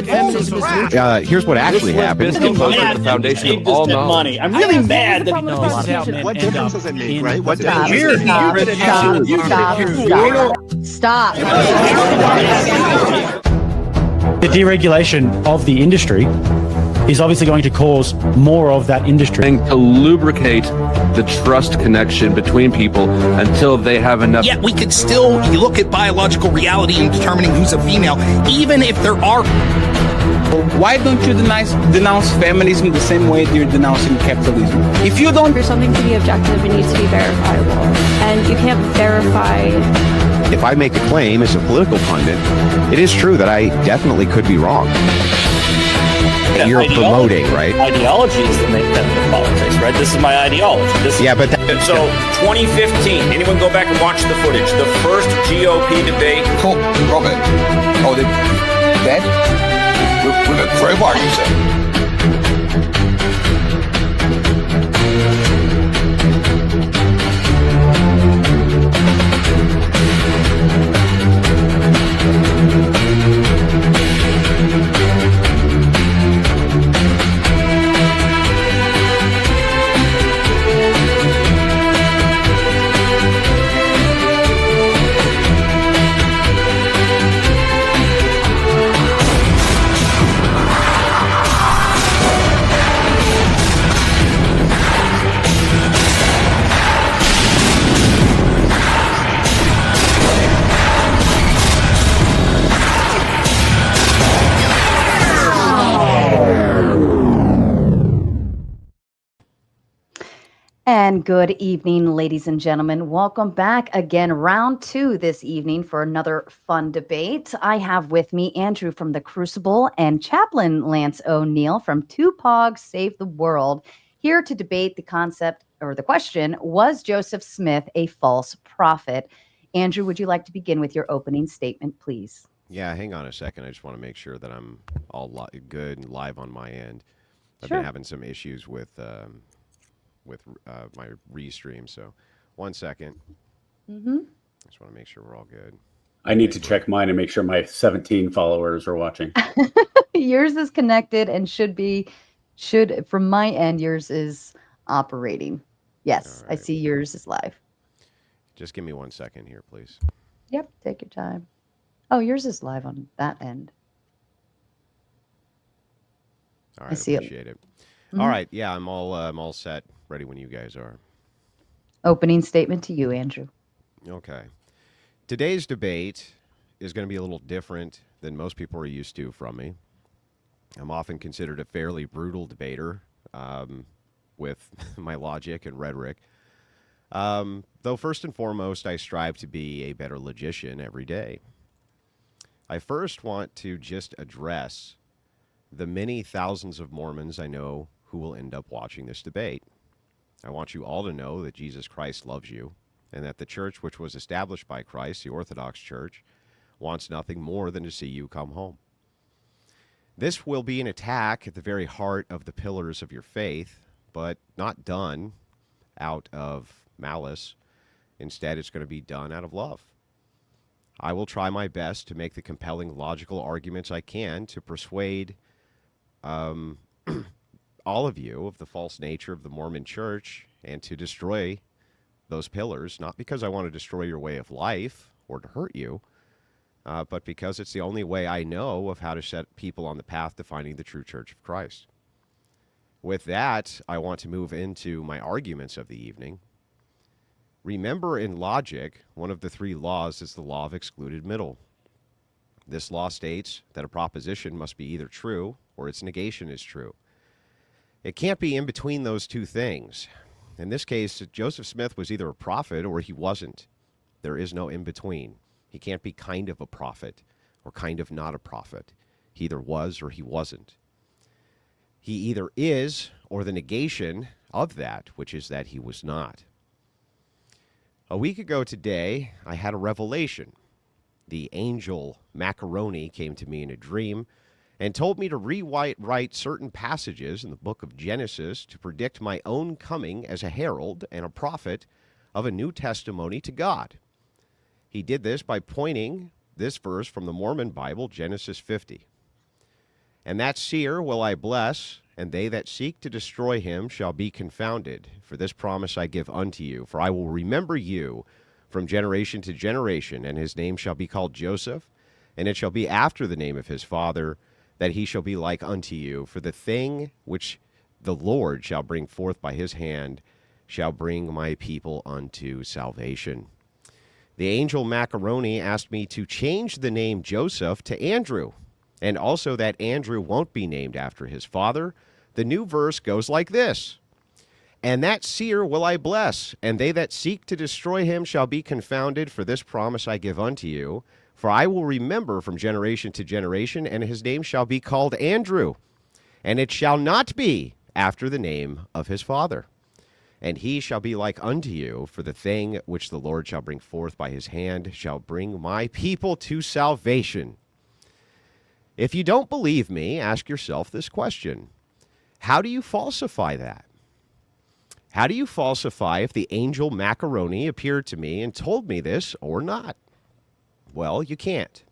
Here's what actually happened. The foundation of all knowledge. I'm really mad that what difference does it make, right? What Stop. the deregulation of the industry is obviously going to cause more of that industry. And to lubricate the trust connection between people until they have enough. Yet we could still look at biological reality in determining who's a female, even if there are. Why don't you denounce feminism the same way you're denouncing capitalism? If you don't... For something to be objective, it needs to be verifiable. And you can't verify... If I make a claim as a political pundit, it is true that I definitely could be wrong. You're promoting, right? Ideology is the main tenet of politics, right? This is my ideology. So, 2015, anyone go back and watch the footage? The first GOP debate. Cool, Robert. Oh, that? With a crowbar, you said? And good evening, ladies and gentlemen. Welcome back again, round two this evening for another fun debate. I have with me Andrew from the Crucible and Chaplain Lance ONeil from Two Pogs Save the World, here to debate the concept or the question, was Joseph Smith a false prophet? Andrew, would you like to begin with your opening statement, please? Yeah, hang on a second. I just want to make sure that I'm all good and live on my end. I've Sure. been having some issues with my restream, so 1 second. Mm-hmm. Just want to make sure we're all good. I need to check mine and make sure my 17 followers are watching. Yours is connected and should from my end, yours is operating. Yes, All I right. see yours is live. Just give me 1 second here, please. Yep, take your time. Oh, yours is live on that end. All I right, see it. appreciate it. Mhm. All right, yeah, I'm all set, ready when you guys are. Opening statement to you, Andrew. Okay. Today's debate is going to be a little different than most people are used to from me. I'm often considered a fairly brutal debater with my logic and rhetoric. Though first and foremost, I strive to be a better logician every day. I first want to just address the many thousands of Mormons I know who will end up watching this debate. I want you all to know that Jesus Christ loves you, and that the church which was established by Christ, the Orthodox Church, wants nothing more than to see you come home. This will be an attack at the very heart of the pillars of your faith, but not done out of malice. Instead, it's going to be done out of love. I will try my best to make the compelling logical arguments I can to persuade all of you of the false nature of the Mormon Church and to destroy those pillars, not because I want to destroy your way of life or to hurt you, but because it's the only way I know of how to set people on the path to finding the true Church of Christ. With that, I want to move into my arguments of the evening. Remember, in logic, one of the three laws is the law of excluded middle. This law states that a proposition must be either true or its negation is true. It can't be in between those two things. In this case, Joseph Smith was either a prophet or he wasn't. There is no in between. He can't be kind of a prophet or kind of not a prophet. He either was or he wasn't. He either is or the negation of that, which is that he was not. A week ago today, I had a revelation. The angel Macaroni came to me in a dream and told me to rewrite certain passages in the book of Genesis to predict my own coming as a herald and a prophet of a new testimony to God. He did this by pointing this verse from the Mormon Bible, Genesis 50. And that seer will I bless, and they that seek to destroy him shall be confounded. For this promise I give unto you, for I will remember you from generation to generation, and his name shall be called Joseph, and it shall be after the name of his father, that he shall be like unto you. For the thing which the Lord shall bring forth by his hand shall bring my people unto salvation. The angel Macaroni asked me to change the name Joseph to Andrew, and also that Andrew won't be named after his father. The new verse goes like this: And that seer will I bless, and they that seek to destroy him shall be confounded. For this promise I give unto you, for I will remember from generation to generation, and his name shall be called Andrew, and it shall not be after the name of his father. And he shall be like unto you, for the thing which the Lord shall bring forth by his hand shall bring my people to salvation. If you don't believe me, ask yourself this question: how do you falsify that? How do you falsify if the angel Macaroni appeared to me and told me this or not? Well, you can't.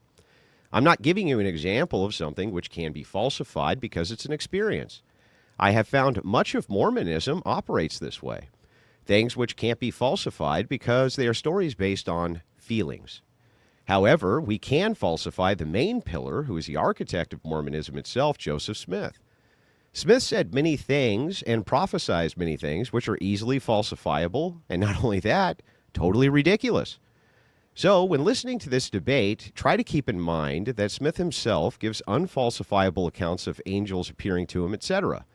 I'm not giving you an example of something which can be falsified because it's an experience. I have found much of Mormonism operates this way. Things which can't be falsified because they are stories based on feelings. However, we can falsify the main pillar, who is the architect of Mormonism itself, Joseph Smith. Smith said many things and prophesied many things which are easily falsifiable, and not only that, totally ridiculous. So, when listening to this debate, try to keep in mind that Smith himself gives unfalsifiable accounts of angels appearing to him, etc.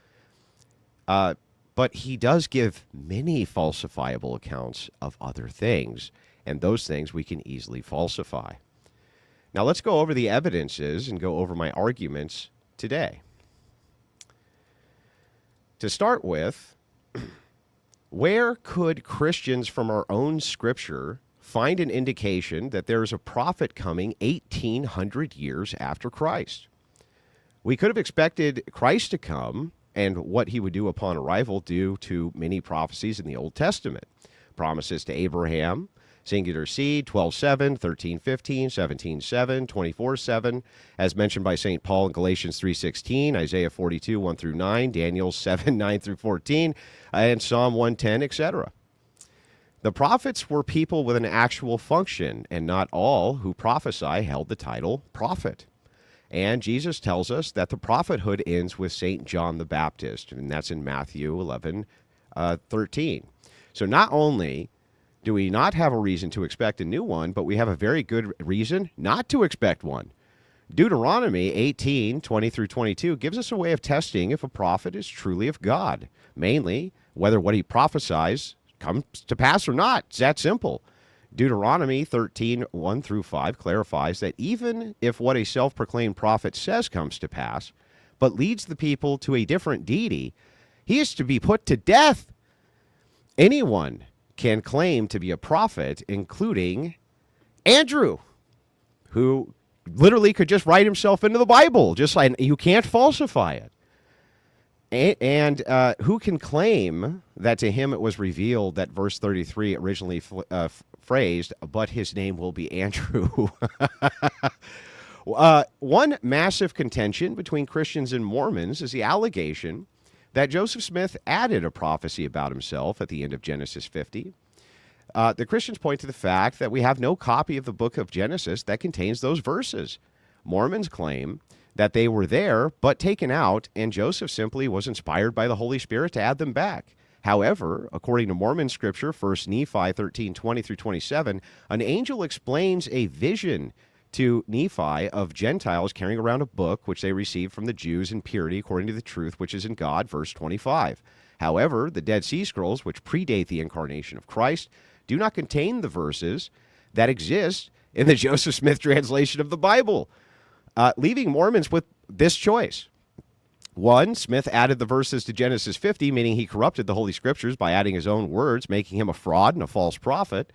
But he does give many falsifiable accounts of other things, and those things we can easily falsify. Now, let's go over the evidences and go over my arguments today. To start with, where could Christians from our own scripture find an indication that there is a prophet coming 1,800 years after Christ? We could have expected Christ to come and what he would do upon arrival due to many prophecies in the Old Testament. Promises to Abraham, singular seed, 12:7, 13:15, 17:7, 24:7, as mentioned by St. Paul in Galatians 3:16, Isaiah 42, 1 through 9, Daniel 7, 9 through 14, and Psalm 110, etc. The prophets were people with an actual function, and not all who prophesy held the title prophet. And Jesus tells us that the prophethood ends with St. John the Baptist, and that's in Matthew 11:13. So not only do we not have a reason to expect a new one, but we have a very good reason not to expect one. Deuteronomy 18:20 through 22 gives us a way of testing if a prophet is truly of God, mainly whether what he prophesies comes to pass or not. It's that simple. Deuteronomy 13:1 through 5 clarifies that even if what a self-proclaimed prophet says comes to pass, but leads the people to a different deity, he is to be put to death. Anyone can claim to be a prophet, including Andrew, who literally could just write himself into the Bible, just like you can't falsify it. And who can claim that to him it was revealed that verse 33 originally phrased, but his name will be Andrew. One massive contention between Christians and Mormons is the allegation that Joseph Smith added a prophecy about himself at the end of Genesis 50. The Christians point to the fact that we have no copy of the book of Genesis that contains those verses. Mormons claim that they were there but taken out, and Joseph simply was inspired by the Holy Spirit to add them back. However, according to Mormon scripture, 1 Nephi 13:20 through 27, an angel explains a vision to Nephi of Gentiles carrying around a book which they received from the Jews in purity according to the truth which is in God, verse 25. However, the Dead Sea Scrolls, which predate the incarnation of Christ, do not contain the verses that exist in the Joseph Smith translation of the Bible, leaving Mormons with this choice. One, Smith added the verses to Genesis 50, meaning he corrupted the Holy Scriptures by adding his own words, making him a fraud and a false prophet.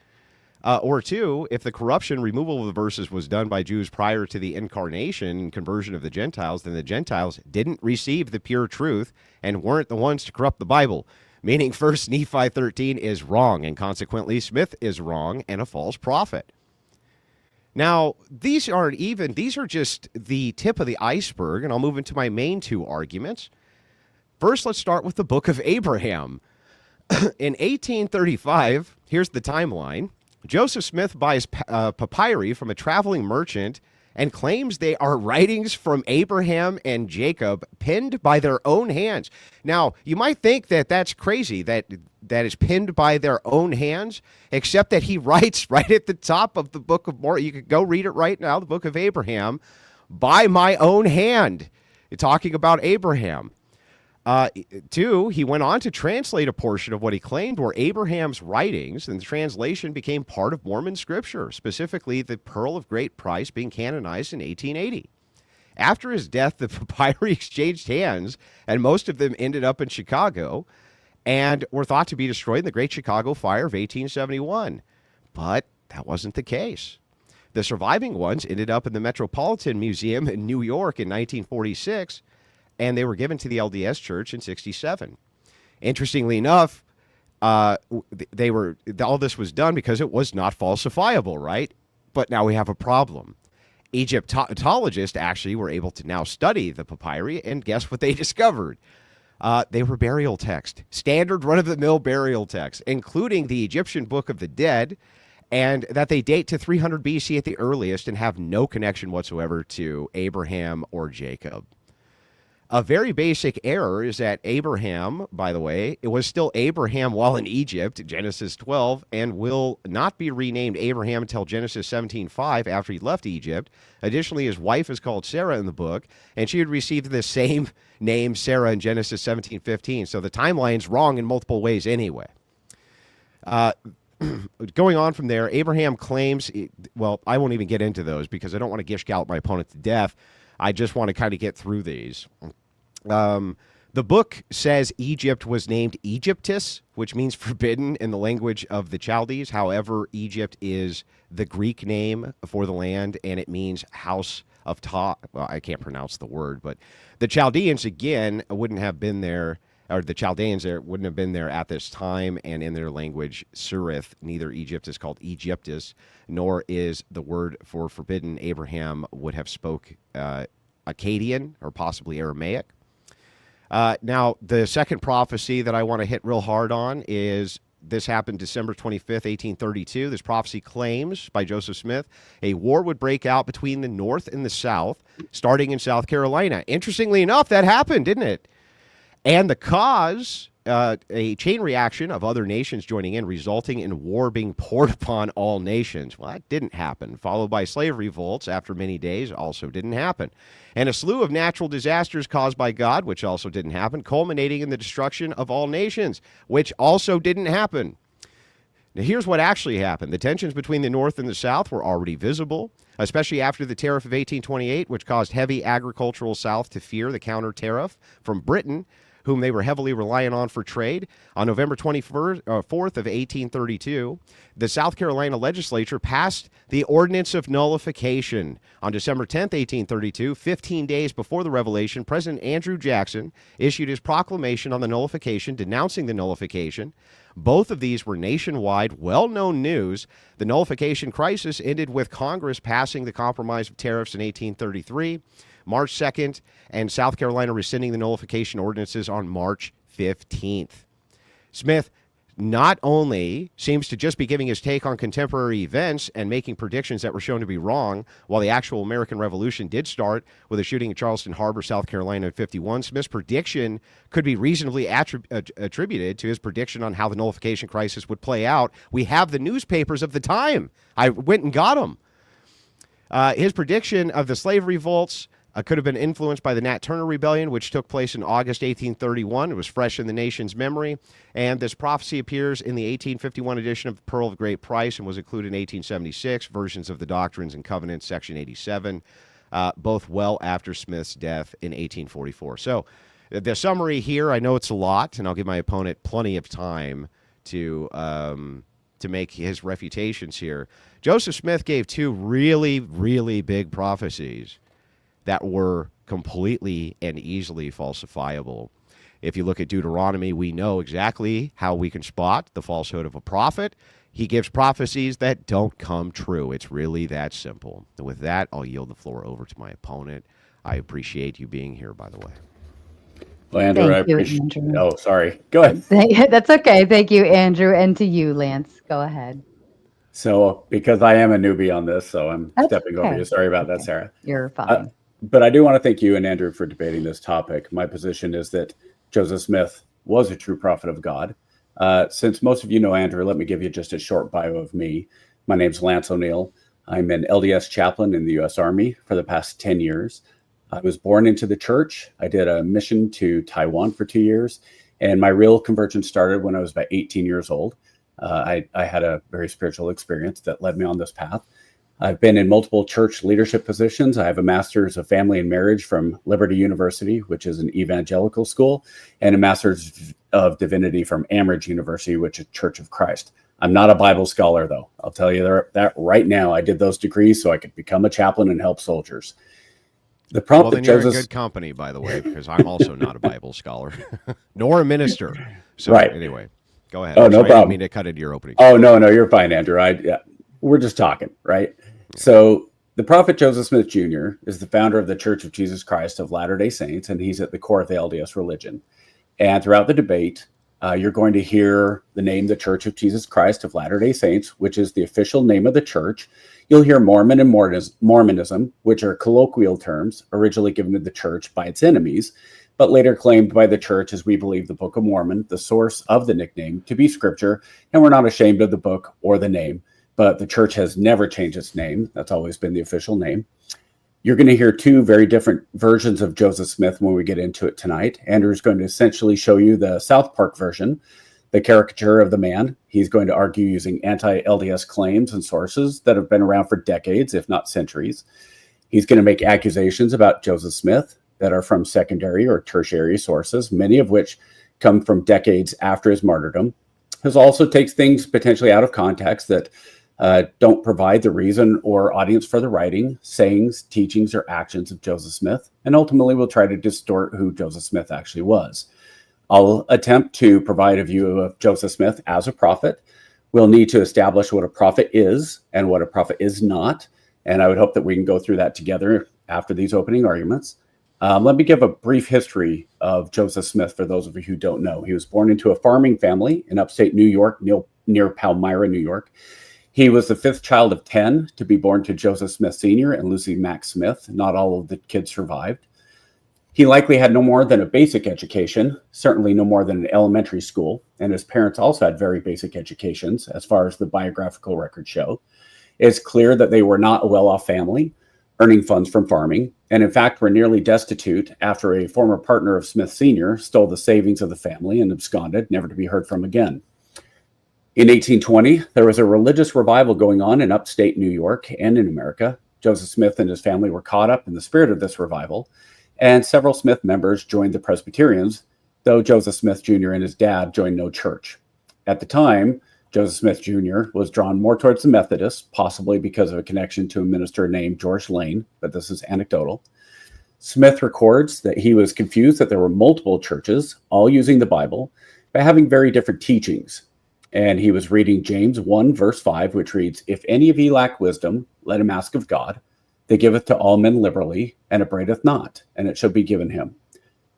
Or two, if the corruption, removal of the verses was done by Jews prior to the incarnation and conversion of the Gentiles, then the Gentiles didn't receive the pure truth and weren't the ones to corrupt the Bible, meaning 1 Nephi 13 is wrong, and consequently Smith is wrong and a false prophet. Now, these are just the tip of the iceberg, and I'll move into my main two arguments. First, let's start with the Book of Abraham. In 1835, here's the timeline. Joseph Smith buys papyri from a traveling merchant and claims they are writings from Abraham and Jacob penned by their own hands. Now, you might think that that's crazy, that is penned by their own hands, except that he writes right at the top of the Book of Mormon. You could go read it right now, the Book of Abraham, by my own hand, talking about Abraham. Two, he went on to translate a portion of what he claimed were Abraham's writings, and the translation became part of Mormon scripture, specifically the Pearl of Great Price being canonized in 1880. After his death, the papyri exchanged hands, and most of them ended up in Chicago and were thought to be destroyed in the Great Chicago Fire of 1871. But that wasn't the case. The surviving ones ended up in the Metropolitan Museum in New York in 1946, and they were given to the LDS Church in 1967. Interestingly enough, all this was done because it was not falsifiable, right? But now we have a problem. Egyptologists actually were able to now study the papyri, and guess what they discovered? They were burial text, standard run-of-the-mill burial text, including the Egyptian Book of the Dead, and that they date to 300 BC at the earliest and have no connection whatsoever to Abraham or Jacob. A very basic error is that Abraham, by the way, it was still Abraham while in Egypt, Genesis 12, and will not be renamed Abraham until Genesis 17:5 after he left Egypt. Additionally, his wife is called Sarah in the book, and she had received the same name, Sarah, in Genesis 17:15. So the timeline's wrong in multiple ways anyway. Going on from there, Abraham claims, well, I won't even get into those because I don't want to gish gallop my opponent to death. I just want to kind of get through these. The book says Egypt was named Egyptus, which means forbidden in the language of the Chaldees. However, Egypt is the Greek name for the land, and it means house of Ta. Well, I can't pronounce the word, but the Chaldeans, again, wouldn't have been there, or the Chaldeans there wouldn't have been there at this time, and in their language, Surith, neither Egypt is called Egyptus, nor is the word for forbidden. Abraham would have spoke Akkadian or possibly Aramaic. Now, the second prophecy that I want to hit real hard on is this happened December 25th, 1832. This prophecy claims by Joseph Smith a war would break out between the North and the South, starting in South Carolina. Interestingly enough, that happened, didn't it? And the cause, a chain reaction of other nations joining in, resulting in war being poured upon all nations. Well, that didn't happen. Followed by slave revolts after many days, also didn't happen. And a slew of natural disasters caused by God, which also didn't happen, culminating in the destruction of all nations, which also didn't happen. Now, here's what actually happened. The tensions between the North and the South were already visible, especially after the tariff of 1828, which caused heavy agricultural South to fear the counter tariff from Britain, whom they were heavily reliant on for trade. On November 4th of 1832, the South Carolina legislature passed the Ordinance of Nullification. On December 10th, 1832, 15 days before the revelation, President Andrew Jackson issued his proclamation on the nullification, denouncing the nullification. Both of these were nationwide, well-known news. The nullification crisis ended with Congress passing the Compromise of Tariffs in 1833. March 2nd, and South Carolina rescinding the nullification ordinances on March 15th. Smith not only seems to just be giving his take on contemporary events and making predictions that were shown to be wrong, while the actual American Revolution did start with a shooting at Charleston Harbor, South Carolina in 51, Smith's prediction could be reasonably attributed to his prediction on how the nullification crisis would play out. We have the newspapers of the time. I went and got them. His prediction of the slave revolts could have been influenced by the Nat Turner Rebellion, which took place in August 1831. It was fresh in the nation's memory. And this prophecy appears in the 1851 edition of Pearl of Great Price and was included in 1876, versions of the Doctrines and Covenants, section 87, both well after Smith's death in 1844. So the summary here, I know it's a lot, and I'll give my opponent plenty of time to make his refutations here. Joseph Smith gave two really, really big prophecies that were completely and easily falsifiable. If you look at Deuteronomy, we know exactly how we can spot the falsehood of a prophet. He gives prophecies that don't come true. It's really that simple. And with that, I'll yield the floor over to my opponent. I appreciate you being here, by the way. Well, Andrew, Thank you, Andrew. Oh, sorry. Go ahead. That's okay. Thank you, Andrew. And to you, Lance. Go ahead. So, because I am a newbie on this, so I'm stepping over okay. you. Sorry about that, Sarah. You're fine. But I do want to thank you and Andrew for debating this topic. My position is that Joseph Smith was a true prophet of God. Since most of you know Andrew, let me give you just a short bio of me. My name's Lance ONeil. I'm an LDS chaplain in the U.S. Army for the past 10 years. I was born into the church. I did a mission to Taiwan for 2 years, and my real conversion started when I was about 18 years old. I had a very spiritual experience that led me on this path. I've been in multiple church leadership positions. I have a master's of family and marriage from Liberty University, which is an evangelical school, and a master's of divinity from Amherst University, which is Church of Christ. I'm not a Bible scholar, though. I'll tell you that right now. I did those degrees so I could become a chaplain and help soldiers. The prompt well, then you're in good company, by the way, because I'm also not a Bible scholar, nor a minister. So anyway, go ahead. Oh, no problem. I didn't mean to cut into your opening. Oh, no, you're fine, Andrew. We're just talking, right? So the prophet Joseph Smith Jr. is the founder of the Church of Jesus Christ of Latter-day Saints, and he's at the core of the LDS religion. And throughout the debate, you're going to hear the name, the Church of Jesus Christ of Latter-day Saints, which is the official name of the church. You'll hear Mormon and Mormonism, which are colloquial terms originally given to the church by its enemies, but later claimed by the church, as we believe the Book of Mormon, the source of the nickname, to be scripture, and we're not ashamed of the book or the name, but the church has never changed its name. That's always been the official name. You're going to hear two very different versions of Joseph Smith when we get into it tonight. Andrew's going to essentially show you the South Park version, the caricature of the man. He's going to argue using anti-LDS claims and sources that have been around for decades, if not centuries. He's going to make accusations about Joseph Smith that are from secondary or tertiary sources, many of which come from decades after his martyrdom. He also takes things potentially out of context that don't provide the reason or audience for the writing, sayings, teachings, or actions of Joseph Smith, and ultimately will try to distort who Joseph Smith actually was. I'll attempt to provide a view of Joseph Smith as a prophet. We'll need to establish what a prophet is and what a prophet is not, and I would hope that we can go through that together after these opening arguments. Let me give a brief history of Joseph Smith for those of you who don't know. He was born into a farming family in upstate New York, near Palmyra, New York. He was the fifth child of 10 to be born to Joseph Smith Sr. and Lucy Mack Smith. Not all of the kids survived. He likely had no more than a basic education, certainly no more than an elementary school, and his parents also had very basic educations, as far as the biographical records show. It's clear that they were not a well-off family, earning funds from farming, and in fact were nearly destitute after a former partner of Smith Sr. stole the savings of the family and absconded, never to be heard from again. In 1820, there was a religious revival going on in upstate New York and in America. Joseph Smith and his family were caught up in the spirit of this revival, and several Smith members joined the Presbyterians, though Joseph Smith Jr. and his dad joined no church. At the time, Joseph Smith Jr. was drawn more towards the Methodists, possibly because of a connection to a minister named George Lane, but this is anecdotal. Smith records that he was confused that there were multiple churches, all using the Bible, but having very different teachings. And he was reading James 1, verse 5, which reads, "If any of ye lack wisdom, let him ask of God, that giveth to all men liberally, and upbraideth not, and it shall be given him."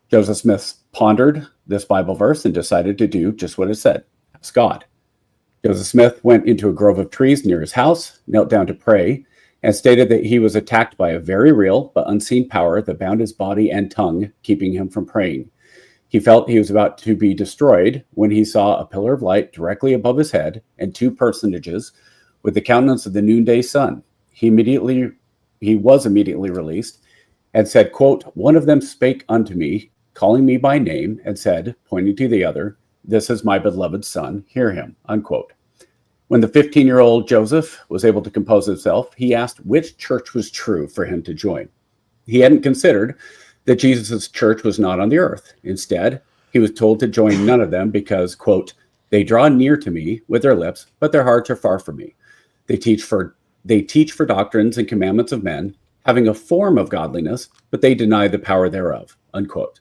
Joseph Smith pondered this Bible verse and decided to do just what it said, ask God. Joseph Smith went into a grove of trees near his house, knelt down to pray, and stated that he was attacked by a very real but unseen power that bound his body and tongue, keeping him from praying. He felt he was about to be destroyed when he saw a pillar of light directly above his head and two personages with the countenance of the noonday sun. He was immediately released and said, quote, "One of them spake unto me, calling me by name, and said, pointing to the other, This is my beloved son, hear him," unquote. When the 15-year-old Joseph was able to compose himself, he asked which church was true for him to join. He hadn't considered that Jesus' church was not on the earth. Instead, he was told to join none of them because, quote, "They draw near to me with their lips, but their hearts are far from me. They teach for doctrines and commandments of men, having a form of godliness, but they deny the power thereof," unquote.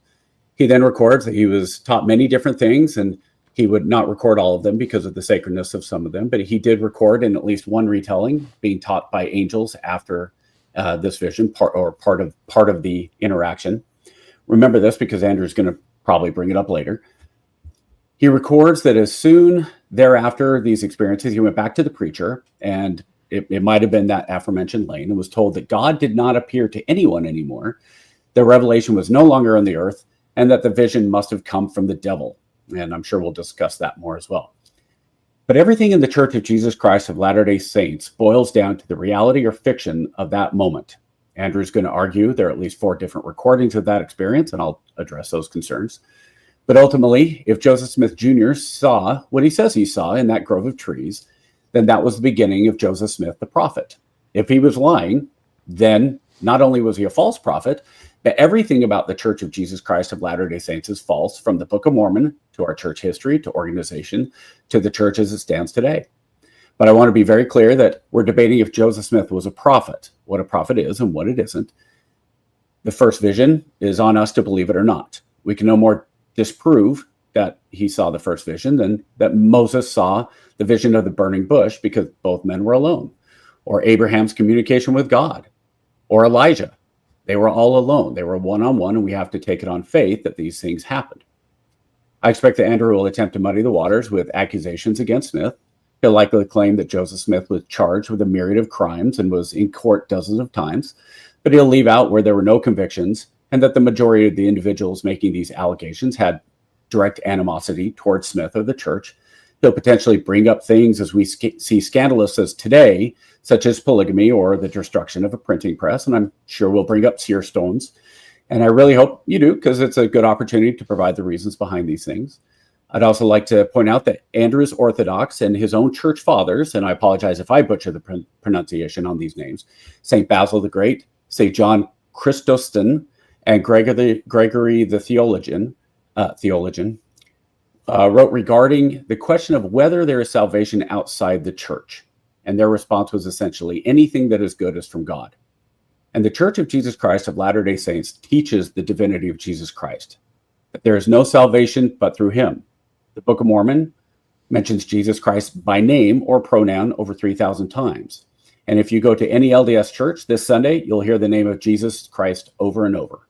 He then records that he was taught many different things, and he would not record all of them because of the sacredness of some of them, but he did record in at least one retelling being taught by angels after this vision, part of the interaction. Remember this because Andrew's going to probably bring it up later. He records that as soon thereafter these experiences, he went back to the preacher, and it might have been that aforementioned Lane, and was told that God did not appear to anyone anymore. The revelation was no longer on the earth, and that the vision must have come from the devil. And I'm sure we'll discuss that more as well. But everything in the Church of Jesus Christ of Latter-day Saints boils down to the reality or fiction of that moment. Andrew's going to argue there are at least 4 different recordings of that experience, and I'll address those concerns. But ultimately, if Joseph Smith Jr. saw what he says he saw in that grove of trees, then that was the beginning of Joseph Smith the prophet. If he was lying, then not only was he a false prophet, but everything about the Church of Jesus Christ of Latter-day Saints is false, from the Book of Mormon to our church history to organization to the church as it stands today. But I want to be very clear that we're debating if Joseph Smith was a prophet, what a prophet is and what it isn't. The first vision is on us to believe it or not. We can no more disprove that he saw the first vision than that Moses saw the vision of the burning bush, because both men were alone, or Abraham's communication with God, or Elijah. They were all alone. They were one-on-one, and we have to take it on faith that these things happened. I expect that Andrew will attempt to muddy the waters with accusations against Smith. He'll likely claim that Joseph Smith was charged with a myriad of crimes and was in court dozens of times, but he'll leave out where there were no convictions, and that the majority of the individuals making these allegations had direct animosity towards Smith or the church. He'll potentially bring up things as we see scandalous as today, such as polygamy or the destruction of a printing press, and I'm sure we'll bring up seer stones. And I really hope you do, because it's a good opportunity to provide the reasons behind these things. I'd also like to point out that Andrew's Orthodox and his own church fathers, and I apologize if I butcher the pronunciation on these names, St. Basil the Great, St. John Chrysostom, and Gregory the theologian, wrote regarding the question of whether there is salvation outside the church. And their response was essentially, anything that is good is from God. And the Church of Jesus Christ of Latter-day Saints teaches the divinity of Jesus Christ, that there is no salvation but through him. The Book of Mormon mentions Jesus Christ by name or pronoun over 3,000 times. And if you go to any LDS church this Sunday, you'll hear the name of Jesus Christ over and over.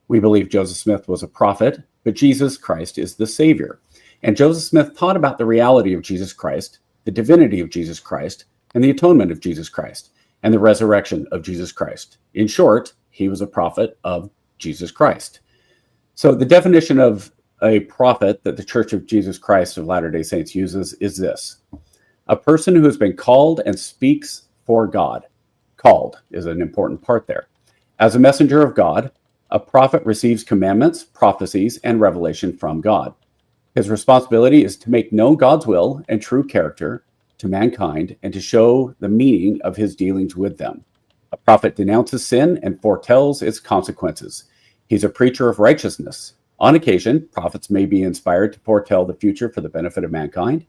We believe Joseph Smith was a prophet, but Jesus Christ is the Savior. And Joseph Smith taught about the reality of Jesus Christ, the divinity of Jesus Christ, and the atonement of Jesus Christ, and the resurrection of Jesus Christ. In short, he was a prophet of Jesus Christ. So the definition of a prophet that the Church of Jesus Christ of Latter-day Saints uses is this: a person who has been called and speaks for God. Called is an important part there. As a messenger of God, a prophet receives commandments, prophecies, and revelation from God. His responsibility is to make known God's will and true character to mankind and to show the meaning of his dealings with them. A prophet denounces sin and foretells its consequences. He's a preacher of righteousness. On occasion, prophets may be inspired to foretell the future for the benefit of mankind.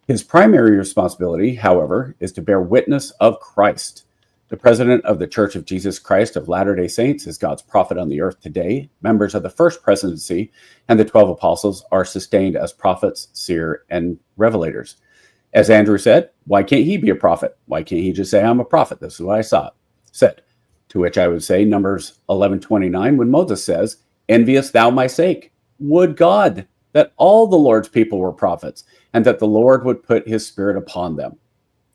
His primary responsibility, however, is to bear witness of Christ. The president of the Church of Jesus Christ of Latter-day Saints is God's prophet on the earth today. Members of the first presidency and the 12 apostles are sustained as prophets, seer, and revelators. As Andrew said, why can't he be a prophet? Why can't he just say, I'm a prophet? This is what I said. To which I would say, Numbers 11:29, when Moses says, enviest thou my sake? Would God that all the Lord's people were prophets, and that the Lord would put his spirit upon them.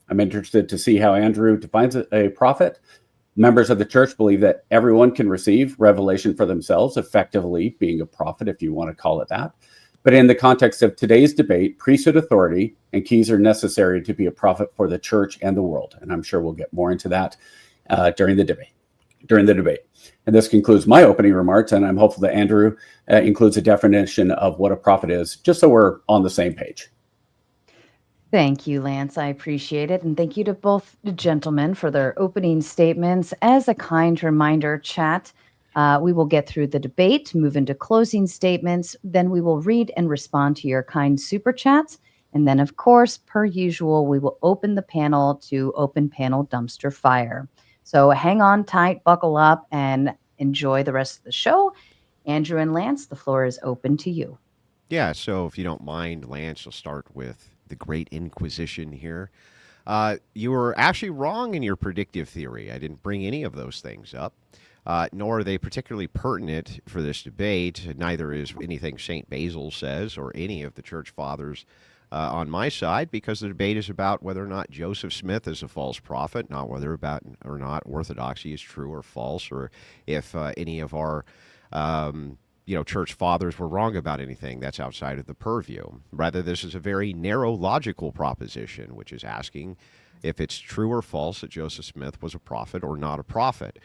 I'm interested to see how Andrew defines a prophet. Members of the church believe that everyone can receive revelation for themselves, effectively being a prophet, if you want to call it that. But in the context of today's debate, priesthood authority and keys are necessary to be a prophet for the church and the world. And I'm sure we'll get more into that during the debate. And this concludes my opening remarks, and I'm hopeful that Andrew includes a definition of what a prophet is, just so we're on the same page. Thank you, Lance. I appreciate it. And thank you to both gentlemen for their opening statements. As a kind reminder, chat, we will get through the debate, move into closing statements. Then we will read and respond to your kind super chats. And then, of course, per usual, we will open the panel to open panel dumpster fire. So hang on tight, buckle up, and enjoy the rest of the show. Andrew and Lance, the floor is open to you. Yeah, so if you don't mind, Lance, you'll start with the Great Inquisition here. You were actually wrong in your predictive theory. I didn't bring any of those things up, nor are they particularly pertinent for this debate. Neither is anything St. Basil says or any of the church fathers on my side, because the debate is about whether or not Joseph Smith is a false prophet, not whether about or not orthodoxy is true or false, or if any of our church fathers were wrong about anything. That's outside of the purview. Rather, this is a very narrow logical proposition, which is asking if it's true or false that Joseph Smith was a prophet or not a prophet.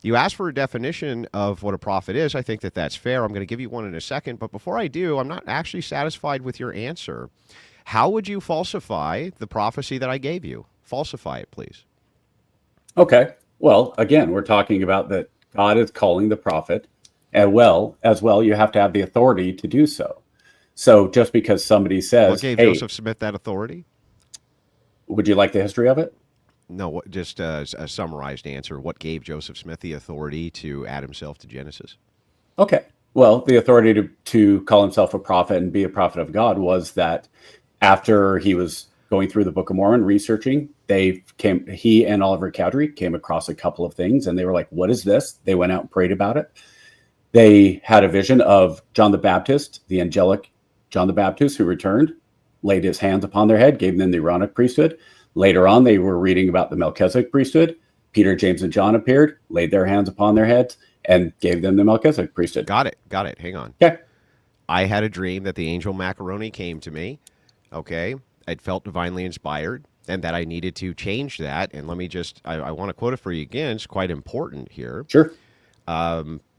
You asked for a definition of what a prophet is. I think that that's fair. I'm going to give you one in a second. But before I do, I'm not actually satisfied with your answer. How would you falsify the prophecy that I gave you? Falsify it, please. Okay. Well, again, we're talking about that God is calling the prophet. As well, you have to have the authority to do so. So just because somebody says, what gave Joseph Smith that authority? Would you like the history of it? No, just a summarized answer. What gave Joseph Smith the authority to add himself to Genesis? Okay. Well, the authority to call himself a prophet and be a prophet of God was that after he was going through the Book of Mormon, researching, he and Oliver Cowdery came across a couple of things, and they were like, what is this? They went out and prayed about it. They had a vision of John the Baptist, the angelic John the Baptist, who returned, laid his hands upon their head, gave them the Aaronic priesthood. Later on, they were reading about the Melchizedek priesthood. Peter, James, and John appeared, laid their hands upon their heads, and gave them the Melchizedek priesthood. Got it. Hang on. Okay. I had a dream that the angel Macaroni came to me. Okay. I'd felt divinely inspired, and that I needed to change that. And let me just, I want to quote it for you again. It's quite important here. Sure.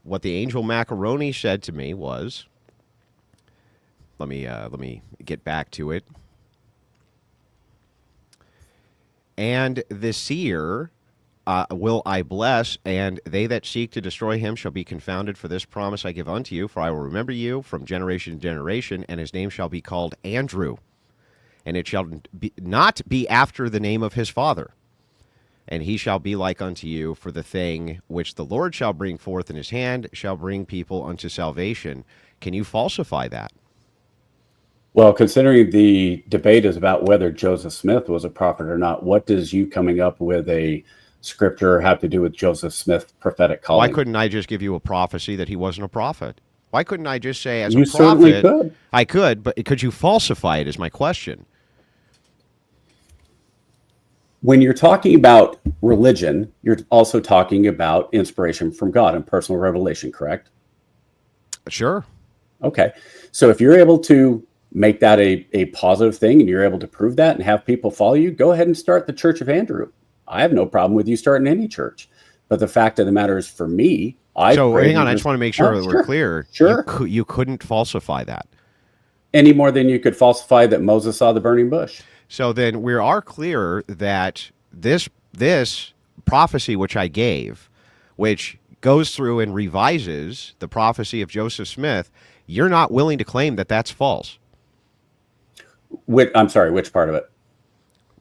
What the angel Macaroni said to me was, let me get back to it. And the seer will I bless, and they that seek to destroy him shall be confounded. For this promise I give unto you, for I will remember you from generation to generation, and his name shall be called Andrew, and it shall not be after the name of his father. And he shall be like unto you, for the thing which the Lord shall bring forth in his hand shall bring people unto salvation. Can you falsify that? Well, considering the debate is about whether Joseph Smith was a prophet or not, what does you coming up with a scripture have to do with Joseph Smith's prophetic calling? Why couldn't I just give you a prophecy that he wasn't a prophet? Why couldn't I just say, as you a prophet? Certainly could. I could, but could you falsify it is my question. When you're talking about religion, you're also talking about inspiration from God and personal revelation, correct? Sure. Okay. So if you're able to make that a positive thing and you're able to prove that and have people follow you, go ahead and start the Church of Andrew. I have no problem with you starting any church. But the fact of the matter is, for me, hang on. I just want to make sure that we're clear. Sure. You couldn't falsify that. Any more than you could falsify that Moses saw the burning bush. So then we are clear that this prophecy which I gave, which goes through and revises the prophecy of Joseph Smith, you're not willing to claim that that's false. I'm sorry, which part of it?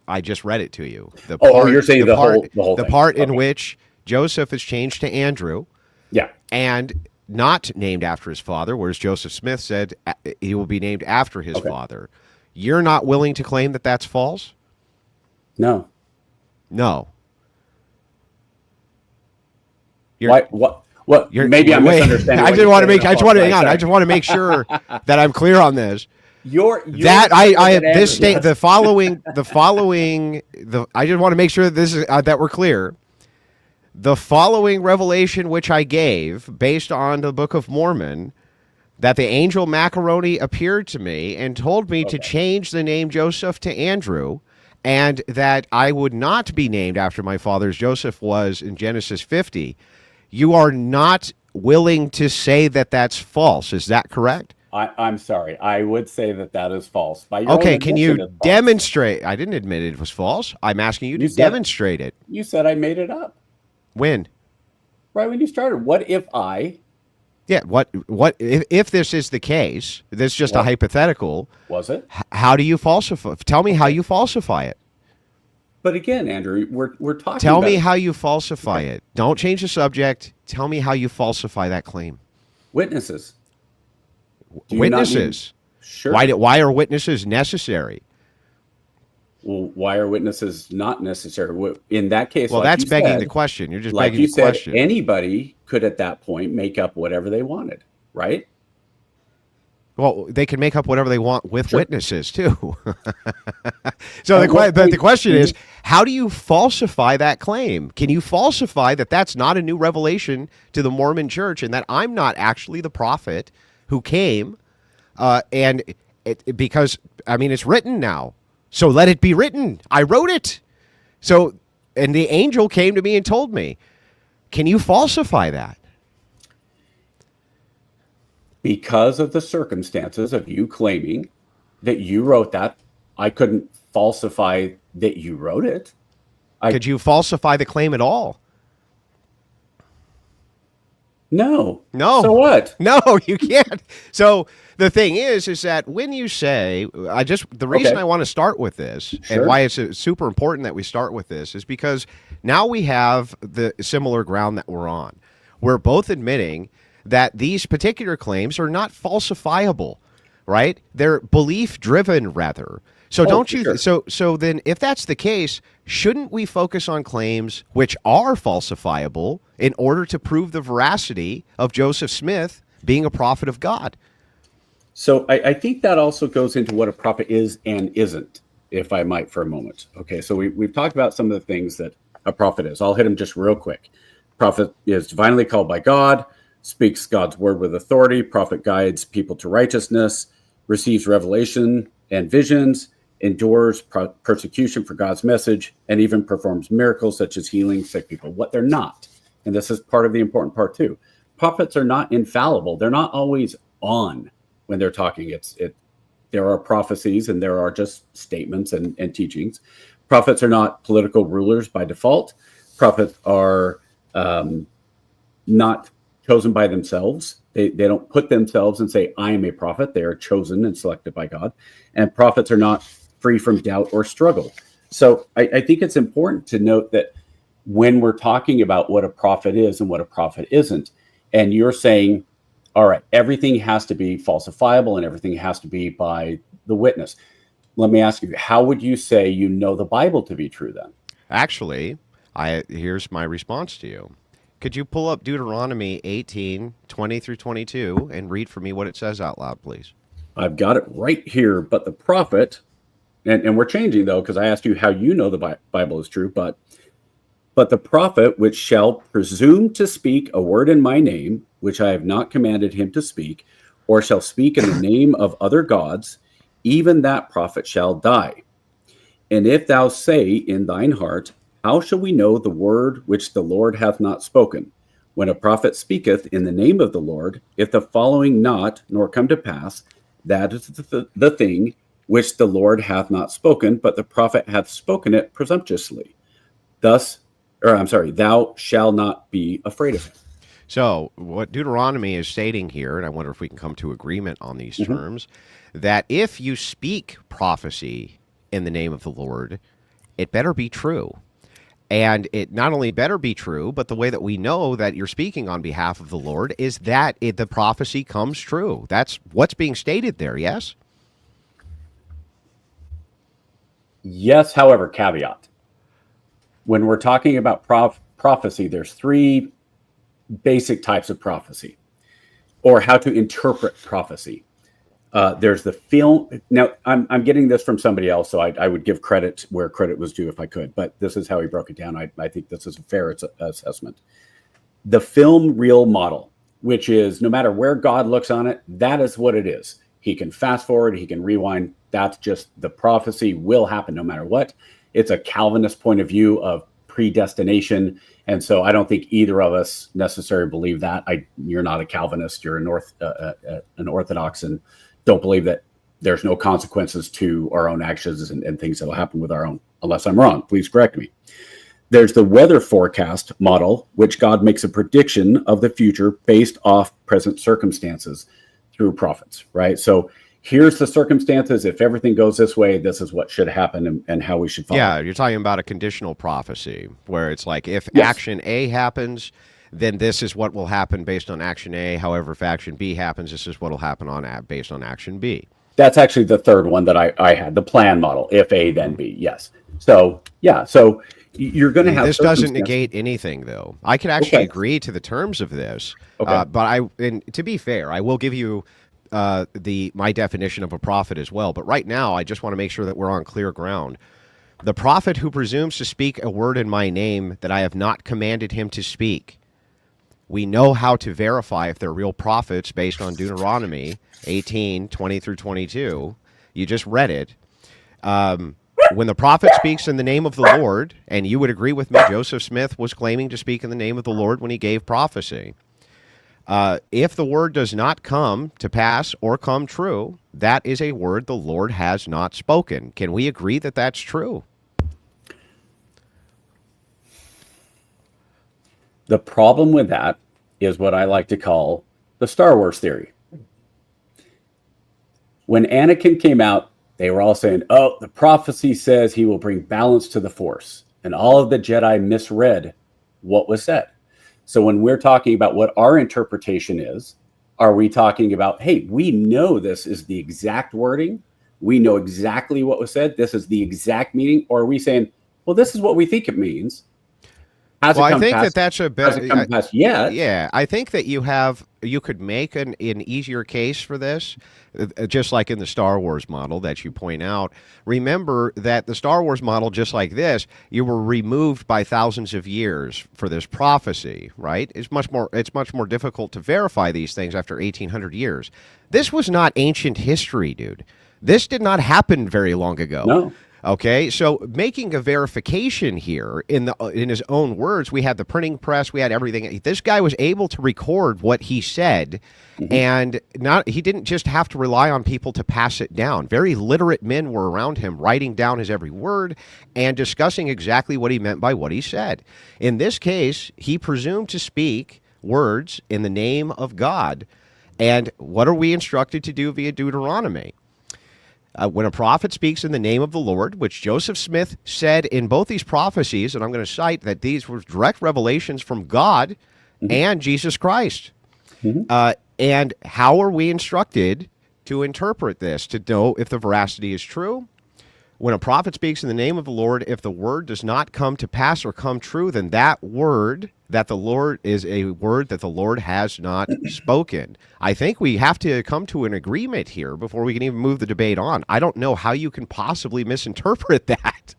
I just read it to you. You're saying the whole thing. Part in which Joseph is changed to Andrew. Yeah. And not named after his father, whereas Joseph Smith said he will be named after his father. You're not willing to claim that that's false? No. What? Maybe I'm misunderstanding. I just want to make. I just want to hang on. I just want to make sure that I'm clear on this. The following. I just want to make sure that this is that we're clear. The following revelation which I gave, based on the Book of Mormon, that the angel Macaroni appeared to me and told me to change the name Joseph to Andrew, and that I would not be named after my father as Joseph was in Genesis 50. You are not willing to say that that's false. Is that correct? I'm sorry. I would say that is false. Okay, can you demonstrate? I didn't admit it was false. I'm asking you to demonstrate it. You said I made it up. When? Right when you started. What if I... Yeah, what if this is the case? This is just a hypothetical. Was it? How do you falsify? Tell me how you falsify it. But again, Andrew, we're talking Tell me how you falsify it. Don't change the subject. Tell me how you falsify that claim. Witnesses. Do you not need- Witnesses. Sure. Why are witnesses necessary? Well, why are witnesses not necessary? In that case, Well, like that's you begging said, the question. You're just like begging you the said, question. anybody could at that point make up whatever they wanted, right? Well, they can make up whatever they want with Sure. witnesses too. So At what the point- question is, how do you falsify that claim? Can you falsify that that's not a new revelation to the Mormon Church and that I'm not actually the prophet who came? Because I mean, it's written now, so let it be written. I wrote it. So, and the angel came to me and told me. Can you falsify that? Because of the circumstances of you claiming that you wrote that, I couldn't falsify that you wrote it. Could you falsify the claim at all? No. No. So what? No, you can't. So the thing is that when you say, the reason Okay. I want to start with this Sure. and why it's super important that we start with this is because now we have the similar ground that we're on. We're both admitting that these particular claims are not falsifiable, right? They're belief driven rather. So don't you sure. so then if that's the case, shouldn't we focus on claims which are falsifiable in order to prove the veracity of Joseph Smith being a prophet of God? So I think that also goes into what a prophet is and isn't, if I might for a moment. Okay, so we've talked about some of the things that a prophet is. I'll hit them just real quick. Prophet is divinely called by God, speaks God's word with authority. Prophet guides people to righteousness, receives revelation and visions, endures persecution for God's message, and even performs miracles such as healing sick people. What they're not, and this is part of the important part too, prophets are not infallible. They're not always on when they're talking. There are prophecies and there are just statements and teachings. Prophets are not political rulers by default. Prophets are not chosen by themselves. They don't put themselves and say, I am a prophet. They are chosen and selected by God. And prophets are not free from doubt or struggle. So I think it's important to note that when we're talking about what a prophet is and what a prophet isn't, and you're saying, all right, everything has to be falsifiable and everything has to be by the witness. Let me ask you, how would you say you know the Bible to be true then? Actually, here's my response to you. Could you pull up Deuteronomy 18, 20 through 22 and read for me what it says out loud, please? I've got it right here, but the prophet, and we're changing though, because I asked you how you know the Bible is true, but the prophet which shall presume to speak a word in my name, which I have not commanded him to speak, or shall speak in the name of other gods, even that prophet shall die. And if thou say in thine heart, how shall we know the word which the Lord hath not spoken? When a prophet speaketh in the name of the Lord, if the following not, nor come to pass, that is the thing which the Lord hath not spoken, but the prophet hath spoken it presumptuously. Thou shalt not be afraid of him. So what Deuteronomy is stating here, and I wonder if we can come to agreement on these terms, that if you speak prophecy in the name of the Lord, it better be true. And it not only better be true, but the way that we know that you're speaking on behalf of the Lord is that the prophecy comes true. That's what's being stated there, yes? Yes, however, caveat. When we're talking about prophecy, there's three basic types of prophecy, or how to interpret prophecy. There's the film. Now, I'm getting this from somebody else, so I would give credit where credit was due if I could, but this is how he broke it down. I think this is a fair assessment. The film reel model, which is no matter where God looks on it, that is what it is. He can fast forward, he can rewind. That's just the prophecy will happen no matter what. It's a Calvinist point of view of predestination. And so I don't think either of us necessarily believe that. You're not a Calvinist, you're an Orthodox, and don't believe that there's no consequences to our own actions and things that will happen with our own, unless I'm wrong. Please correct me. There's the weather forecast model, which God makes a prediction of the future based off present circumstances through prophets, right? So here's the circumstances. If everything goes this way, this is what should happen and how we should follow. Yeah, you're talking about a conditional prophecy where it's like if Yes. action A happens, then this is what will happen based on action A. However, if action B happens, this is what will happen based on action B. That's actually the third one that I had, the plan model. If A, then B. Yes. So, yeah. So you're going to have this doesn't negate anything, though. I could actually agree to the terms of this, but to be fair, I will give you my definition of a prophet as well. But right now, I just want to make sure that we're on clear ground. The prophet who presumes to speak a word in my name that I have not commanded him to speak. We know how to verify if they're real prophets based on Deuteronomy 18, 20 through 22. You just read it. When the prophet speaks in the name of the Lord, and you would agree with me, Joseph Smith was claiming to speak in the name of the Lord when he gave prophecy. If the word does not come to pass or come true, that is a word the Lord has not spoken. Can we agree that that's true? The problem with that is what I like to call the Star Wars theory. When Anakin came out, they were all saying, oh, the prophecy says he will bring balance to the Force. And all of the Jedi misread what was said. So when we're talking about what our interpretation is, are we talking about, hey, we know this is the exact wording. We know exactly what was said. This is the exact meaning. Or are we saying, well, this is what we think it means. I think that's a bit. Yeah, I think that you could make an easier case for this, just like in the Star Wars model that you point out. Remember that the Star Wars model, just like this, you were removed by thousands of years for this prophecy, right? It's much more difficult to verify these things after 1,800 years. This was not ancient history, dude. This did not happen very long ago. No. Okay, so making a verification here in his own words, we had the printing press, we had everything. This guy was able to record what he said, and he didn't just have to rely on people to pass it down. Very literate men were around him, writing down his every word and discussing exactly what he meant by what he said. In this case, he presumed to speak words in the name of God, and what are we instructed to do via Deuteronomy? When a prophet speaks in the name of the Lord, which Joseph Smith said in both these prophecies, and I'm going to cite that these were direct revelations from God and Jesus Christ. And how are we instructed to interpret this, to know if the veracity is true? When a prophet speaks in the name of the Lord, if the word does not come to pass or come true, then that word that the Lord is a word that the Lord has not spoken. I think we have to come to an agreement here before we can even move the debate on. I don't know how you can possibly misinterpret that.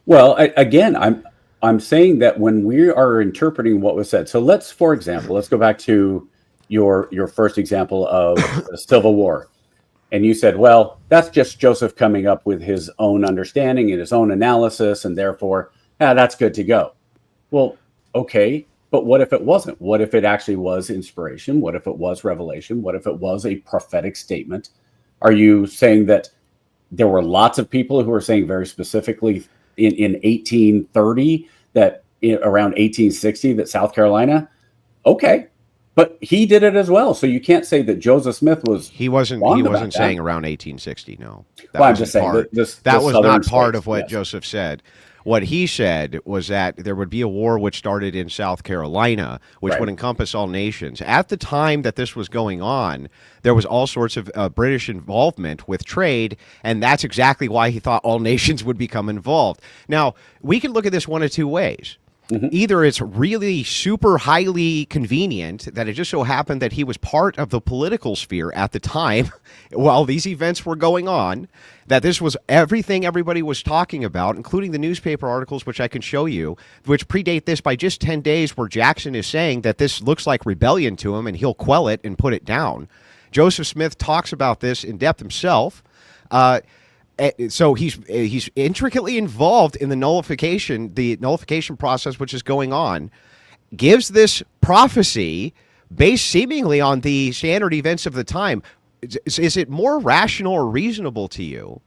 Well, again, I'm saying that when we are interpreting what was said. So let's, for example, let's go back to your first example of the Civil War. And you said, well, that's just Joseph coming up with his own understanding and his own analysis, and therefore, that's good to go. Well, okay, but what if it wasn't? What if it actually was inspiration? What if it was revelation? What if it was a prophetic statement? Are you saying that there were lots of people who were saying very specifically in 1830 that around 1860 that South Carolina? Okay. But he did it as well, so you can't say that Joseph Smith was. He wasn't saying around 1860. No, I'm just saying that was not part of what Joseph said. What he said was that there would be a war which started in South Carolina, which would encompass all nations. At the time that this was going on, there was all sorts of British involvement with trade, and that's exactly why he thought all nations would become involved. Now, we can look at this one of two ways. Either it's really super highly convenient that it just so happened that he was part of the political sphere at the time while these events were going on, that this was everything everybody was talking about, including the newspaper articles, which I can show you, which predate this by just 10 days, where Jackson is saying that this looks like rebellion to him and he'll quell it and put it down. Joseph Smith talks about this in depth himself. So he's intricately involved in the nullification process, which is going on, gives this prophecy based seemingly on the standard events of the time. Is it more rational or reasonable to you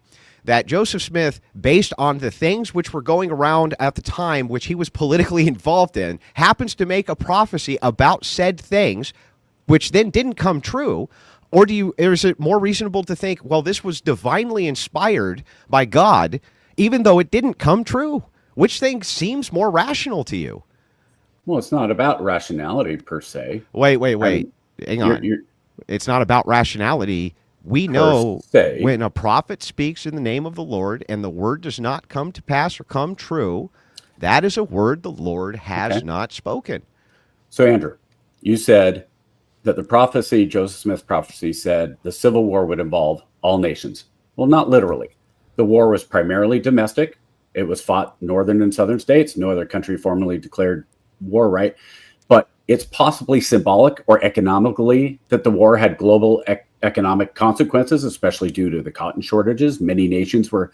that Joseph Smith, based on the things which were going around at the time, which he was politically involved in, happens to make a prophecy about said things, which then didn't come true? Or is it more reasonable to think, well, this was divinely inspired by God, even though it didn't come true? Which thing seems more rational to you? Well, it's not about rationality per se. Wait. Hang on. It's not about rationality. We know when a prophet speaks in the name of the Lord and the word does not come to pass or come true, that is a word the Lord has not spoken. So, Andrew, you said that the prophecy, Joseph Smith's prophecy, said the Civil War would involve all nations. Well, not literally. The war was primarily domestic. It was fought northern and southern states. No other country formally declared war, right? But it's possibly symbolic or economically that the war had global economic consequences, especially due to the cotton shortages. Many nations were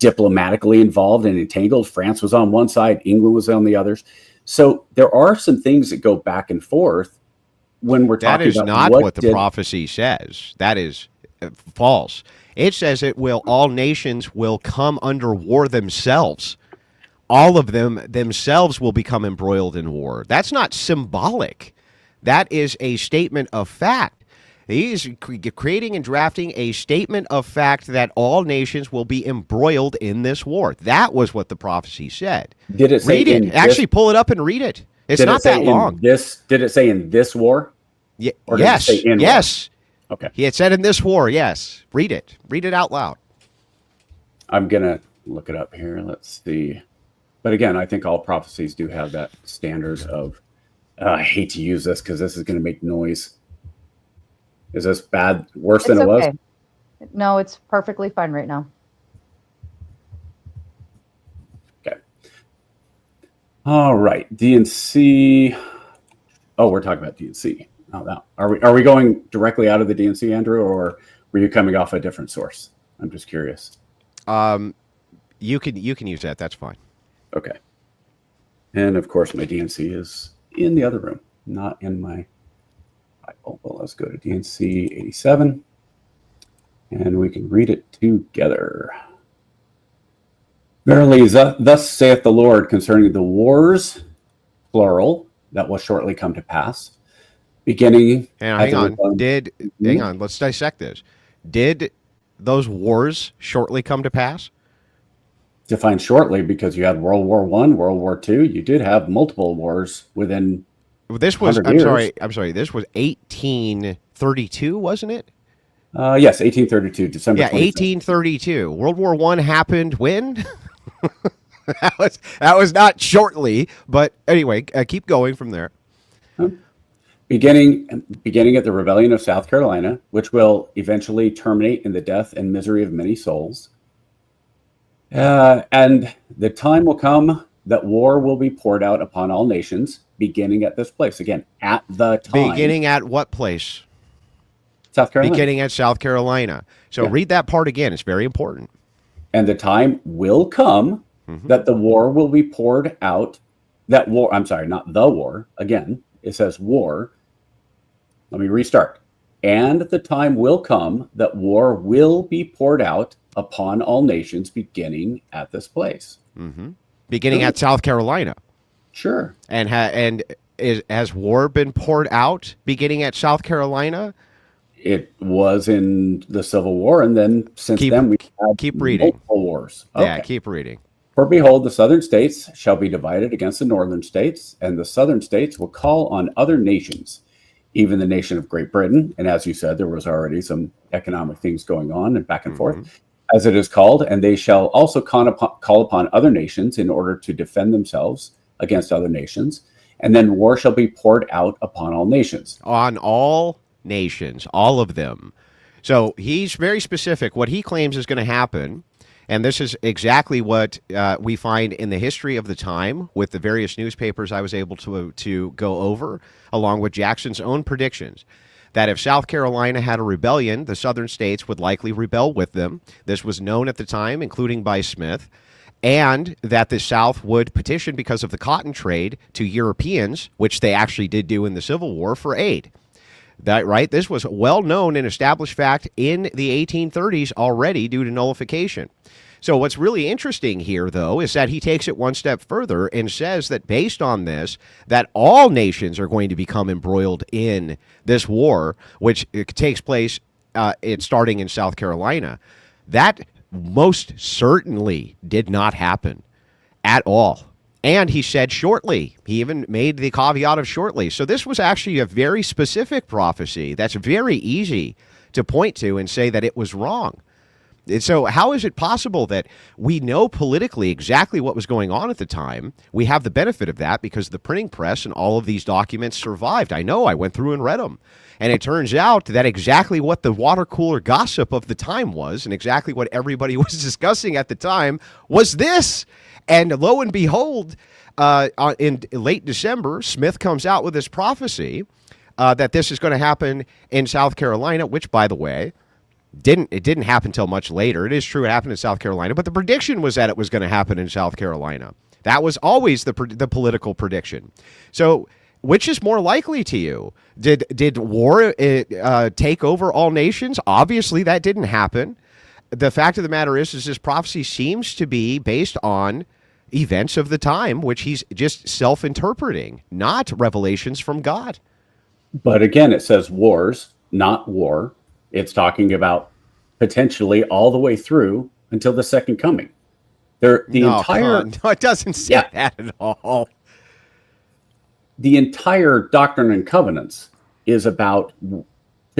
diplomatically involved and entangled. France was on one side, England was on the others. So there are some things that go back and forth when we're talking about. That is not what the prophecy says. That is false. It says all nations will come under war themselves. All of them themselves will become embroiled in war. That's not symbolic. That is a statement of fact. He is creating and drafting a statement of fact that all nations will be embroiled in this war. That was what the prophecy said. Did it say read it? Actually, pull it up and read it. It's not that long. Did it say in this war? Yes. Yes. War? Okay. It said in this war. Yes. Read it. Read it out loud. I'm gonna look it up here. Let's see. But again, I think all prophecies do have that standard of. I hate to use this because this is going to make noise. Is this bad? Worse than it was? No, it's perfectly fine right now. Okay. All right. DNC. Oh, we're talking about DNC. Oh, no. Are we going directly out of the DNC, Andrew, or were you coming off a different source? I'm just curious. You can use that. That's fine. Okay. And of course, my DNC is in the other room, not in my Bible. Well, let's go to DNC 87, and we can read it together. Verily, thus saith the Lord concerning the wars, plural, that will shortly come to pass, beginning. Hang on. Hang on. Let's dissect this. Did those wars shortly come to pass? Defined shortly because you had World War I, World War II. You did have multiple wars within. This was. I'm sorry. This was 1832, wasn't it? Yes, 1832, December. Yeah, 1832. World War I happened when? that was not shortly, but anyway, keep going from there. Beginning at the rebellion of South Carolina, which will eventually terminate in the death and misery of many souls. And the time will come that war will be poured out upon all nations, beginning at this place. Again, at the time. Beginning at what place? South Carolina. Beginning at South Carolina. So read that part again. It's very important. And the time will come that the war will be poured out. I'm sorry, not the war. Again, it says war. Let me restart. And the time will come that war will be poured out upon all nations, beginning at this place. Beginning at South Carolina. Sure. And has war been poured out beginning at South Carolina? It was in the Civil War, and then since then we keep reading. Multiple wars. Okay. Yeah, keep reading. For behold, the southern states shall be divided against the northern states, and the southern states will call on other nations, even the nation of Great Britain. And as you said, there was already some economic things going on and back and forth, as it is called. And they shall also call upon other nations in order to defend themselves against other nations. And then war shall be poured out upon all nations. On all nations, all of them. So he's very specific. What he claims is going to happen, and this is exactly what we find in the history of the time with the various newspapers I was able to go over, along with Jackson's own predictions, that if South Carolina had a rebellion, the southern states would likely rebel with them. This was known at the time, including by Smith, and that the South would petition because of the cotton trade to Europeans, which they actually did do in the Civil War, for aid. That right? This was well known and established fact in the 1830s already due to nullification. So what's really interesting here, though, is that he takes it one step further and says that based on this, that all nations are going to become embroiled in this war, which takes place starting in South Carolina. That most certainly did not happen at all. And he said shortly. He even made the caveat of shortly. So this was actually a very specific prophecy that's very easy to point to and say that it was wrong. And so how is it possible that we know politically exactly what was going on at the time? We have the benefit of that because the printing press and all of these documents survived. I know, I went through and read them. And it turns out that exactly what the water cooler gossip of the time was and exactly what everybody was discussing at the time was this. And lo and behold, in late December, Smith comes out with this prophecy that this is going to happen in South Carolina, which, by the way, it didn't happen until much later. It is true it happened in South Carolina, but the prediction was that it was going to happen in South Carolina. That was always the political prediction. So which is more likely to you? Did war take over all nations? Obviously, that didn't happen. The fact of the matter is this prophecy seems to be based on events of the time, which he's just self-interpreting, not revelations from God. But again, it says wars, not war. It's talking about potentially all the way through until the second coming. No, it doesn't say that at all. The entire Doctrine and Covenants is about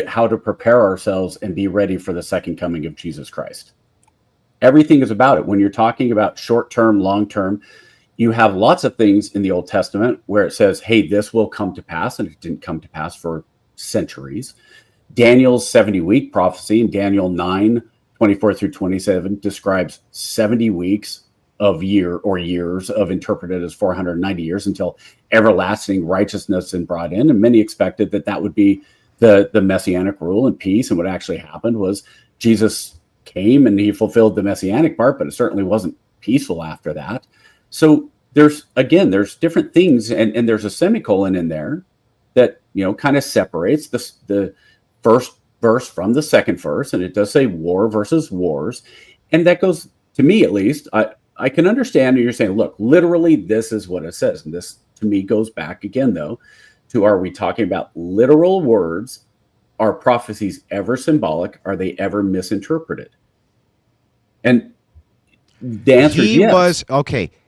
how to prepare ourselves and be ready for the second coming of Jesus Christ. Everything is about it. When you're talking about short-term, long-term, you have lots of things in the Old Testament where it says, hey, this will come to pass, and it didn't come to pass for centuries. Daniel's 70-week prophecy in Daniel 9:24 through 27 describes 70 weeks of years of interpreted as 490 years until everlasting righteousness is brought in. And many expected that would be the messianic rule and peace. And what actually happened was Jesus came and he fulfilled the messianic part, but it certainly wasn't peaceful after that. So there's different things, and there's a semicolon in there that, kind of separates the first verse from the second verse. And it does say war versus wars. And that goes, to me at least, I can understand you're saying, look, literally, this is what it says. And this, to me, goes back again, though, to, are we talking about literal words? Are prophecies ever symbolic? Are they ever misinterpreted? And the answer is yes.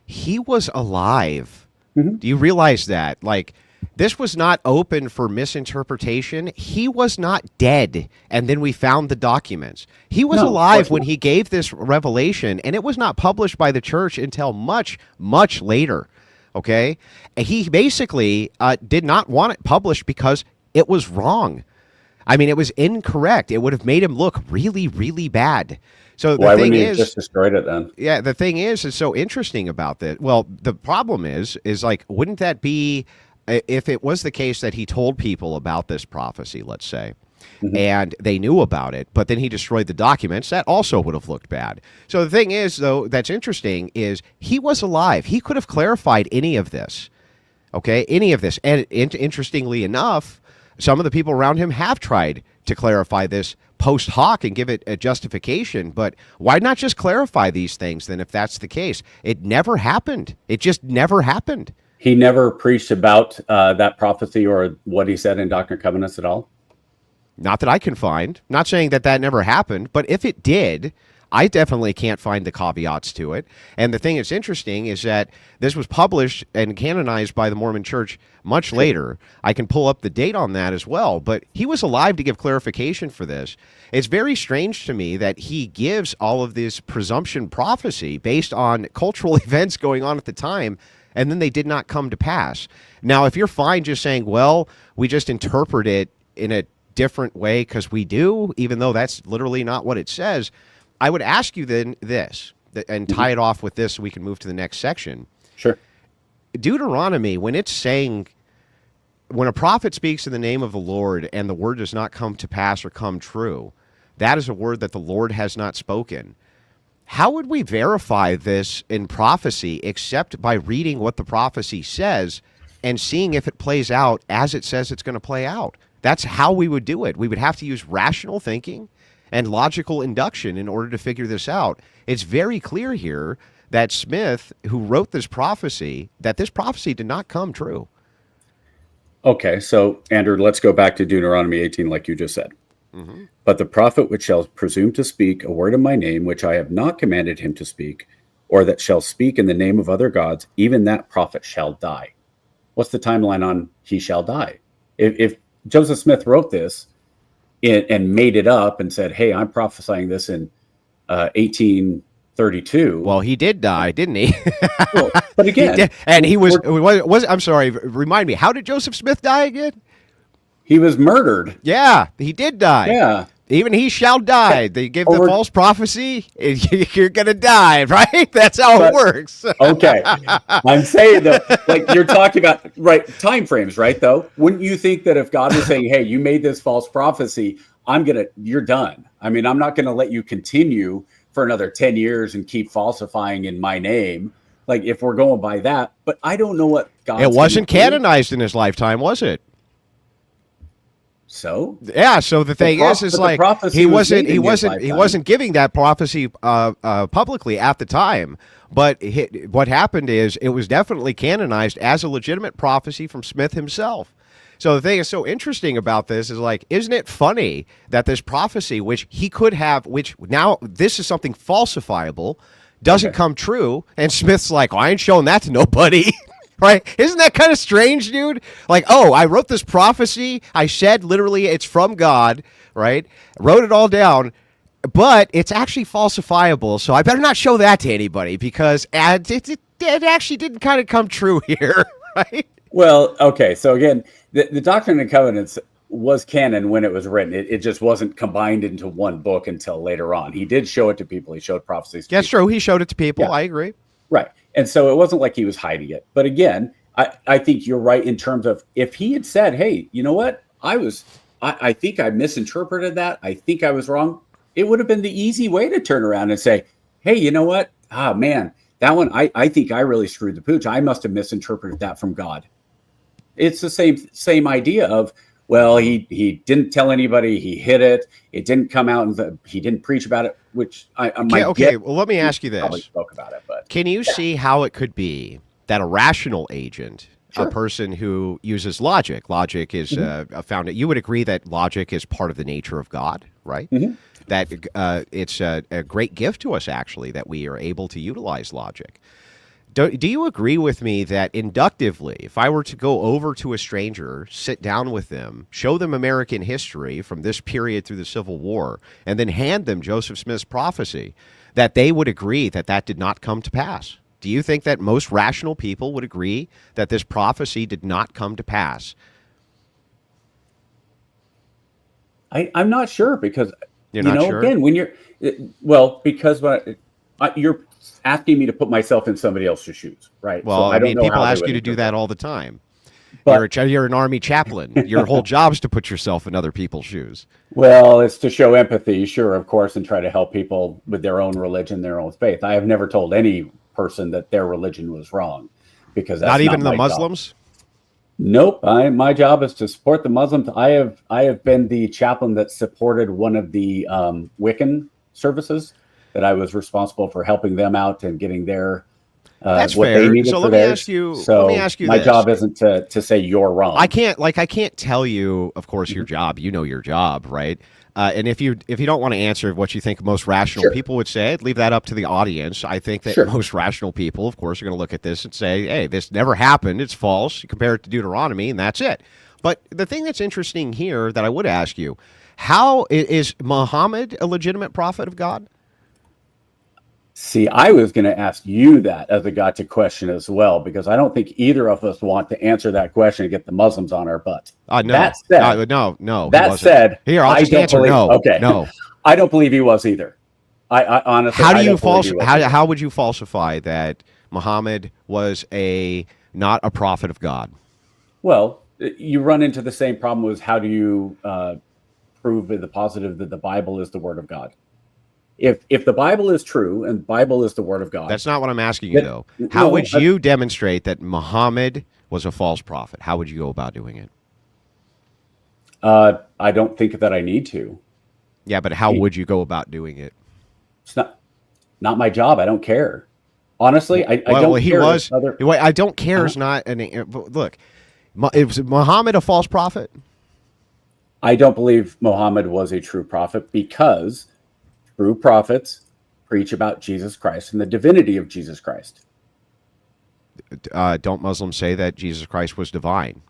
He was alive. Mm-hmm. Do you realize that? Like, this was not open for misinterpretation. He was not dead, and then we found the documents. He was alive when he gave this revelation, and it was not published by the church until much, much later. Okay? And he basically did not want it published because it was wrong. I mean, it was incorrect. It would have made him look really, really bad. So why wouldn't he just destroyed it then? Yeah, the thing is so interesting about that. Well, the problem is like, wouldn't that be if it was the case that he told people about this prophecy, let's say, and they knew about it, but then he destroyed the documents, that also would have looked bad. So the thing is, though, that's interesting is he was alive. He could have clarified any of this, any of this. And interestingly enough, some of the people around him have tried to clarify this post hoc and give it a justification. But why not just clarify these things then if that's the case? It never happened. It just never happened. He never preached about that prophecy or what he said in Doctrine and Covenants at all? Not that I can find. Not saying that never happened, but if it did, I definitely can't find the caveats to it. And the thing that's interesting is that this was published and canonized by the Mormon Church much later. I can pull up the date on that as well, but he was alive to give clarification for this. It's very strange to me that he gives all of this presumption prophecy based on cultural events going on at the time, and then they did not come to pass. Now, if you're fine just saying, well, we just interpret it in a different way because we do, even though that's literally not what it says, I would ask you then this, and tie it off with this so we can move to the next section. Sure. Deuteronomy, when it's saying, when a prophet speaks in the name of the Lord and the word does not come to pass or come true, that is a word that the Lord has not spoken. How would we verify this in prophecy except by reading what the prophecy says and seeing if it plays out as it says it's going to play out? That's how we would do it. We would have to use rational thinking and logical induction in order to figure this out. It's very clear here that Smith, who wrote this prophecy, that this prophecy did not come true. Okay, so Andrew, let's go back to Deuteronomy 18 like you just said. Mm-hmm. But the prophet which shall presume to speak a word in my name, which I have not commanded him to speak, or that shall speak in the name of other gods, even that prophet shall die. What's the timeline on he shall die? If Joseph Smith wrote this and made it up and said, hey, I'm prophesying this in 1832. Well, he did die, didn't he? Well, but again, he was. I'm sorry. Remind me. How did Joseph Smith die again? He was murdered. Yeah, he did die. Yeah. Even he shall die. They give the false prophecy. You're going to die, right? That's how it works. Okay. I'm saying though, like you're talking about time frames, right? Though, wouldn't you think that if God was saying, hey, you made this false prophecy, you're done. I mean, I'm not going to let you continue for another 10 years and keep falsifying in my name. Like if we're going by that, but I don't know what God. It wasn't canonized in his lifetime, was it? So yeah. So the thing is like he wasn't giving that prophecy publicly at the time. But what happened is it was definitely canonized as a legitimate prophecy from Smith himself. So the thing is so interesting about this is like, isn't it funny that this prophecy, which he could have, which now this is something falsifiable, doesn't come true, and Smith's like, I ain't showing that to nobody. Right? Isn't that kind of strange, dude? Like, oh, I wrote this prophecy. I said literally it's from God, right? Wrote it all down, but it's actually falsifiable. So I better not show that to anybody because it actually didn't kind of come true here, right? Well, okay. So again, the Doctrine and Covenants was canon when it was written. It just wasn't combined into one book until later on. He did show it to people. He showed prophecies. That's true. He showed it to people. Yeah. I agree. Right. And so it wasn't like he was hiding it. But again, I think you're right in terms of if he had said, hey, you know what? I think I misinterpreted that. I think I was wrong. It would have been the easy way to turn around and say, hey, you know what? Ah, man, that one, I think I really screwed the pooch. I must have misinterpreted that from God. It's the same idea of, well, he didn't tell anybody. He hid it. It didn't come out, and he didn't preach about it. Which I might okay. Well, let me ask you this: probably spoke about it, but can you see how it could be that a rational agent, a person who uses logic is found? You would agree that logic is part of the nature of God, right? Mm-hmm. That it's a great gift to us, actually, that we are able to utilize logic. Do you agree with me that inductively, if I were to go over to a stranger, sit down with them, show them American history from this period through the Civil War, and then hand them Joseph Smith's prophecy, that they would agree that that did not come to pass? Do you think that most rational people would agree that this prophecy did not come to pass? I'm not sure because, you're not sure? Again, when you're asking me to put myself in somebody else's shoes, right? Well, so people ask you to do that all the time. But you're an Army chaplain. Your whole job is to put yourself in other people's shoes. Well, it's to show empathy, sure, of course, and try to help people with their own religion, their own faith. I have never told any person that their religion was wrong, because that's not even the my Muslims. Job. Nope. My job is to support the Muslims. I have been the chaplain that supported one of the Wiccan services. That I was responsible for helping them out and getting their That's what fair. they needed So for let me theirs. ask you. So let me ask you my this. job isn't to say you're wrong. I can't tell you, of course, your job. You know your job, right? And if you don't want to answer what you think most rational people would say, leave that up to the audience. I think that most rational people, of course, are going to look at this and say, "Hey, this never happened. It's false." You compare it to Deuteronomy, and that's it. But the thing that's interesting here that I would ask you: how is Muhammad a legitimate prophet of God? See, I was going to ask you that as a gotcha question as well, because I don't think either of us want to answer that question and get the Muslims on our butt. No. That said, no. That said, here I'll just answer no. Okay, no. I don't believe he was either. I honestly, how would you falsify that Muhammad was not a prophet of God? Well, you run into the same problem as how do you prove the positive that the Bible is the Word of God? If the Bible is true and the Bible is the Word of God. That's not what I'm asking you, though. How would you demonstrate that Muhammad was a false prophet? How would you go about doing it? I don't think that I need to. Yeah, but how would you go about doing it? It's not my job. I don't care. Honestly, I don't care. I don't care is not an... Look, is Muhammad a false prophet? I don't believe Muhammad was a true prophet because... true prophets preach about Jesus Christ and the divinity of Jesus Christ. Don't Muslims say that Jesus Christ was divine?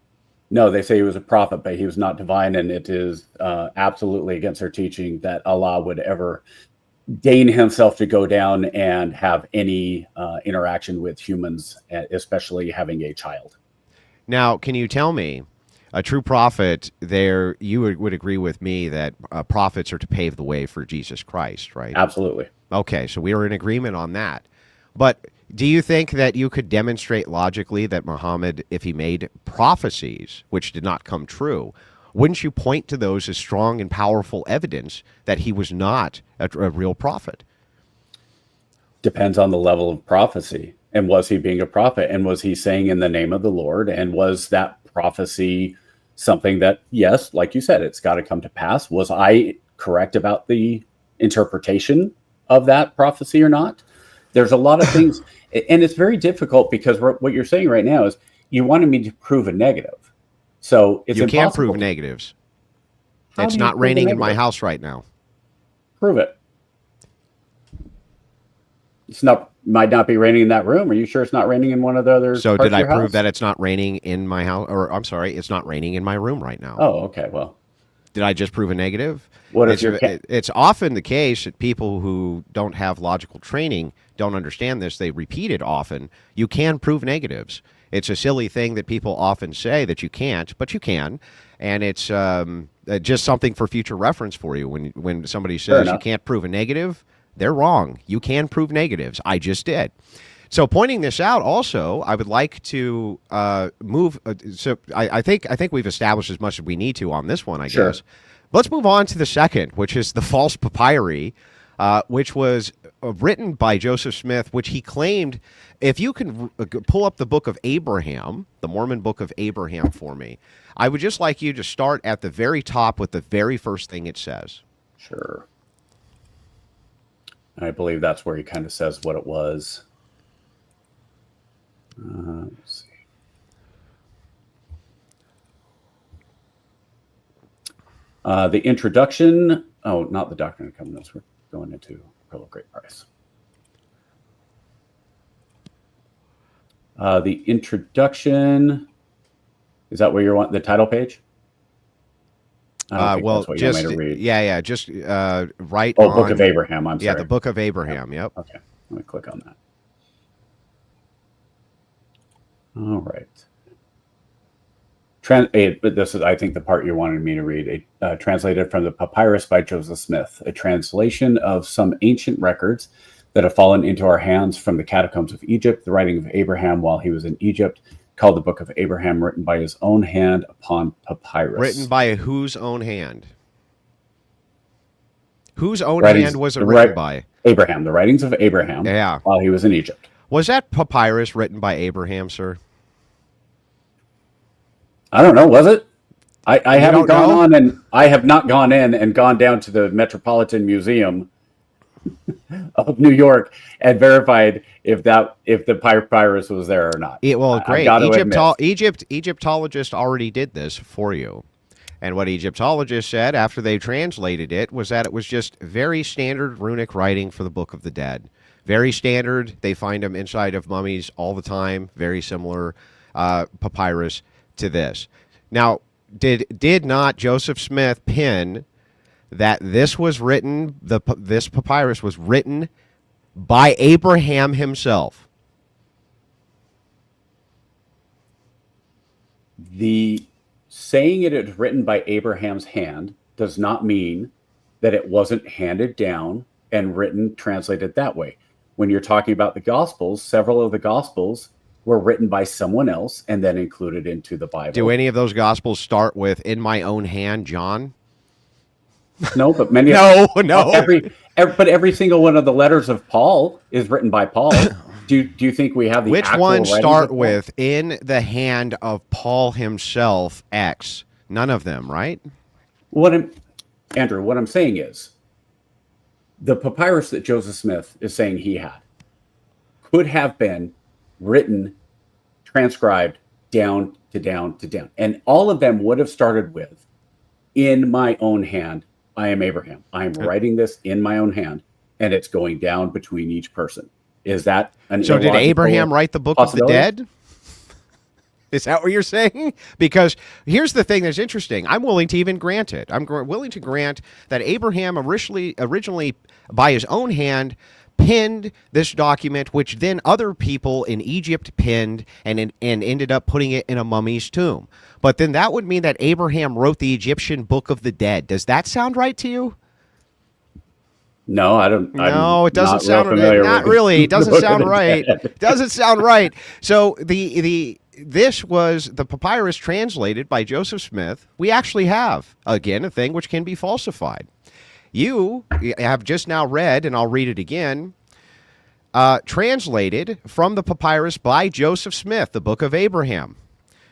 No, they say he was a prophet, but he was not divine, and it is absolutely against their teaching that Allah would ever deign himself to go down and have any interaction with humans, especially having a child. Now, can you tell me, a true prophet, there, you would agree with me that prophets are to pave the way for Jesus Christ, right? Absolutely. Okay, so we are in agreement on that. But do you think that you could demonstrate logically that Muhammad, if he made prophecies which did not come true, wouldn't you point to those as strong and powerful evidence that he was not a real prophet? Depends on the level of prophecy. And was he being a prophet? And was he saying in the name of the Lord? And was that prophecy something that, yes, like you said, it's got to come to pass? Was I correct about the interpretation of that prophecy or not? There's a lot of things, and it's very difficult because what you're saying right now is you wanted me to prove a negative. So it's you can't impossible. prove negatives. How It's do you not prove a raining in my negative? house right now. Prove it. Might not be raining in that room. Are you sure it's not raining in one of the other? So parts did of I your prove house? that it's not raining in my house? Or I'm sorry, it's not raining in my room right now. Oh, okay. Well, Did I just prove a negative? What if it's, your cat- it's often the case that people who don't have logical training don't understand this. They repeat it often. You can prove negatives. It's a silly thing that people often say that you can't, but you can. And it's just something for future reference for you. When somebody says you can't prove a negative, they're wrong. You can prove negatives. I just did. So pointing this out, also, I would like to move. I think we've established as much as we need to on this one. I guess. Let's move on to the second, which is the false papyri, which was written by Joseph Smith, which he claimed. If you can pull up the Book of Abraham, the Mormon Book of Abraham, for me, I would just like you to start at the very top with the very first thing it says. Sure. I believe that's where he kind of says what it was. Let's see. The introduction. Oh, not the Doctrine of Covenants. We're going into Pearl of Great Price. The introduction. Is that where you want the title page? Well, just just right. Oh, Book of Abraham. I'm sorry. Yeah, the Book of Abraham. Yep. Okay, let me click on that. All right. This is, I think, the part you wanted me to read. Translated from the Papyrus by Joseph Smith, a translation of some ancient records that have fallen into our hands from the catacombs of Egypt, the writing of Abraham while he was in Egypt, called the Book of Abraham, written by his own hand upon papyrus. Written by whose own hand? Whose own hand was it written by? Abraham, the writings of Abraham while he was in Egypt. Was that papyrus written by Abraham, sir? I don't know. Was it? I haven't gone on, and I have not gone in and gone down to the Metropolitan Museum of New York and verified if the papyrus was there or not. Great. Egyptologists already did this for you. And what Egyptologists said after they translated it was that it was just very standard runic writing for the Book of the Dead. Very standard. They find them inside of mummies all the time. Very similar papyrus to this. Now, did not Joseph Smith pin that this was written, this papyrus was written by Abraham himself? The saying it is written by Abraham's hand does not mean that it wasn't handed down and written, translated that way. When you're talking about the Gospels, several of the Gospels were written by someone else and then included into the Bible. Do any of those Gospels start with "in my own hand, John"? No, but many. But every single one of the letters of Paul is written by Paul. Do you think we have the which actual ones start of with "in the hand of Paul himself"? X. None of them, right? Andrew, what I'm saying is, the papyrus that Joseph Smith is saying he had could have been written, transcribed down to down to down, and all of them would have started with, "In my own hand, I am Abraham. I am writing this in my own hand." and it's going down between each person. Is that an So did illogical Abraham write the book possibility? of the dead? Is that what you're saying? Because here's the thing that's interesting. I'm willing to even grant it. I'm willing to grant that Abraham originally, by his own hand, pinned this document, which then other people in Egypt pinned and ended up putting it in a mummy's tomb. But then that would mean that Abraham wrote the Egyptian Book of the Dead. Does that sound right to you? No, I don't. No, it doesn't sound right. Not really. It doesn't sound right. It doesn't sound right. So this was the papyrus translated by Joseph Smith. We actually have, again, a thing which can be falsified. You have just now read, and I'll read it again, translated from the papyrus by Joseph Smith, the Book of Abraham.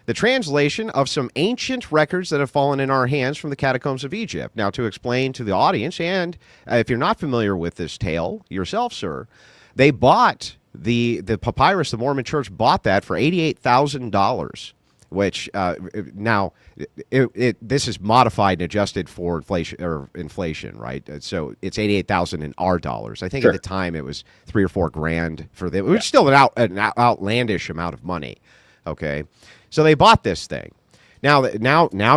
The translation of some ancient records that have fallen in our hands from the catacombs of Egypt. Now, to explain to the audience, and if you're not familiar with this tale yourself, sir, they bought the papyrus, the Mormon Church bought that for $88,000, which now this is modified and adjusted for inflation, right? So it's $88,000 in our dollars. I think at the time it was $3 or $4 grand for them. It was still an outlandish amount of money. Okay, so they bought this thing. Now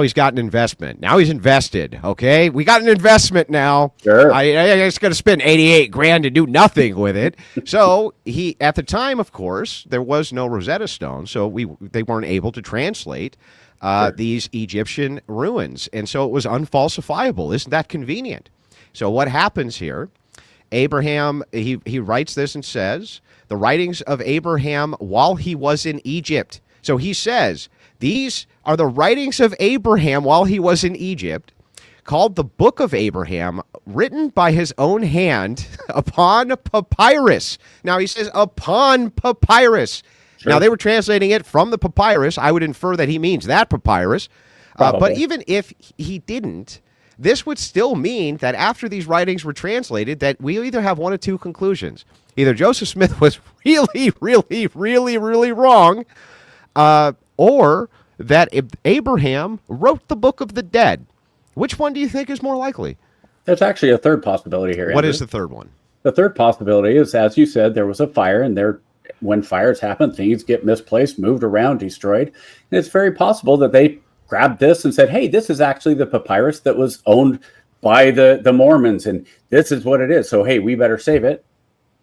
he's got an investment. Now he's invested. Okay, we got an investment now. Sure. I just got to spend $88 grand to do nothing with it. So he, at the time, of course, there was no Rosetta Stone, so they weren't able to translate these Egyptian ruins, and so it was unfalsifiable. Isn't that convenient? So what happens here? Abraham, he writes this and says, the writings of Abraham while he was in Egypt. So he says, these are the writings of Abraham while he was in Egypt, called the Book of Abraham, written by his own hand upon papyrus. Now he says upon papyrus. Sure. Now they were translating it from the papyrus. I would infer that he means that papyrus. But even if he didn't, this would still mean that after these writings were translated, that we either have one of two conclusions. Either Joseph Smith was really, really, really, really wrong, or that Abraham wrote the Book of the Dead. Which one do you think is more likely? There's actually a third possibility here. What Andrew. is the third one? The third possibility is, as you said, there was a fire, and when fires happen, things get misplaced, moved around, destroyed. And it's very possible that they grabbed this and said, hey, this is actually the papyrus that was owned by the Mormons, and this is what it is. So, hey, we better save it.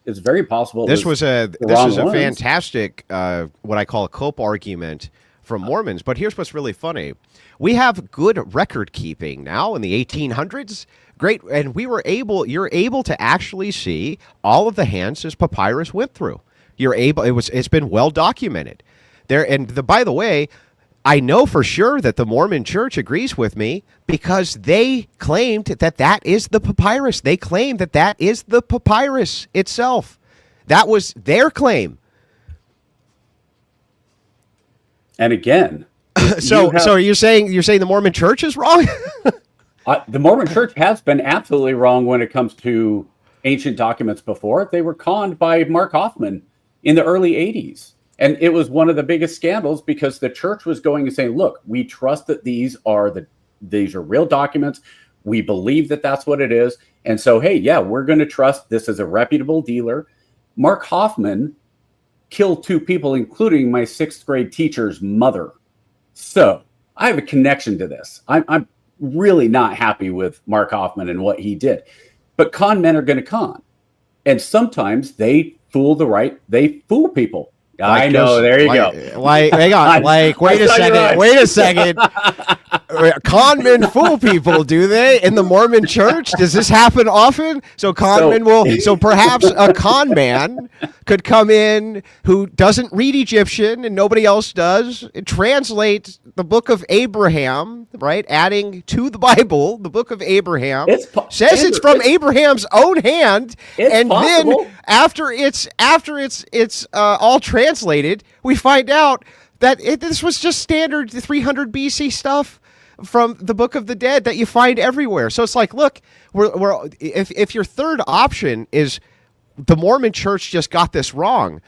It's very possible. This was a fantastic, what I call a cope argument from Mormons. But here's what's really funny. We have good record keeping now in the 1800s. Great. And you're able to actually see all of the hands this papyrus went through. It's been well documented there. And by the way, I know for sure that the Mormon Church agrees with me because they claimed that is the papyrus. They claim that is the papyrus itself. That was their claim. And again, so you're saying the Mormon Church is wrong? The Mormon Church has been absolutely wrong when it comes to ancient documents before. They were conned by Mark Hoffman in the early 80s. And it was one of the biggest scandals because the church was going and saying, look, we trust that these are real documents. We believe that that's what it is. And so, hey, yeah, we're going to trust this is a reputable dealer. Mark Hoffman killed 2 people, including my 6th grade teacher's mother. So I have a connection to this. I'm really not happy with Mark Hoffman and what he did. But con men are going to con. And sometimes they fool people. I know. There you go. Hang on. Wait a second. Con men fool people, do they? In the Mormon Church, does this happen often? So perhaps a con man could come in who doesn't read Egyptian and nobody else does, translate the Book of Abraham, right? Adding to the Bible, the Book of Abraham, says it's from Abraham's own hand, and possible. Then after it's all translated, we find out that this was just standard 300 BC stuff from the Book of the Dead that you find everywhere. So it's like, look, if your third option is the Mormon Church just got this wrong,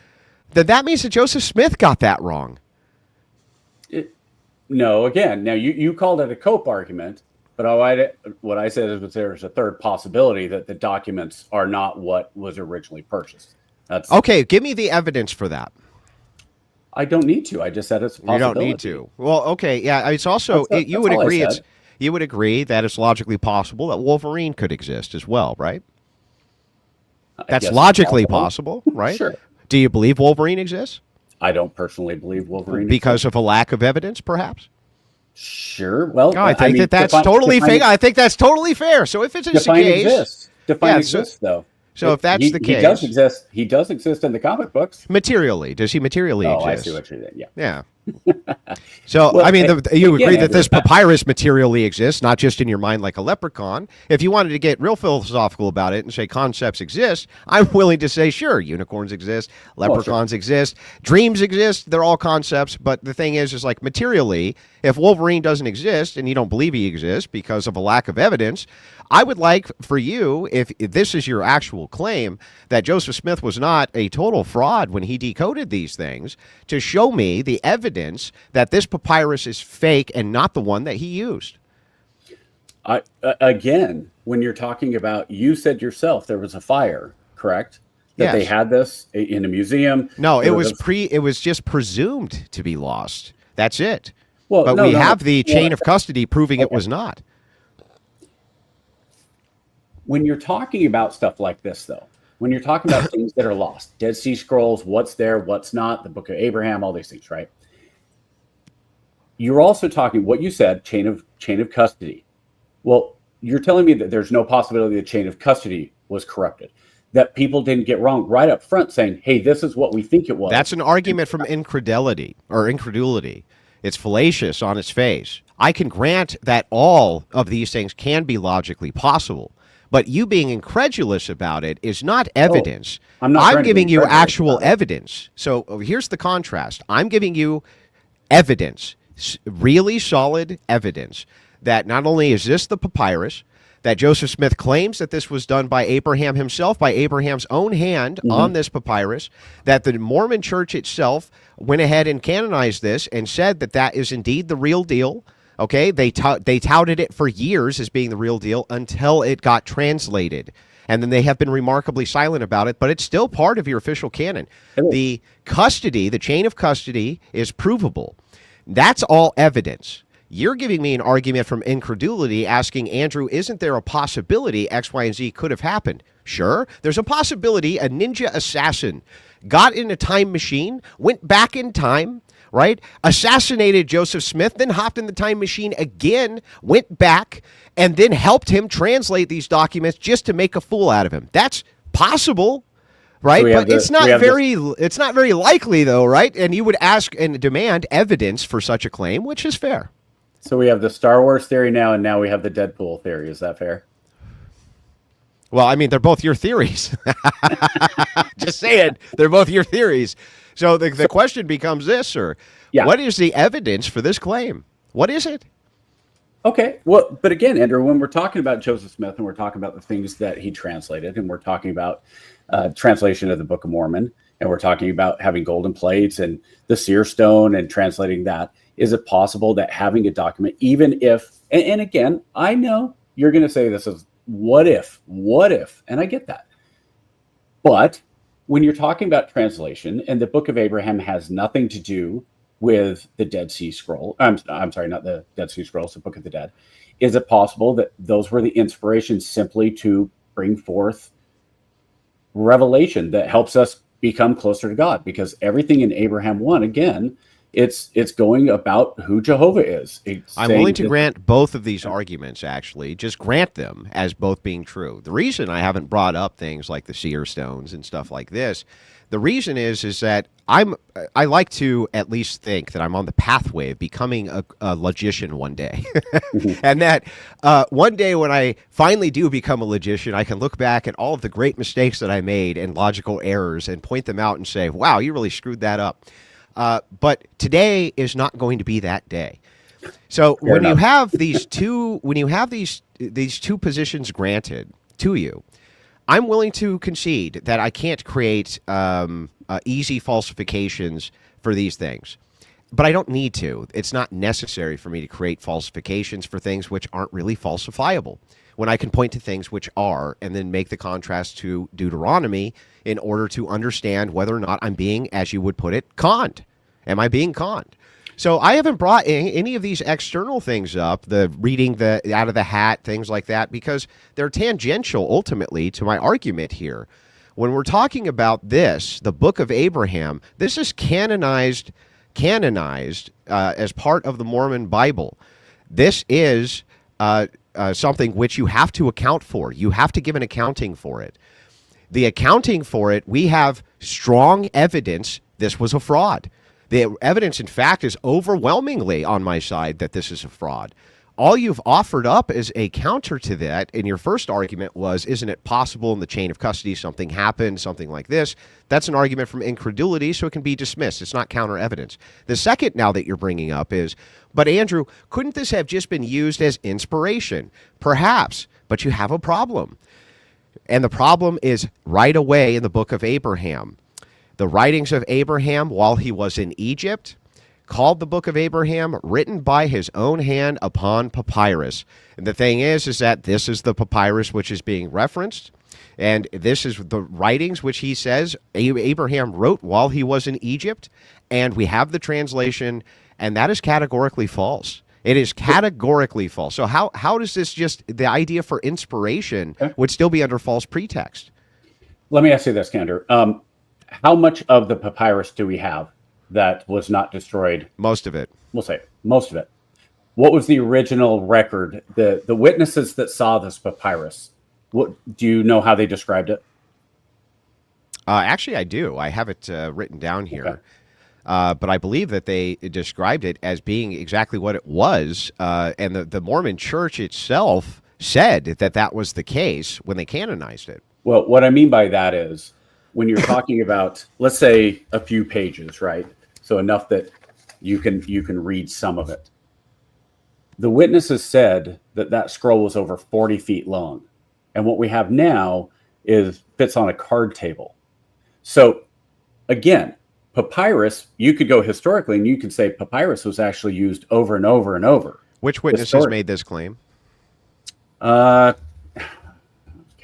then that means that Joseph Smith got that wrong. No, again, now you called it a cope argument. what I said is that there's a third possibility that the documents are not what was originally purchased. That's Okay, give me the evidence for that. I don't need to. I just said it's a possibility. You don't need to. Well, okay, yeah. It's also you would agree you would agree that it's logically possible that Wolverine could exist as well, right? That's logically possible, right? Sure. Do you believe Wolverine exists? I don't personally believe Wolverine because of a lack of evidence, perhaps. Sure. Well, no, I think that's totally fair. I think that's totally fair. So if it's the case, define exists though. So if that's the case, he does exist. He does exist in the comic books. Materially, does he materially exist? Oh, I see what you're saying. Yeah. So, well, I mean, you agree that this papyrus materially exists, not just in your mind like a leprechaun. If you wanted to get real philosophical about it and say concepts exist, I'm willing to say, sure, unicorns exist, leprechauns exist, dreams exist. They're all concepts. But the thing is like materially, if Wolverine doesn't exist and you don't believe he exists because of a lack of evidence, I would like for you, if this is your actual claim, that Joseph Smith was not a total fraud when he decoded these things, to show me the evidence that this papyrus is fake and not the one that he used. Again, when you're talking about, you said yourself there was a fire, correct? That they had this in a museum. No, it was just presumed to be lost. That's it. Well, but we have the chain of custody proving it was not. When you're talking about stuff like this, though, when you're talking about things that are lost, Dead Sea Scrolls, what's there, what's not, the Book of Abraham, all these things, right? You're also talking, what you said, chain of custody. Well, you're telling me that there's no possibility the chain of custody was corrupted, that people didn't get wrong right up front saying, hey, this is what we think it was. That's an argument from incredulity. It's fallacious on its face. I can grant that all of these things can be logically possible. But you being incredulous about it is not evidence. I'm giving you actual evidence. So here's the contrast. I'm giving you evidence, really solid evidence, that not only is this the papyrus, that Joseph Smith claims that this was done by Abraham himself, by Abraham's own hand on this papyrus, that the Mormon Church itself went ahead and canonized this and said that that is indeed the real deal. Okay, they touted it for years as being the real deal until it got translated. And then they have been remarkably silent about it, but it's still part of your official canon. The custody, the chain of custody, is provable. That's all evidence. You're giving me an argument from incredulity, asking, Andrew, isn't there a possibility X, Y, and Z could have happened? Sure, there's a possibility a ninja assassin got in a time machine, went back in time, right? Assassinated Joseph Smith, then hopped in the time machine again, went back, and then helped him translate these documents just to make a fool out of him. That's possible, right? But it's not very likely, though, right? And you would ask and demand evidence for such a claim, which is fair. So we have the Star Wars theory now, and now we have the Deadpool theory. Is that fair? Well, I mean, they're both your theories. Just saying, they're both your theories. So the question becomes this, sir. Yeah. What is the evidence for this claim? What is it? Okay. Well, but again, Andrew, when we're talking about Joseph Smith and we're talking about the things that he translated, and we're talking about translation of the Book of Mormon, and we're talking about having golden plates and the seer stone and translating that, is it possible that having a document, even if, and again, I know you're going to say this is what if, and I get that. But when you're talking about translation, and the Book of Abraham has nothing to do with the Dead Sea Scroll, I'm sorry, not the Dead Sea Scrolls, the Book of the Dead, is it possible that those were the inspirations simply to bring forth revelation that helps us become closer to God? Because everything in Abraham 1, again, it's going about who Jehovah is. I'm willing to grant both of these arguments, actually. Just grant them as both being true. The reason I haven't brought up things like the seer stones and stuff like this, the reason is that I like to at least think that I'm on the pathway of becoming a logician one day. And that one day when I finally do become a logician, I can look back at all of the great mistakes that I made and logical errors and point them out and say, wow, you really screwed that up. But today is not going to be that day. So when you have these two positions granted to you, I'm willing to concede that I can't create easy falsifications for these things. but I don't need to. It's not necessary for me to create falsifications for things which aren't really falsifiable, when I can point to things which are, and then make the contrast to Deuteronomy in order to understand whether or not I'm being, as you would put it, conned. Am I being conned? So I haven't brought any of these external things up, the reading the out of the hat, things like that, because they're tangential ultimately to my argument here. When we're talking about this, the Book of Abraham, this is canonized as part of the Mormon Bible. This is something which you have to account for. You have to give an accounting for it. The accounting for it, we have strong evidence this was a fraud. The evidence, in fact, is overwhelmingly on my side that this is a fraud. All you've offered up as a counter to that in your first argument was, isn't it possible in the chain of custody something happened, something like this? That's an argument from incredulity, so it can be dismissed. It's not counter evidence. The second now that you're bringing up is, but Andrew, couldn't this have just been used as inspiration? Perhaps, but you have a problem. And the problem is right away in the Book of Abraham. The writings of Abraham while he was in Egypt, called the Book of Abraham, written by his own hand upon papyrus. And the thing is that this is the papyrus which is being referenced, and this is the writings which he says Abraham wrote while he was in Egypt, and we have the translation, and that is categorically false. It is categorically false. So how does this just, the idea for inspiration would still be under false pretext? Let me ask you this, Kander. How much of the papyrus do we have that was not destroyed? Most of it. We'll say most of it. What was the original record? The witnesses that saw this papyrus, what do you know how they described it? Actually, I do. I have it written down here. Okay. But I believe that they described it as being exactly what it was. And the Mormon Church itself said that that was the case when they canonized it. Well, what I mean by that is, when you're talking about, let's say, a few pages, right? So enough that you can read some of it. The witnesses said that scroll was over 40 feet long. And what we have now fits on a card table. So again, papyrus, you could go historically and you could say papyrus was actually used over and over and over. Which witnesses made this claim?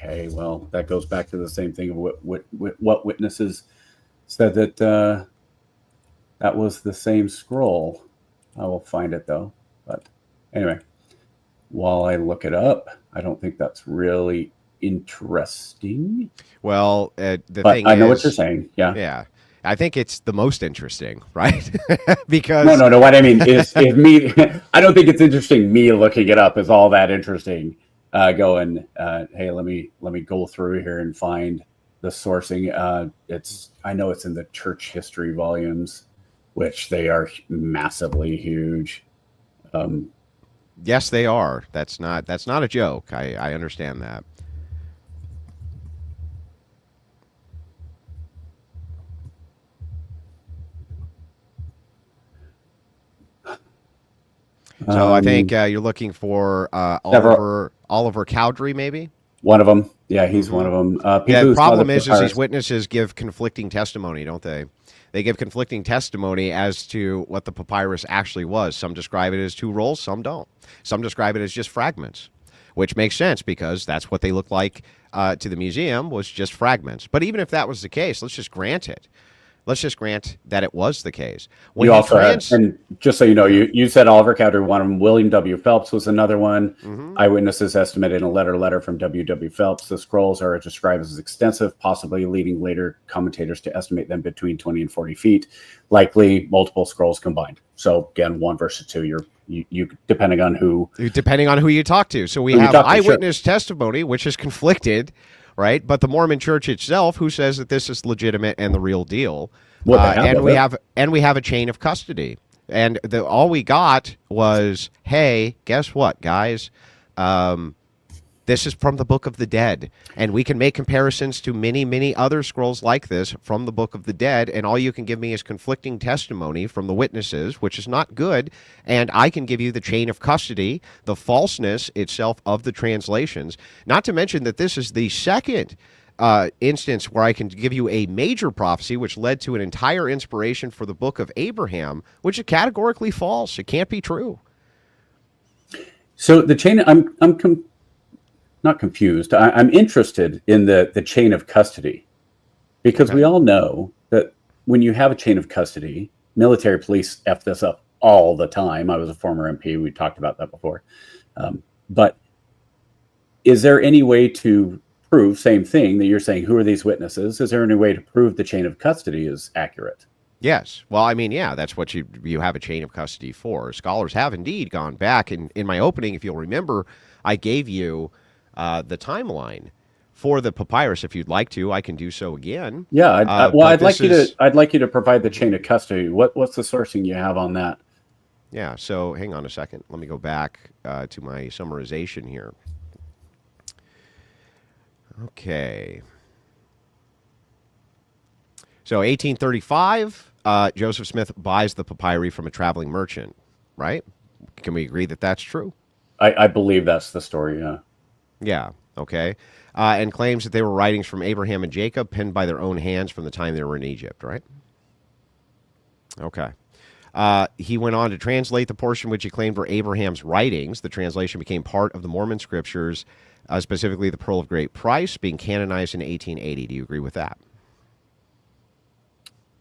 Okay, well, that goes back to the same thing of what witnesses said that that was the same scroll. I will find it, though. But anyway, while I look it up, I don't think that's really interesting. Well, I know what you're saying. Yeah. Yeah. I think it's the most interesting, right? Because no. What I mean is, me. I don't think it's interesting. Me looking it up is all that interesting. Going, hey, let me go through here and find the sourcing. I know it's in the church history volumes, which they are massively huge. Yes, they are. That's not a joke. I understand that. So I think you're looking for Oliver Cowdery, maybe? One of them. Yeah, he's one of them. The problem is these witnesses give conflicting testimony, don't they? They give conflicting testimony as to what the papyrus actually was. Some describe it as 2 rolls, some don't. Some describe it as just fragments, which makes sense because that's what they look like to the museum, was just fragments. But even if that was the case, let's just grant it. Let's just grant that it was the case. When you also had, and just so you know, you said Oliver Cowdery, one of them. William W. Phelps was another one. Mm-hmm. Eyewitnesses estimated in a letter from W. Phelps. The scrolls are described as extensive, possibly leading later commentators to estimate them between 20 and 40 feet, likely multiple scrolls combined. So again, 1 versus 2. You depending on who you talk to. So we have eyewitness testimony, which is conflicted. Right, but the Mormon Church itself, who says that this is legitimate and the real deal, and we have a chain of custody, and all we got was, hey, guess what, guys? This is from the Book of the Dead, and we can make comparisons to many, many other scrolls like this from the Book of the Dead, and all you can give me is conflicting testimony from the witnesses, which is not good, and I can give you the chain of custody, the falseness itself of the translations, not to mention that this is the second instance where I can give you a major prophecy which led to an entire inspiration for the book of Abraham, which is categorically false. It can't be true. So the chain, not confused. I'm interested in the chain of custody, because we all know that when you have a chain of custody, military police F this up all the time. I was a former MP. We talked about that before. But is there any way to prove, same thing that you're saying, who are these witnesses? Is there any way to prove the chain of custody is accurate? Yes. Well, I mean, yeah, that's what you have a chain of custody for. Scholars have indeed gone back. And in my opening, if you'll remember, I gave you the timeline for the papyrus. If you'd like to, I can do so again. Yeah. I'd like you to provide the chain of custody. What's the sourcing you have on that? Yeah. So hang on a second. Let me go back to my summarization here. Okay. So 1835, Joseph Smith buys the papyri from a traveling merchant, right? Can we agree that that's true? I believe that's the story, yeah. Yeah, okay. And claims that they were writings from Abraham and Jacob, penned by their own hands from the time they were in Egypt, right? Okay. He went on to translate the portion which he claimed were Abraham's writings. The translation became part of the Mormon scriptures, specifically the Pearl of Great Price, being canonized in 1880. Do you agree with that?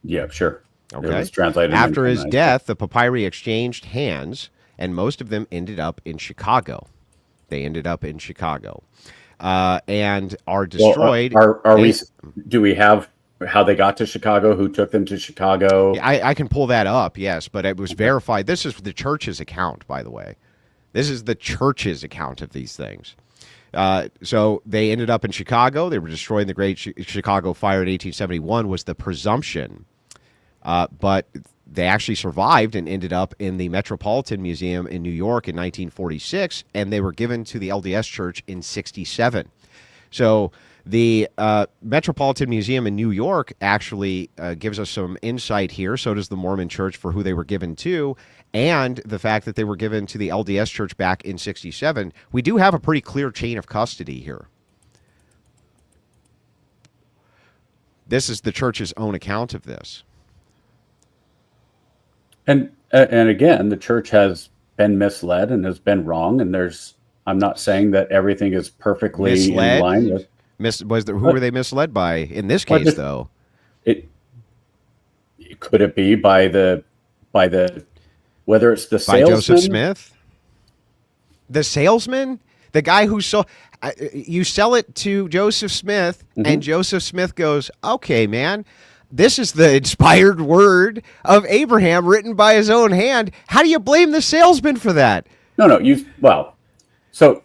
Yeah, sure. Okay. It was translated After his death, the papyri exchanged hands, and most of them ended up in Chicago. They ended up in Chicago, and are destroyed. Well, do we have how they got to Chicago? Who took them to Chicago? I can pull that up, yes, but it was verified. This is the church's account, by the way. This is the church's account of these things. So they ended up in Chicago. They were destroyed in the Great Chicago Fire in 1871 was the presumption. But they actually survived and ended up in the Metropolitan Museum in New York in 1946, and they were given to the LDS Church in 67. So the Metropolitan Museum in New York actually gives us some insight here. So does the Mormon Church for who they were given to, and the fact that they were given to the LDS Church back in 67. We do have a pretty clear chain of custody here. This is the church's own account of this. And again, the church has been misled and has been wrong. And I'm not saying that everything is perfectly misled? In line with. Who were they misled by in this case, though? Could it be by the whether it's the salesman? By Joseph Smith? The salesman? The guy who you sell it to Joseph Smith, and Joseph Smith goes, okay, man, this is the inspired word of Abraham written by his own hand. How do you blame the salesman for that? No. So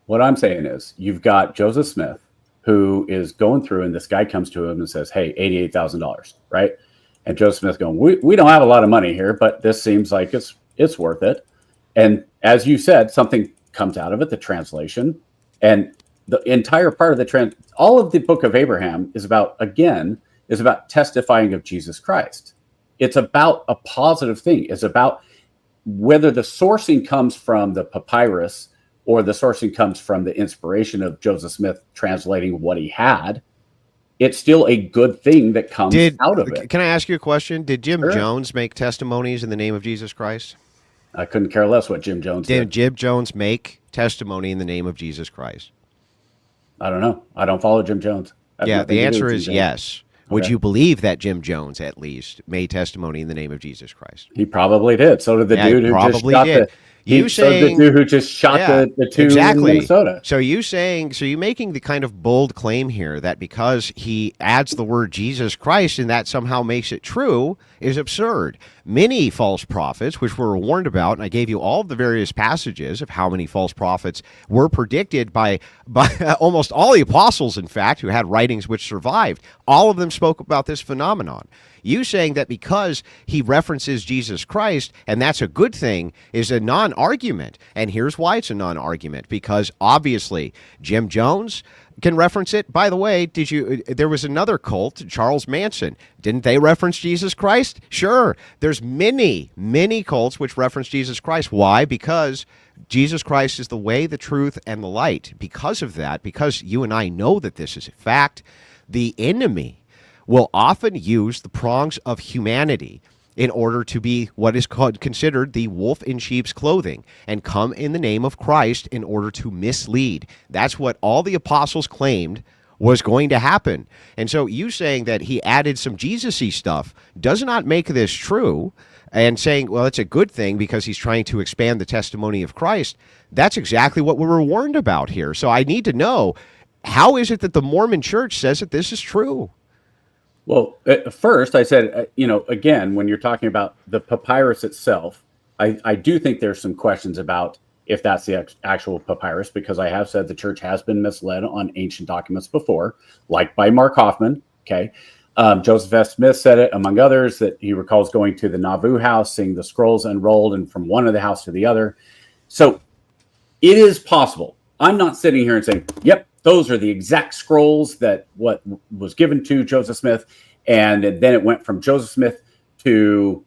what I'm saying is you've got Joseph Smith who is going through, and this guy comes to him and says, hey, $88,000, right? And Joseph Smith going, we don't have a lot of money here, but this seems like it's worth it. And as you said, something comes out of it, the translation, and the entire part of all of the book of Abraham is about testifying of Jesus Christ. It's about a positive thing. It's about whether the sourcing comes from the papyrus or the sourcing comes from the inspiration of Joseph Smith translating what he had. It's still a good thing that comes out of it. Can I ask you a question? Did Jim Jones make testimonies in the name of Jesus Christ? I couldn't care less what Jim Jones did. Did Jim Jones make testimony in the name of Jesus Christ? I don't know. I don't follow Jim Jones. Yeah, the answer is yes. Would you believe that Jim Jones, at least, made testimony in the name of Jesus Christ? He probably did. So did the dude who just shot the dude who just shot the two in Minnesota. So you making the kind of bold claim here that because he adds the word Jesus Christ and that somehow makes it true is absurd. Many false prophets, which we were warned about, and I gave you all of the various passages of how many false prophets were predicted by almost all the apostles, in fact, who had writings which survived. All of them spoke about this phenomenon. You saying that because he references Jesus Christ, and that's a good thing, is a non-argument. And here's why it's a non-argument. Because obviously, Jim Jones can reference it. By the way, there was another cult, Charles Manson. Didn't they reference Jesus Christ? Sure. There's many, many cults which reference Jesus Christ. Why? Because Jesus Christ is the way, the truth, and the light. Because of that, because you and I know that this is a fact, the enemy will often use the prongs of humanity in order to be what is considered the wolf in sheep's clothing and come in the name of Christ in order to mislead. That's what all the apostles claimed was going to happen. And so you saying that he added some Jesus-y stuff does not make this true, and saying, well, it's a good thing because he's trying to expand the testimony of Christ, that's exactly what we were warned about here. So I need to know, how is it that the Mormon Church says that this is true? Well, at first I said, again, when you're talking about the papyrus itself, I do think there's some questions about if that's the actual papyrus, because I have said the church has been misled on ancient documents before, like by Mark Hoffman. Okay. Joseph F. Smith said it, among others, that he recalls going to the Nauvoo house, seeing the scrolls unrolled and from one of the house to the other. So it is possible. I'm not sitting here and saying, yep, those are the exact scrolls that what was given to Joseph Smith, and then it went from Joseph Smith to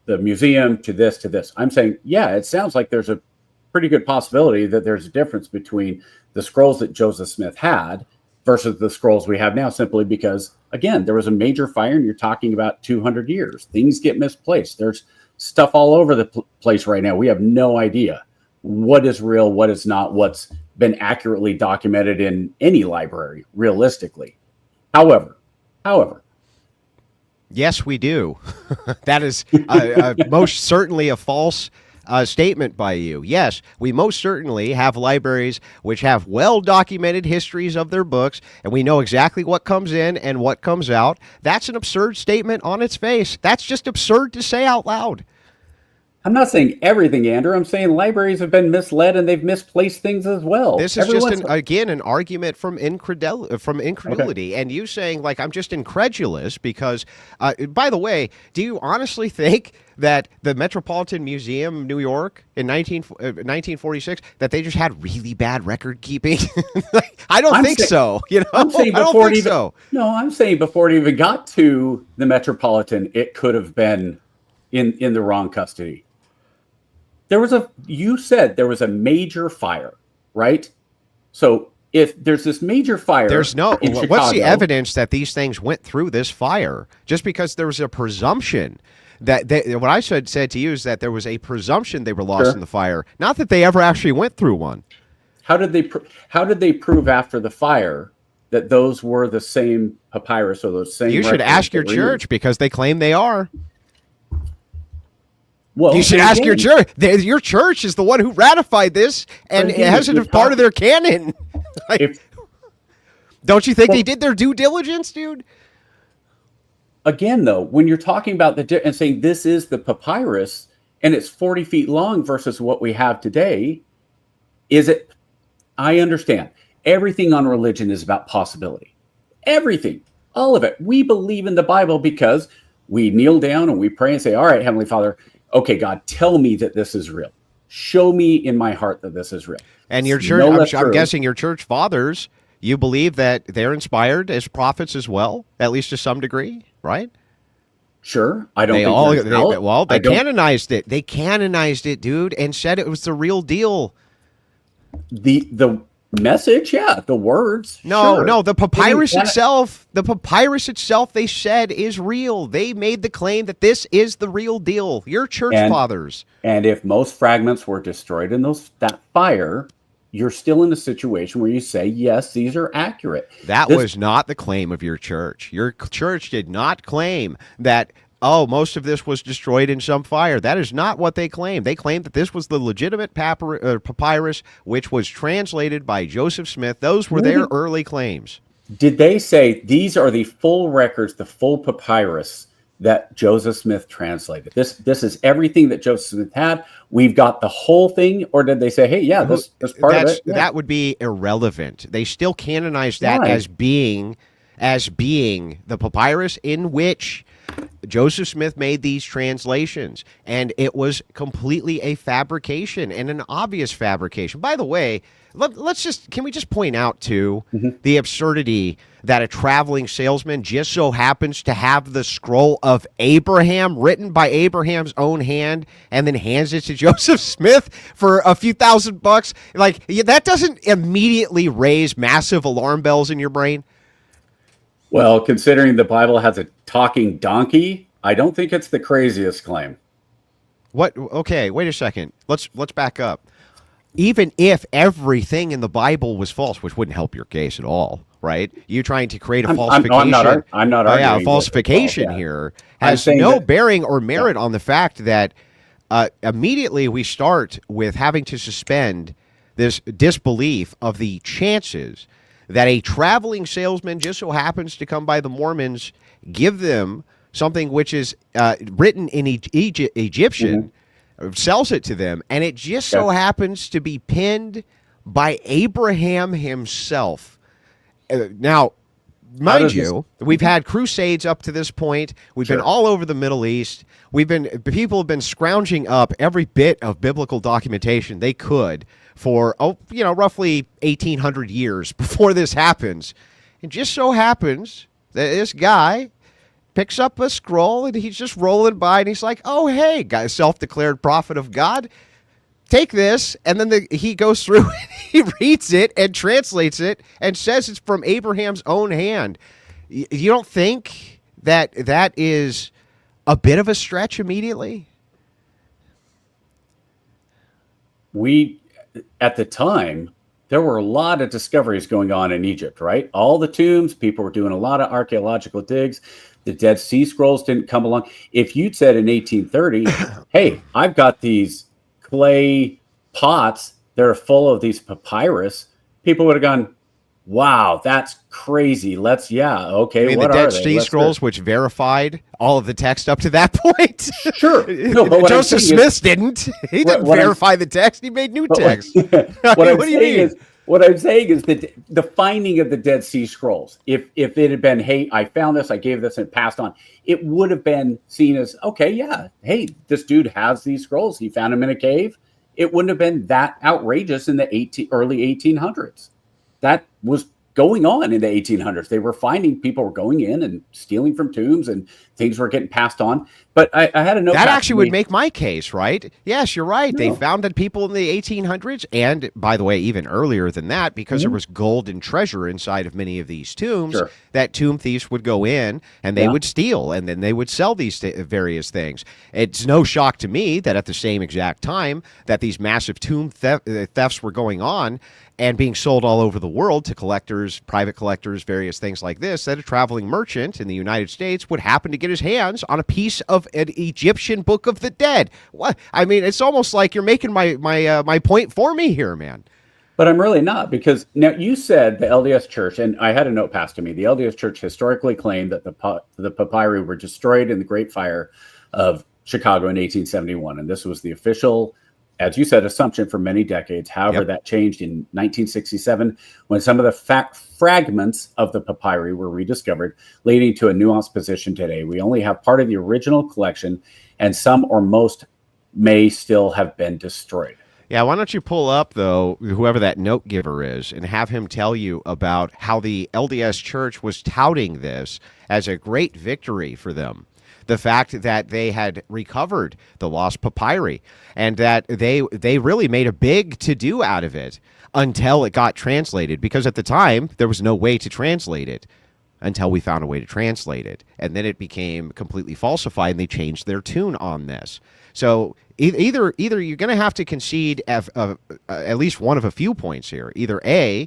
the museum to this to this. I'm saying, yeah, it sounds like there's a pretty good possibility that there's a difference between the scrolls that Joseph Smith had versus the scrolls we have now, simply because, again, there was a major fire, and you're talking about 200 years. Things get misplaced. There's stuff all over the place right now. We have no idea what is real, what is not, what's been accurately documented in any library, realistically. However, yes, we do. That is most certainly a false statement by you. Yes, we most certainly have libraries which have well-documented histories of their books, and we know exactly what comes in and what comes out. That's an absurd statement on its face. That's just absurd to say out loud. I'm not saying everything, Andrew. I'm saying libraries have been misled and they've misplaced things as well. This is just, an argument from incredulity. Okay. And you saying, like, I'm just incredulous because, by the way, do you honestly think that the Metropolitan Museum of New York in 1946, that they just had really bad record keeping? I don't think so. I'm saying before it even, No, I'm saying before it even got to the Metropolitan, it could have been in the wrong custody. You said there was a major fire, right? So if there's this major fire, what's the evidence that these things went through this fire? Just because there was a presumption that what I said to you is that there was a presumption they were lost in the fire, not that they ever actually went through one. How did they prove after the fire that those were the same papyrus or those same? You should ask your church, because they claim they are. Well, you should ask your church. Your church is the one who ratified this, and it has it as part of their canon. Don't you think they did their due diligence, dude? Again, though, when you're talking about and saying this is the papyrus and it's 40 feet long versus what we have today, I understand. Everything on religion is about possibility. Everything, all of it. We believe in the Bible because we kneel down and we pray and say, all right, Heavenly Father, okay, God, tell me that this is real. Show me in my heart that this is real. And your church, I'm guessing your church fathers, you believe that they're inspired as prophets as well, at least to some degree, right? Sure. I don't think they canonized it. They canonized it, dude, and said it was the real deal. The message, yeah, the words. No, the papyrus itself, they said is real. They made the claim that this is the real deal. Your church fathers. And if most fragments were destroyed in that fire, you're still in a situation where you say, yes, these are accurate. That was not the claim of your church. Your church did not claim that, most of this was destroyed in some fire. That is not what they claimed. They claimed that this was the legitimate papyrus, which was translated by Joseph Smith. Those were their early claims. Did they say these are the full records, the full papyrus that Joseph Smith translated? This is everything that Joseph Smith had. We've got the whole thing. Or did they say, hey, yeah, this part of it? Yeah. That would be irrelevant. They still canonized that as being the papyrus in which Joseph Smith made these translations, and it was completely a fabrication, and an obvious fabrication. By the way, can we just point out too the absurdity that a traveling salesman just so happens to have the scroll of Abraham written by Abraham's own hand and then hands it to Joseph Smith for a few $1,000? Like, that doesn't immediately raise massive alarm bells in your brain? Well, considering the Bible has a talking donkey, I don't think it's the craziest claim. What? Okay, wait a second. Let's back up. Even if everything in the Bible was false, which wouldn't help your case at all, right? You trying to create a falsification. I'm not arguing. A falsification here has no bearing or merit on the fact that immediately we start with having to suspend this disbelief of the chances that a traveling salesman just so happens to come by the Mormons, give them something which is written in Egyptian, sells it to them, and it just so happens to be penned by Abraham himself. Now, mind you, we've had crusades up to this point. We've been all over the Middle East. People have been scrounging up every bit of biblical documentation they could for roughly 1,800 years before this happens. It just so happens that this guy picks up a scroll and he's just rolling by and he's like, "Oh, hey, guy, self-declared prophet of God, take this." And then he goes through and he reads it and translates it and says it's from Abraham's own hand. You don't think that is a bit of a stretch immediately? At the time, there were a lot of discoveries going on in Egypt, right? All the tombs, people were doing a lot of archaeological digs. The Dead Sea Scrolls didn't come along. If you'd said in 1830, hey, I've got these clay pots that are full of these papyrus, people would have gone, wow, that's crazy. Okay, I mean, what the are Dead they? Sea Scrolls, which verified all of the text up to that point? Sure. No, but Joseph Smith didn't. He didn't verify the text. He made new text. What do you mean? What I'm saying is that the finding of the Dead Sea Scrolls, if it had been, hey, I found this, I gave this and passed on, it would have been seen as, okay, yeah, hey, this dude has these scrolls. He found them in a cave. It wouldn't have been that outrageous in the early 1800s. That was going on in the 1800s. They were finding people were going in and stealing from tombs and things were getting passed on. But I had a note. That actually would make my case, right? Yes, you're right. No. They found that people in the 1800s, and by the way, even earlier than that, because there was gold and treasure inside of many of these tombs, that tomb thieves would go in and they would steal, and then they would sell these various things. It's no shock to me that at the same exact time that these massive tomb thefts were going on and being sold all over the world to collectors, private collectors, various things like this, that a traveling merchant in the United States would happen to get his hands on a piece of an Egyptian Book of the Dead. What? I mean, it's almost like you're making my point for me here, man. But I'm really not, because now you said the LDS Church, and I had a note passed to me, the LDS Church historically claimed that the papyri were destroyed in the Great Fire of Chicago in 1871, and this was the official, as you said, assumption for many decades. However, that changed in 1967 when some of the fragments of the papyri were rediscovered, leading to a nuanced position today. We only have part of the original collection, and some or most may still have been destroyed. Yeah, why don't you pull up, though, whoever that note giver is, and have him tell you about how the LDS Church was touting this as a great victory for them. The fact that they had recovered the lost papyri and that they really made a big to-do out of it until it got translated, because at the time there was no way to translate it until we found a way to translate it. And then it became completely falsified and they changed their tune on this. So either you're going to have to concede at least one of a few points here. Either A,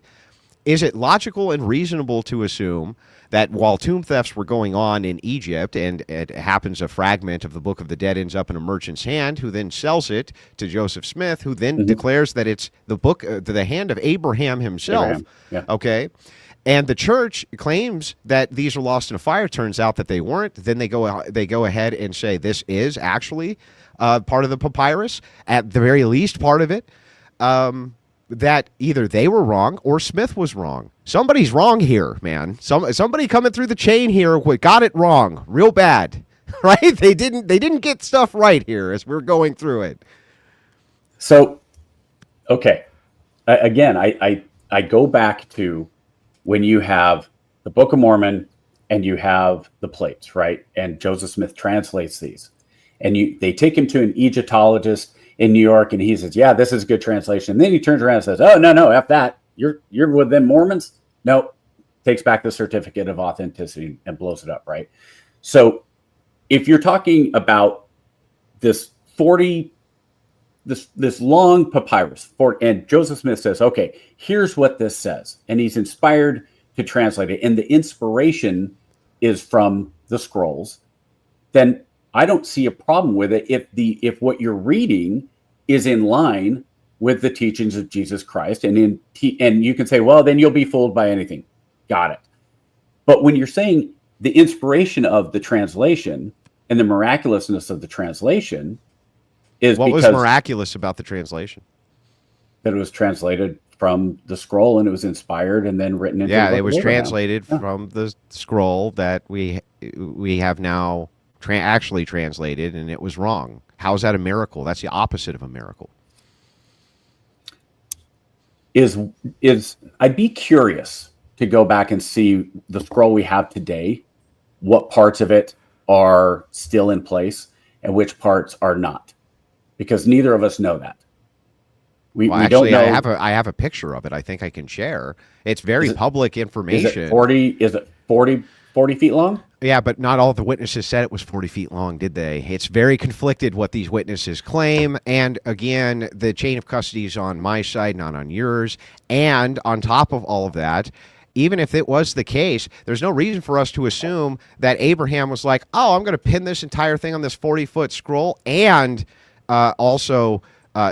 is it logical and reasonable to assume that while tomb thefts were going on in Egypt, and it happens a fragment of the Book of the Dead ends up in a merchant's hand, who then sells it to Joseph Smith, who then declares that it's the book, the hand of Abraham himself. Okay, and the church claims that these are lost in a fire. Turns out that they weren't. Then they go ahead and say this is actually part of the papyrus, at the very least part of it. That either they were wrong or Smith was wrong. Somebody's wrong here, man. Somebody coming through the chain here got it wrong real bad. right? They didn't get stuff right here as we're going through it. So, okay, again, I go back to when you have the Book of Mormon and you have the plates, right? And Joseph Smith translates these, and they take him to an Egyptologist in New York, and he says, "Yeah, this is a good translation." And then he turns around and says, "Oh, no, F that. You're with them Mormons." No, takes back the certificate of authenticity and blows it up, right? So, if you're talking about this this long papyrus, and Joseph Smith says, "Okay, here's what this says," and he's inspired to translate it, and the inspiration is from the scrolls, then I don't see a problem with it if what you're reading is in line with the teachings of Jesus Christ, and you can say, "Well, then you'll be fooled by anything." Got it. But when you're saying the inspiration of the translation and the miraculousness of the translation is what was miraculous about the translation? That it was translated from the scroll and it was inspired and then written into. Yeah, it was translated from the scroll that we have now actually translated, and it was wrong. How is that a miracle? That's the opposite of a miracle. I'd be curious to go back and see the scroll we have today, what parts of it are still in place and which parts are not, because neither of us know that. We don't know. I have a picture of it. I think I can share. It's very public information. Is it 40 feet long? Yeah, but not all the witnesses said it was 40 feet long, did they? It's very conflicted what these witnesses claim. And again, the chain of custody is on my side, not on yours. And on top of all of that, even if it was the case, there's no reason for us to assume that Abraham was like, "Oh, I'm going to pin this entire thing on this 40-foot scroll." And also,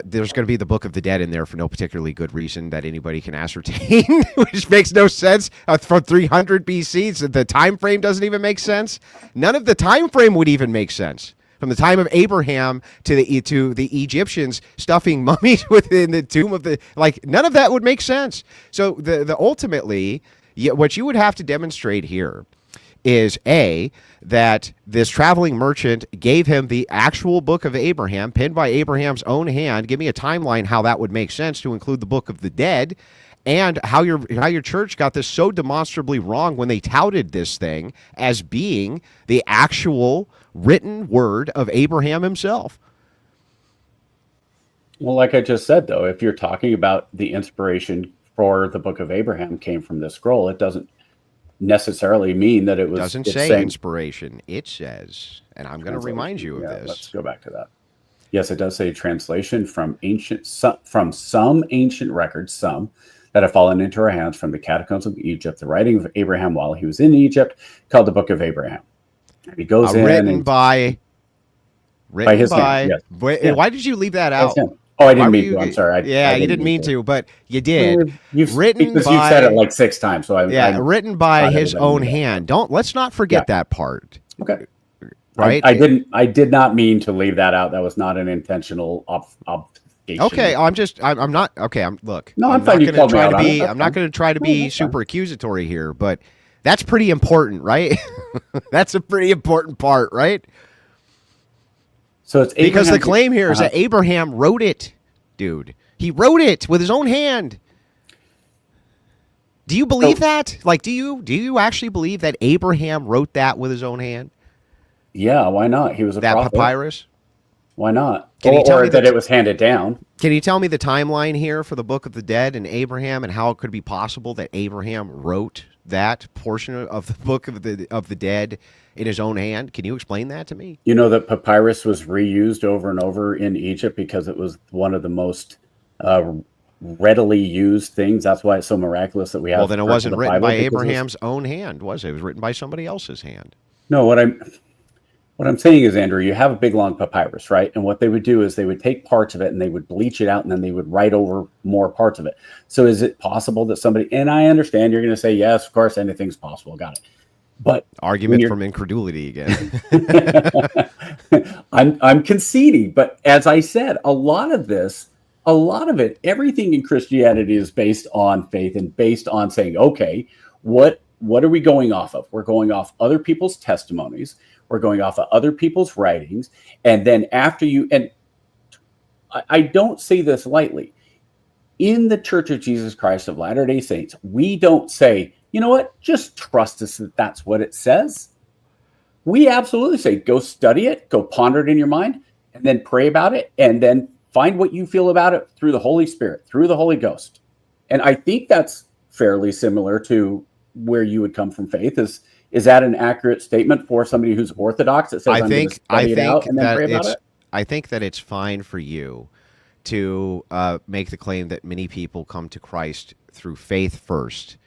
there's going to be the Book of the Dead in there for no particularly good reason that anybody can ascertain, which makes no sense. From 300 BC, so the time frame doesn't even make sense. None of the time frame would even make sense. From the time of Abraham to the Egyptians stuffing mummies within the tomb of none of that would make sense. So the ultimately, what you would have to demonstrate here is that this traveling merchant gave him the actual Book of Abraham, penned by Abraham's own hand. Give me a timeline how that would make sense to include the Book of the Dead, and how your church got this so demonstrably wrong when they touted this thing as being the actual written word of Abraham himself. Well, like I just said, though, if you're talking about the inspiration for the Book of Abraham came from this scroll, it doesn't necessarily mean that it was. Doesn't say inspiration. It says, and I'm going to remind you of this. Let's go back to that. Yes, it does say translation from some ancient records, some that have fallen into our hands from the catacombs of Egypt, the writing of Abraham while he was in Egypt, called the Book of Abraham. And he goes in written by his hand. Yes. Why did you leave that out? Oh, I didn't mean to. I'm sorry. You didn't mean to, but you did. You've said it like 6 times. So written by his own hand. Let's not forget that part. Okay. Right. I did not mean to leave that out. That was not an intentional obfuscation. Okay. I'm not. Okay. Look. No, I'm fine. not going to try to be. I'm not going to try to be super accusatory here, but that's pretty important, right? That's a pretty important part, right? So it's because the claim here is that Abraham wrote it, dude. He wrote it with his own hand. Do you believe that? Do you actually believe that Abraham wrote that with his own hand? Yeah, why not? He was a prophet. That papyrus? Why not? Can you tell me that it was handed down? Can you tell me the timeline here for the Book of the Dead and Abraham, and how it could be possible that Abraham wrote that portion of the Book of the Dead in his own hand? Can you explain that to me? You know that papyrus was reused over and over in Egypt because it was one of the most readily used things. That's why it's so miraculous that we have. Well, then it wasn't written by Abraham's own hand, was it? It was written by somebody else's hand. No, what I'm saying is, Andrew, you have a big long papyrus, right? And what they would do is they would take parts of it and they would bleach it out, and then they would write over more parts of it. So is it possible that somebody, and I understand you're going to say, yes, of course, anything's possible. Got it. But argument from incredulity again. I'm conceding, but as I said, a lot of it, everything in Christianity is based on faith and based on saying, okay, what what are we going off of? We're going off other people's testimonies. We're going off of other people's writings. And then after and I don't say this lightly, in the Church of Jesus Christ of Latter-day Saints, we don't say, you know what, just trust us that that's what it says. We absolutely say, go study it, go ponder it in your mind, and then pray about it, and then find what you feel about it through the Holy Spirit, through the Holy Ghost. And I think that's fairly similar to where you would come from faith. Is that an accurate statement for somebody who's Orthodox that says, I'm going to study it out and then pray about it? I think that it's fine for you to make the claim that many people come to Christ through faith first.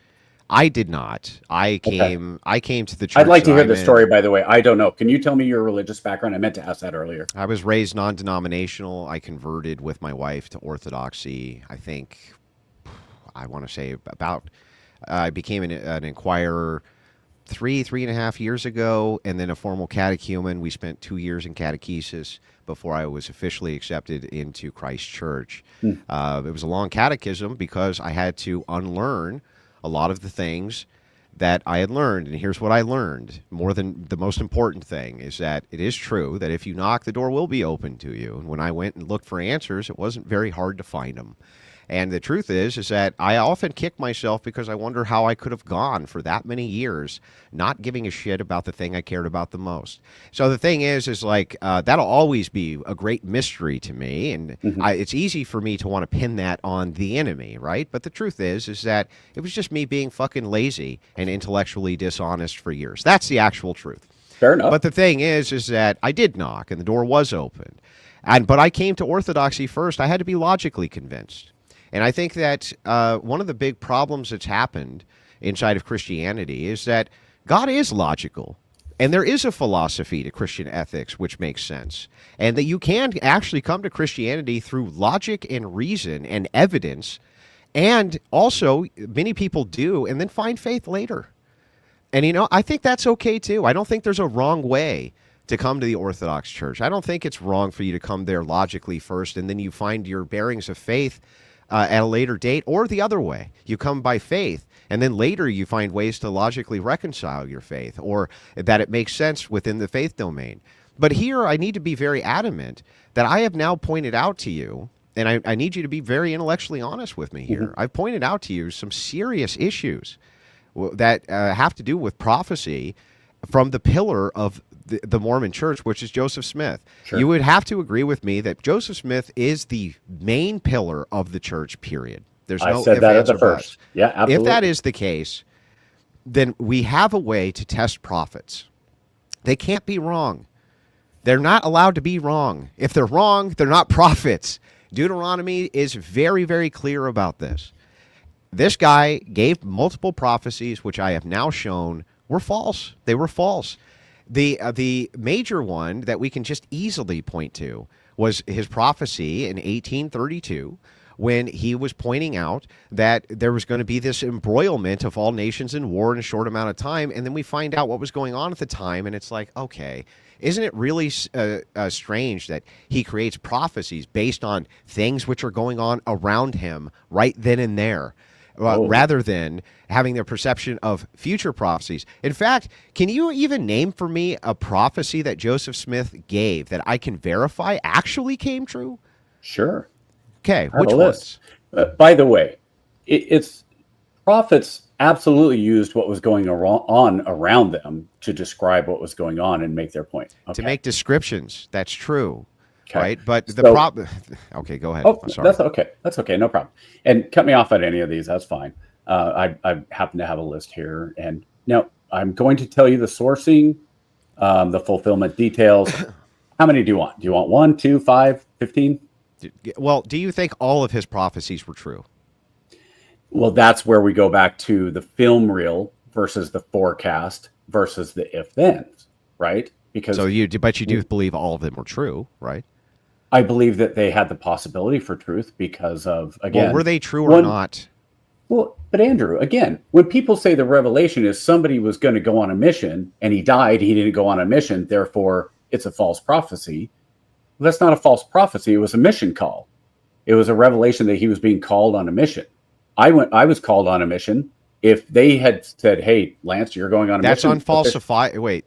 I did not. I came to the church. I'd like to hear the story, by the way. I don't know. Can you tell me your religious background? I meant to ask that earlier. I was raised non-denominational. I converted with my wife to Orthodoxy. I want to say I became an inquirer 3.5 years ago, and then a formal catechumen. We spent 2 years in catechesis before I was officially accepted into Christ Church. It was a long catechism because I had to unlearn a lot of the things that I had learned. And here's what I learned. More than the most important thing is that it is true that if you knock, the door will be open to you. And when I went and looked for answers, it wasn't very hard to find them. And the truth is that I often kick myself because I wonder how I could have gone for that many years not giving a shit about the thing I cared about the most. So the thing is like that'll always be a great mystery to me. And it's easy for me to want to pin that on the enemy, right? But the truth is that it was just me being fucking lazy and intellectually dishonest for years. That's the actual truth. Fair enough. But the thing is that I did knock and the door was open. But I came to Orthodoxy first. I had to be logically convinced. And I think that one of the big problems that's happened inside of Christianity is that God is logical. And there is a philosophy to Christian ethics which makes sense. And that you can actually come to Christianity through logic and reason and evidence. And also, many people do, and then find faith later. And, I think that's okay, too. I don't think there's a wrong way to come to the Orthodox Church. I don't think it's wrong for you to come there logically first, and then you find your bearings of faith at a later date, or the other way. You come by faith, and then later you find ways to logically reconcile your faith, or that it makes sense within the faith domain. But here I need to be very adamant that I have now pointed out to you, and I need you to be very intellectually honest with me here. I've pointed out to you some serious issues that have to do with prophecy from the pillar of the Mormon Church, which is Joseph Smith. Sure. You would have to agree with me that Joseph Smith is the main pillar of the church, period. There's no said that at the first. Yeah, absolutely. If that is the case, then we have a way to test prophets. They can't be wrong. They're not allowed to be wrong. If they're wrong, they're not prophets. Deuteronomy is very, very clear about this. This guy gave multiple prophecies, which I have now shown were false. They were false. The major one that we can just easily point to was his prophecy in 1832, when he was pointing out that there was going to be this embroilment of all nations in war in a short amount of time. And then we find out what was going on at the time, and it's like, okay, isn't it really strange that he creates prophecies based on things which are going on around him right then and there? Rather than having their perception of future prophecies. In fact, can you even name for me a prophecy that Joseph Smith gave that I can verify actually came true? Sure. Okay, which ones? By the way, it's prophets absolutely used what was going on around them to describe what was going on and make their point. Okay. To make descriptions, that's true. Okay. Right, but the problem. Okay, go ahead. Oh, sorry. That's okay. That's okay. No problem. And cut me off at any of these. That's fine. I happen to have a list here, and now I'm going to tell you the sourcing, the fulfillment details. How many do you want? Do you want 1, 2, 5, 15? Well, do you think all of his prophecies were true? Well, that's where we go back to the film reel versus the forecast versus the if-thens, right? Because you do believe all of them were true, right? I believe that they had the possibility for truth because of, again... Well, were they true or not? Well, but Andrew, again, when people say the revelation is somebody was going to go on a mission and he died, he didn't go on a mission, therefore it's a false prophecy. Well, that's not a false prophecy. It was a mission call. It was a revelation that he was being called on a mission. I was called on a mission if they had said, "Hey, Lance, you're going on a That's mission,"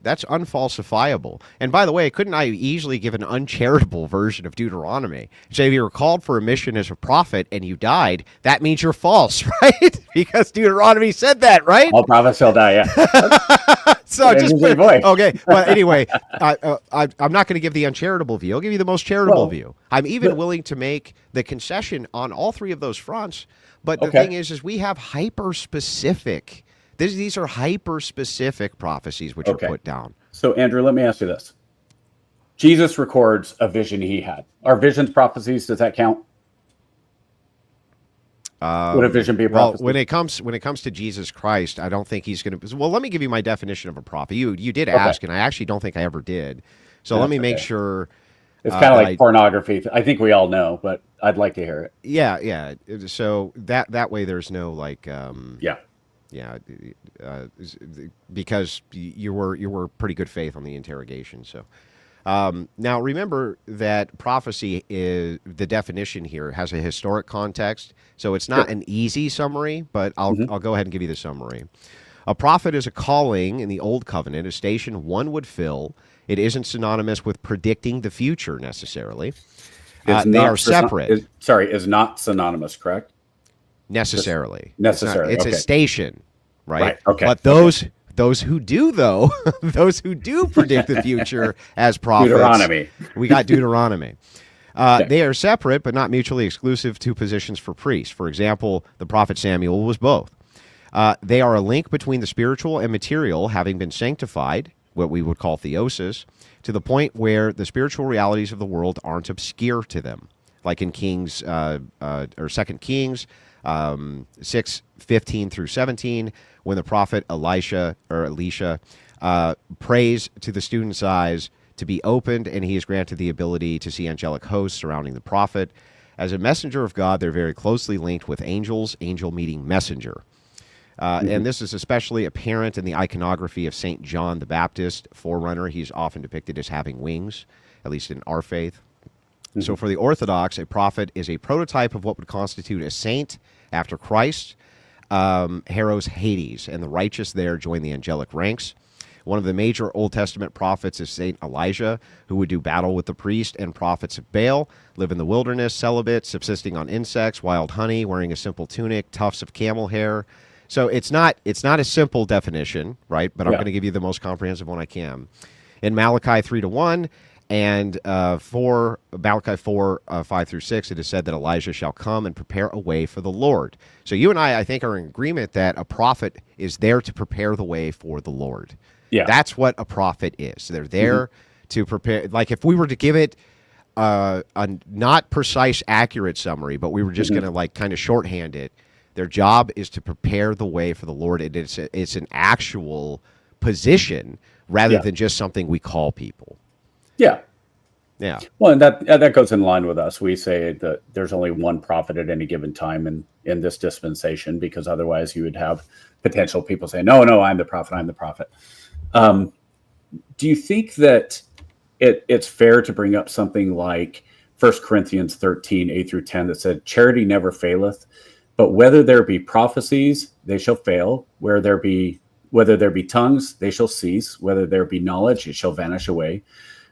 that's unfalsifiable. And by the way, couldn't I easily give an uncharitable version of Deuteronomy? Say if you were called for a mission as a prophet and you died, that means you're false, right? Because Deuteronomy said that, right? all prophets shall die. Yeah. So just voice. okay. But anyway, I'm not going to give the uncharitable view. I'll give you the most charitable view. I'm even willing to make the concession on all three of those fronts. But the thing is we have hyper-specific. These are hyper-specific prophecies which are put down. So, Andrew, let me ask you this. Jesus records a vision he had. Are visions prophecies? Does that count? Would a vision be a prophecy? Well, when it comes to Jesus Christ, I don't think he's going to. Well, let me give you my definition of a prophet. You did ask, and I actually don't think I ever did. So let me make sure. It's kind of like pornography. I think we all know, but I'd like to hear it. Yeah. So that way, there's no like. Because you were pretty good faith on the interrogation. So now remember that prophecy is the definition here has a historic context. So it's not an easy summary, but I'll go ahead and give you the summary. A prophet is a calling in the Old Covenant, a station one would fill. It isn't synonymous with predicting the future necessarily. They are separate. Is not synonymous, correct? Necessarily. It's a station, right? Okay. But those who do, though, those who do predict the future as prophets. Deuteronomy. We got Deuteronomy. They are separate, but not mutually exclusive to positions for priests. For example, the prophet Samuel was both. They are a link between the spiritual and material, having been sanctified, what we would call theosis, to the point where the spiritual realities of the world aren't obscure to them, like in Kings or 2 Kings 6:15 through 17, when the prophet Elisha prays to the student's eyes to be opened, and he is granted the ability to see angelic hosts surrounding the prophet. As a messenger of God, they're very closely linked with angels, angel meeting messenger. And this is especially apparent in the iconography of St. John the Baptist, forerunner. He's often depicted as having wings, at least in our faith. So for the Orthodox, a prophet is a prototype of what would constitute a saint after Christ. Harrow's Hades, and the righteous there join the angelic ranks. One of the major Old Testament prophets is St. Elijah, who would do battle with the priest and prophets of Baal, live in the wilderness, celibate, subsisting on insects, wild honey, wearing a simple tunic, tufts of camel hair. So it's not a simple definition, right? But I'm going to give you the most comprehensive one I can. In Malachi 3:1 and Malachi 4:5 through 6, it is said that Elijah shall come and prepare a way for the Lord. So you and I think, are in agreement that a prophet is there to prepare the way for the Lord. Yeah, that's what a prophet is. They're there to prepare. Like if we were to give it a not precise, accurate summary, but we were just going to like kind of shorthand it. Their job is to prepare the way for the Lord. It's an actual position rather than just something we call people. Yeah. Well, and that goes in line with us. We say that there's only one prophet at any given time in this dispensation, because otherwise you would have potential people saying, no, I'm the prophet, I'm the prophet. Do you think that it's fair to bring up something like 1 Corinthians 13, 8 through 10, that said, charity never faileth, but whether there be prophecies, they shall fail. Whether there be tongues, they shall cease. Whether there be knowledge, it shall vanish away.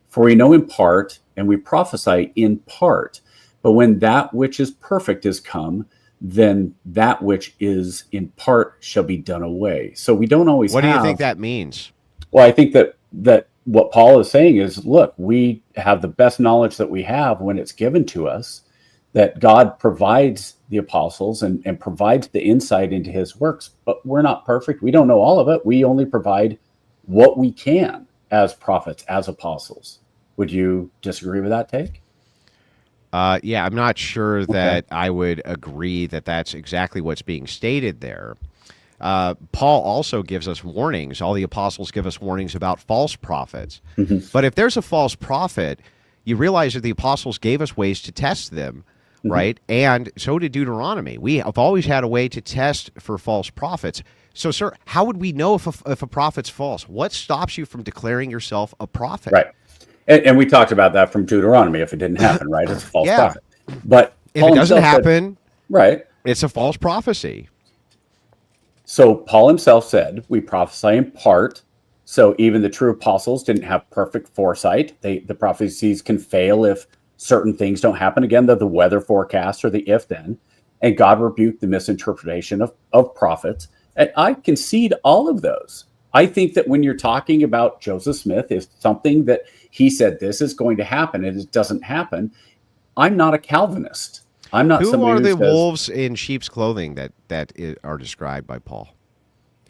For we know in part, and we prophesy in part. But when that which is perfect is come, then that which is in part shall be done away. So we don't always What do you think that means? Well, I think that what Paul is saying is, look, we have the best knowledge that we have when it's given to us, that God provides the apostles and provides the insight into his works, but we're not perfect. We don't know all of it. We only provide what we can as prophets, as apostles. Would you disagree with that take? Yeah, I'm not sure that I would agree that that's exactly what's being stated there. Paul also gives us warnings. All the apostles give us warnings about false prophets. But if there's a false prophet, you realize that the apostles gave us ways to test them. Right. And so did Deuteronomy. We have always had a way to test for false prophets. So, sir, how would we know if a prophet's false? What stops you from declaring yourself a prophet? Right. And we talked about that from Deuteronomy. If it didn't happen, right, it's a false prophet. But if it doesn't happen, right, it's a false prophecy. So Paul himself said, we prophesy in part. So even the true apostles didn't have perfect foresight. The prophecies can fail if certain things don't happen. Again, the weather forecast or the if then. And God rebuked the misinterpretation of prophets. And I concede all of those. I think that when you're talking about Joseph Smith, if something that he said this is going to happen and it doesn't happen, I'm not a Calvinist. I'm not Who somebody are who the says, wolves in sheep's clothing that are described by Paul?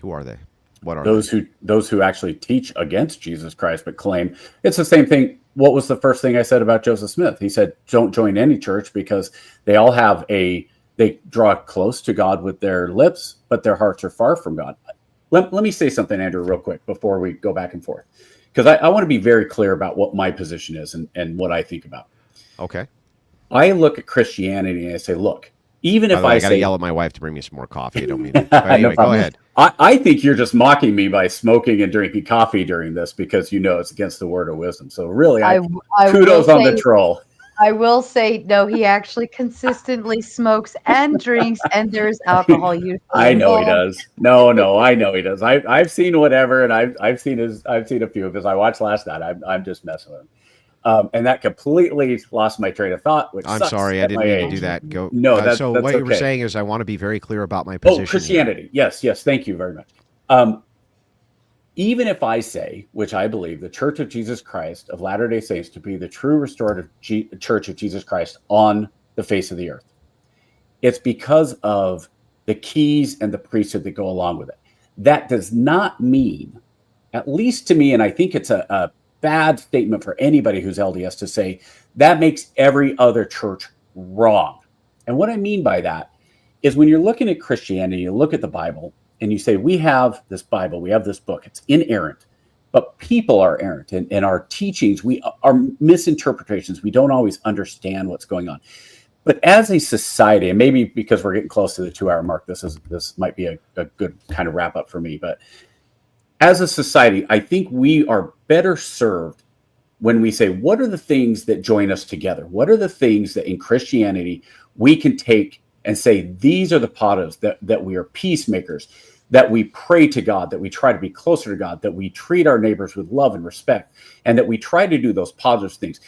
Who are they? What are those who actually teach against Jesus Christ but claim it's the same thing. What was the first thing I said about Joseph Smith? He said, don't join any church because they all have they draw close to God with their lips, but their hearts are far from God. Let me say something, Andrew, real quick before we go back and forth, because I want to be very clear about what my position is and what I think about. Okay. I look at Christianity and I say, look, even By if the way, I I got to say, yell at my wife to bring me some more coffee. I don't mean to. But anyway, no go ahead. I think you're just mocking me by smoking and drinking coffee during this because you know it's against the word of wisdom. So really, I kudos will on the say, troll. I will say, no, he actually consistently smokes and drinks, and there's alcohol usually I know he involved. does. No, I know he does. I've seen whatever, and I've seen a few of his. I watched last night. I'm just messing with him. And that completely lost my train of thought, which I'm sucks sorry, I at didn't my mean age. to do that. Go. No, So that's what you were okay. saying is I want to be very clear about my position. Oh, Christianity. Here. Yes. Thank you very much. Even if I say, which I believe, the Church of Jesus Christ of Latter-day Saints to be the true restorative Church of Jesus Christ on the face of the earth, it's because of the keys and the priesthood that go along with it. That does not mean, at least to me, and I think it's a bad statement for anybody who's LDS to say, that makes every other church wrong. And what I mean by that is when you're looking at Christianity, you look at the Bible, and you say, we have this Bible, we have this book, it's inerrant, but people are errant. And our teachings, our misinterpretations, we don't always understand what's going on. But as a society, and maybe because we're getting close to the 2-hour mark, this might be a good kind of wrap up for me. But as a society, I think we are better served when we say, what are the things that join us together? What are the things that in Christianity we can take and say, these are the positives, that we are peacemakers, that we pray to God, that we try to be closer to God, that we treat our neighbors with love and respect, and that we try to do those positive things.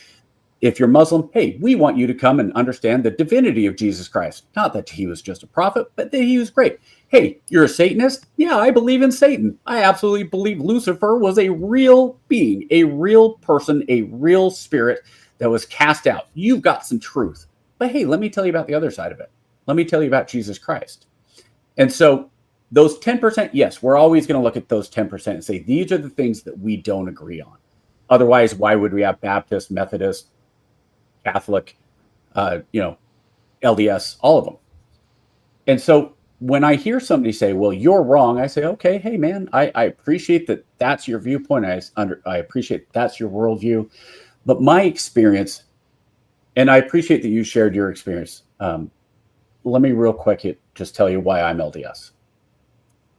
If you're Muslim, hey, we want you to come and understand the divinity of Jesus Christ. Not that he was just a prophet, but that he was great. Hey, you're a Satanist? Yeah, I believe in Satan. I absolutely believe Lucifer was a real being, a real person, a real spirit that was cast out. You've got some truth. But hey, let me tell you about the other side of it. Let me tell you about Jesus Christ. And so those 10%, yes, we're always going to look at those 10% and say, these are the things that we don't agree on. Otherwise, why would we have Baptist, Methodist, Catholic, LDS, all of them? And so when I hear somebody say, well, you're wrong, I say, okay, hey, man, I appreciate that that's your viewpoint. I appreciate that's your worldview. But my experience, and I appreciate that you shared your experience. Let me real quick just tell you why I'm LDS.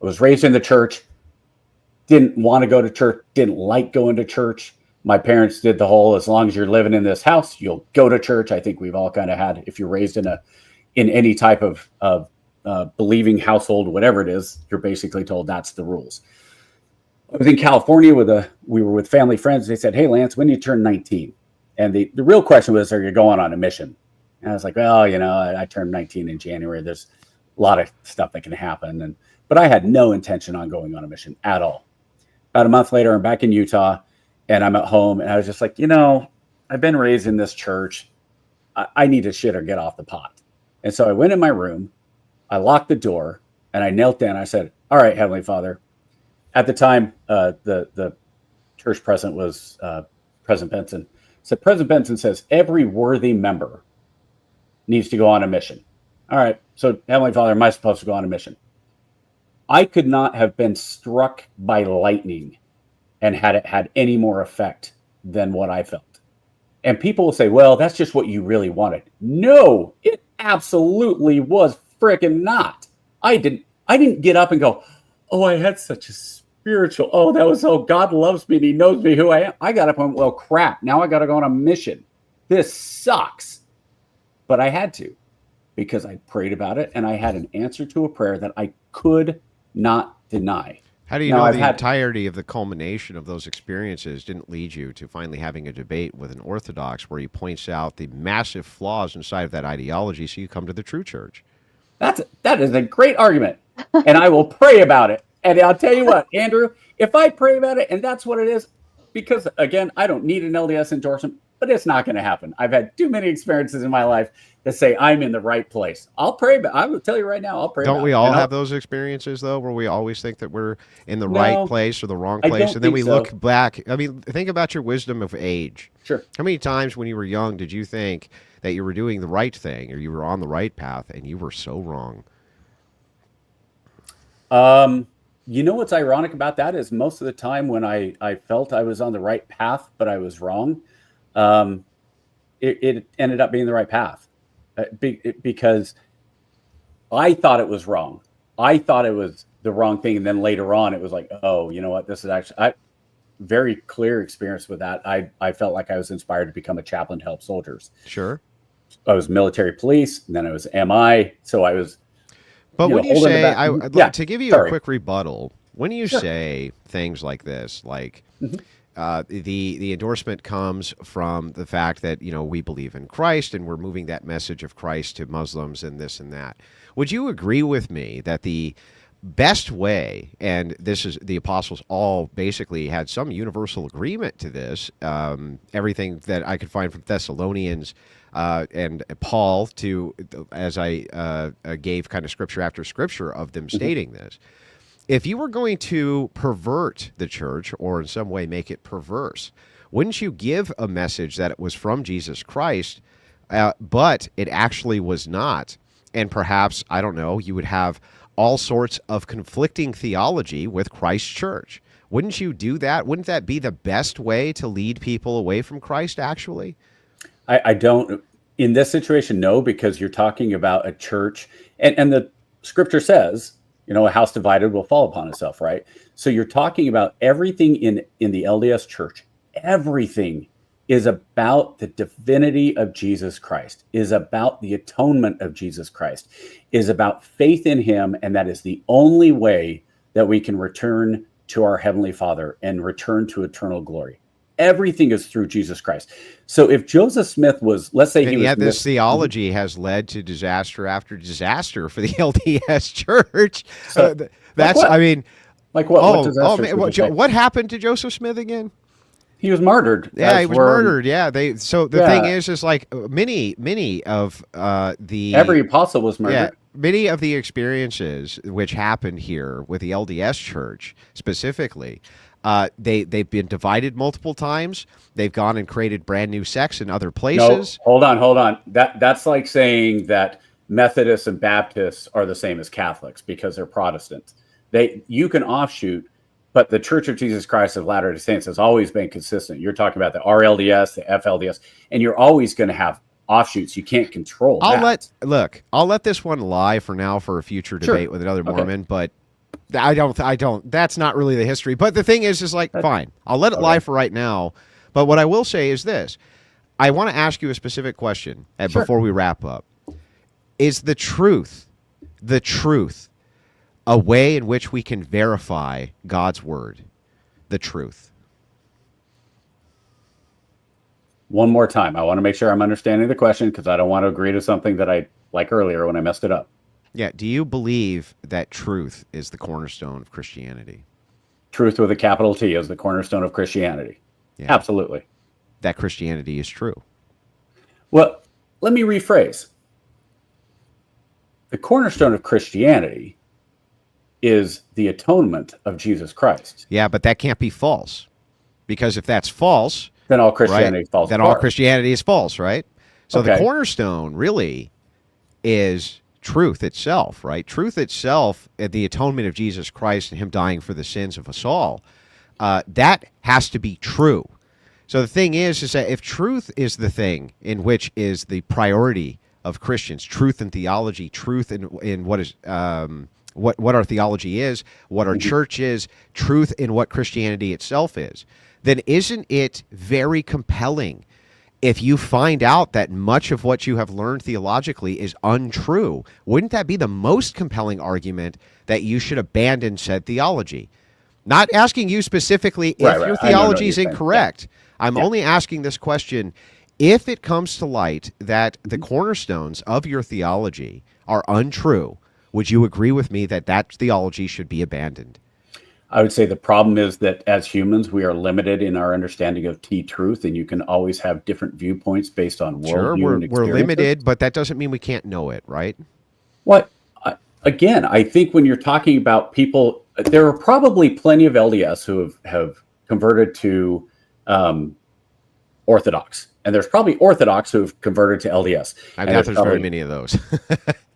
I was raised in the church, didn't want to go to church, didn't like going to church. My parents did the whole, as long as you're living in this house, you'll go to church. I think we've all kind of had, if you're raised in any type of believing household, whatever it is, you're basically told that's the rules. I was in California we were with family friends. They said, hey, Lance, when do you turn 19? And the real question was, are you going on a mission? And I was like, well, I turned 19 in January. There's a lot of stuff that can happen. But I had no intention on going on a mission at all. About a month later, I'm back in Utah and I'm at home. And I was just like, I've been raised in this church. I need to shit or get off the pot. And so I went in my room, I locked the door, and I knelt down. I said, all right, Heavenly Father. At the time, the church president was President Benson. So President Benson says, every worthy member needs to go on a mission. All right. So Heavenly Father, am I supposed to go on a mission? I could not have been struck by lightning and had it had any more effect than what I felt. And people will say, well, that's just what you really wanted. No, it absolutely was freaking not. I didn't get up and go, oh, I had such a spiritual, God loves me and he knows me who I am. I got up and went, well, crap, now I got to go on a mission. This sucks. But I had to, because I prayed about it and I had an answer to a prayer that I could not deny. How do you Now, know I've the had- entirety of the culmination of those experiences didn't lead you to finally having a debate with an Orthodox where he points out the massive flaws inside of that ideology so you come to the true church? That is a great argument, and I will pray about it. And I'll tell you what, Andrew, if I pray about it and that's what it is, because again, I don't need an LDS endorsement, but it's not going to happen. I've had too many experiences in my life to say I'm in the right place. I'll pray, but I will tell you right now, I'll pray. Don't about we it. all And have those experiences though, where we always think that we're in the No, right place or the wrong I place, don't and then think we so. look back? I mean, think about your wisdom of age. Sure. How many times when you were young did you think that you were doing the right thing or you were on the right path, and you were so wrong? You know what's ironic about that is most of the time when I felt I was on the right path, but I was wrong, it ended up being the right path because I thought it was wrong. I thought it was the wrong thing. And then later on, it was like, oh, you know what? This is actually very clear experience with that. I felt like I was inspired to become a chaplain to help soldiers. Sure. I was military police, and then I was MI. So I was. But when you holding say, it back. I'd like to give you a quick rebuttal, when you Sure. say things like this, like the endorsement comes from the fact that, you know, we believe in Christ and we're moving that message of Christ to Muslims and this and that. Would you agree with me that the best way, and this is the apostles all basically had some universal agreement to this, everything that I could find from Thessalonians and Paul to, as I gave kind of scripture after scripture of them stating this. If you were going to pervert the church or in some way make it perverse, wouldn't you give a message that it was from Jesus Christ, but it actually was not? And perhaps, I don't know, you would have all sorts of conflicting theology with Christ's church. Wouldn't you do that? Wouldn't that be the best way to lead people away from Christ, actually? I don't, in this situation, no, because you're talking about a church, and the scripture says, you know, a house divided will fall upon itself, right? So you're talking about everything in the LDS church. Everything is about the divinity of Jesus Christ, is about the atonement of Jesus Christ, is about faith in him, and that is the only way that we can return to our Heavenly Father and return to eternal glory. Everything is through Jesus Christ. So if Joseph Smith was, let's say, and yet this theology has led to disaster after disaster for the LDS church. So, that's, like I mean, like what? Oh, what man, what happened to Joseph Smith again? He was murdered. Yeah, he was murdered. Yeah, so the thing is like many of every apostle was murdered. Yeah, many of the experiences which happened here with the LDS church specifically. They've been divided multiple times. They've gone and created brand new sects in other places. No, hold on. That's like saying that Methodists and Baptists are the same as Catholics because they're Protestants. You can offshoot, but the Church of Jesus Christ of Latter-day Saints has always been consistent. You're talking about the RLDS, the FLDS, and you're always going to have offshoots. You can't control that. I'll let this one lie for now for a future debate with another Mormon, but I don't. That's not really the history. But the thing is like, fine, I'll let it lie for right now. But what I will say is this. I want to ask you a specific question before we wrap up. Is the truth, a way in which we can verify God's word? The truth. One more time. I want to make sure I'm understanding the question because I don't want to agree to something that I like earlier when I messed it up. Yeah. Do you believe that truth is the cornerstone of Christianity? Truth with a capital T is the cornerstone of Christianity. Yeah. Absolutely. That Christianity is true. Well, let me rephrase. The cornerstone of Christianity is the atonement of Jesus Christ. Yeah, but that can't be false. Because if that's false, then all Christianity falls then apart. all Christianity is false, right? So the cornerstone really is truth itself, right? Truth itself, the atonement of Jesus Christ and him dying for the sins of us all, that has to be true. So the thing is that if truth is the thing in which is the priority of Christians, truth in theology, truth in what is what our theology is, what our church is, truth in what Christianity itself is, then isn't it very compelling if you find out that much of what you have learned theologically is untrue, wouldn't that be the most compelling argument that you should abandon said theology? Not asking you specifically if your theology is incorrect. I'm only asking this question. If it comes to light that the cornerstones of your theology are untrue, would you agree with me that that theology should be abandoned? I would say the problem is that as humans, we are limited in our understanding of truth, and you can always have different viewpoints based on worldview and experiences. We're limited, but that doesn't mean we can't know it, right? Again, I think when you're talking about people, there are probably plenty of LDS who have converted to Orthodox. And there's probably Orthodox who have converted to LDS. I doubt there's very many of those.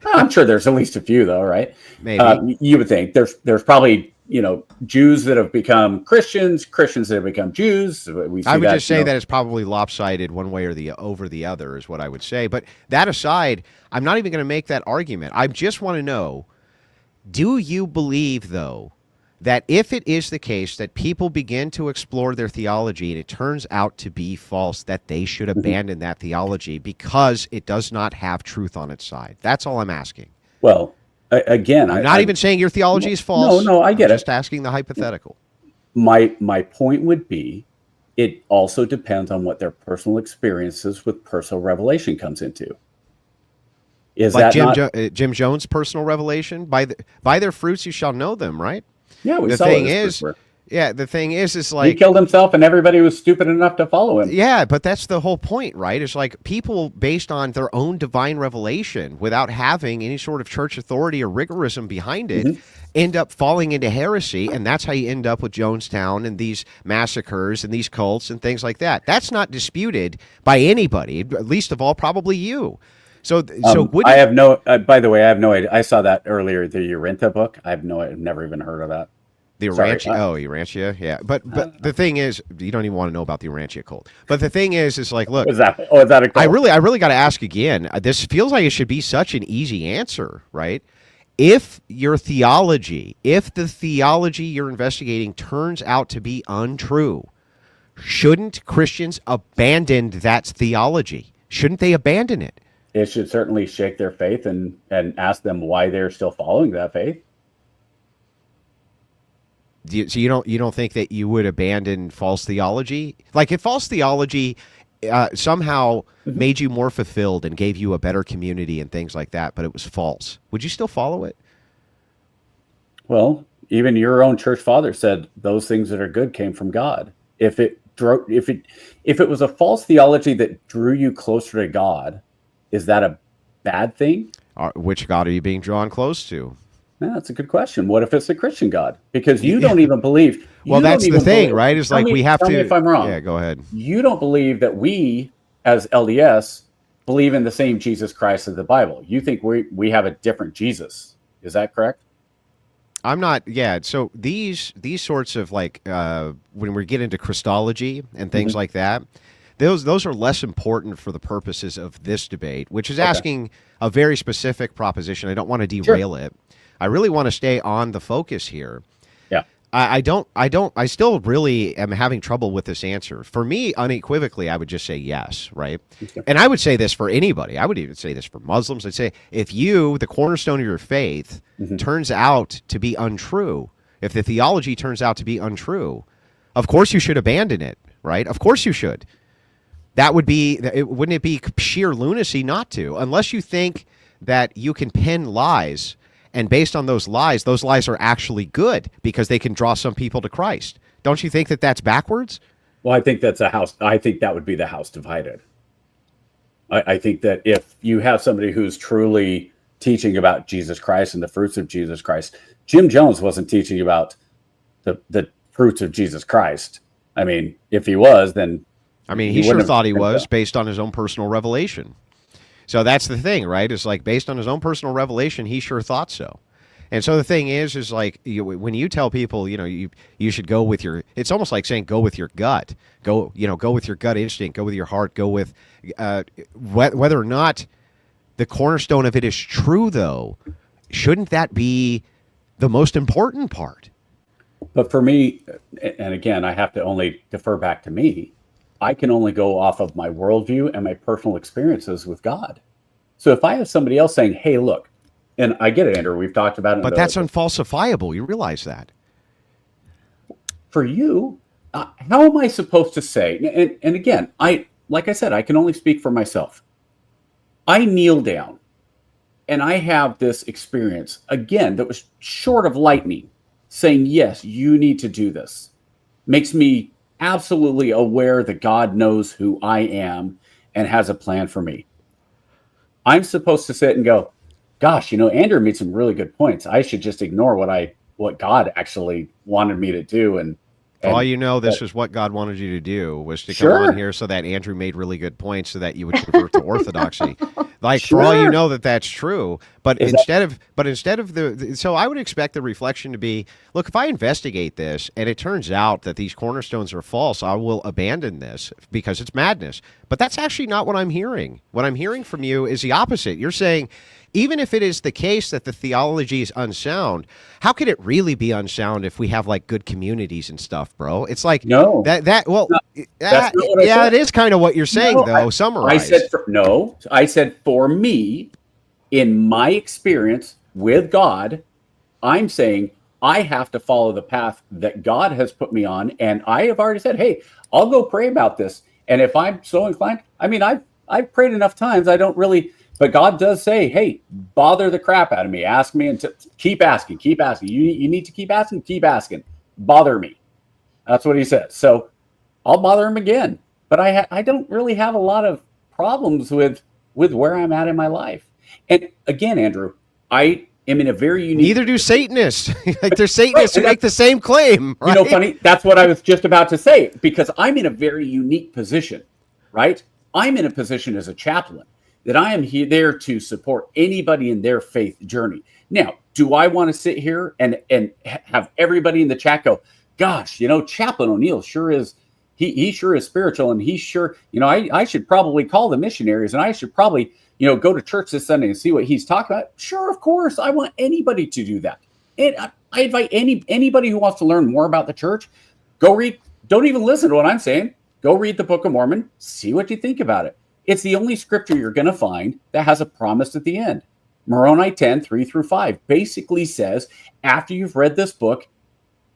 I'm sure there's at least a few, though, right? Maybe. You would think there's probably Jews that have become Christians that have become Jews. I would just say that it's probably lopsided one way or over the other is what I would say. But that aside, I'm not even going to make that argument. I just want to know, do you believe, though, that if it is the case that people begin to explore their theology and it turns out to be false, that they should abandon that theology because it does not have truth on its side? That's all I'm asking. Well, again, I'm not even saying your theology is false. No, I get it. Just asking the hypothetical. My point would be, it also depends on what their personal experiences with personal revelation comes into. Is like that Jim Jones' personal revelation? By their fruits you shall know them, right? Yeah, the thing is like he killed himself and everybody was stupid enough to follow him. Yeah, but that's the whole point, right? It's like people based on their own divine revelation without having any sort of church authority or rigorism behind it end up falling into heresy, and that's how you end up with Jonestown and these massacres and these cults and things like that. That's not disputed by anybody, least of all probably you. So I have no. By the way, I have no idea. I saw that earlier, the Urantia book. I've never even heard of that. The Urantia, Urantia, yeah. But the thing is, you don't even want to know about the Urantia cult. But the thing is like, look, is that a cult? I really got to ask again. This feels like it should be such an easy answer, right? If the theology you're investigating turns out to be untrue, shouldn't Christians abandon that theology? Shouldn't they abandon it? It should certainly shake their faith and ask them why they're still following that faith. So you don't think that you would abandon false theology? Like if false theology somehow made you more fulfilled and gave you a better community and things like that, but it was false, would you still follow it? Well, even your own church father said those things that are good came from God. If it was a false theology that drew you closer to God, is that a bad thing? Which God are you being drawn close to? Yeah, that's a good question. What if it's a Christian God? Because you don't even believe. Well, that's the thing, right? It's like we have to. Tell me if I'm wrong. Yeah, go ahead. You don't believe that we, as LDS, believe in the same Jesus Christ as the Bible. You think we have a different Jesus. Is that correct? I'm not. Yeah. So these sorts of like when we get into Christology and things like that. Those are less important for the purposes of this debate, which is asking a very specific proposition. I don't want to derail it. I really want to stay on the focus here. Yeah. I still really am having trouble with this answer. For me, unequivocally, I would just say yes, right? Okay. And I would say this for anybody. I would even say this for Muslims. I'd say if the cornerstone of your faith, turns out to be untrue, if the theology turns out to be untrue, of course you should abandon it, right? Of course you should. Wouldn't it be sheer lunacy not to, unless you think that you can pin lies, and based on those lies are actually good because they can draw some people to Christ. Don't you think that that's backwards? Well, I think that's I think that would be the house divided. I think that if you have somebody who's truly teaching about Jesus Christ and the fruits of Jesus Christ, Jim Jones wasn't teaching about the fruits of Jesus Christ. I mean, if he was, then he sure thought he was based on his own personal revelation. So that's the thing, right? It's like based on his own personal revelation, he sure thought so. And so the thing is like when you tell people, you should go with your, it's almost like saying go with your gut, go with your gut instinct, go with your heart, go with whether or not the cornerstone of it is true, though. Shouldn't that be the most important part? But for me, and again, I have to only defer back to me. I can only go off of my worldview and my personal experiences with God. So if I have somebody else saying, hey, look, and I get it, Andrew, we've talked about it. But that's unfalsifiable. You realize that. For you, how am I supposed to say? And again, like I said, I can only speak for myself. I kneel down and I have this experience, again, that was short of lightning, saying, yes, you need to do this. Makes me absolutely aware that God knows who I am and has a plan for me. I'm supposed to sit and go, gosh, Andrew made some really good points. I should just ignore what God actually wanted me to do. And for all you know, this is what God wanted you to do, was to come on here so that Andrew made really good points so that you would convert to orthodoxy. For all you know that's true. But instead of so I would expect the reflection to be, look, if I investigate this and it turns out that these cornerstones are false, I will abandon this because it's madness. But that's actually not what I'm hearing. What I'm hearing from you is the opposite. You're saying, even if it is the case that the theology is unsound, how could it really be unsound if we have like good communities and stuff, bro? It's like no, it is kind of what you're saying, though. Summarize. I said for me, in my experience with God, I'm saying I have to follow the path that God has put me on, and I have already said, hey, I'll go pray about this, and if I'm so inclined, I mean, I've prayed enough times, I don't really. But God does say, hey, bother the crap out of me. Ask me and keep asking. You need to keep asking. Bother me. That's what he says. So I'll bother him again. But I don't really have a lot of problems with where I'm at in my life. And again, Andrew, I am in a very unique... Neither do Satanists. Like they're Satanists who make the same claim. Right? Funny, that's what I was just about to say, because I'm in a very unique position, right? I'm in a position as a chaplain that I am there to support anybody in their faith journey. Now, do I want to sit here and have everybody in the chat go, gosh, Chaplain ONeil sure is, he sure is spiritual, and he sure, I should probably call the missionaries, and I should probably, go to church this Sunday and see what he's talking about. Sure, of course, I want anybody to do that. And I invite anybody who wants to learn more about the church, go read, don't even listen to what I'm saying. Go read the Book of Mormon, see what you think about it. It's the only scripture you're going to find that has a promise at the end. Moroni 10, 3-5 basically says, after you've read this book,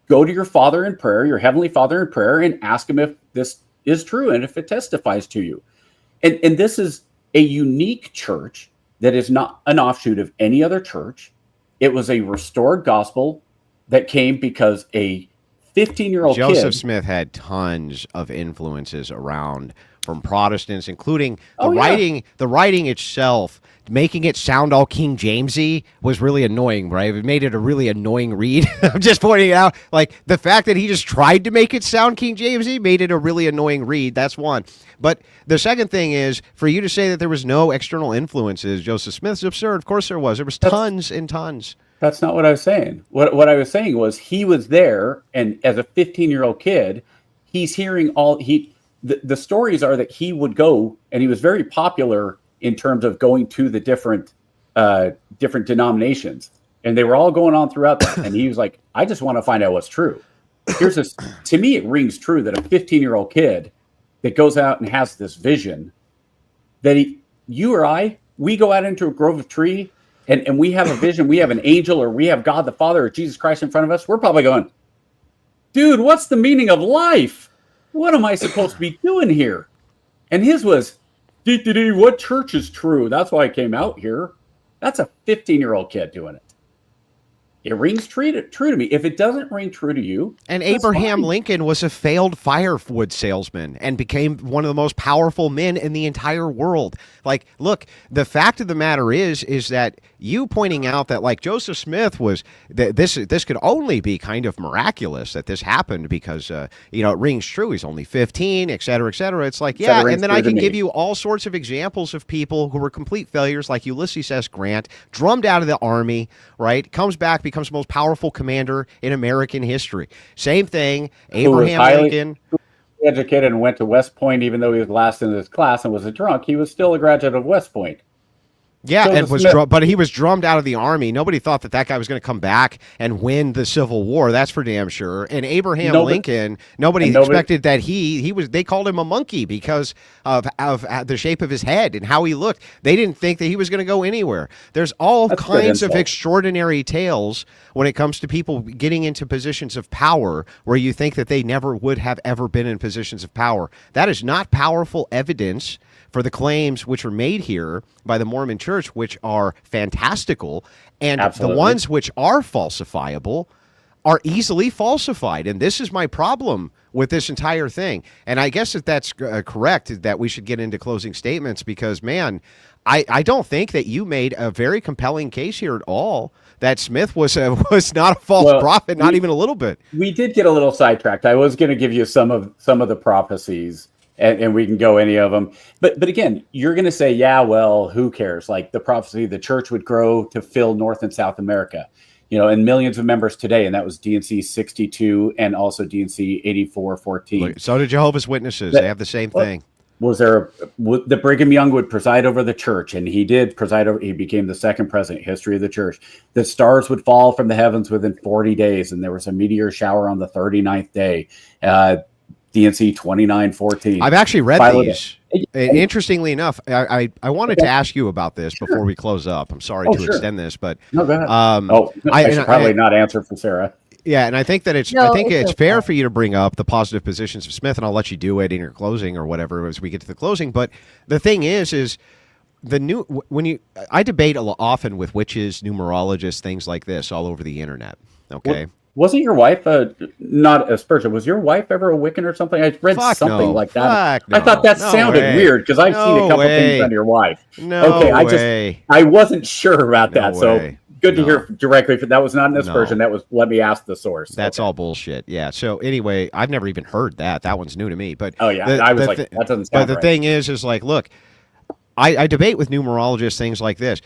go to your Father in prayer, your Heavenly Father in prayer, and ask him if this is true and if it testifies to you. And this is a unique church that is not an offshoot of any other church. It was a restored gospel that came because a 15-year-old kid... Joseph Smith had tons of influences around from Protestants, including the writing itself, making it sound all King Jamesy was really annoying, right? It made it a really annoying read. I'm just pointing it out, like the fact that he just tried to make it sound King Jamesy made it a really annoying read. That's one. But the second thing is, for you to say that there was no external influences, Joseph Smith's absurd. Of course there was. There was tons and tons. That's not what I was saying. What I was saying was he was there, and as a 15-year-old kid, he's hearing the stories are that he would go, and he was very popular in terms of going to the different denominations, and they were all going on throughout that. And he was like, I just want to find out what's true. Here's this, to me, it rings true that a 15-year-old kid that goes out and has this vision that you or I, we go out into a grove of tree and we have a vision, we have an angel, or we have God the Father or Jesus Christ in front of us. We're probably going, dude, what's the meaning of life? What am I supposed to be doing here? And his was, what church is true? That's why I came out here. That's a 15-year-old kid doing it. It rings true to me. If it doesn't ring true to you, and Abraham Lincoln was a failed firewood salesman and became one of the most powerful men in the entire world. Like, look, the fact of the matter is that you pointing out that like Joseph Smith was this could only be kind of miraculous that this happened because it rings true. He's only 15, et cetera, et cetera. It's like, yeah, and then I can give you all sorts of examples of people who were complete failures, like Ulysses S. Grant, drummed out of the army, right? Comes back, becomes the most powerful commander in American history. Same thing, Abraham Lincoln. Educated and went to West Point, even though he was last in his class and was a drunk, he was still a graduate of West Point. Yeah, Joseph and was Smith. but he was drummed out of the army. Nobody thought that guy was going to come back and win the Civil War. That's for damn sure. And Abraham Lincoln, nobody expected that he was. They called him a monkey because of the shape of his head and how he looked. They didn't think that he was going to go anywhere. There's all kinds of extraordinary tales when it comes to people getting into positions of power where you think that they never would have ever been in positions of power. That is not powerful evidence for the claims which are made here by the Mormon Church, which are fantastical, and the ones which are falsifiable are easily falsified. And this is my problem with this entire thing. And I guess if that's correct, that we should get into closing statements because, man, I don't think that you made a very compelling case here at all that Smith was not a false prophet, not even a little bit. We did get a little sidetracked. I was going to give you some of the prophecies. And we can go any of them. But again, you're going to say, yeah, well, who cares? Like the prophecy, the church would grow to fill North and South America, and millions of members today. And that was DNC 62 and also DNC 8414. So did Jehovah's Witnesses. They have the same thing. Was there the Brigham Young would preside over the church, and he did preside over. He became the second president, history of the church. The stars would fall from the heavens within 40 days, and there was a meteor shower on the 39th day. DNC 2914. I've actually read these. Interestingly enough, I wanted to ask you about this before we close up. I'm sorry to extend this, but no, go ahead. I should probably not answer for Sarah. Yeah, and I think that it's fair for you to bring up the positive positions of Smith, and I'll let you do it in your closing or whatever as we get to the closing. But the thing is I debate often with witches, numerologists, things like this all over the internet. Okay. Wasn't your wife not a Spurgeon? Was your wife ever a Wiccan or something? I read something like that. I thought that sounded weird because I've seen a couple things on your wife. I wasn't sure about that. So good to hear directly. That was not an aspersion. That was, let me ask the source. That's all bullshit. Yeah. So anyway, I've never even heard that. That one's new to me. But I was like, that doesn't sound right. But the thing is like, look, I debate with numerologists things like this.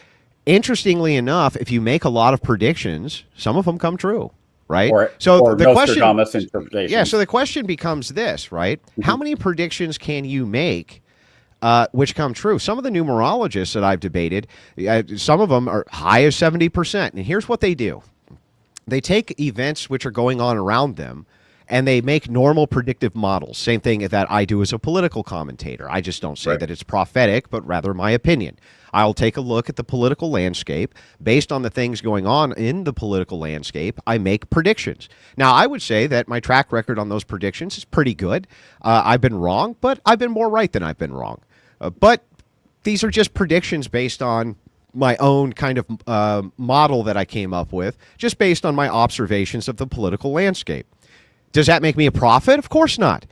Interestingly enough, if you make a lot of predictions, some of them come true. Right. So the question, so the question becomes this, right? Mm-hmm. How many predictions can you make which come true? Some of the numerologists that I've debated, some of them are high as 70%. And here's what they do. They take events which are going on around them and they make normal predictive models. Same thing that I do as a political commentator. I just don't say that it's prophetic, but rather my opinion. I'll take a look at the political landscape. Based on the things going on in the political landscape, I make predictions. Now, I would say that my track record on those predictions is pretty good. I've been wrong, but I've been more right than I've been wrong. But these are just predictions based on my own kind of model that I came up with, just based on my observations of the political landscape. Does that make me a prophet? Of course not.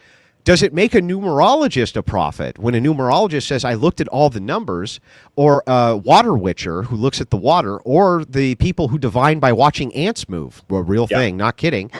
Does it make a numerologist a prophet when a numerologist says, I looked at all the numbers, or a water witcher who looks at the water, or the people who divine by watching ants move? A real thing, not kidding.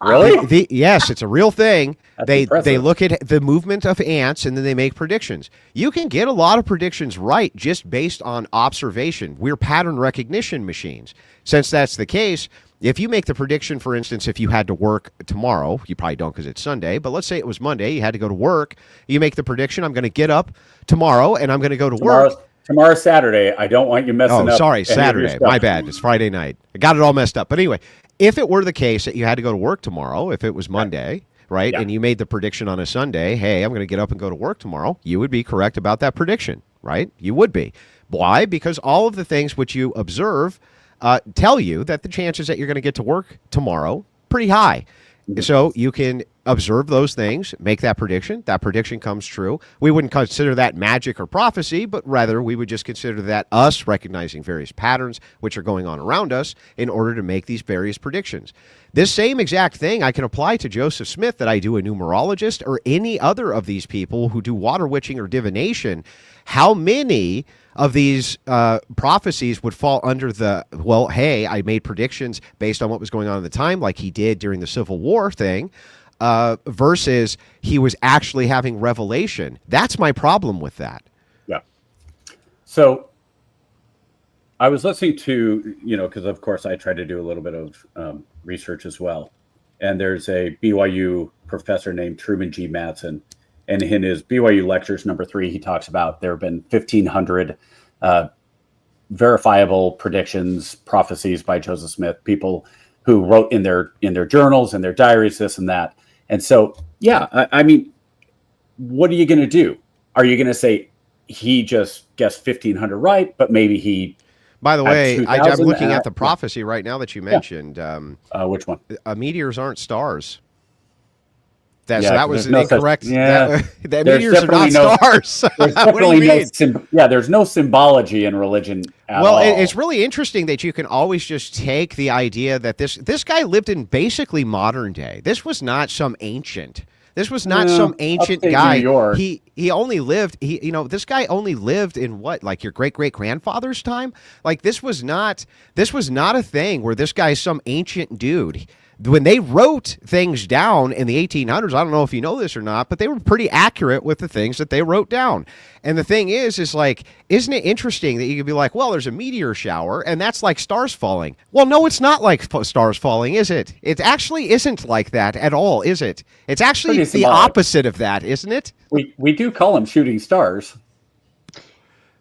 Really? Yes, it's a real thing. They look at the movement of ants and then they make predictions. You can get a lot of predictions right just based on observation. We're pattern recognition machines. Since that's the case, if you make the prediction, for instance, if you had to work tomorrow, you probably don't because it's Sunday, but let's say it was Monday, you had to go to work, you make the prediction, I'm going to get up tomorrow and I'm going to go to work. Tomorrow's Saturday. I don't want you messing up. Oh, sorry, Saturday. My bad. It's Friday night. I got it all messed up. But anyway, if it were the case that you had to go to work tomorrow, if it was Monday, right, and you made the prediction on a Sunday, hey, I'm going to get up and go to work tomorrow, you would be correct about that prediction, right? You would be. Why? Because all of the things which you observe tell you that the chances that you're going to get to work tomorrow pretty high. So you can observe those things, make that prediction comes true. We wouldn't consider that magic or prophecy, but rather we would just consider that us recognizing various patterns which are going on around us in order to make these various predictions. This same exact thing I can apply to Joseph Smith that I do a numerologist or any other of these people who do water witching or divination. How many of these prophecies would fall under the, well, hey, I made predictions based on what was going on at the time, like he did during the Civil War thing, versus he was actually having revelation. That's my problem with that. Yeah. So I was listening to, because of course I try to do a little bit of research as well. And there's a BYU professor named Truman G. Madsen. And in his BYU lectures, number 3, he talks about there have been 1,500 verifiable predictions, prophecies by Joseph Smith, people who wrote in their journals and their diaries, this and that. And so, yeah, I mean, what are you going to do? Are you going to say he just guessed 1,500 right, but maybe he... By the way, I'm looking at the prophecy right now that you mentioned. Which one? Meteors aren't stars. So Yeah, that was there's no incorrect. such- yeah. That There's meteors are not definitely stars. There's What do you definitely mean? there's no symbology in religion at Well, all. it's really interesting that you can always just take the idea that this guy lived in basically modern day. This was not some ancient. This was not some ancient upstate guy. New York. He only lived. This guy only lived in what, like your great great grandfather's time. Like this was not a thing where this guy's some ancient dude. When they wrote things down in the 1800s, I don't know if you know this or not, but they were pretty accurate with the things that they wrote down. And the thing is like, isn't it interesting that you could be like, well, there's a meteor shower, and that's like stars falling. Well, no, it's not like stars falling, is it? It actually isn't like that at all, is it? It's actually Pretty the symbolic. opposite of that, isn't it? We do call them shooting stars.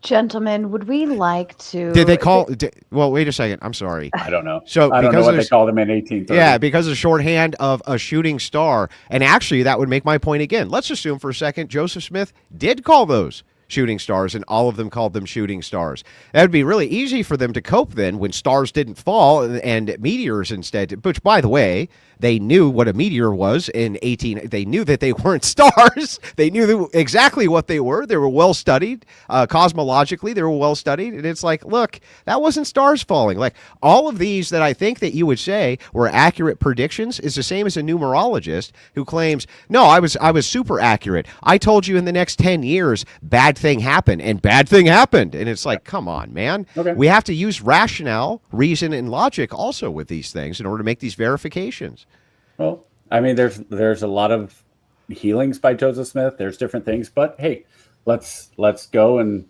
Gentlemen, would we like to... Did they call? Well, wait a second. I'm sorry. I don't know. So I don't know because what they there's- called them in 1830. Yeah, because of shorthand of a shooting star. And actually, that would make my point again. Let's assume for a second Joseph Smith did call those shooting stars, and all of them called them shooting stars. That would be really easy for them to cope then when stars didn't fall and meteors instead. Which, by the way, they knew what a meteor was in 18. They knew that they weren't stars. They knew exactly what they were. They were well studied cosmologically. They were well studied, and it's like, look, that wasn't stars falling. Like all of these that I think that you would say were accurate predictions is the same as a numerologist who claims, no, I was super accurate. I told you in the next 10 years, bad thing happened, and bad thing happened. And it's like, come on, man. Okay. We have to use rationale, reason, and logic also with these things in order to make these verifications. Well, I mean, there's a lot of healings by Joseph Smith. There's different things, but hey, let's go and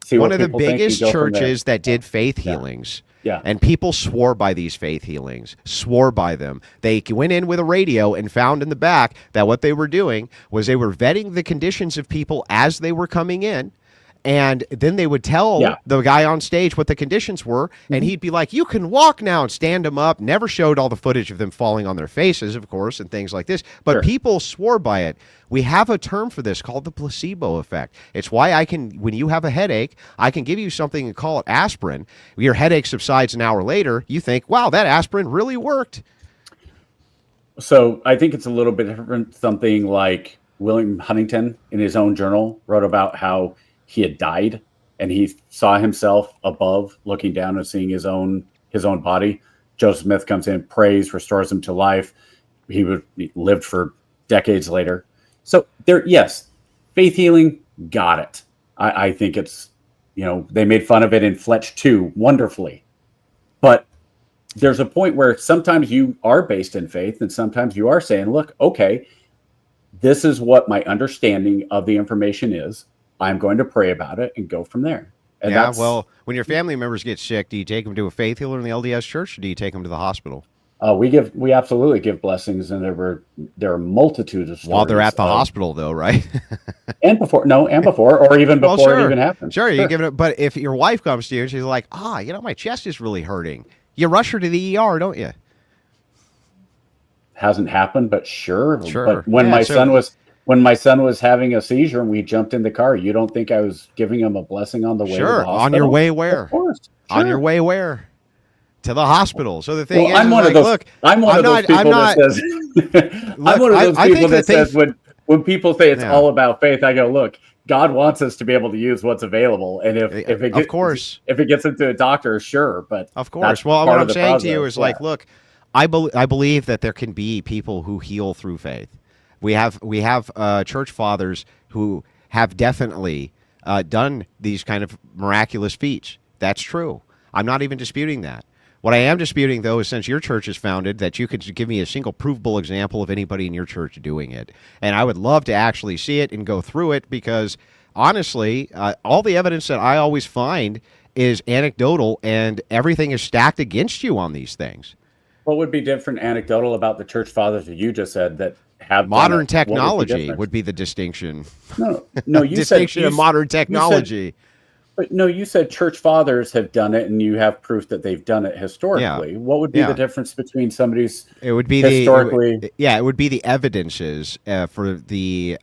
see One what of the people think and biggest go from there. churches that did faith healings. Yeah. And people swore by these faith healings, swore by them. They went in with a radio and found in the back that what they were doing was they were vetting the conditions of people as they were coming in. And then they would tell the guy on stage what the conditions were, and he'd be like, you can walk now, and stand them up. Never showed all the footage of them falling on their faces, of course, and things like this. But people swore by it. We have a term for this called the placebo effect. It's why when you have a headache, I can give you something and call it aspirin. Your headache subsides an hour later. You think, wow, that aspirin really worked. So I think it's a little bit different. Something like William Huntington in his own journal wrote about how he had died and he saw himself above looking down and seeing his own body. Joseph Smith comes in, prays, restores him to life. He lived for decades later. So there, yes, faith healing, got it. I think it's, they made fun of it in Fletch 2 wonderfully. But there's a point where sometimes you are based in faith and sometimes you are saying, look, okay, this is what my understanding of the information is. I'm going to pray about it and go from there. And yeah, well, when your family members get sick, do you take them to a faith healer in the LDS church, or do you take them to the hospital? We absolutely give blessings, and there are multitudes of stories. While they're at the hospital, though, right? and before, or even before it even happens. Sure, you give it. But if your wife comes to you and she's like, my chest is really hurting, you rush her to the ER, don't you? Hasn't happened, but sure. But when my son was having a seizure and we jumped in the car, you don't think I was giving him a blessing on the way to the hospital? On your way where? Of course. On your way where? To the hospital. So the thing is, I'm one of those people that says when people say it's all about faith, I go, look, God wants us to be able to use what's available. And if it gets into a doctor, sure. But of course. Well, what I'm saying to you is look, I believe that there can be people who heal through faith. We have church fathers who have definitely done these kind of miraculous feats. That's true. I'm not even disputing that. What I am disputing, though, is since your church is founded, that you could give me a single provable example of anybody in your church doing it. And I would love to actually see it and go through it because, honestly, all the evidence that I always find is anecdotal and everything is stacked against you on these things. What would be different anecdotal about the church fathers that you just said that have modern technology would be the distinction. No, you distinction of modern technology. But no, you said church fathers have done it, and you have proof that they've done it historically. What would be the difference between somebody's It would be historically? it would be the evidences for the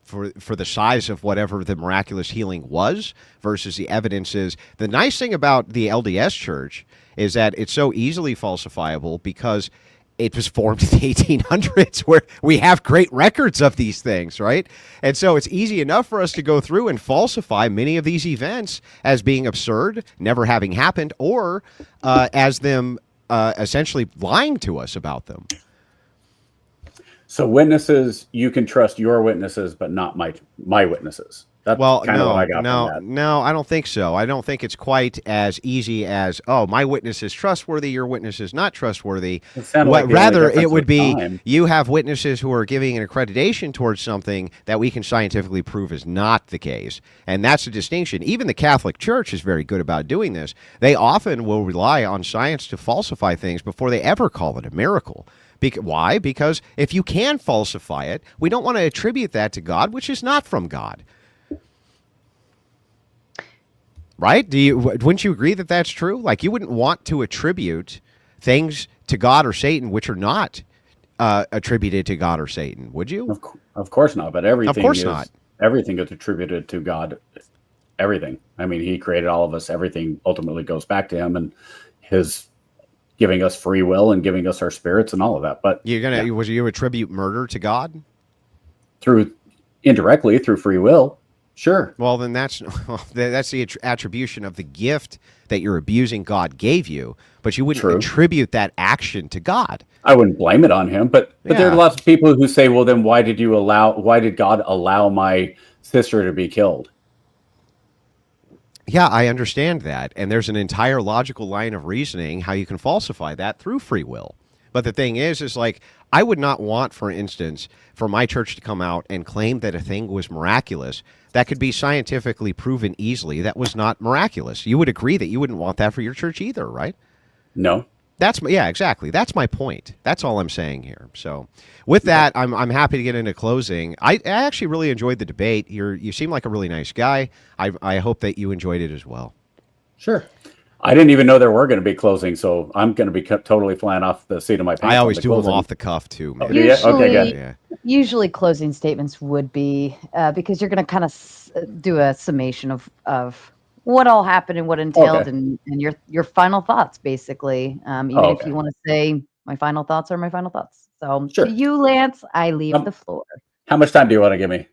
for the size of whatever the miraculous healing was versus the evidences. The nice thing about the LDS Church is that it's so easily falsifiable because it was formed in the 1800s, where we have great records of these things, right? And so it's easy enough for us to go through and falsify many of these events as being absurd, never having happened, or as them essentially lying to us about them. So witnesses, you can trust your witnesses, but not my witnesses. That's kind of what I got from that. No, I don't think so. I don't think it's quite as easy as, oh, my witness is trustworthy, your witness is not trustworthy. Rather, it would be you have witnesses who are giving an accreditation towards something that we can scientifically prove is not the case. And that's the distinction. Even the Catholic Church is very good about doing this. They often will rely on science to falsify things before they ever call it a miracle. Why? Because if you can falsify it, we don't want to attribute that to God, which is not from God. Right? Wouldn't you agree that that's true? Like, you wouldn't want to attribute things to God or Satan which are not attributed to God or Satan, would you? Of course not. But everything of course not. Everything is attributed to God. Everything. I mean, he created all of us. Everything ultimately goes back to him and his giving us free will and giving us our spirits and all of that. But would you attribute murder to God? Indirectly through free will. Sure. Well, then that's the attribution of the gift that you're abusing God gave you, but you wouldn't attribute that action to God. I wouldn't blame it on him, but there are lots of people who say, well, then why did God allow my sister to be killed? Yeah, I understand that. And there's an entire logical line of reasoning how you can falsify that through free will. But the thing is like, I would not want, for instance, for my church to come out and claim that a thing was miraculous that could be scientifically proven easily that was not miraculous. You would agree that you wouldn't want that for your church either, right? No. Exactly. That's my point. That's all I'm saying here. So with that, I'm happy to get into closing. I actually really enjoyed the debate. You seem like a really nice guy. I hope that you enjoyed it as well. Sure. I didn't even know there were going to be closing, so I'm going to be totally flying off the seat of my pants. I always do them off the cuff too, man. Usually, okay, good. Usually closing statements would be because you're going to kind of do a summation of what all happened and what entailed and your final thoughts, basically. Even if you want to say my final thoughts are my final thoughts. So to you, Lance, I leave the floor. How much time do you want to give me?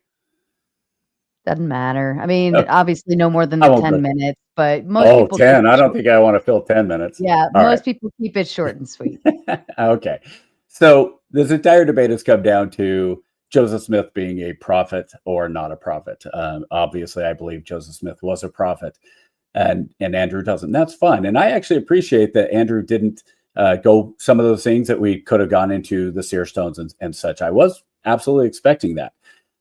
Doesn't matter. I mean, obviously no more than the 10 minutes, but most people 10. I don't think I want to fill 10 minutes. Yeah, most people keep it short and sweet. Okay. So this entire debate has come down to Joseph Smith being a prophet or not a prophet. Obviously, I believe Joseph Smith was a prophet and Andrew doesn't. That's fine. And I actually appreciate that Andrew didn't go some of those things that we could have gone into, the seer stones and such. I was absolutely expecting that.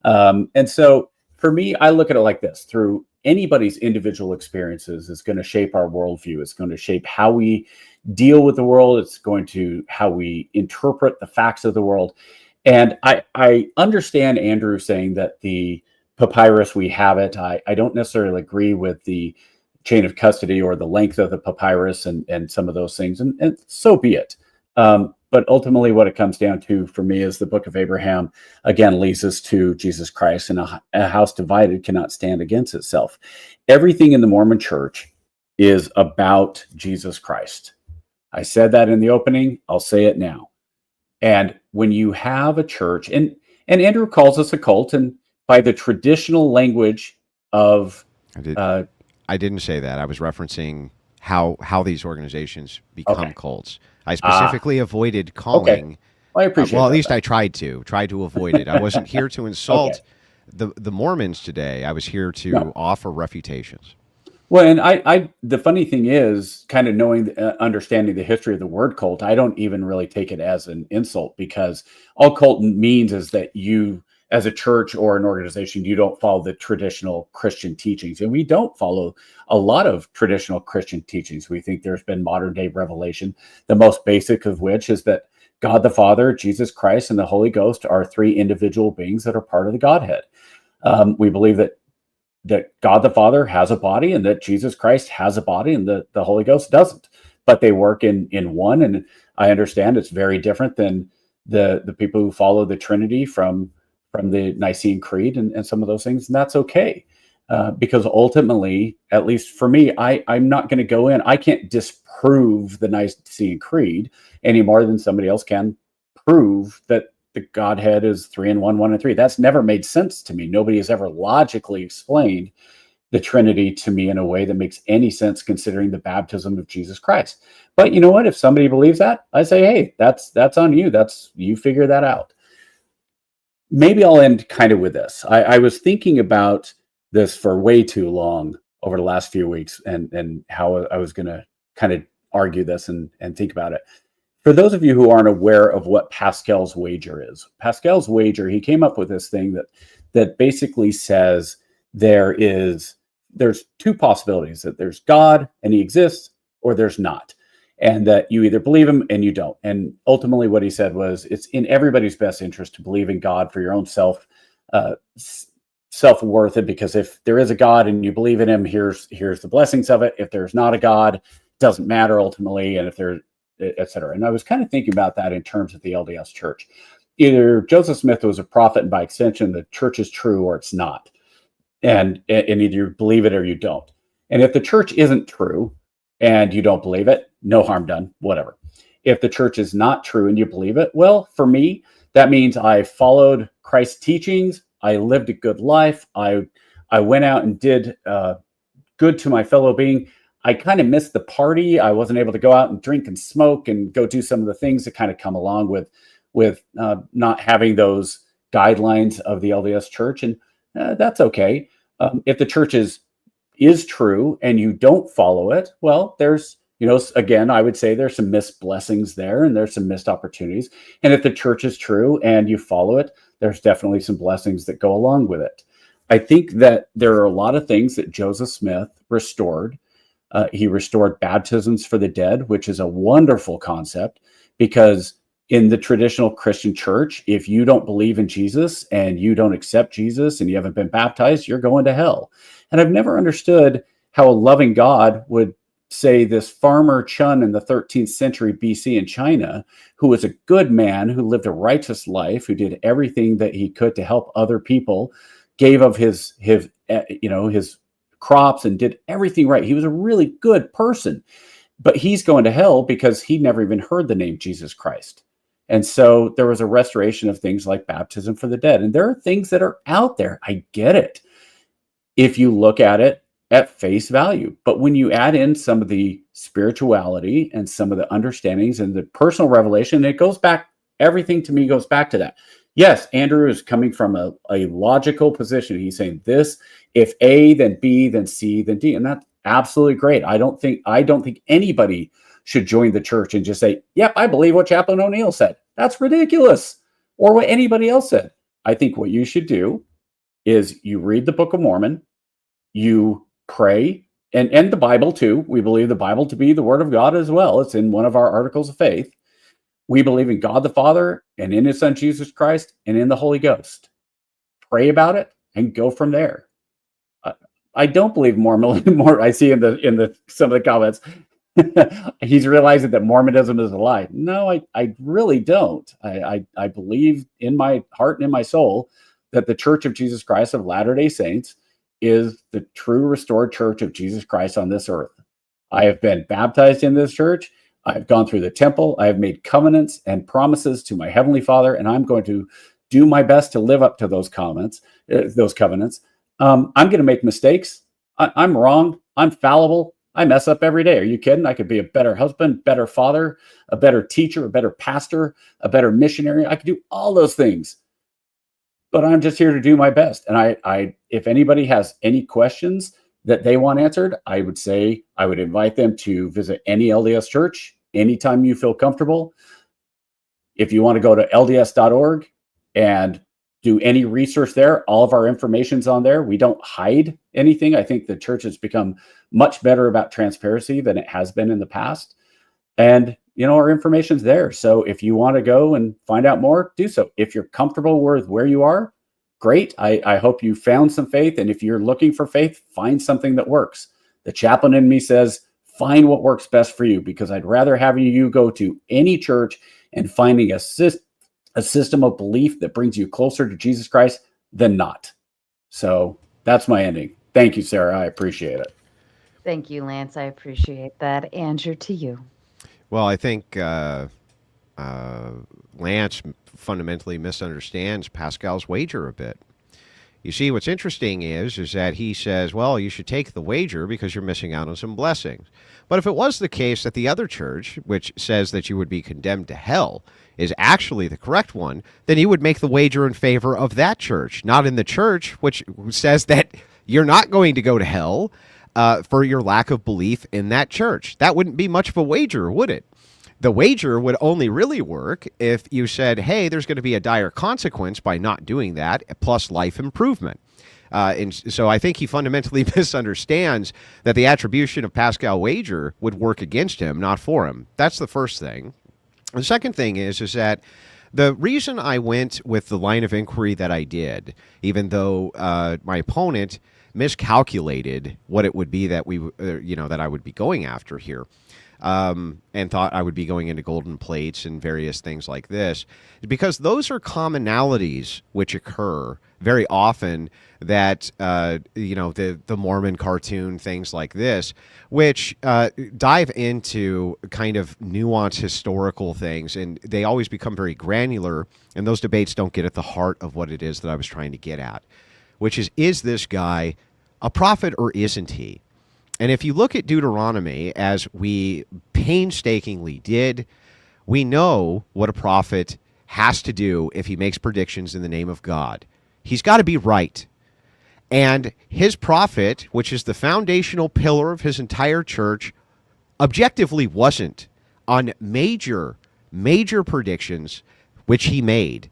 And so for me, I look at it like this: through anybody's individual experiences is going to shape our worldview. It's going to shape how we deal with the world. It's going to how we interpret the facts of the world. And I understand Andrew saying that the papyrus, we have it. I don't necessarily agree with the chain of custody or the length of the papyrus and some of those things. And so be it. But ultimately what it comes down to for me is the book of Abraham, again, leads us to Jesus Christ, and a house divided cannot stand against itself. Everything in the Mormon church is about Jesus Christ. I said that in the opening. I'll say it now. And when you have a church, and Andrew calls us a cult, and by the traditional language of... I didn't say that. I was referencing how these organizations become cults. I specifically avoided calling... Okay. Well, I appreciate at least I tried to avoid it. I wasn't here to insult the Mormons today. I was here to offer refutations. Well, and the funny thing is, kind of knowing, understanding the history of the word cult, I don't even really take it as an insult, because all cult means is that you, as a church or an organization, you don't follow the traditional Christian teachings. And we don't follow a lot of traditional Christian teachings. We think there's been modern day revelation, the most basic of which is that God the Father, Jesus Christ, and the Holy Ghost are three individual beings that are part of the Godhead. We believe that God the Father has a body and that Jesus Christ has a body and the Holy Ghost doesn't, but they work in one. And I understand it's very different than the people who follow the Trinity from the Nicene Creed and some of those things, and that's okay. Because ultimately, at least for me, I'm not going to go in. I can't disprove the Nicene Creed any more than somebody else can prove that the Godhead is 3 in 1, 1 in 3. That's never made sense to me. Nobody has ever logically explained the Trinity to me in a way that makes any sense considering the baptism of Jesus Christ. But you know what? If somebody believes that, I say, hey, that's on you. You figure that out. Maybe I'll end kind of with this. I was thinking about this for way too long over the last few weeks and how I was going to kind of argue this and think about it. For those of you who aren't aware of what Pascal's wager is, Pascal's wager, he came up with this thing that basically says there's two possibilities, that there's God and he exists, or there's not. And that you either believe him and you don't. And ultimately what he said was it's in everybody's best interest to believe in God for your own self-worth. And because if there is a God and you believe in him, here's the blessings of it. If there's not a God, it doesn't matter ultimately. And if there, et cetera. And I was kind of thinking about that in terms of the LDS church. Either Joseph Smith was a prophet, and by extension, the church is true or it's not. And either you believe it or you don't. And if the church isn't true and you don't believe it, no harm done, whatever. If the church is not true and you believe it, well, for me, that means I followed Christ's teachings. I lived a good life. I went out and did good to my fellow being. I kind of missed the party. I wasn't able to go out and drink and smoke and go do some of the things that kind of come along with not having those guidelines of the LDS church. And that's okay. If the church is true and you don't follow it, well, there's, again, I would say there's some missed blessings there and there's some missed opportunities. And if the church is true and you follow it, there's definitely some blessings that go along with it. I think that there are a lot of things that Joseph Smith restored. He restored baptisms for the dead, which is a wonderful concept, because in the traditional Christian church, if you don't believe in Jesus and you don't accept Jesus and you haven't been baptized, you're going to hell. And I've never understood how a loving God would say this farmer Chun in the 13th century BC in China, who was a good man, who lived a righteous life, who did everything that he could to help other people, gave of his crops and did everything right. He was a really good person, but he's going to hell because he never even heard the name Jesus Christ. And so there was a restoration of things like baptism for the dead. And there are things that are out there. I get it, if you look at it at face value. But when you add in some of the spirituality and some of the understandings and the personal revelation, it goes back, everything to me goes back to that. Yes, Andrew is coming from a logical position. He's saying this, if A, then B, then C, then D. And that's absolutely great. I don't think anybody should join the church and just say, yep, I believe what Chaplain ONeil said. That's ridiculous. Or what anybody else said. I think what you should do is you read the Book of Mormon, you pray, and the Bible too. We believe the Bible to be the Word of God as well. It's in one of our articles of faith. We believe in God the Father and in his Son Jesus Christ and in the Holy Ghost. Pray about it and go from there. I don't believe more. I see in the some of the comments, he's realizing that Mormonism is a lie. No, I really don't. I believe in my heart and in my soul that the Church of Jesus Christ of Latter-day Saints is the true restored Church of Jesus Christ on this earth. I have been baptized in this church. I've gone through the temple. I have made covenants and promises to my Heavenly Father, and I'm going to do my best to live up to those covenants. I'm going to make mistakes. I'm wrong. I'm fallible. I mess up every day. Are you kidding? I could be a better husband, better father, a better teacher, a better pastor, a better missionary. I could do all those things, but I'm just here to do my best. And if anybody has any questions that they want answered, I would say I would invite them to visit any LDS church anytime you feel comfortable. If you want to go to lds.org and do any research there, all of our information's on there. We don't hide anything. I think the church has become much better about transparency than it has been in the past. And, our information's there. So if you want to go and find out more, do so. If you're comfortable with where you are, great. I hope you found some faith. And if you're looking for faith, find something that works. The chaplain in me says, find what works best for you, because I'd rather have you go to any church and finding a system of belief that brings you closer to Jesus Christ than not. So that's my ending. Thank you, Sarah. I appreciate it. Thank you, Lance. I appreciate that. Andrew, to you. Well, I think Lance fundamentally misunderstands Pascal's wager a bit. You see, what's interesting is that he says, well, you should take the wager because you're missing out on some blessings. But if it was the case that the other church, which says that you would be condemned to hell, is actually the correct one, then he would make the wager in favor of that church, not in the church which says that you're not going to go to hell for your lack of belief in that church. That wouldn't be much of a wager, would it? The wager would only really work if you said, hey, there's going to be a dire consequence by not doing that, plus life improvement. And so I think he fundamentally misunderstands that the attribution of Pascal wager would work against him, not for him. That's the first thing. The second thing is that the reason I went with the line of inquiry that I did, even though my opponent miscalculated what it would be that that I would be going after here, and thought I would be going into golden plates and various things like this, because those are commonalities which occur very often that, the Mormon cartoon, things like this, which dive into kind of nuanced historical things, and they always become very granular, and those debates don't get at the heart of what it is that I was trying to get at, which is this guy a prophet or isn't he? And if you look at Deuteronomy, as we painstakingly did, we know what a prophet has to do if he makes predictions in the name of God. He's got to be right. And his prophet, which is the foundational pillar of his entire church, objectively wasn't on major predictions which he made.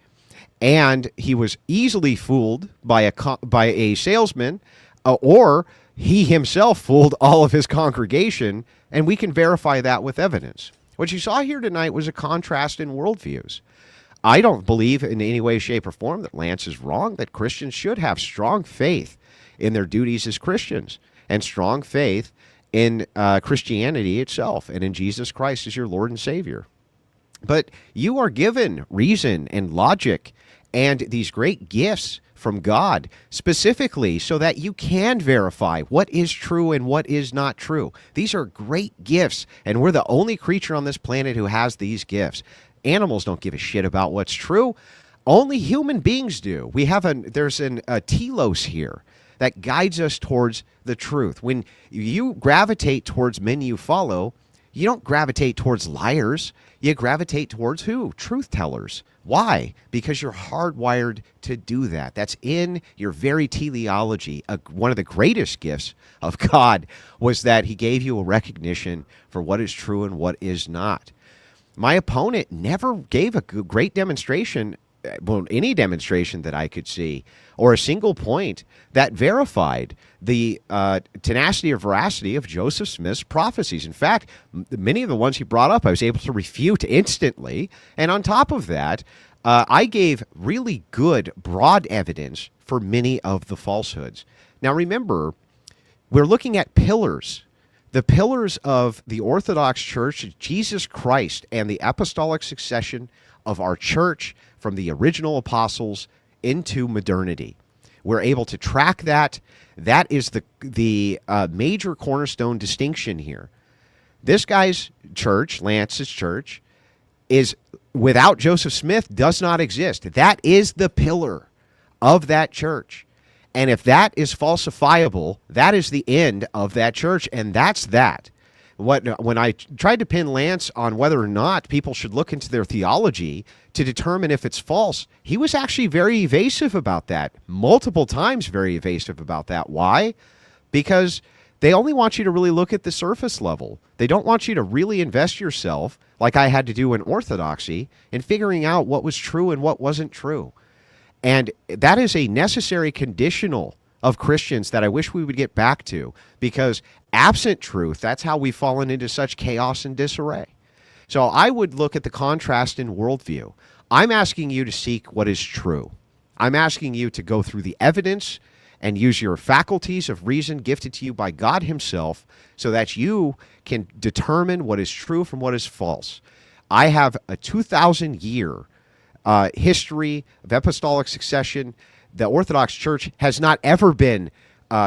And he was easily fooled by a salesman, or he himself fooled all of his congregation, and we can verify that with evidence. What you saw here tonight was a contrast in worldviews. I don't believe in any way, shape, or form that Lance is wrong, that Christians should have strong faith in their duties as Christians and strong faith in Christianity itself and in Jesus Christ as your Lord and Savior. But you are given reason and logic and these great gifts from God, specifically so that you can verify what is true and what is not true. These are great gifts, and we're the only creature on this planet who has these gifts. Animals don't give a shit about what's true. Only human beings do. There's a telos here that guides us towards the truth. When you gravitate towards men you follow, you don't gravitate towards liars. You gravitate towards who? Truth tellers. Why? Because you're hardwired to do that. That's in your very teleology. One of the greatest gifts of God was that he gave you a recognition for what is true and what is not. My opponent never gave a great demonstration, well, any demonstration that I could see, or a single point that verified the tenacity or veracity of Joseph Smith's prophecies. In fact, many of the ones he brought up, I was able to refute instantly. And on top of that, I gave really good, broad evidence for many of the falsehoods. Now, remember, we're looking at pillars. The pillars of the Orthodox Church, Jesus Christ, and the apostolic succession of our church from the original apostles into modernity. We're able to track that. That is the major cornerstone distinction here. This guy's church, Lance's church, is without Joseph Smith does not exist. That is the pillar of that church. And if that is falsifiable, that is the end of that church, and that's that. When I tried to pin Lance on whether or not people should look into their theology to determine if it's false, he was actually very evasive about that, multiple times very evasive about that. Why? Because they only want you to really look at the surface level. They don't want you to really invest yourself, like I had to do in Orthodoxy, in figuring out what was true and what wasn't true. And that is a necessary conditional of Christians that I wish we would get back to, because absent truth, that's how we've fallen into such chaos and disarray. So I would look at the contrast in worldview. I'm asking you to seek what is true. I'm asking you to go through the evidence and use your faculties of reason gifted to you by God himself so that you can determine what is true from what is false. I have a 2,000-year history of apostolic succession. The Orthodox Church has not ever been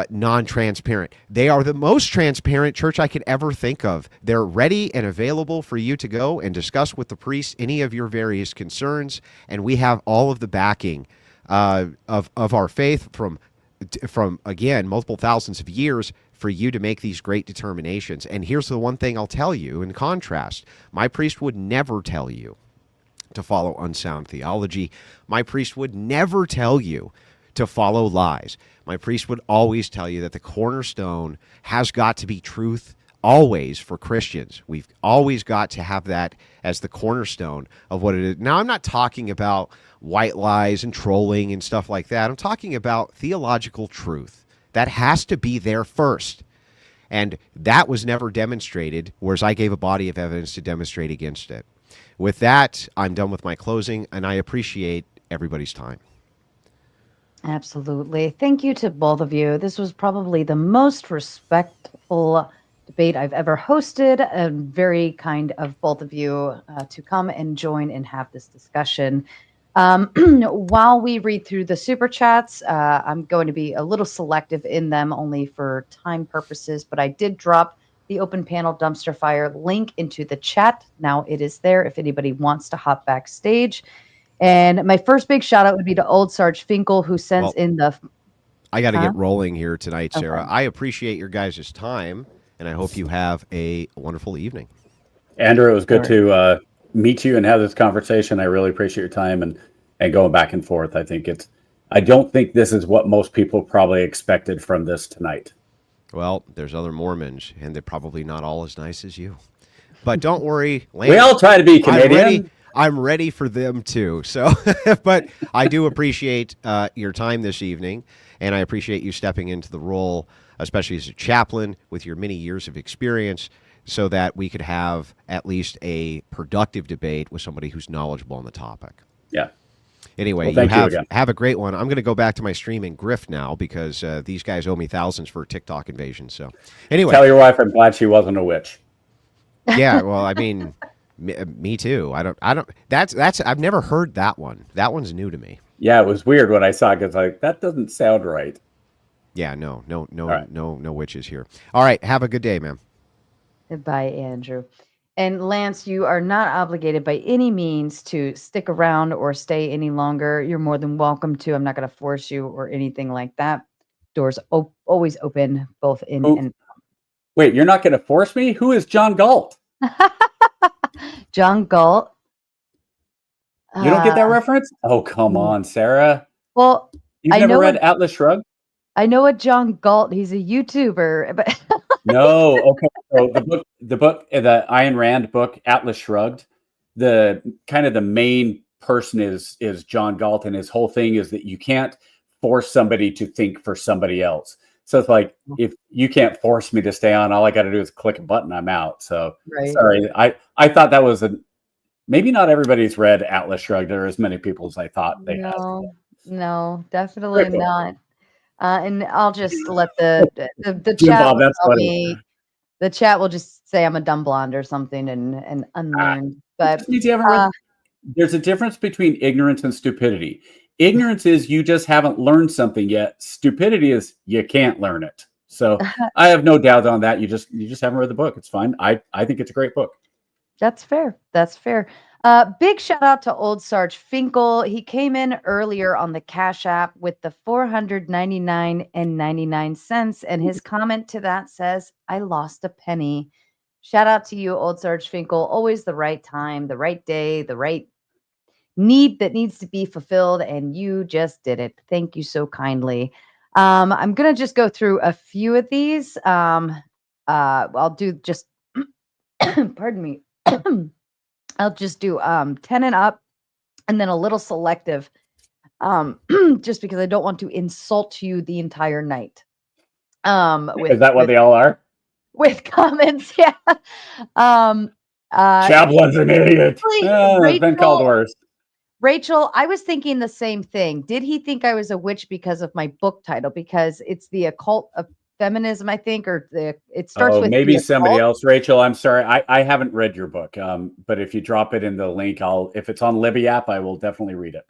non-transparent. They are the most transparent church I could ever think of. They're ready and available for you to go and discuss with the priest any of your various concerns, and we have all of the backing of our faith from again multiple thousands of years for you to make these great determinations. And here's the one thing I'll tell you in contrast: my priest would never tell you to follow unsound theology. My priest would never tell you to follow lies. My priest would always tell you that the cornerstone has got to be truth always for Christians. We've always got to have that as the cornerstone of what it is. Now, I'm not talking about white lies and trolling and stuff like that. I'm talking about theological truth. That has to be there first. And that was never demonstrated, whereas I gave a body of evidence to demonstrate against it. With that, I'm done with my closing, and I appreciate everybody's time. Absolutely. Thank you to both of you. This was probably the most respectful debate I've ever hosted, and very kind of both of you to come and join and have this discussion. While we read through the super chats, I'm going to be a little selective in them only for time purposes, but I did drop the open panel dumpster fire link into the chat. Now it is there if anybody wants to hop backstage. And my first big shout out would be to old Sarge Finkel, who sends in the... I got to get rolling here tonight, Sarah. Okay. I appreciate your guys' time, and I hope you have a wonderful evening. Andrew, it was good to meet you and have this conversation. I really appreciate your time and going back and forth. I don't think this is what most people probably expected from this tonight. Well, there's other Mormons, and they're probably not all as nice as you. But don't worry, Lance, we all try to be Canadian. I'm ready for them too. So, but I do appreciate your time this evening, and I appreciate you stepping into the role, especially as a chaplain with your many years of experience, so that we could have at least a productive debate with somebody who's knowledgeable on the topic. Yeah. Anyway, have a great one. I'm going to go back to my stream and grift now because these guys owe me thousands for a TikTok invasion. So, anyway, tell your wife I'm glad she wasn't a witch. Yeah, well, I mean, me too. I don't. That's. I've never heard that one. That one's new to me. Yeah, it was weird when I saw it because that doesn't sound right. Yeah, no witches here. All right, have a good day, man. Goodbye, Andrew. And Lance, you are not obligated by any means to stick around or stay any longer. You're more than welcome to. I'm not going to force you or anything like that. Doors always open, both in and... Wait, you're not going to force me? Who is John Galt? John Galt. You don't get that reference? Oh, come on, Sarah. Well, you've never read Atlas Shrugged? I know a John Galt. He's a YouTuber, but no. Okay, so the Ayn Rand book, Atlas Shrugged. The kind of the main person is John Galt, and his whole thing is that you can't force somebody to think for somebody else. So it's like, if you can't force me to stay on, all I got to do is click a button. I'm out. So sorry. I thought that was maybe not everybody's read Atlas Shrugged, or as many people as I thought they had. No, definitely not. And I'll just let the chat tell me. The chat will just say I'm a dumb blonde or something and unlearned. But there's a difference between ignorance and stupidity. Ignorance is you just haven't learned something yet. Stupidity is you can't learn it. So I have no doubt on that. You just haven't read the book. It's fine. I think it's a great book. That's fair. Big shout out to old Sarge Finkel. He came in earlier on the Cash App with the $499.99, and his comment to that says, "I lost a penny." Shout out to you, old Sarge Finkel. Always the right time, the right day, the right need that needs to be fulfilled, and you just did it. Thank you so kindly. I'm gonna just go through a few of these. I'll do just pardon me. I'll just do 10 and up, and then a little selective, just because I don't want to insult you the entire night. Is that what they all are? With comments, yeah. Chaplain's an idiot. Been called worse. Rachel, I was thinking the same thing. Did he think I was a witch because of my book title? Because it's the occult of feminism, I think, or it starts Oh, with maybe the somebody occult. else. Rachel, I'm sorry. I haven't read your book. But if you drop it in the link, if it's on Libby app, I will definitely read it.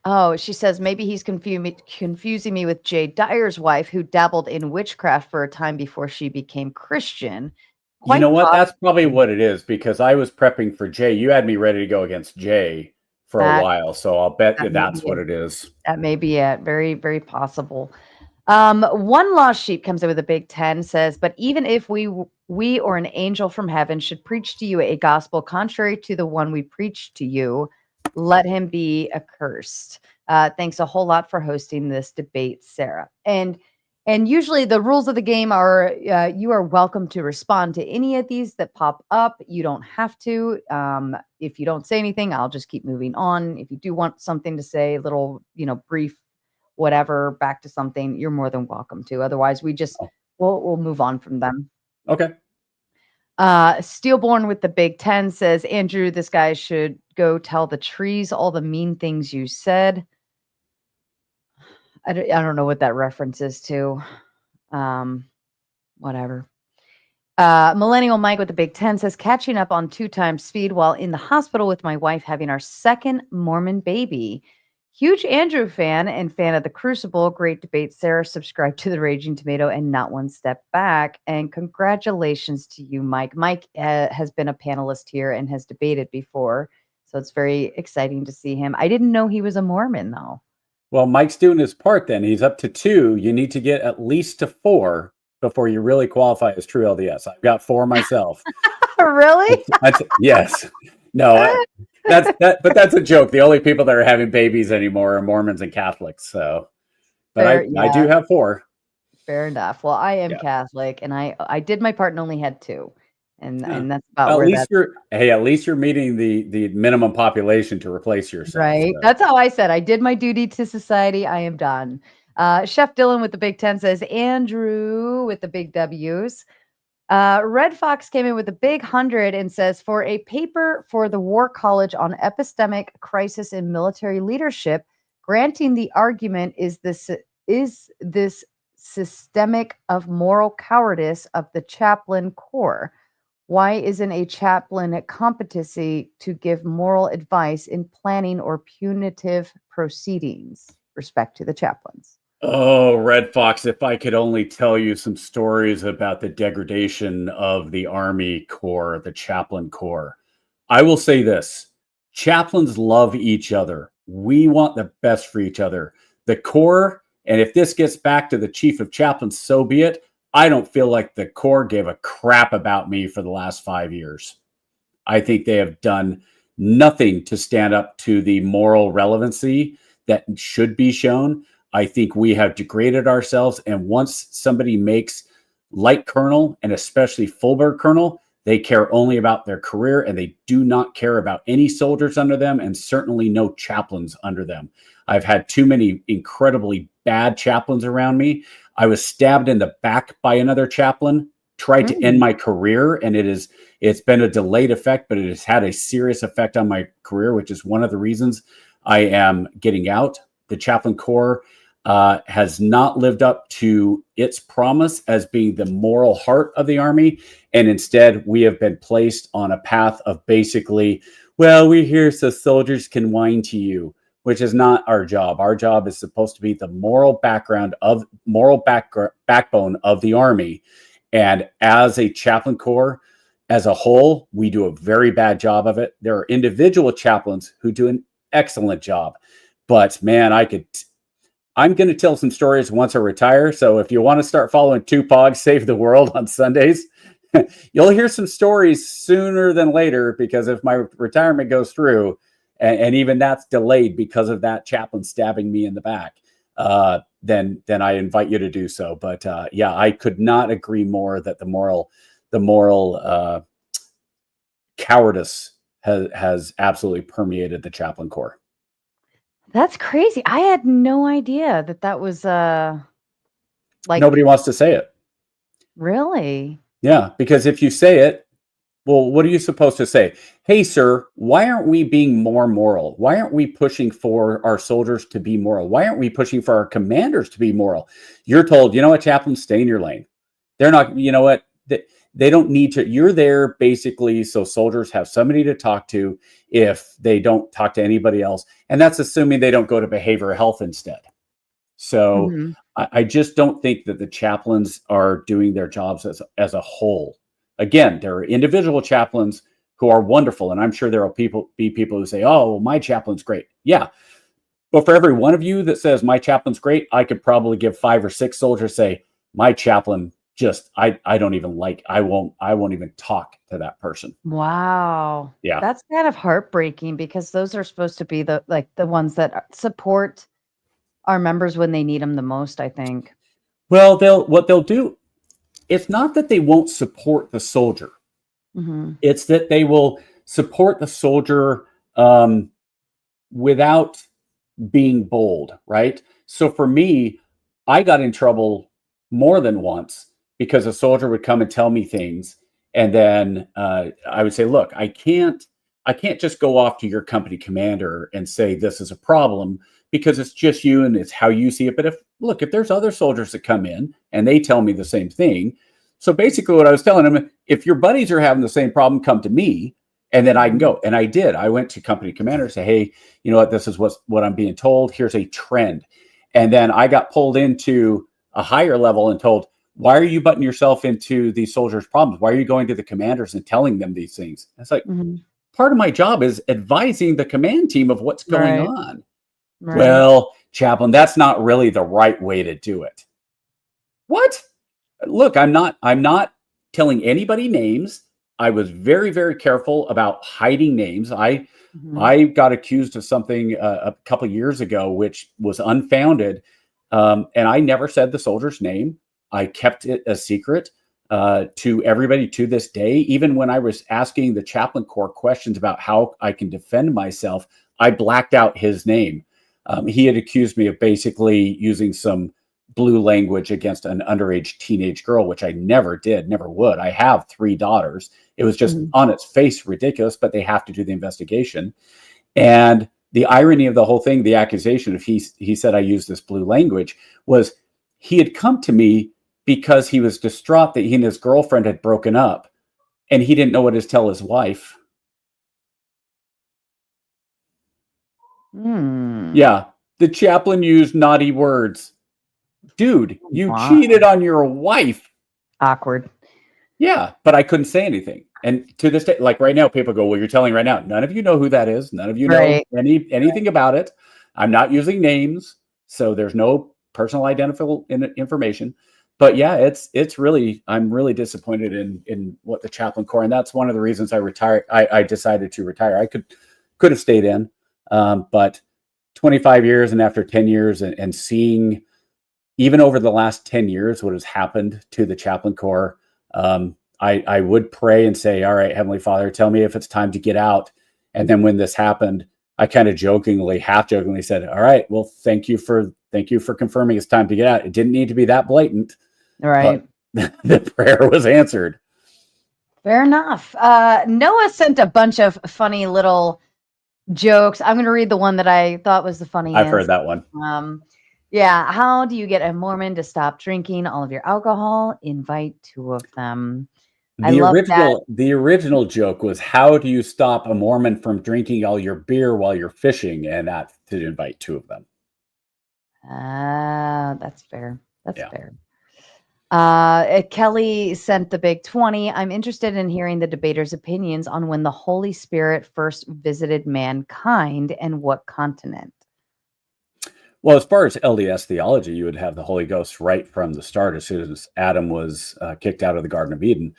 Oh, she says maybe he's confusing me with Jay Dyer's wife, who dabbled in witchcraft for a time before she became Christian. You know what? That's probably possibly. what it is, because I was prepping for Jay. You had me ready to go against Jay for a That while, so I'll bet that you may that's be what it. it is. That may be it. Very, very possible. One lost sheep comes in with a big 10, says, but even if we or an angel from heaven should preach to you a gospel contrary to the one we preach to you, let him be accursed. Thanks a whole lot for hosting this debate, Sarah. And usually the rules of the game are you are welcome to respond to any of these that pop up. You don't have to. If you don't say anything, I'll just keep moving on. If you do want something to say, a little, brief, whatever, back to something, you're more than welcome to. Otherwise, we'll move on from them. Okay. Steelborn with the Big 10 says, Andrew, this guy should go tell the trees all the mean things you said. I don't know what that reference is to. Whatever. Millennial Mike with the Big 10 says, catching up on 2 times speed while in the hospital with my wife having our second Mormon baby. Huge Andrew fan and fan of the Crucible. Great debate, Sarah. Subscribe to the Raging Tomato and Not One Step Back. And congratulations to you, Mike. Mike has been a panelist here and has debated before. So it's very exciting to see him. I didn't know he was a Mormon, though. Well, Mike's doing his part then. He's up to 2. You need to get at least to 4 before you really qualify as true LDS. I've got 4 myself. Really? Yes. No, but that's a joke. The only people that are having babies anymore are Mormons and Catholics. So, but I do have 4. Fair enough. Well, I am Catholic, and I did my part and only had 2, and that's about At where least at least you're meeting the minimum population to replace yourself. Right. So. That's how I said. I did my duty to society. I am done. Chef Dylan with the Big 10 says, Andrew with the big W's. Red Fox came in with a big 100 and says, for a paper for the War College on epistemic crisis in military leadership, granting the argument is this systemic of moral cowardice of the chaplain corps. Why isn't a chaplain at competency to give moral advice in planning or punitive proceedings? Respect to the chaplains. Oh, Red Fox, if I could only tell you some stories about the degradation of the Army Corps, the chaplain corps. I will say this. Chaplains love each other. We want the best for each other. The Corps, and if this gets back to the chief of chaplains, so be it. I don't feel like the Corps gave a crap about me for the last 5 years. I think they have done nothing to stand up to the moral relevancy that should be shown. I think we have degraded ourselves. And once somebody makes light colonel, and especially full-bird colonel, they care only about their career, and they do not care about any soldiers under them, and certainly no chaplains under them. I've had too many incredibly bad chaplains around me. I was stabbed in the back by another chaplain, tried to end my career, and it's been a delayed effect, but it has had a serious effect on my career, which is one of the reasons I am getting out. The chaplain corps has not lived up to its promise as being the moral heart of the Army. And instead, we have been placed on a path of basically, well, we're here so soldiers can whine to you, which is not our job. Our job is supposed to be the moral backbone of the Army. And as a chaplain corps, as a whole, we do a very bad job of it. There are individual chaplains who do an excellent job. But man, I'm going to tell some stories once I retire. So if you want to start following Tupac Save the World on Sundays, you'll hear some stories sooner than later, because if my retirement goes through, and even that's delayed because of that chaplain stabbing me in the back, then I invite you to do so. But yeah, I could not agree more that the moral cowardice has absolutely permeated the chaplain corps. That's crazy. I had no idea that was like, nobody wants to say it. Really? Yeah, because if you say it, Well, what are you supposed to say? Hey, sir, why aren't we being more moral? Why aren't we pushing for our soldiers to be moral? Why aren't we pushing for our commanders to be moral? You're told, you know what, chaplain, stay in your lane. They're not, you know what, they don't need to. You're there basically so soldiers have somebody to talk to if they don't talk to anybody else. And that's assuming they don't go to behavioral health instead. So I just don't think that the chaplains are doing their jobs as a whole. Again, there are individual chaplains who are wonderful, and I'm sure there will be people who say, "Oh, well, my chaplain's great." Yeah, but for every one of you that says my chaplain's great, I could probably give 5 or 6 soldiers say my chaplain just I don't even like. I won't even talk to that person. Wow. Yeah, That's kind of heartbreaking because those are supposed to be the ones that support our members when they need them the most, I think. Well, what they'll do. It's not that they won't support the soldier. It's that they will support the soldier without being bold, right? So for me, I got in trouble more than once because a soldier would come and tell me things, and then I would say, "Look, I can't just go off to your company commander and say this is a problem because it's just you and it's how you see it. But if there's other soldiers that come in and they tell me the same thing." So basically what I was telling him, if your buddies are having the same problem, come to me and then I can go. And I did. I went to company commander and say, "Hey, you know what? This is what I'm being told. Here's a trend." And then I got pulled into a higher level and told, "Why are you butting yourself into these soldiers' problems? Why are you going to the commanders and telling them these things?" It's like, part of my job is advising the command team of what's going on. Right. Well, chaplain, that's not really the right way to do it. What? Look, I'm not telling anybody names. I was very, very careful about hiding names. I got accused of something a couple of years ago, which was unfounded. And I never said the soldier's name. I kept it a secret to everybody to this day. Even when I was asking the chaplain corps questions about how I can defend myself, I blacked out his name. He had accused me of basically using some blue language against an underage teenage girl, which I never did, never would. I have 3 daughters. It was just on its face ridiculous, but they have to do the investigation. And the irony of the whole thing, the accusation, if he said I used this blue language, was he had come to me because he was distraught that he and his girlfriend had broken up, and he didn't know what to tell his wife. Yeah, the chaplain used naughty words. Dude, you cheated on your wife. Awkward. Yeah, but I couldn't say anything. And to this day, like right now, people go, "Well, you're telling right now." None of you know who that is. None of you know anything about it. I'm not using names, so there's no personal identifiable information. But yeah, it's really, I'm really disappointed in what the chaplain corps, and that's one of the reasons I retired. I decided to retire. I could have stayed in, but 25 years and after 10 years and seeing even over the last 10 years what has happened to the chaplain corps, I would pray and say, "All right, Heavenly Father, tell me if it's time to get out." And then when this happened, I kind of half jokingly said, "All right, well, thank you for confirming it's time to get out." It didn't need to be that blatant. Right. The prayer was answered. Fair enough. Noah sent a bunch of funny little jokes. I'm going to read the one that I thought was the funniest. I've heard that one. Yeah. How do you get a Mormon to stop drinking all of your alcohol? Invite 2 of them. The original joke was, how do you stop a Mormon from drinking all your beer while you're fishing? And that to invite 2 of them. That's fair. That's fair. Kelly sent the big 20. I'm interested in hearing the debaters' opinions on when the Holy Spirit first visited mankind and what continent. Well, as far as LDS theology, you would have the Holy Ghost right from the start as soon as Adam was kicked out of the Garden of Eden.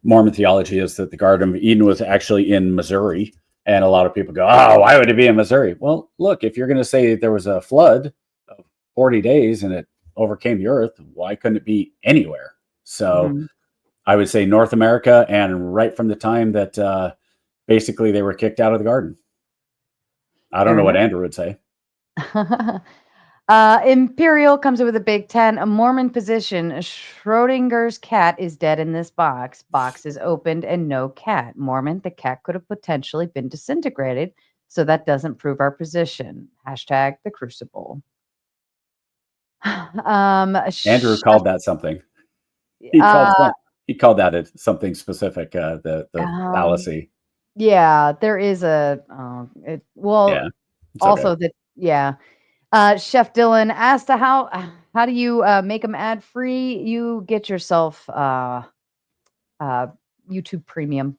Mormon theology is that the Garden of Eden was actually in Missouri. And a lot of people go, "Oh, why would it be in Missouri?" Well, look, if you're going to say there was a flood of 40 days and it overcame the earth, why couldn't it be anywhere? So I would say North America, and right from the time that basically they were kicked out of the garden. I don't know what Andrew would say. Imperial comes in with a big 10. A Mormon position. Schrodinger's cat is dead in this box. Box is opened and no cat. Mormon, the cat could have potentially been disintegrated, so that doesn't prove our position. Hashtag the Crucible. Andrew called that something. He called that something specific. The fallacy. Yeah, there is a. Also okay. that. Yeah. Chef Dylan asked to how do you make them ad free? You get yourself YouTube Premium.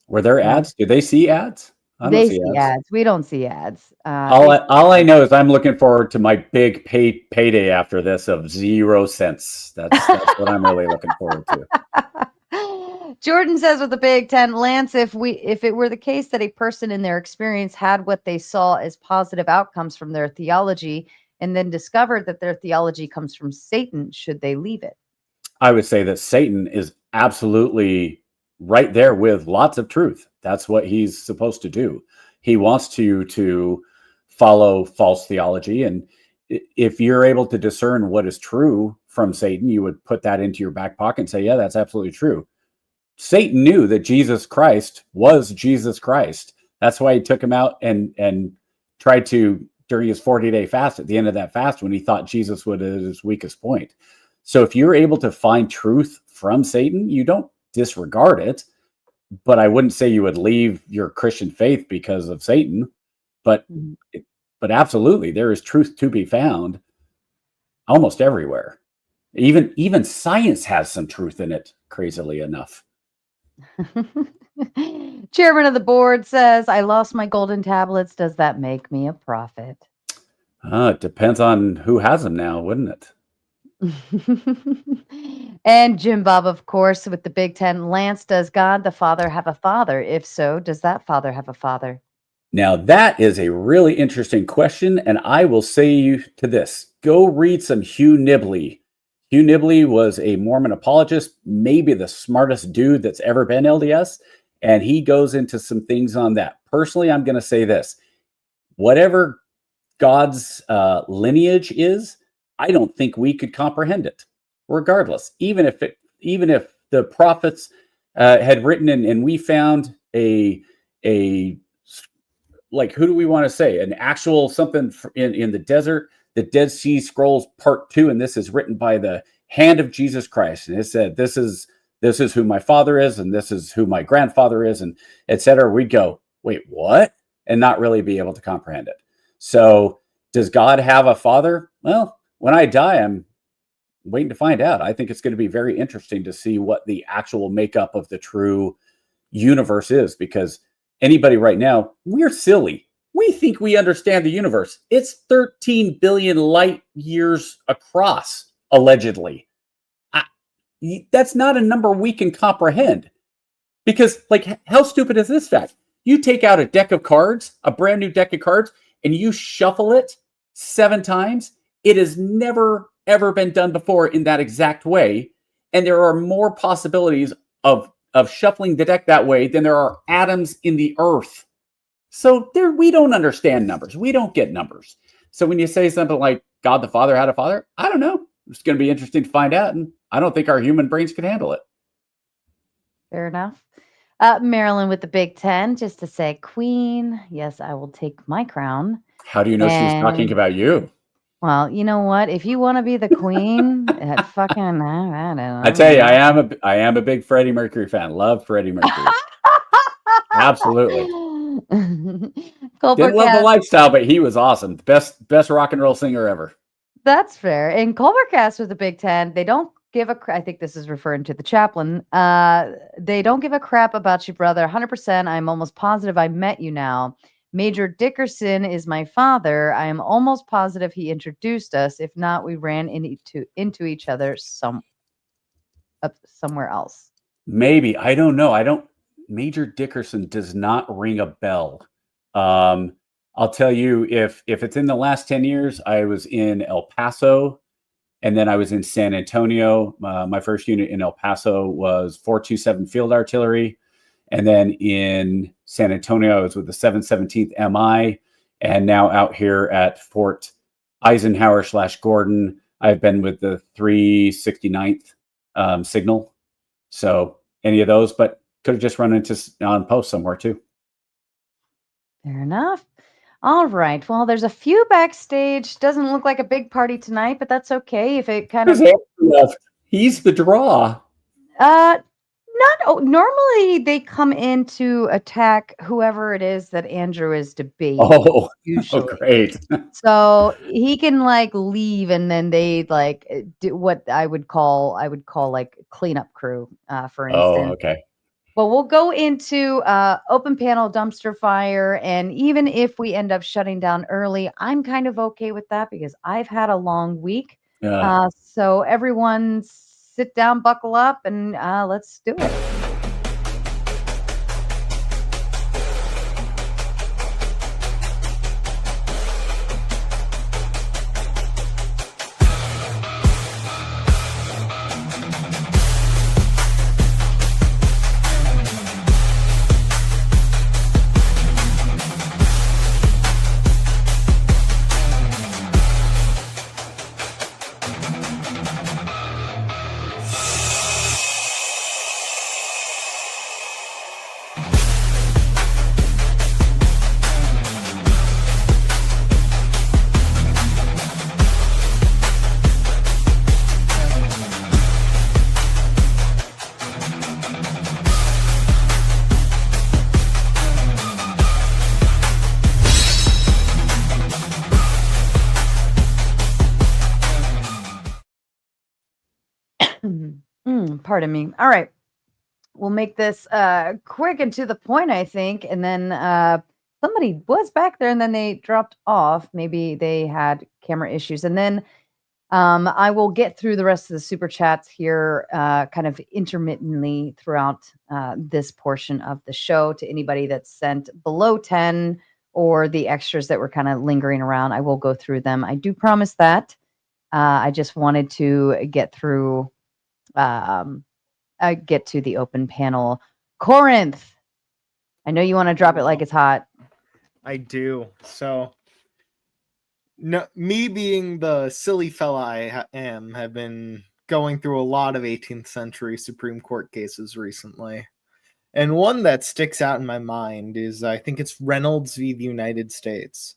Were there ads? Do they see ads? I don't They see see ads. ads. We don't see ads. All I know is I'm looking forward to my big payday after this of 0 cents. That's what I'm really looking forward to. Jordan says with the big 10, Lance, if it were the case that a person in their experience had what they saw as positive outcomes from their theology and then discovered that their theology comes from Satan, should they leave it? I would say that Satan is absolutely right there with lots of truth. That's what he's supposed to do. He wants you to follow false theology. And if you're able to discern what is true from Satan, you would put that into your back pocket and say, yeah, that's absolutely true. Satan knew that Jesus Christ was Jesus Christ. That's why he took him out and tried to, during his 40-day fast, at the end of that fast, when he thought Jesus was at his weakest point. So if you're able to find truth from Satan, you don't disregard it. But I wouldn't say you would leave your Christian faith because of Satan. But absolutely, there is truth to be found almost everywhere. Even science has some truth in it, crazily enough. Chairman of the board says, I lost my golden tablets. Does that make me a prophet? It depends on who has them now, wouldn't it? And Jim Bob, of course, with the big 10. Lance, does God the Father have a father? If so, does that father have a father? Now, that is a really interesting question, and I will say you to this. Go read some Hugh Nibley. Hugh Nibley was a Mormon apologist, maybe the smartest dude that's ever been LDS, and he goes into some things on that. Personally, I'm going to say this. Whatever God's lineage is, I don't think we could comprehend it, regardless. Even if the prophets had written and we found a like, who do we want to say? An actual something in the desert, the Dead Sea Scrolls Part 2, and this is written by the hand of Jesus Christ. And it said, this is who my father is, and this is who my grandfather is, and etc. We'd go, wait, what? And not really be able to comprehend it. So does God have a father? Well, when I die, I'm waiting to find out. I think it's going to be very interesting to see what the actual makeup of the true universe is, because anybody right now, we're silly. We think we understand the universe. It's 13 billion light years across, allegedly. That's not a number we can comprehend. Because, like, how stupid is this fact? You take out a deck of cards, a brand new deck of cards, and you shuffle it 7 times. It has never, ever been done before in that exact way. And there are more possibilities of shuffling the deck that way than there are atoms in the earth. So we don't understand numbers. We don't get numbers. So when you say something like God the Father had a father, I don't know. It's going to be interesting to find out. And I don't think our human brains can handle it. Fair enough. Marilyn with the big 10, just to say, Queen, yes, I will take my crown. How do you know she was talking about you? Well, you know what? If you want to be the queen, fucking, I don't know. I tell you, I am a big Freddie Mercury fan. Love Freddie Mercury. Absolutely. Didn't love the lifestyle, but he was awesome. Best rock and roll singer ever. That's fair. And Culvercast with the big 10, they don't give a I think this is referring to the chaplain. They don't give a crap about you, brother. 100%. I'm almost positive I met you now. Major Dickerson is my father. I am almost positive he introduced us. If not, we ran into each other somewhere else. Maybe. I don't know. Major Dickerson does not ring a bell. I'll tell you, if it's in the last 10 years, I was in El Paso, and then I was in San Antonio. My first unit in El Paso was 427 Field Artillery. And then in San Antonio, I was with the 717th MI, and now out here at Fort Eisenhower/Gordon. I've been with the 369th signal. So any of those, but could have just run into on post somewhere too. Fair enough. All right. Well, there's a few backstage. Doesn't look like a big party tonight, but that's okay. If it kind of he's the draw. Normally they come in to attack whoever it is that Andrew is debating. Oh, usually. Great. So he can like leave, and then they like do what I would call like cleanup crew, for instance. Oh, okay. But we'll go into open panel dumpster fire, and even if we end up shutting down early, I'm kind of okay with that because I've had a long week. So everyone sit down, buckle up, and let's do it. Pardon me. All right. We'll make this quick and to the point, I think. And then somebody was back there and then they dropped off. Maybe they had camera issues. And then I will get through the rest of the super chats here kind of intermittently throughout this portion of the show to anybody that's sent below 10 or the extras that were kind of lingering around. I will go through them. I do promise that. I just wanted to get through get to the open panel. Corinth, I know you want to drop it like it's hot. I do. So, no, me being the silly fella I am, have been going through a lot of 18th century Supreme Court cases recently. And one that sticks out in my mind is, I think it's Reynolds v. the United States,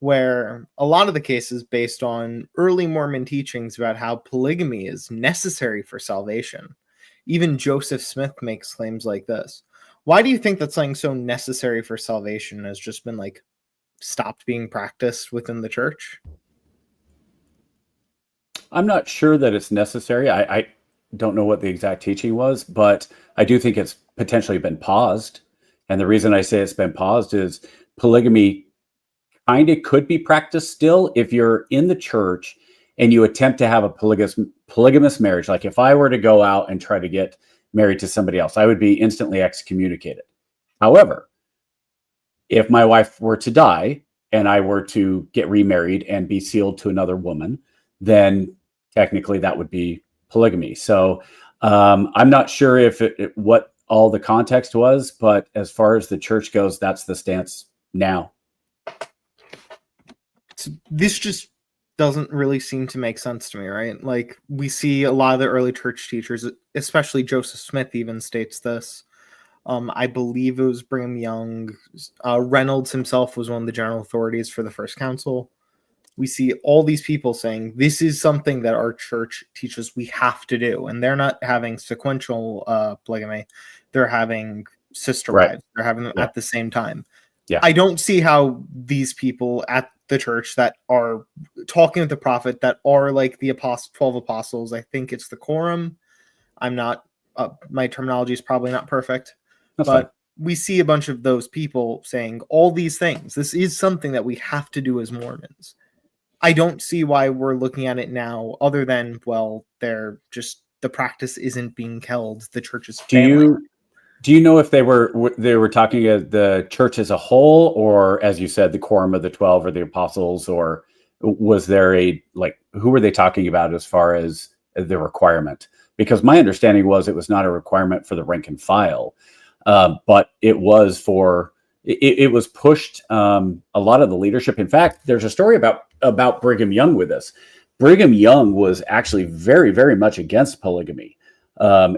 where a lot of the cases based on early Mormon teachings about how polygamy is necessary for salvation. Even Joseph Smith makes claims like this. Why do you think that something so necessary for salvation has just been like stopped being practiced within the church? I'm not sure that it's necessary. I don't know what the exact teaching was, but I do think it's potentially been paused. And the reason I say it's been paused is polygamy kind of could be practiced still if you're in the church and you attempt to have a polygamous marriage. Like if I were to go out and try to get married to somebody else, I would be instantly excommunicated. However, if my wife were to die and I were to get remarried and be sealed to another woman, then technically that would be polygamy. So I'm not sure if what all the context was, but as far as the church goes, that's the stance now. This just doesn't really seem to make sense to me, right? Like, we see a lot of the early church teachers, especially Joseph Smith even states this. I believe it was Brigham Young. Reynolds himself was one of the general authorities for the First Council. We see all these people saying this is something that our church teaches we have to do. And they're not having sequential polygamy. They're having sister wives. They're having them at the same time. Yeah. I don't see how these people at the church that are talking with the prophet, that are like the 12 apostles, I think it's the quorum. I'm not, my terminology is probably not perfect. That's but fine. We see a bunch of those people saying all these things. This is something that we have to do as Mormons. I don't see why we're looking at it now other than, well, they're just, the practice isn't being held. The church is failing. Do you know if they were talking the church as a whole, or as you said, the quorum of the 12 or the apostles, or was there who were they talking about as far as the requirement? Because my understanding was it was not a requirement for the rank and file, but it was it was pushed a lot of the leadership. In fact, there's a story about about Brigham Young with this. Brigham Young was actually very, very much against polygamy.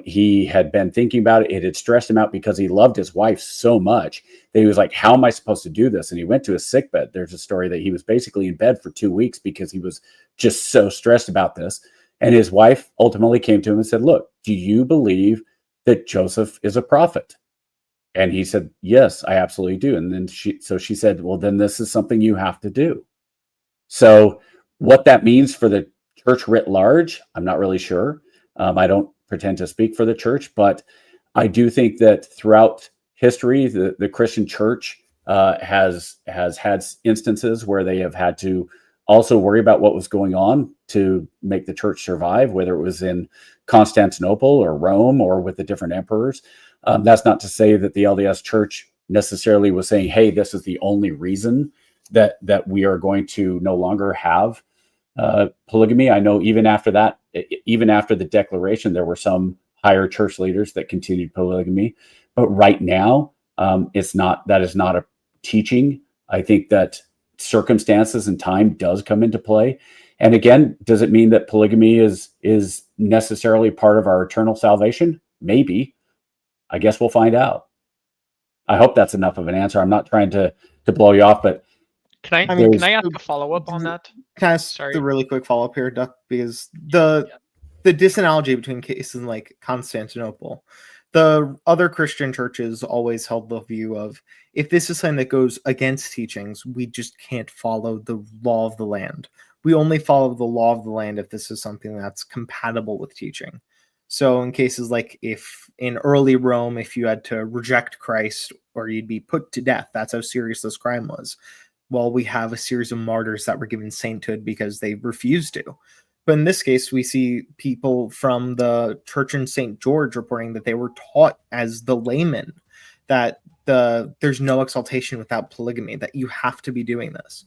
He had been thinking about it. It had stressed him out because he loved his wife so much that he was like, how am I supposed to do this? And he went to his sickbed. There's a story that he was basically in bed for 2 weeks because he was just so stressed about this. And his wife ultimately came to him and said, look, do you believe that Joseph is a prophet? And he said, yes, I absolutely do. And then she said, well, then this is something you have to do. So what that means for the church writ large, I'm not really sure. I don't pretend to speak for the church, but I do think that throughout history, the Christian church has had instances where they have had to also worry about what was going on to make the church survive, whether it was in Constantinople or Rome or with the different emperors. That's not to say that the LDS church necessarily was saying, hey, this is the only reason that we are going to no longer have polygamy. I know even after that, even after the declaration, there were some higher church leaders that continued polygamy. But right now, that is not a teaching. I think that circumstances and time does come into play. And again, does it mean that polygamy is necessarily part of our eternal salvation? Maybe. I guess we'll find out. I hope that's enough of an answer. I'm not trying to blow you off, but can I ask a follow-up on that? Can I ask the really quick follow-up here, Duck? Because the disanalogy between cases like Constantinople, the other Christian churches always held the view of, if this is something that goes against teachings, we just can't follow the law of the land. We only follow the law of the land if this is something that's compatible with teaching. So in cases like if in early Rome, if you had to reject Christ or you'd be put to death, that's how serious this crime was. Well, we have a series of martyrs that were given sainthood because they refused to. But in this case, we see people from the church in St. George reporting that they were taught as the laymen that there's no exaltation without polygamy, that you have to be doing this.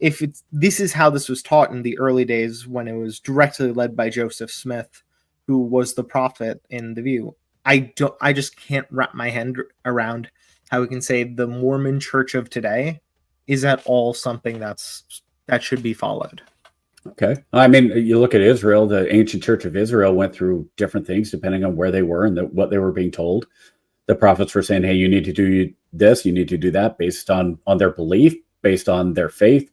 If this is how this was taught in the early days when it was directly led by Joseph Smith, who was the prophet in the view, I just can't wrap my head around how we can say the Mormon church of today is at all something that should be followed. Okay. I mean, you look at Israel, the ancient church of Israel went through different things depending on where they were and what they were being told. The prophets were saying, hey, you need to do this, you need to do that based on their belief, based on their faith.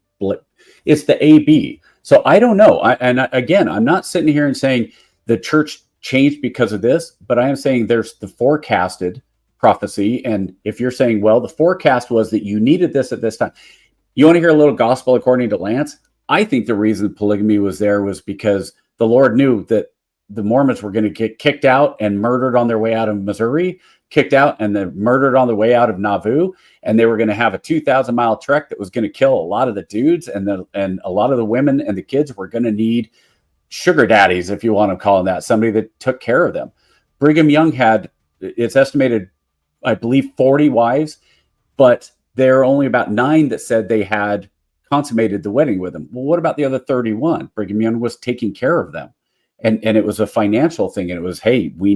It's the A-B. So I don't know. Again, I'm not sitting here and saying the church changed because of this, but I am saying there's the forecasted prophecy. And if you're saying, well, the forecast was that you needed this at this time. You want to hear a little gospel according to Lance? I think the reason polygamy was there was because the Lord knew that the Mormons were going to get kicked out and murdered on their way out of Missouri, kicked out and then murdered on the way out of Nauvoo. And they were going to have a 2,000-mile trek that was going to kill a lot of the dudes, and a lot of the women and the kids were going to need sugar daddies, if you want to call them that, somebody that took care of them. Brigham Young had, it's estimated, I believe, 40 wives, but there are only about 9 that said they had consummated the wedding with him. Well, what about the other 31? Brigham Young was taking care of them. And it was a financial thing. And it was, hey, we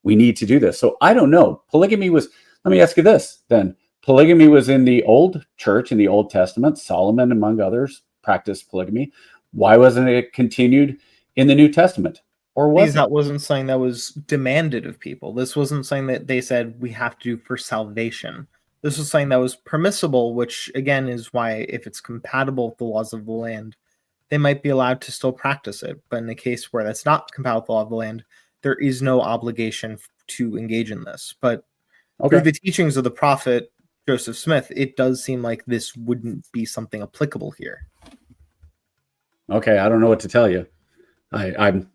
need to do this. So I don't know. Polygamy was, let me ask you this then. Polygamy was in the old church, in the Old Testament. Solomon, among others, practiced polygamy. Why wasn't it continued in the New Testament? Or was that wasn't something that was demanded of people. This wasn't something that they said we have to do for salvation. This was something that was permissible, which again is why if it's compatible with the laws of the land, they might be allowed to still practice it. But in a case where that's not compatible with the law of the land, there is no obligation to engage in this. But through the teachings of the prophet Joseph Smith, it does seem like this wouldn't be something applicable here. Okay, I don't know what to tell you. I'm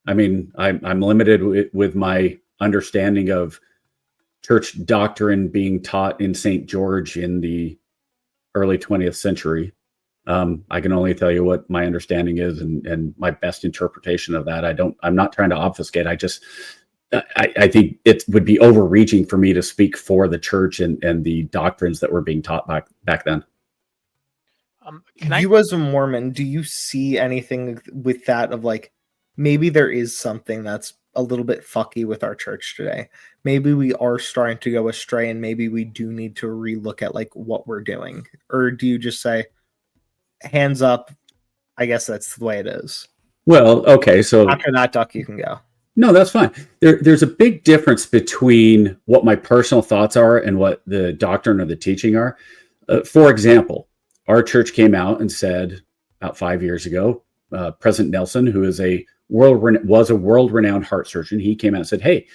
limited with my understanding of church doctrine being taught in St. George in the early 20th century. I can only tell you what my understanding is and my best interpretation of that. I'm not trying to obfuscate. I think it would be overreaching for me to speak for the church and the doctrines that were being taught back then. You as a Mormon, do you see anything with that of like, maybe there is something that's a little bit fucky with our church today? Maybe we are starting to go astray and maybe we do need to relook at like what we're doing. Or do you just say, hands up. I guess that's the way it is. Well, okay, so after that, Duck, you can go. No, that's fine. There's a big difference between what my personal thoughts are and what the doctrine or the teaching are. For example, our church came out and said about 5 years ago, President Nelson, who is was a world-renowned heart surgeon, he came out and said, "Hey,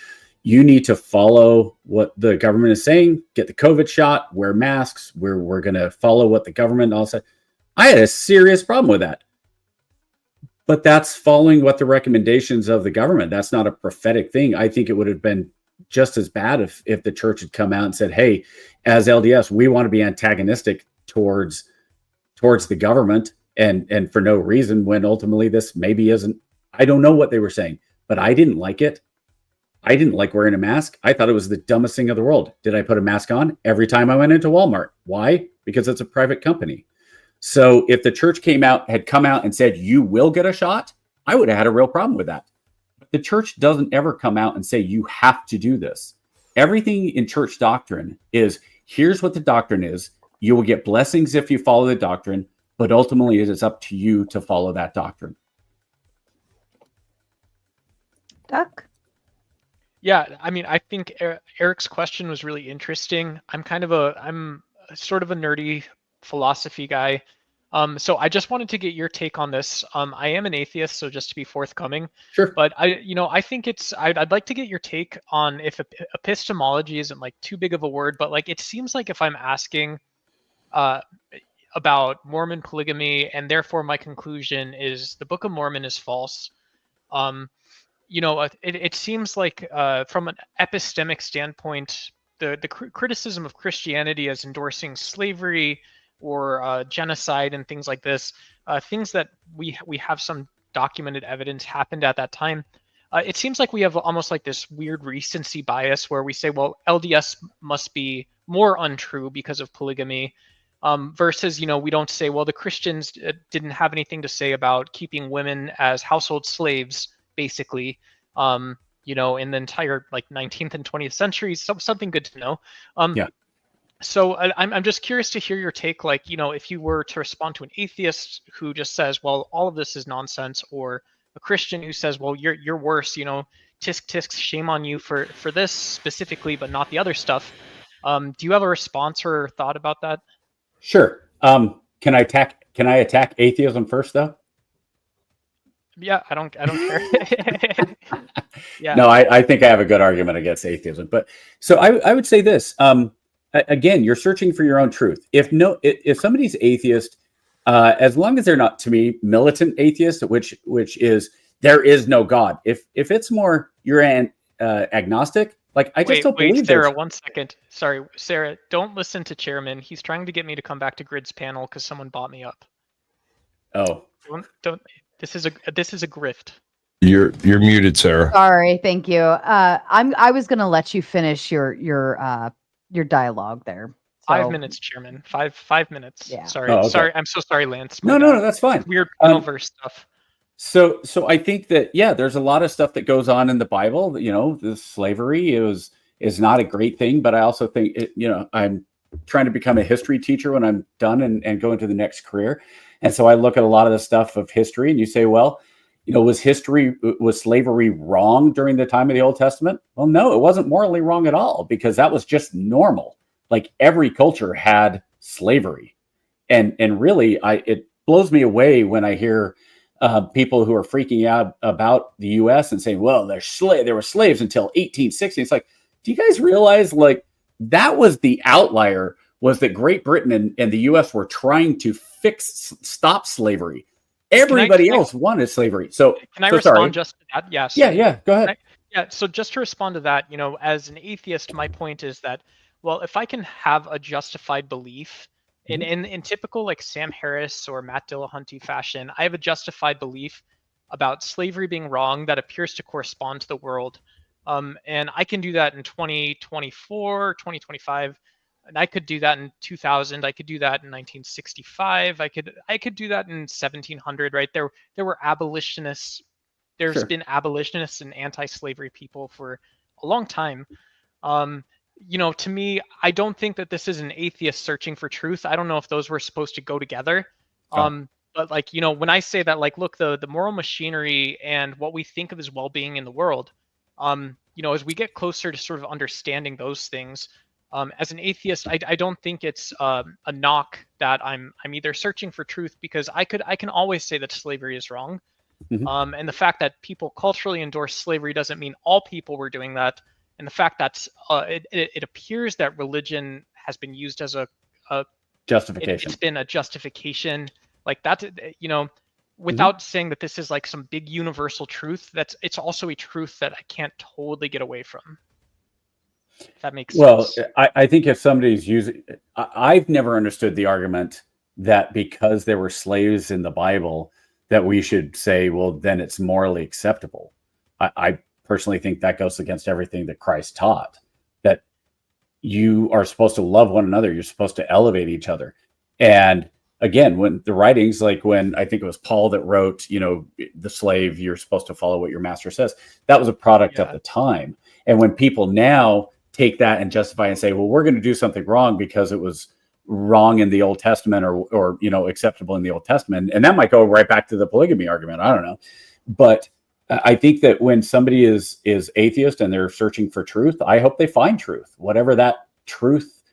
you need to follow what the government is saying. Get the COVID shot. Wear masks. We're going to follow what the government all said." I had a serious problem with that. But that's following what the recommendations of the government. That's not a prophetic thing. I think it would have been just as bad if the church had come out and said, "Hey, as LDS, we want to be antagonistic towards the government and for no reason, when ultimately this maybe isn't." I don't know what they were saying, but I didn't like it. I didn't like wearing a mask. I thought it was the dumbest thing in the world. Did I put a mask on every time I went into Walmart? Why? Because it's a private company. So if the church had come out and said, "You will get a shot," I would have had a real problem with that. But the church doesn't ever come out and say, "You have to do this." Everything in church doctrine is, here's what the doctrine is. You will get blessings if you follow the doctrine, but ultimately it is up to you to follow that doctrine. Duck? Yeah, I mean, I think Eric's question was really interesting. I'm sort of a nerdy philosophy guy. So I just wanted to get your take on this. I am an atheist, so just to be forthcoming. Sure. But I think I'd like to get your take on if epistemology isn't like too big of a word, but like it seems like if I'm asking about Mormon polygamy and therefore my conclusion is the Book of Mormon is false. It seems like from an epistemic standpoint, the criticism of Christianity as endorsing slavery or genocide and things like this, things that we have some documented evidence happened at that time. It seems like we have almost like this weird recency bias where we say, well, LDS must be more untrue because of polygamy, versus, we don't say, well, the Christians didn't have anything to say about keeping women as household slaves, basically, in the entire like 19th and 20th centuries. Something good to know. Yeah. So I'm just curious to hear your take, like, if you were to respond to an atheist who just says, well, all of this is nonsense, or a Christian who says, well, you're worse, tisk tisk, shame on you for this specifically, but not the other stuff. Do you have a response or thought about that? Sure. Can I attack atheism first, though? Yeah, I don't care. Yeah. No, I think I have a good argument against atheism. But so I would say this. Again, you're searching for your own truth. If somebody's atheist, as long as they're not, to me, militant atheist, which is there is no God. If it's more you're an agnostic, like I just don't believe. Wait, Sarah, 1 second. Sorry, Sarah, don't listen to Chairman. He's trying to get me to come back to Grid's panel because someone bought me up. Oh, don't. This is a grift. You're muted, Sarah. Sorry, thank you. I was gonna let you finish your dialogue there. So. 5 minutes, Chairman. Five minutes. Yeah. Sorry. Oh, okay. Sorry. I'm so sorry, Lance. No, that's fine. Weird verse stuff. So I think that, yeah, there's a lot of stuff that goes on in the Bible. The slavery is not a great thing, but I also think I'm trying to become a history teacher when I'm done and go into the next career. And so I look at a lot of the stuff of history and you say, well, was slavery wrong during the time of the Old Testament? Well, no, it wasn't morally wrong at all, because that was just normal. Like every culture had slavery. And really, it blows me away when I hear people who are freaking out about the U.S. and saying, well, there were slaves until 1860. It's like, do you guys realize, like, that was the outlier, was that Great Britain and the U.S. were trying to stop slavery. Everybody else wanted slavery. So can I respond just to that? Yeah. Yeah. Go ahead. Yeah. So just to respond to that, as an atheist, my point is that, well, if I can have a justified belief in typical like Sam Harris or Matt Dillahunty fashion, I have a justified belief about slavery being wrong that appears to correspond to the world. And I can do that in 2024, 2025. And I could do that in 2000. I could do that in 1965. I could do that in 1700. Right there were abolitionists. There's been abolitionists and anti-slavery people for a long time. To me, I don't think that this is an atheist searching for truth. I don't know if those were supposed to go together. But like, you know, when I say that, like, look, the moral machinery and what we think of as well-being in the world, you know, as we get closer to sort of understanding those things, as an atheist, I don't think it's a knock that I'm either searching for truth, because I can always say that slavery is wrong. And the fact that people culturally endorse slavery doesn't mean all people were doing that. And the fact that it appears that religion has been used as a justification. It's been a justification, like that, you know, without saying that this is like some big universal truth. It's also a truth that I can't totally get away from. If that makes sense. Well, I think if somebody's using, I've never understood the argument that because there were slaves in the Bible, that we should say, well, then it's morally acceptable. I personally think that goes against everything that Christ taught, that you are supposed to love one another. You're supposed to elevate each other. And again, when the writings, like when I think it was Paul that wrote, you know, the slave, you're supposed to follow what your master says. That was a product of the time. And when people now take that and justify and say, well, we're going to do something wrong because it was wrong in the Old Testament, or, you know, acceptable in the Old Testament. And that might go right back to the polygamy argument. I don't know. But I think that when somebody is atheist and they're searching for truth, I hope they find truth, whatever that truth,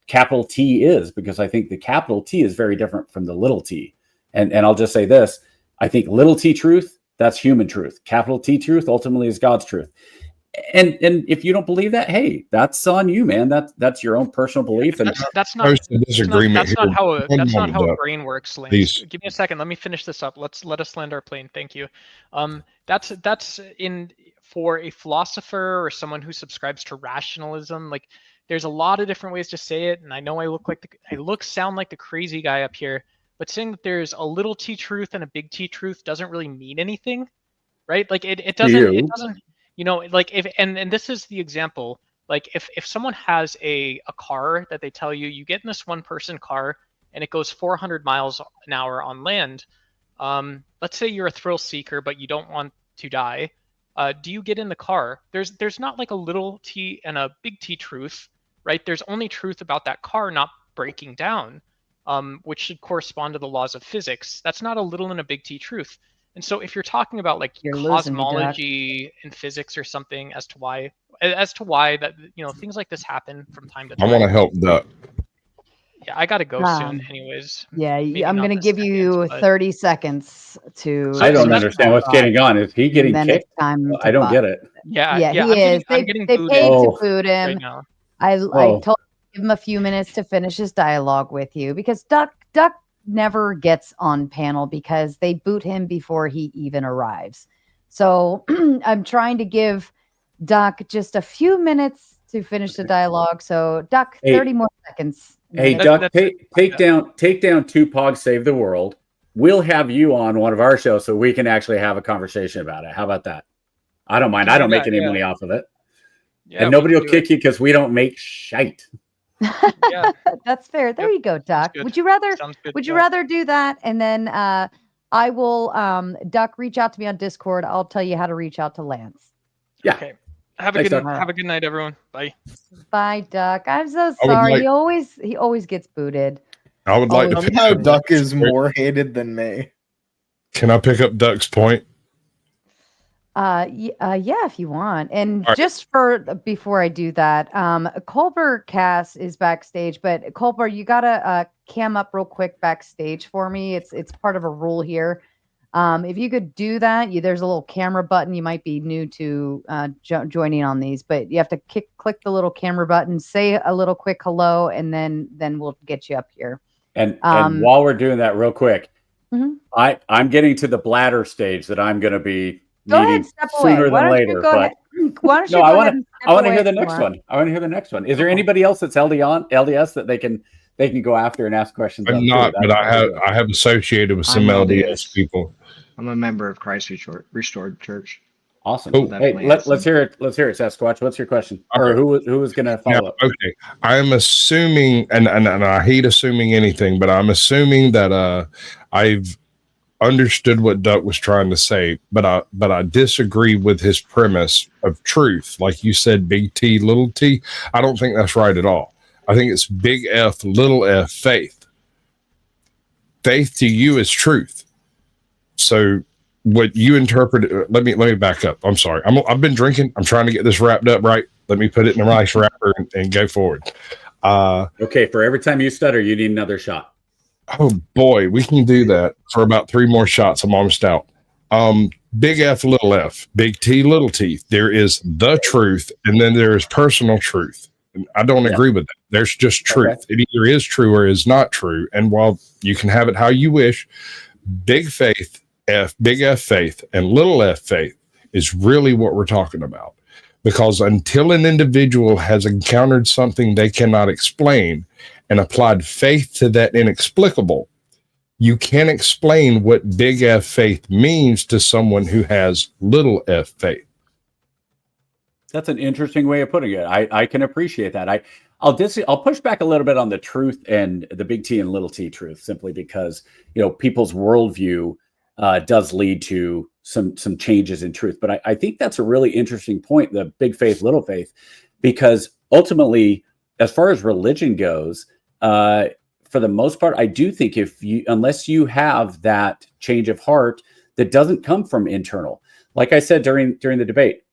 capital T, is, because I think the capital T is very different from the little t. And I'll just say this. I think little t truth, that's human truth. Capital T truth ultimately is God's truth. And if you don't believe that, hey, that's on you, man. That's your own personal belief. And that's not how a brain works, Lance. Give me a second. Let me finish this up. Let us land our plane. Thank you. That's in for a philosopher or someone who subscribes to rationalism. Like, there's a lot of different ways to say it, and I know I sound like the crazy guy up here, but saying that there's a little t truth and a big T truth doesn't really mean anything, right? Like it doesn't. You know, like if and this is the example. Like if someone has a car that they tell you get in this one person car and it goes 400 miles an hour on land. Let's say you're a thrill seeker, but you don't want to die. Do you get in the car? There's not like a little t and a big T truth, right? There's only truth about that car not breaking down, which should correspond to the laws of physics. That's not a little and a big T truth. And so if you're talking about like cosmology and physics or something as to why that, you know, things like this happen from time to time. I want to help Duck. Yeah, I got to go soon anyways. Yeah, I'm going to give you 30 seconds to... I don't understand what's getting on. Is he getting kicked? I don't get it. Yeah, he is. They paid to boot him. Right now. I told him to give him a few minutes to finish his dialogue with you, because Duck never gets on panel because they boot him before he even arrives. So I'm trying to give Duck just a few minutes to finish the dialogue. So Duck, 30 more seconds. Hey, Duck, take down Tupac Save the World. We'll have you on one of our shows so we can actually have a conversation about it. How about that? I don't mind. I don't make any money off of it. Yeah, and nobody will kick you because we don't make shite. Yeah, that's fair. There you go, Duck. Would you rather do that? And then I will Duck, reach out to me on Discord. I'll tell you how to reach out to Lance. Yeah. Okay. Have a good night, everyone. Bye. Bye, Duck. I'm so sorry. He always gets booted. I would like to pick somehow up Duck is more hated than me. Can I pick up Duck's point? Yeah, if you want. And just before I do that, Colbert Cass is backstage, but Colbert, you gotta cam up real quick backstage for me. It's part of a rule here. If you could do that, there's a little camera button. You might be new to joining on these, but you have to click the little camera button, say a little quick hello, and then we'll get you up here. And while we're doing that real quick, I'm getting to the bladder stage that I'm going to be needing sooner than later. But no, I want to hear the next one. I want to hear the next one. Is there anybody else that's LDS that they can go after and ask questions? I'm not, but I have associated with some LDS people. I'm a member of Christ Restored Church. Awesome. Cool. Hey, let's hear it. Let's hear it, Sasquatch. What's your question? Or who is going to follow up? Okay. I'm assuming, and I hate assuming anything, but I'm assuming that I've understood what Duck was trying to say, but I disagree with his premise of truth. Like you said, big T, little t. I don't think that's right at all. I think it's big F, little f, faith. faith to you is truth. So what you interpret, let me back up. I'm sorry. I've been drinking. I'm trying to get this wrapped up right. Let me put it in a nice wrapper and go forward. Okay, for every time you stutter, you need another shot. Oh boy, we can do that for about 3 more shots. I'm almost out. Big F, little f, big T, little t. There is the truth, and then there is personal truth. And I don't agree with that. There's just truth. Okay. It either is true or is not true. And while you can have it how you wish, big faith, big F faith, and little f faith is really what we're talking about. Because until an individual has encountered something they cannot explain and applied faith to that inexplicable, you can't explain what big F faith means to someone who has little f faith. That's an interesting way of putting it. I can appreciate that. I'll push back a little bit on the truth and the big T and little t truth, simply because, you know, people's worldview does lead to some changes in truth. But I think that's a really interesting point, the big faith, little faith, because ultimately, as far as religion goes, for the most part, I do think unless you have that change of heart that doesn't come from internal, like I said during the debate,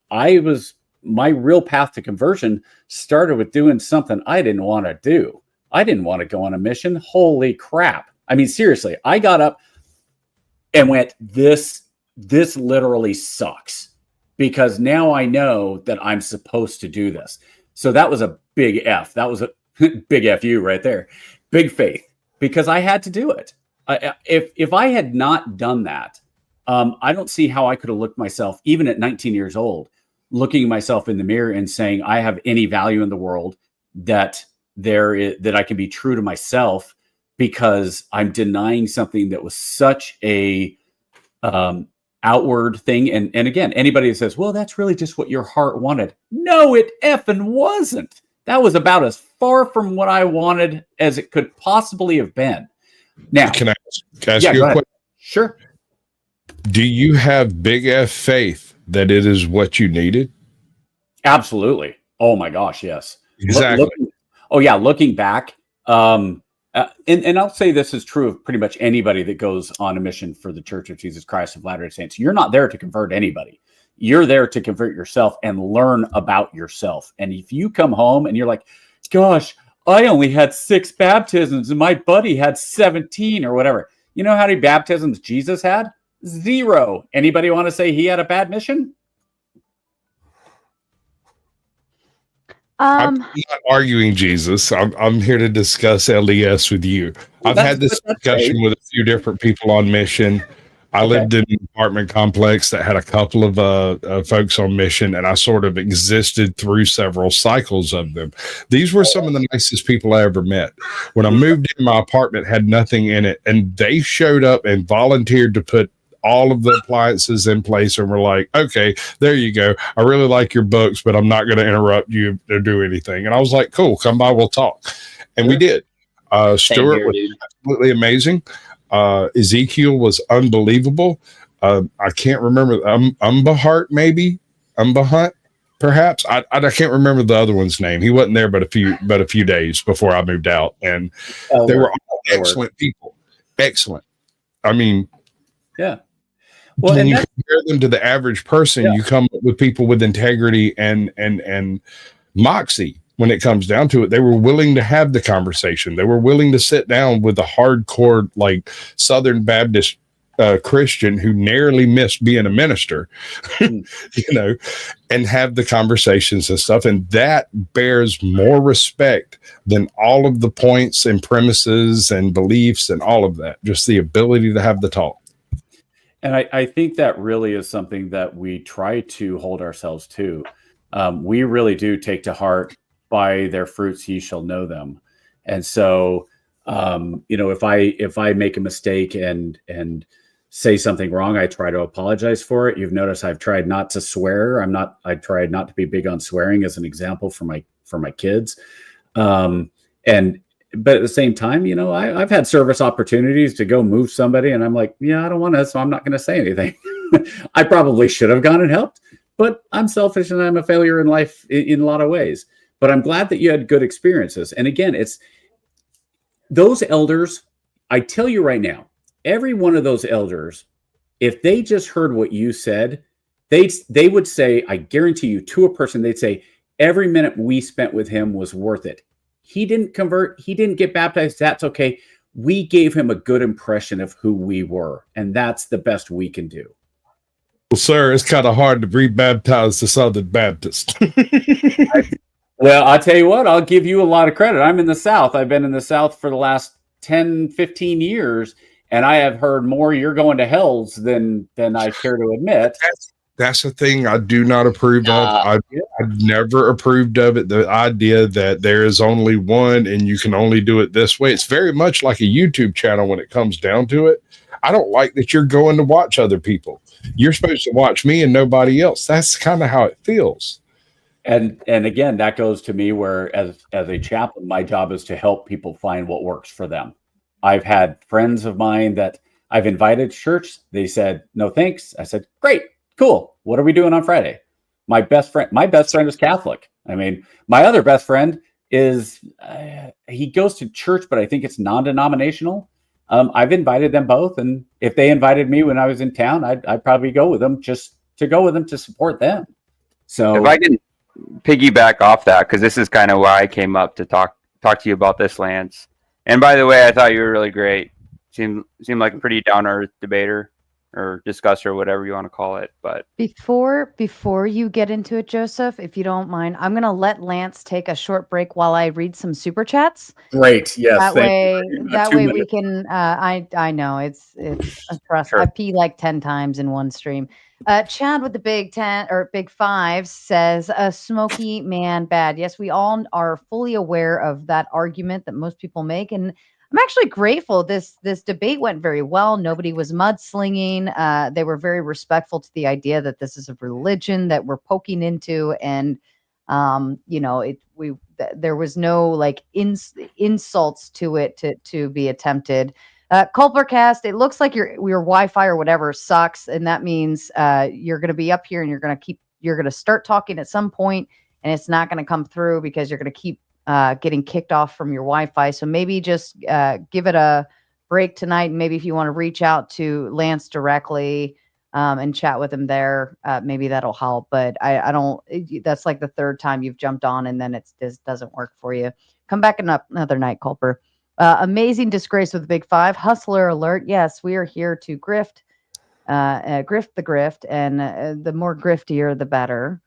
my real path to conversion started with doing something I didn't want to do. I didn't want to go on a mission. Holy crap. I mean, seriously, I got up and went, this literally sucks, because now I know that I'm supposed to do this. So that was a big F. That was a big FU right there. Big faith, because I had to do it. If I had not done that, I don't see how I could have looked myself, even at 19 years old, looking at myself in the mirror and saying I have any value in the world, that I can be true to myself, because I'm denying something that was such a outward thing. And again, anybody that says, well, that's really just what your heart wanted. No, it effing wasn't. That was about as far from what I wanted as it could possibly have been. Now, can I ask you a question? Sure. Do you have big F faith that it is what you needed? Absolutely. Oh my gosh, yes. Exactly. Looking back, and I'll say this is true of pretty much anybody that goes on a mission for the Church of Jesus Christ of Latter-day Saints. You're not there to convert anybody. You're there to convert yourself and learn about yourself. And if you come home and you're like, gosh, I only had 6 baptisms and my buddy had 17 or whatever. You know how many baptisms Jesus had? 0. Anybody want to say he had a bad mission? I'm not arguing Jesus. I'm here to discuss LDS with you. I've had this discussion with a few different people on mission. I lived in an apartment complex that had a couple of folks on mission, and I sort of existed through several cycles of them. These were some of the nicest people I ever met. When I moved in, my apartment had nothing in it, and they showed up and volunteered to put all of the appliances in place, and were like, okay, there you go. I really like your books, but I'm not going to interrupt you or do anything. And I was like, cool, come by, we'll talk. And we did. Stuart was absolutely amazing. Ezekiel was unbelievable. I can't remember. Umbahunt, maybe Umbahunt, perhaps. I can't remember the other one's name. He wasn't there but a few days before I moved out, and they were all excellent people. Excellent. I mean, yeah. Well, when you compare them to the average person, you come up with people with integrity and moxie. When it comes down to it, they were willing to have the conversation. They were willing to sit down with a hardcore, like Southern Baptist Christian who narrowly missed being a minister, and have the conversations and stuff. And that bears more respect than all of the points and premises and beliefs and all of that. Just the ability to have the talk. And I think that really is something that we try to hold ourselves to. We really do take to heart, by their fruits ye shall know them. And so, if I make a mistake and say something wrong, I try to apologize for it. You've noticed I've tried not to swear. I tried not to be big on swearing as an example for my kids. But at the same time, I've had service opportunities to go move somebody, and I'm like, I don't want to, so I'm not going to say anything. I probably should have gone and helped, but I'm selfish and I'm a failure in life in a lot of ways. But I'm glad that you had good experiences. And again, it's those elders. I tell you right now, every one of those elders, if they just heard what you said, they would say, I guarantee you, to a person, they'd say, every minute we spent with him was worth it. He didn't convert. He didn't get baptized. That's okay. We gave him a good impression of who we were, and that's the best we can do. Well, sir, it's kind of hard to rebaptize the Southern Baptist. Well, I'll tell you what, I'll give you a lot of credit. I'm in the South. I've been in the South for the last 10, 15 years, and I have heard more "you're going to hells" than I care to admit. That's the thing I do not approve of. I've never approved of it. The idea that there is only one and you can only do it this way. It's very much like a YouTube channel when it comes down to it. I don't like that you're going to watch other people. You're supposed to watch me and nobody else. That's kind of how it feels. And again, that goes to me where as a chaplain, my job is to help people find what works for them. I've had friends of mine that I've invited to church. They said, no, thanks. I said, great. Cool. What are we doing on Friday? My best friend is Catholic. I mean, my other best friend is, he goes to church, but I think it's non-denominational. I've invited them both. And if they invited me when I was in town, I'd probably go with them just to go with them to support them. So if I can piggyback off that, because this is kind of why I came up to talk to you about this, Lance. And by the way, I thought you were really great. Seemed like a pretty down-to-earth debater or discusser, whatever you want to call it. But before you get into it, Joseph, if you don't mind, I'm going to let Lance take a short break while I read some super chats. Great. Yes. That way we can, I know it's a trust. Sure. I pee like 10 times in one stream. Chad with the big 10 or big 5 says a smoky man bad. Yes, we all are fully aware of that argument that most people make. And I'm actually grateful. This debate went very well. Nobody was mudslinging. They were very respectful to the idea that this is a religion that we're poking into, and there was no like insults to it to be attempted. Culpercast, it looks like your Wi-Fi or whatever sucks, and that means you're going to be up here and you're going to start talking at some point, and it's not going to come through because you're going to keep getting kicked off from your Wi-Fi. So maybe just give it a break tonight. And maybe if you want to reach out to Lance directly and chat with him there, maybe that'll help. But I don't, that's like the third time you've jumped on and then this doesn't work for you. Come back another night, Culper. Amazing disgrace with the big 5. Hustler alert. Yes, we are here to grift the grift, and the more griftier, the better.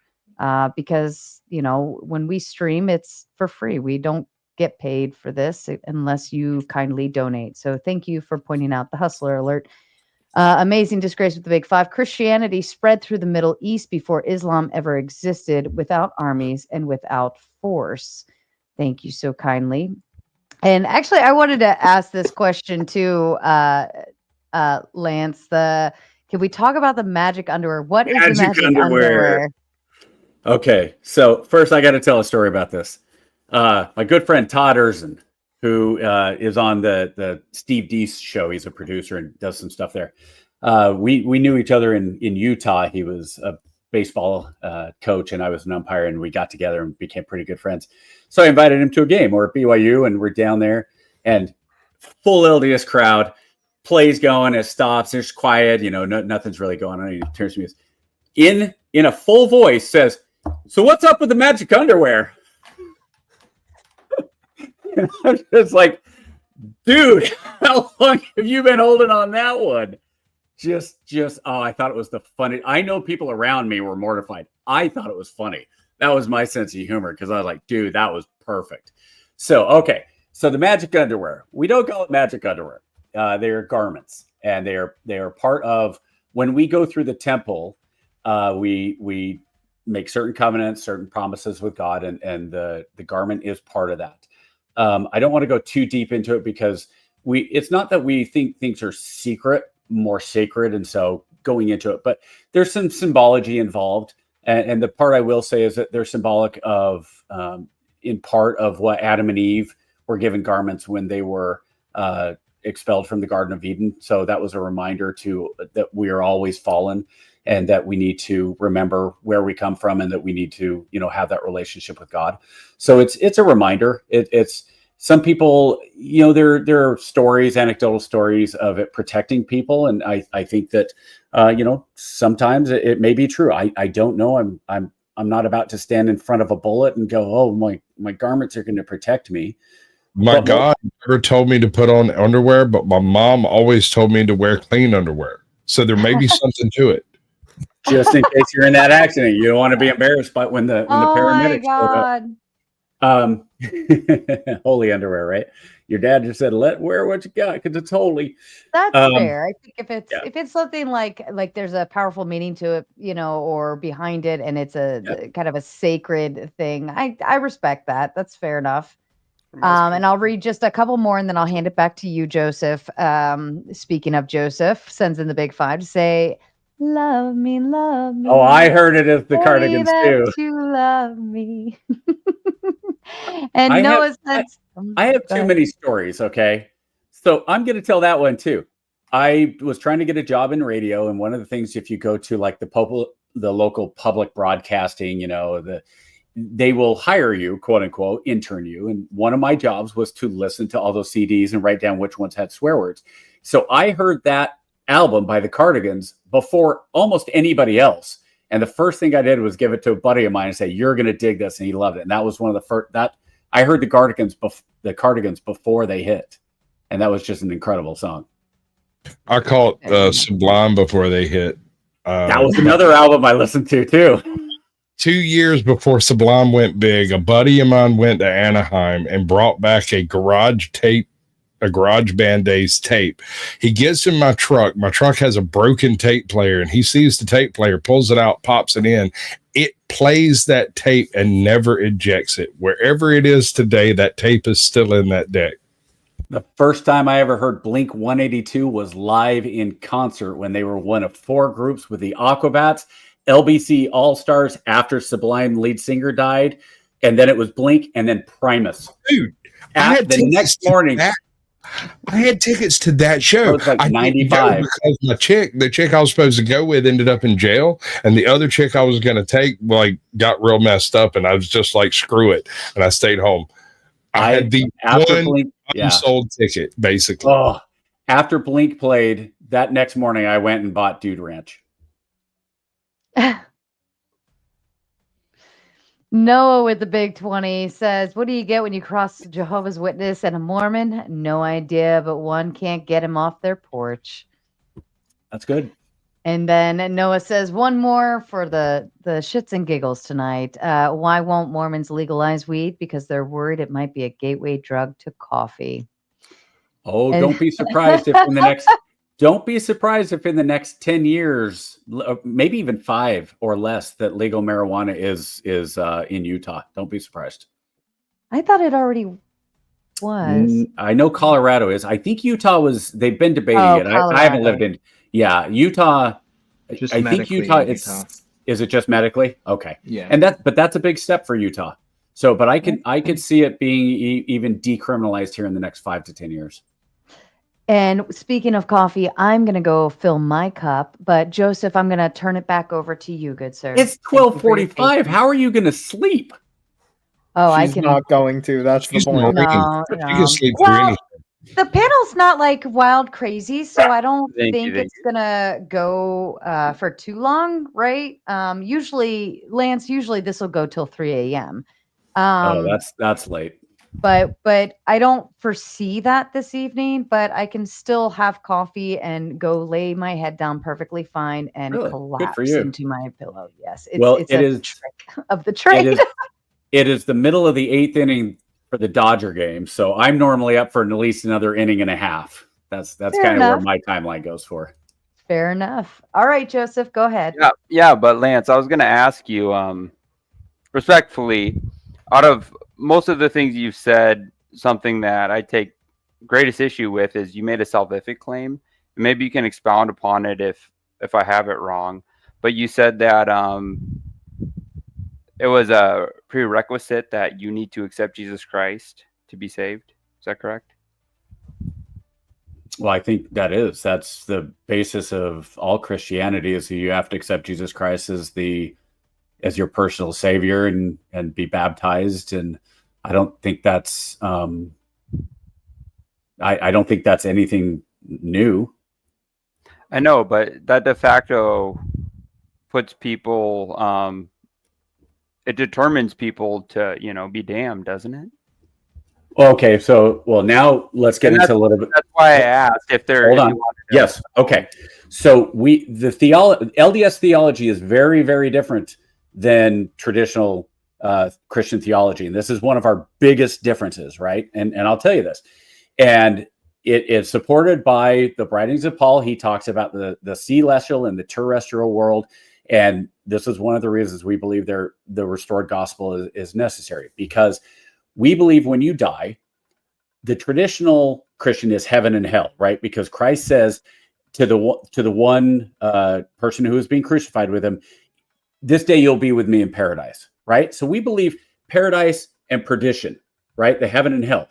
Because, when we stream, it's for free. We don't get paid for this unless you kindly donate. So thank you for pointing out the hustler alert. Amazing disgrace with the big 5. Christianity spread through the Middle East before Islam ever existed, without armies and without force. Thank you so kindly. And actually, I wanted to ask this question too, Lance. Can we talk about the magic underwear? What is the magic underwear? Okay, so first I got to tell a story about this. My good friend Todd Erzin, who is on the Steve Deese show. He's a producer and does some stuff there. We knew each other in Utah. He was a baseball coach and I was an umpire, and we got together and became pretty good friends. So I invited him to a game. We're at BYU and we're down there, and full LDS crowd, plays going, it stops, there's quiet, nothing's really going on. He turns to me in a full voice says, "So what's up with the magic underwear?" I'm just like, dude, how long have you been holding on that one? I thought it was the funny. I know people around me were mortified. I thought it was funny. That was my sense of humor, because I was like, dude, that was perfect. So, okay. So the magic underwear, we don't call it magic underwear. They are garments, and they are part of, when we go through the temple, we make certain covenants, certain promises with God, and the garment is part of that. I don't want to go too deep into it, because it's not that we think things are more sacred, and so going into it, but there's some symbology involved. And the part I will say is that they're symbolic of, in part of what Adam and Eve were given garments when they were expelled from the Garden of Eden. So that was a reminder that we are always fallen, and that we need to remember where we come from, and that we need to, have that relationship with God. So it's a reminder. some people, there are stories, anecdotal stories of it protecting people, and I think that sometimes it may be true. I don't know. I'm not about to stand in front of a bullet and go, oh, my garments are going to protect me. My God never told me to put on underwear, but my mom always told me to wear clean underwear. So there may be something to it. Just in case you're in that accident, you don't want to be embarrassed. But when the paramedics showed up, holy underwear, right? Your dad just said, wear what you got because it's holy. That's fair. I think if it's something like there's a powerful meaning to it, or behind it, and it's a kind of a sacred thing, I respect that. That's fair enough. And I'll read just a couple more, and then I'll hand it back to you, Joseph. Speaking of Joseph, sends in the big 5 to say, "Love me, love me." Oh, I heard it as the Cardigans too. You love me. And Noah says, I have too many stories. Okay, so I'm going to tell that one too. I was trying to get a job in radio, and one of the things, if you go to like the local public broadcasting, they will hire you, quote unquote, intern you. And one of my jobs was to listen to all those CDs and write down which ones had swear words. So I heard that album by the Cardigans before almost anybody else. And the first thing I did was give it to a buddy of mine and say, you're going to dig this. And he loved it. And that was one of the first that I heard the Cardigans before they hit. And that was just an incredible song. I caught Sublime before they hit. That was another album I listened to too. 2 years before Sublime went big, a buddy of mine went to Anaheim and brought back a garage band days tape. He gets in my truck. My truck has a broken tape player, and he sees the tape player, pulls it out, pops it in. It plays that tape and never ejects it. Wherever it is today, that tape is still in that deck. The first time I ever heard Blink 182 was live in concert when they were one of 4 groups with the Aquabats, LBC All-Stars after Sublime lead singer died, and then it was Blink and then Primus. Dude, the next morning. I had tickets to that show. It was like 95 because the chick I was supposed to go with ended up in jail, and the other chick I was going to take got real messed up, and I was just like, screw it, and I stayed home. I had the one unsold ticket, basically. Oh, after Blink played that next morning, I went and bought Dude Ranch. Noah with the big 20 says, what do you get when you cross Jehovah's Witness and a Mormon? No idea, but one can't get him off their porch. That's good. And then Noah says, one more for the shits and giggles tonight. Why won't Mormons legalize weed? Because they're worried it might be a gateway drug to coffee. Oh, don't be surprised if in the next Don't be surprised if in the next 10 years, maybe even 5 or less, that legal marijuana is in Utah. Don't be surprised. I thought it already was. I know Colorado is. I think Utah was. They've been debating it. I haven't lived in. Yeah, Utah. Just I think Utah. Is it just medically? Okay. Yeah. And that's a big step for Utah. So, but I could see it being even decriminalized here in the next 5 to 10 years. And speaking of coffee, I'm going to go fill my cup. But Joseph, I'm going to turn it back over to you, good sir. It's 12:45. How are you going to sleep? Oh, She's not going to. That's the point. No. Well, the panel's not like wild crazy, so I don't think it's going to go for too long, right? Usually this will go till 3 a.m. That's late. But I don't foresee that this evening, but I can still have coffee and go lay my head down perfectly fine and collapse into my pillow. Yes. It's a trick of the trade. It is the middle of the 8th inning for the Dodger game. So I'm normally up for at least another inning and a half. That's kind of where my timeline goes for. Fair enough. All right, Joseph, go ahead. Yeah, but Lance, I was going to ask you, respectfully, out of most of the things you've said, something that I take greatest issue with is you made a salvific claim. Maybe you can expound upon it if I have it wrong. But you said that it was a prerequisite that you need to accept Jesus Christ to be saved. Is that correct? Well, I think that's the basis of all Christianity, is that you have to accept Jesus Christ as your personal savior and be baptized. And I don't think that's I don't think that's anything new. I know, but that de facto puts people, it determines people to, be damned, doesn't it? Okay, so now let's get into a little bit. That's why I asked if there. Hold on. Yes. Okay. So LDS theology is very, very different than traditional Christian theology, and this is one of our biggest differences, right? And I'll tell you this, and it is supported by the writings of Paul. He talks about the celestial and the terrestrial world, and this is one of the reasons we believe the restored gospel is necessary, because we believe when you die, the traditional Christian is heaven and hell, right? Because Christ says to the one person who is being crucified with him, this day you'll be with me in paradise, right? So we believe paradise and perdition, right? The heaven and hell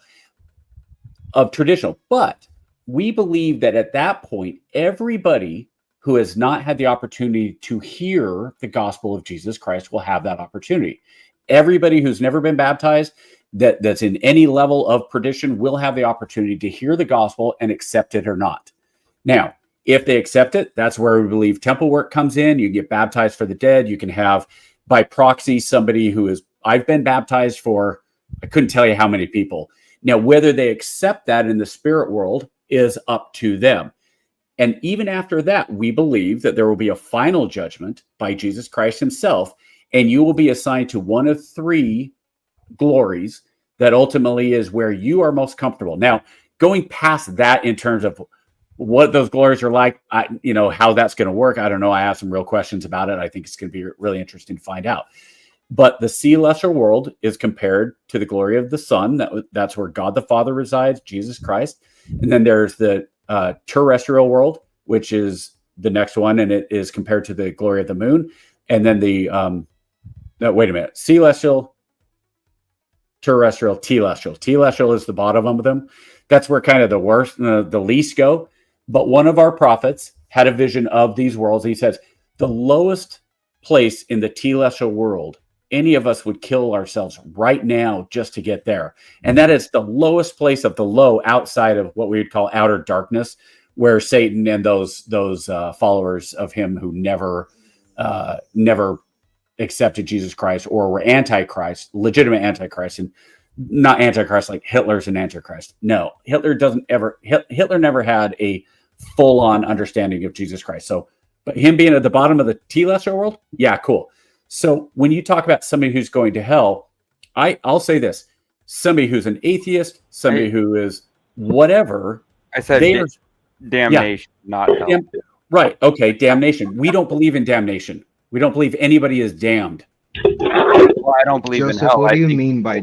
of traditional. But we believe that at that point, everybody who has not had the opportunity to hear the gospel of Jesus Christ will have that opportunity. Everybody who's never been baptized, that's in any level of perdition, will have the opportunity to hear the gospel and accept it or not. Now, if they accept it, that's where we believe temple work comes in. You get baptized for the dead. You can have by proxy somebody who is, I've been baptized for, I couldn't tell you how many people. Now, whether they accept that in the spirit world is up to them. And even after that, we believe that there will be a final judgment by Jesus Christ himself, and you will be assigned to one of three glories that ultimately is where you are most comfortable. Now, going past that in terms of what those glories are like, how that's going to work, I don't know. I have some real questions about it. I think it's going to be really interesting to find out. But the celestial world is compared to the glory of the Son. That's where God the Father resides, Jesus Christ. And then there's the terrestrial world, which is the next one, and it is compared to the glory of the moon. And then wait a minute, celestial, terrestrial, telestial. Telestial is the bottom of them. That's where kind of the worst, the least go. But one of our prophets had a vision of these worlds. He says the lowest place in the telestial world, any of us would kill ourselves right now just to get there. And that is the lowest place of the low, outside of what we would call outer darkness, where Satan and those followers of him who never accepted Jesus Christ or were antichrist, legitimate antichrist, and not antichrist like Hitler's an antichrist. No, Hitler never had a full-on understanding of Jesus Christ. So, but him being at the bottom of the telestial world, yeah, cool. So when you talk about somebody who's going to hell, I'll say this: somebody who's an atheist, somebody who is whatever. I said damnation, not hell. Right. Okay. Damnation. We don't believe in damnation. We don't believe anybody is damned. Well, I don't believe Joseph, in hell. What do you mean by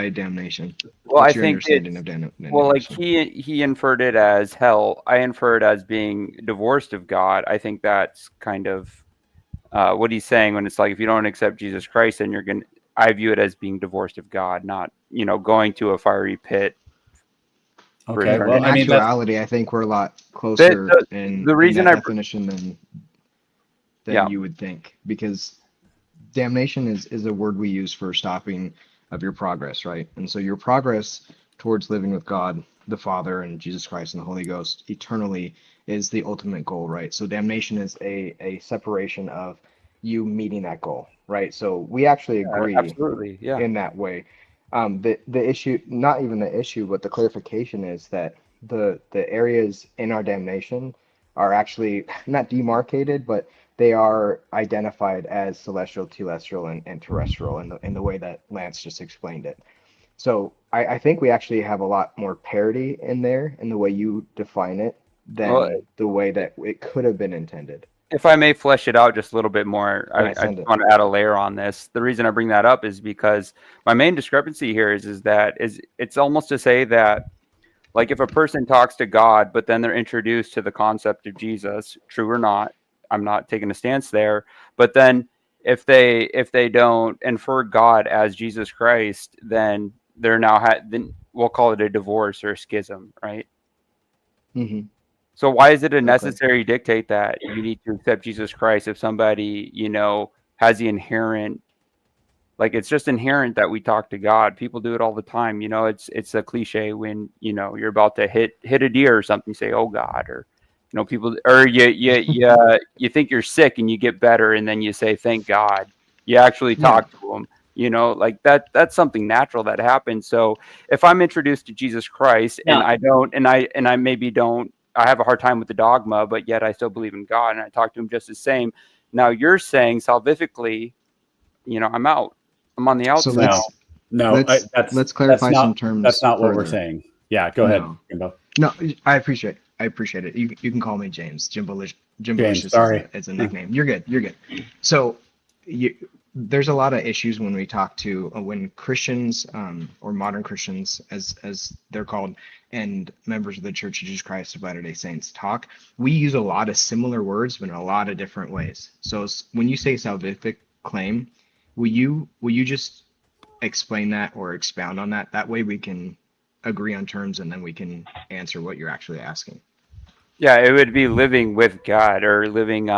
damnation? Well, What's I your think understanding of damnation? Well, like he inferred it as hell. I infer it as being divorced of God. I think that's kind of what he's saying when it's like, if you don't accept Jesus Christ, then I view it as being divorced of God, not going to a fiery pit. Okay. Well, in actuality, I think we're a lot closer in that definition than you would think, because damnation is a word we use for stopping of your progress, right? And so your progress towards living with God the Father and Jesus Christ and the Holy Ghost eternally is the ultimate goal, right? So damnation is a separation of you meeting that goal, right? So we actually agree absolutely, yeah. in that way. The issue, not even the issue, but the clarification is that the areas in our damnation are actually not demarcated, but they are identified as celestial, telestial, and terrestrial in the way that Lance just explained it. So I think we actually have a lot more parity in there in the way you define it than the way that it could have been intended. If I may flesh it out just a little bit more, I just want to add a layer on this. The reason I bring that up is because my main discrepancy here is that it's almost to say that, like, if a person talks to God, but then they're introduced to the concept of Jesus, true or not, I'm not taking a stance there, but then if they don't infer God as Jesus Christ, then they're now then we'll call it a divorce or a schism, right? Mm-hmm. So why is it a necessary dictate that you need to accept Jesus Christ if somebody, has the inherent Like, it's just inherent that we talk to God. People do it all the time. You know, it's a cliche when, you know, you're about to hit a deer or something, you say, "Oh God," or, you know, people, or you think you're sick and you get better, and then you say, "Thank God." You actually talk to him. You know, like that's something natural that happens. So if I'm introduced to Jesus Christ and I don't, and I maybe don't, I have a hard time with the dogma, but yet I still believe in God and I talk to him just the same. Now you're saying salvifically, you know, I'm out. I'm on the outside. Let's clarify some terms. That's not what we're further. saying. Yeah, go ahead, Jimbo. No, I appreciate it. You can call me James. Jimbo James, sorry. is a nickname. You're good. So there's a lot of issues when we talk to when Christians or modern Christians, as they're called, and members of the Church of Jesus Christ of Latter-day Saints talk. We use a lot of similar words, but in a lot of different ways. So when you say salvific claim, will you just explain that or expound on that? That way we can agree on terms, and then we can answer what you're actually asking. Yeah, it would be living with God, or living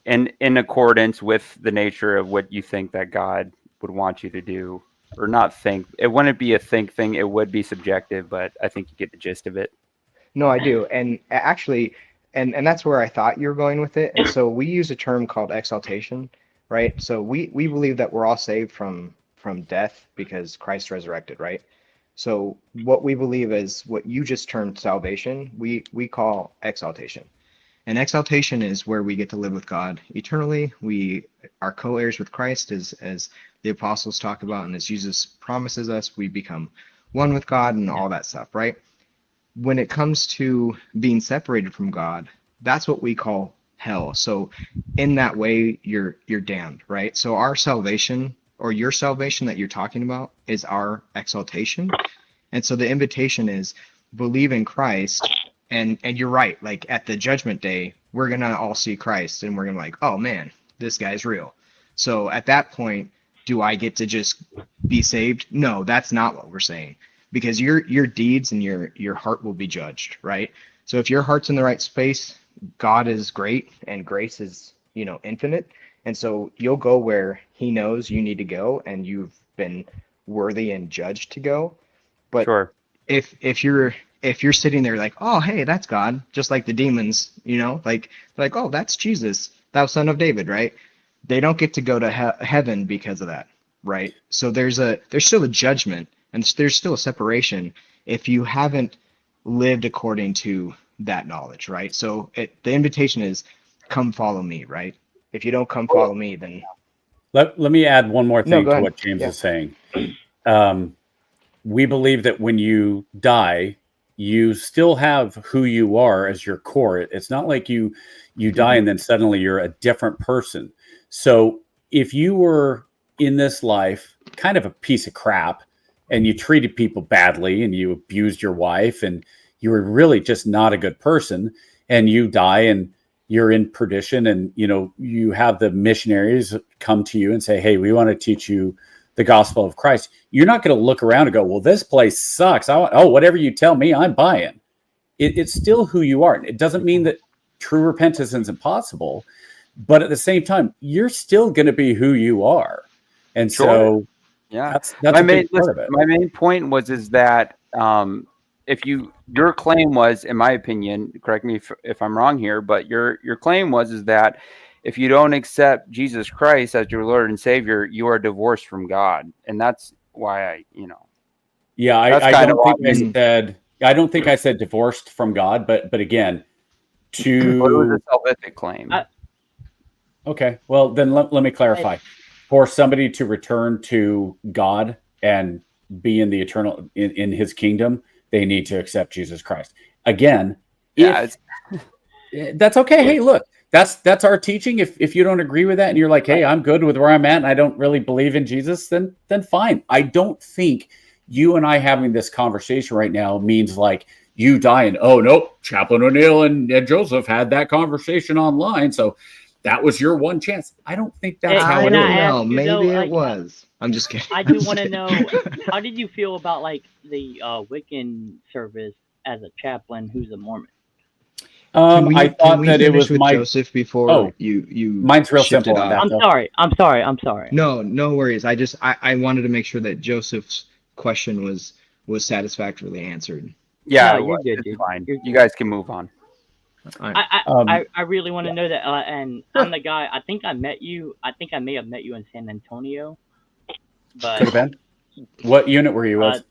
in accordance with the nature of what you think that God would want you to do, or not think. It wouldn't be a think thing. It would be subjective, but I think you get the gist of it. No, I do. And actually, and that's where I thought you were going with it. And so we use a term called exaltation, right? So we believe that we're all saved from death because Christ resurrected, right? So what we believe is what you just termed salvation, we call exaltation. And exaltation is where we get to live with God eternally. We are co-heirs with Christ, as the apostles talk about, and as Jesus promises us, we become one with God and all that stuff, right? When it comes to being separated from God, that's what we call hell. So in that way, you're damned, right? So our salvation, or your salvation that you're talking about, is our exaltation. And so the invitation is believe in Christ. And you're right, like at the judgment day, we're going to all see Christ and we're going to be like, oh man, this guy's real. So at that point, do I get to just be saved? No, that's not what we're saying, because your deeds and your heart will be judged, right? So if your heart's in the right space, God is great and grace is, infinite. And so you'll go where he knows you need to go and you've been worthy and judged to go. But sure. If you're sitting there like, oh, hey, that's God, just like the demons, like, oh, that's Jesus, thou son of David, right? They don't get to go to heaven because of that, right? So there's still a judgment and there's still a separation if you haven't lived according to that knowledge, right? So the invitation is come follow me, right? If you don't come follow me, then... Let me add one more thing to ahead. what James is saying. We believe that when you die, you still have who you are as your core. It's not like you die and then suddenly you're a different person. So if you were in this life kind of a piece of crap and you treated people badly and you abused your wife and you were really just not a good person, and you die and you're in perdition, and you have the missionaries come to you and say, hey, we want to teach you the gospel of Christ. You're not going to look around and go, well, this place sucks. Whatever you tell me, I'm buying. It's still who you are. It doesn't mean that true repentance is impossible, but at the same time, you're still going to be who you are. And so, yeah, that's a big part of it. My main point was that if your claim was, in my opinion, correct me if I'm wrong here, but your claim was that if you don't accept Jesus Christ as your Lord and Savior, you are divorced from God. And that's why I don't think I said divorced from God, but again, what was a salvific claim? Okay, well then let me clarify. For somebody to return to God and be in the eternal in his kingdom, they need to accept Jesus Christ. Again, that's okay. Hey, look, that's our teaching. If you don't agree with that and you're like, hey, I'm good with where I'm at and I don't really believe in Jesus, then fine. I don't think you and I having this conversation right now means like you die and, oh, nope, Chaplain ONeil and Joseph had that conversation online, so that was your one chance. I don't think that's how it is. No, maybe it was. I'm just kidding. I do want to know, how did you feel about like the Wiccan service as a chaplain who's a Mormon? I thought that it was with my Joseph before you. Mine's real shifted simple on off. that. I'm sorry. No, no worries. I wanted to make sure that Joseph's question was satisfactorily answered. Yeah, No, you're good, it's dude. fine. You're You good. guys can move on. I really want to know that, and I'm the guy. I think I met you. I think I may have met you in San Antonio, but Could have been. What unit were you with?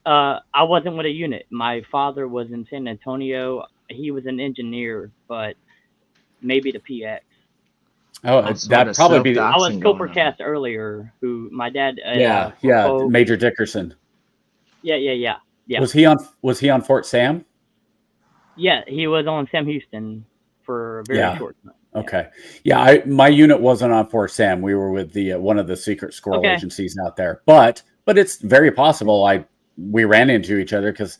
I wasn't with a unit. My father was in San Antonio. He was an engineer, but maybe the PX. Oh, that'd probably be. I was Coopercast earlier. Who my dad? Yeah, Major Dickerson. Yeah. Was he on Fort Sam? Yeah, he was on Sam Houston for a very short time. Okay. Yeah, my unit wasn't on Fort Sam. We were with the one of the secret squirrel Okay. agencies out there. But it's very possible we ran into each other because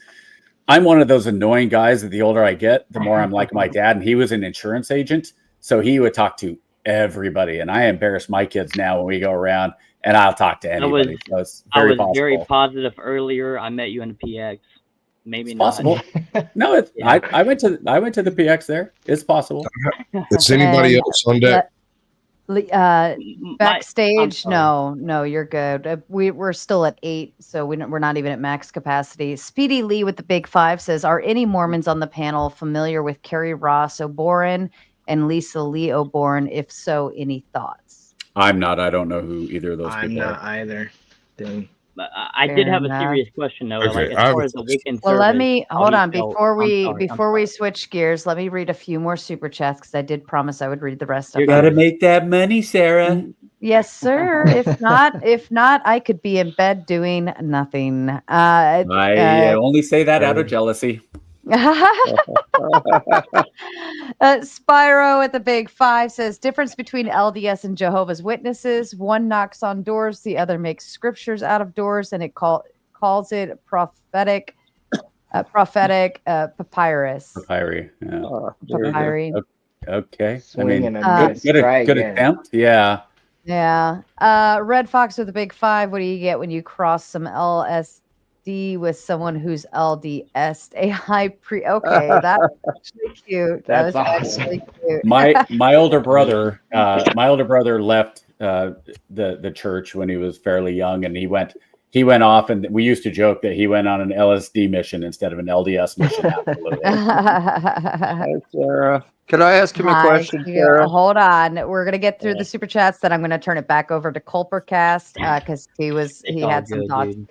I'm one of those annoying guys that the older I get, the more I'm like my dad. And he was an insurance agent, so he would talk to everybody. And I embarrass my kids now when we go around, and I'll talk to anybody. So it's very possible. Very positive earlier. I met you in the PX. Maybe It's not. possible. No, it's I went to the PX there. It's possible. Is anybody else on deck? Backstage, no, you're good. We're still at 8, so we're not even at max capacity. Speedy Lee with the big 5 says, "Are any Mormons on the panel familiar with Carrie Ross O'Boren and Lisa Lee O'Boren? If so, any thoughts?" I'm not. I don't know who either of those I'm people not are. either. Dang. But I did have a serious question though. Okay, Like as far as the weekend Well, service, let me how hold do you on feel? before I'm sorry. we switch gears. Let me read a few more super chats because I did promise I would read the rest of You them. got to make that money, Sarah. Yes, sir. If not, I could be in bed doing nothing. I only say that out of jealousy. Spyro at the big 5 says, "Difference between LDS and Jehovah's Witnesses. One knocks on doors, the other makes scriptures out of doors, and it calls it prophetic papyrus." Papyri. Yeah. Papyri. Okay. Swinging good attempt. Yeah. Yeah. Red Fox with a big 5. What do you get when you cross some LSD with someone who's LDS? A high pre. Okay, that's actually cute. That's that was awesome. actually cute. My older brother left the church when he was fairly young, and he went off, and we used to joke that he went on an LSD mission instead of an LDS mission. Absolutely. Hi, Sarah. Could I ask him a question, Sarah? Hold on. We're gonna get through the super chats. Then I'm gonna turn it back over to Culpercast because he had some thoughts. Dude.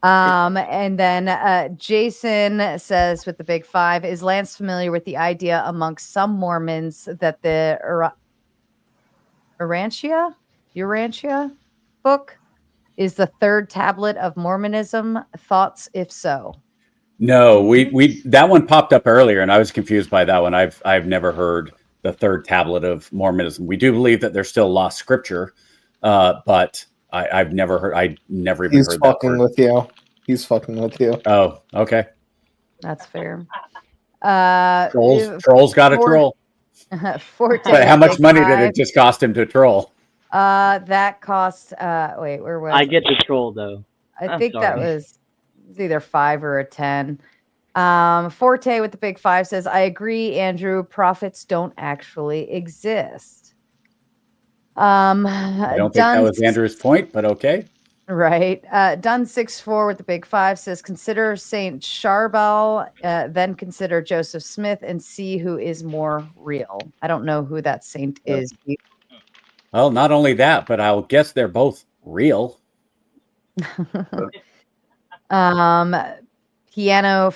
And then Jason says with the big 5, "Is Lance familiar with the idea amongst some Mormons that the Urantia book is the third tablet of Mormonism? Thoughts, if so?" No, we that one popped up earlier, and I was confused by that one. I've never heard the third tablet of Mormonism. We do believe that there's still lost scripture, but I've never heard. I never even heard that. He's fucking with you. He's fucking with you. Oh, okay. That's fair. Trolls got a troll. Forte. But how much money did it just cost him to troll? That cost. Wait, where was I get the troll though. I think that was either 5 or a 10. Forte with the big 5 says, "I agree, Andrew. Prophets don't actually exist." I don't think that was Andrew's point, but okay. Right. Dunn 64 with the big 5 says, "Consider Saint Charbel, then consider Joseph Smith and see who is more real." I don't know who that saint is. Well, not only that, but I'll guess they're both real. Piano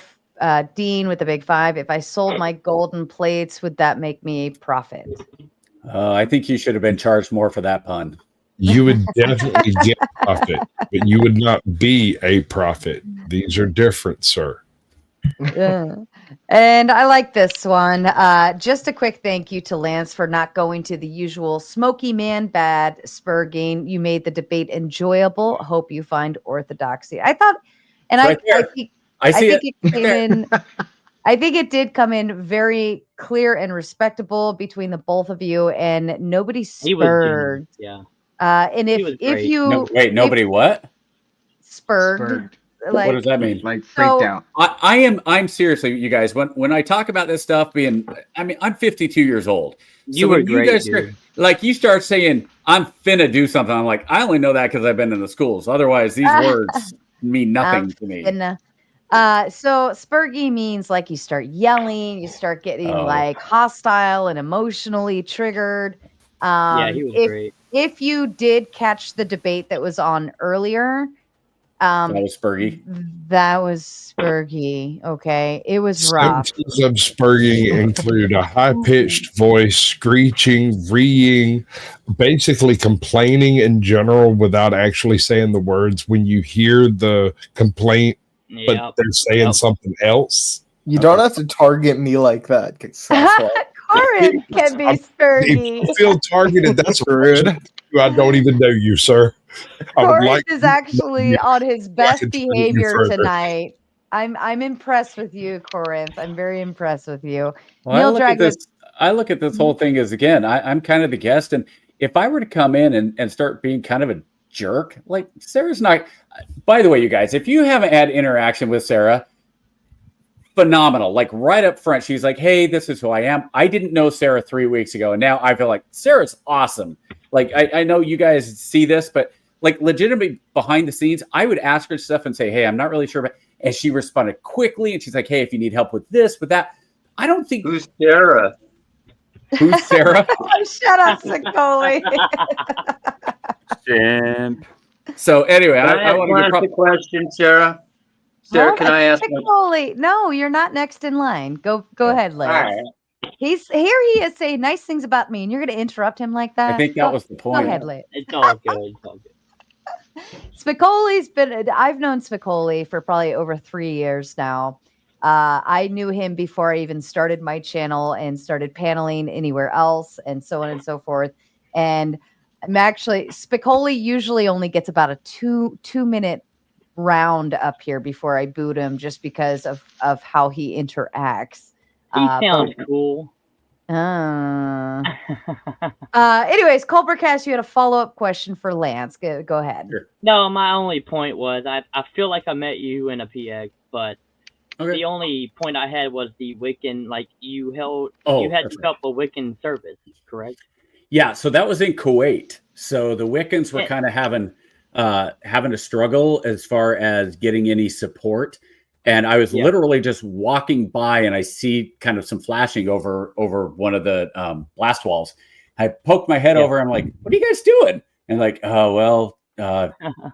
Dean with the big 5, "If I sold my golden plates, would that make me a prophet?" I think you should have been charged more for that pun. You would definitely get a prophet, but you would not be a prophet. These are different, sir. Yeah. And I like this one. Just a quick thank you to Lance for not going to the usual smoky man bad spurging. You made the debate enjoyable. Hope you find orthodoxy. I thought, and Right I there. think I see think it. it came in. I think it did come in very clear and respectable between the both of you, and nobody He was spurred. yeah. And He was if great. you Nobody what? spurred. Like, what does that mean? Like freaked out. I'm seriously, you guys, when I talk about this stuff I'm 52 years old. You were great, guys dude. you start saying I'm finna do something, I'm like, I only know that because I've been in the schools. Otherwise, these words mean nothing to me. So spurgy means like you start yelling, you start getting like hostile and emotionally triggered. Yeah, he was great. If you did catch the debate that was on earlier, that was spurgy. That was spurgy. Okay, it was rough. Symptoms of spurging include a high-pitched voice, screeching, reeing, basically complaining in general without actually saying the words. When you hear the complaint, but they're saying something else. You don't have to target me like that. Corinth can be spurgy. If you feel targeted, that's rude. I don't even know you, sir. Corinth is actually on his best behavior tonight. I'm impressed with you, Corinth. I'm very impressed with you. Well, I look at this whole thing as, again, I'm kind of the guest, and if I were to come in and start being kind of a jerk, like Sarah's not. By the way, you guys, if you haven't had interaction with Sarah, phenomenal. Like right up front, she's like, "Hey, this is who I am." I didn't know Sarah 3 weeks ago, and now I feel like Sarah's awesome. Like I know you guys see this, but like legitimately behind the scenes, I would ask her stuff and say, "Hey, I'm not really sure," and she responded quickly, and she's like, "Hey, if you need help with this, with that." I don't think Who's Sarah? Who's Sarah? Shut up, Sicoli. Simp. So anyway, I want to ask a question, Sarah. Sarah, can I ask? Sicoli. No, you're not next in line. Go ahead, Lance. Right. He is saying nice things about me, and you're going to interrupt him like that. I think that was the point. Go ahead, Lance. It's all good. It's all good. Spicoli's been. I've known Spicoli for probably over 3 years now. I knew him before I even started my channel and started paneling anywhere else, and so on and so forth. And I'm actually Spicoli usually only gets about a two-minute round up here before I boot him, just because of how he interacts. He sounds cool. Anyways, Culbercast, you had a follow-up question for Lance. Go ahead. Sure. No, my only point was I feel like I met you in a PX, but the only point I had was the Wiccan. Like you had to help a Wiccan service, correct? Yeah, so that was in Kuwait. So the Wiccans were kind of having a struggle as far as getting any support. And I was literally just walking by, and I see kind of some flashing over one of the blast walls. I poked my head over. I'm like, "What are you guys doing?" And like, "Oh well,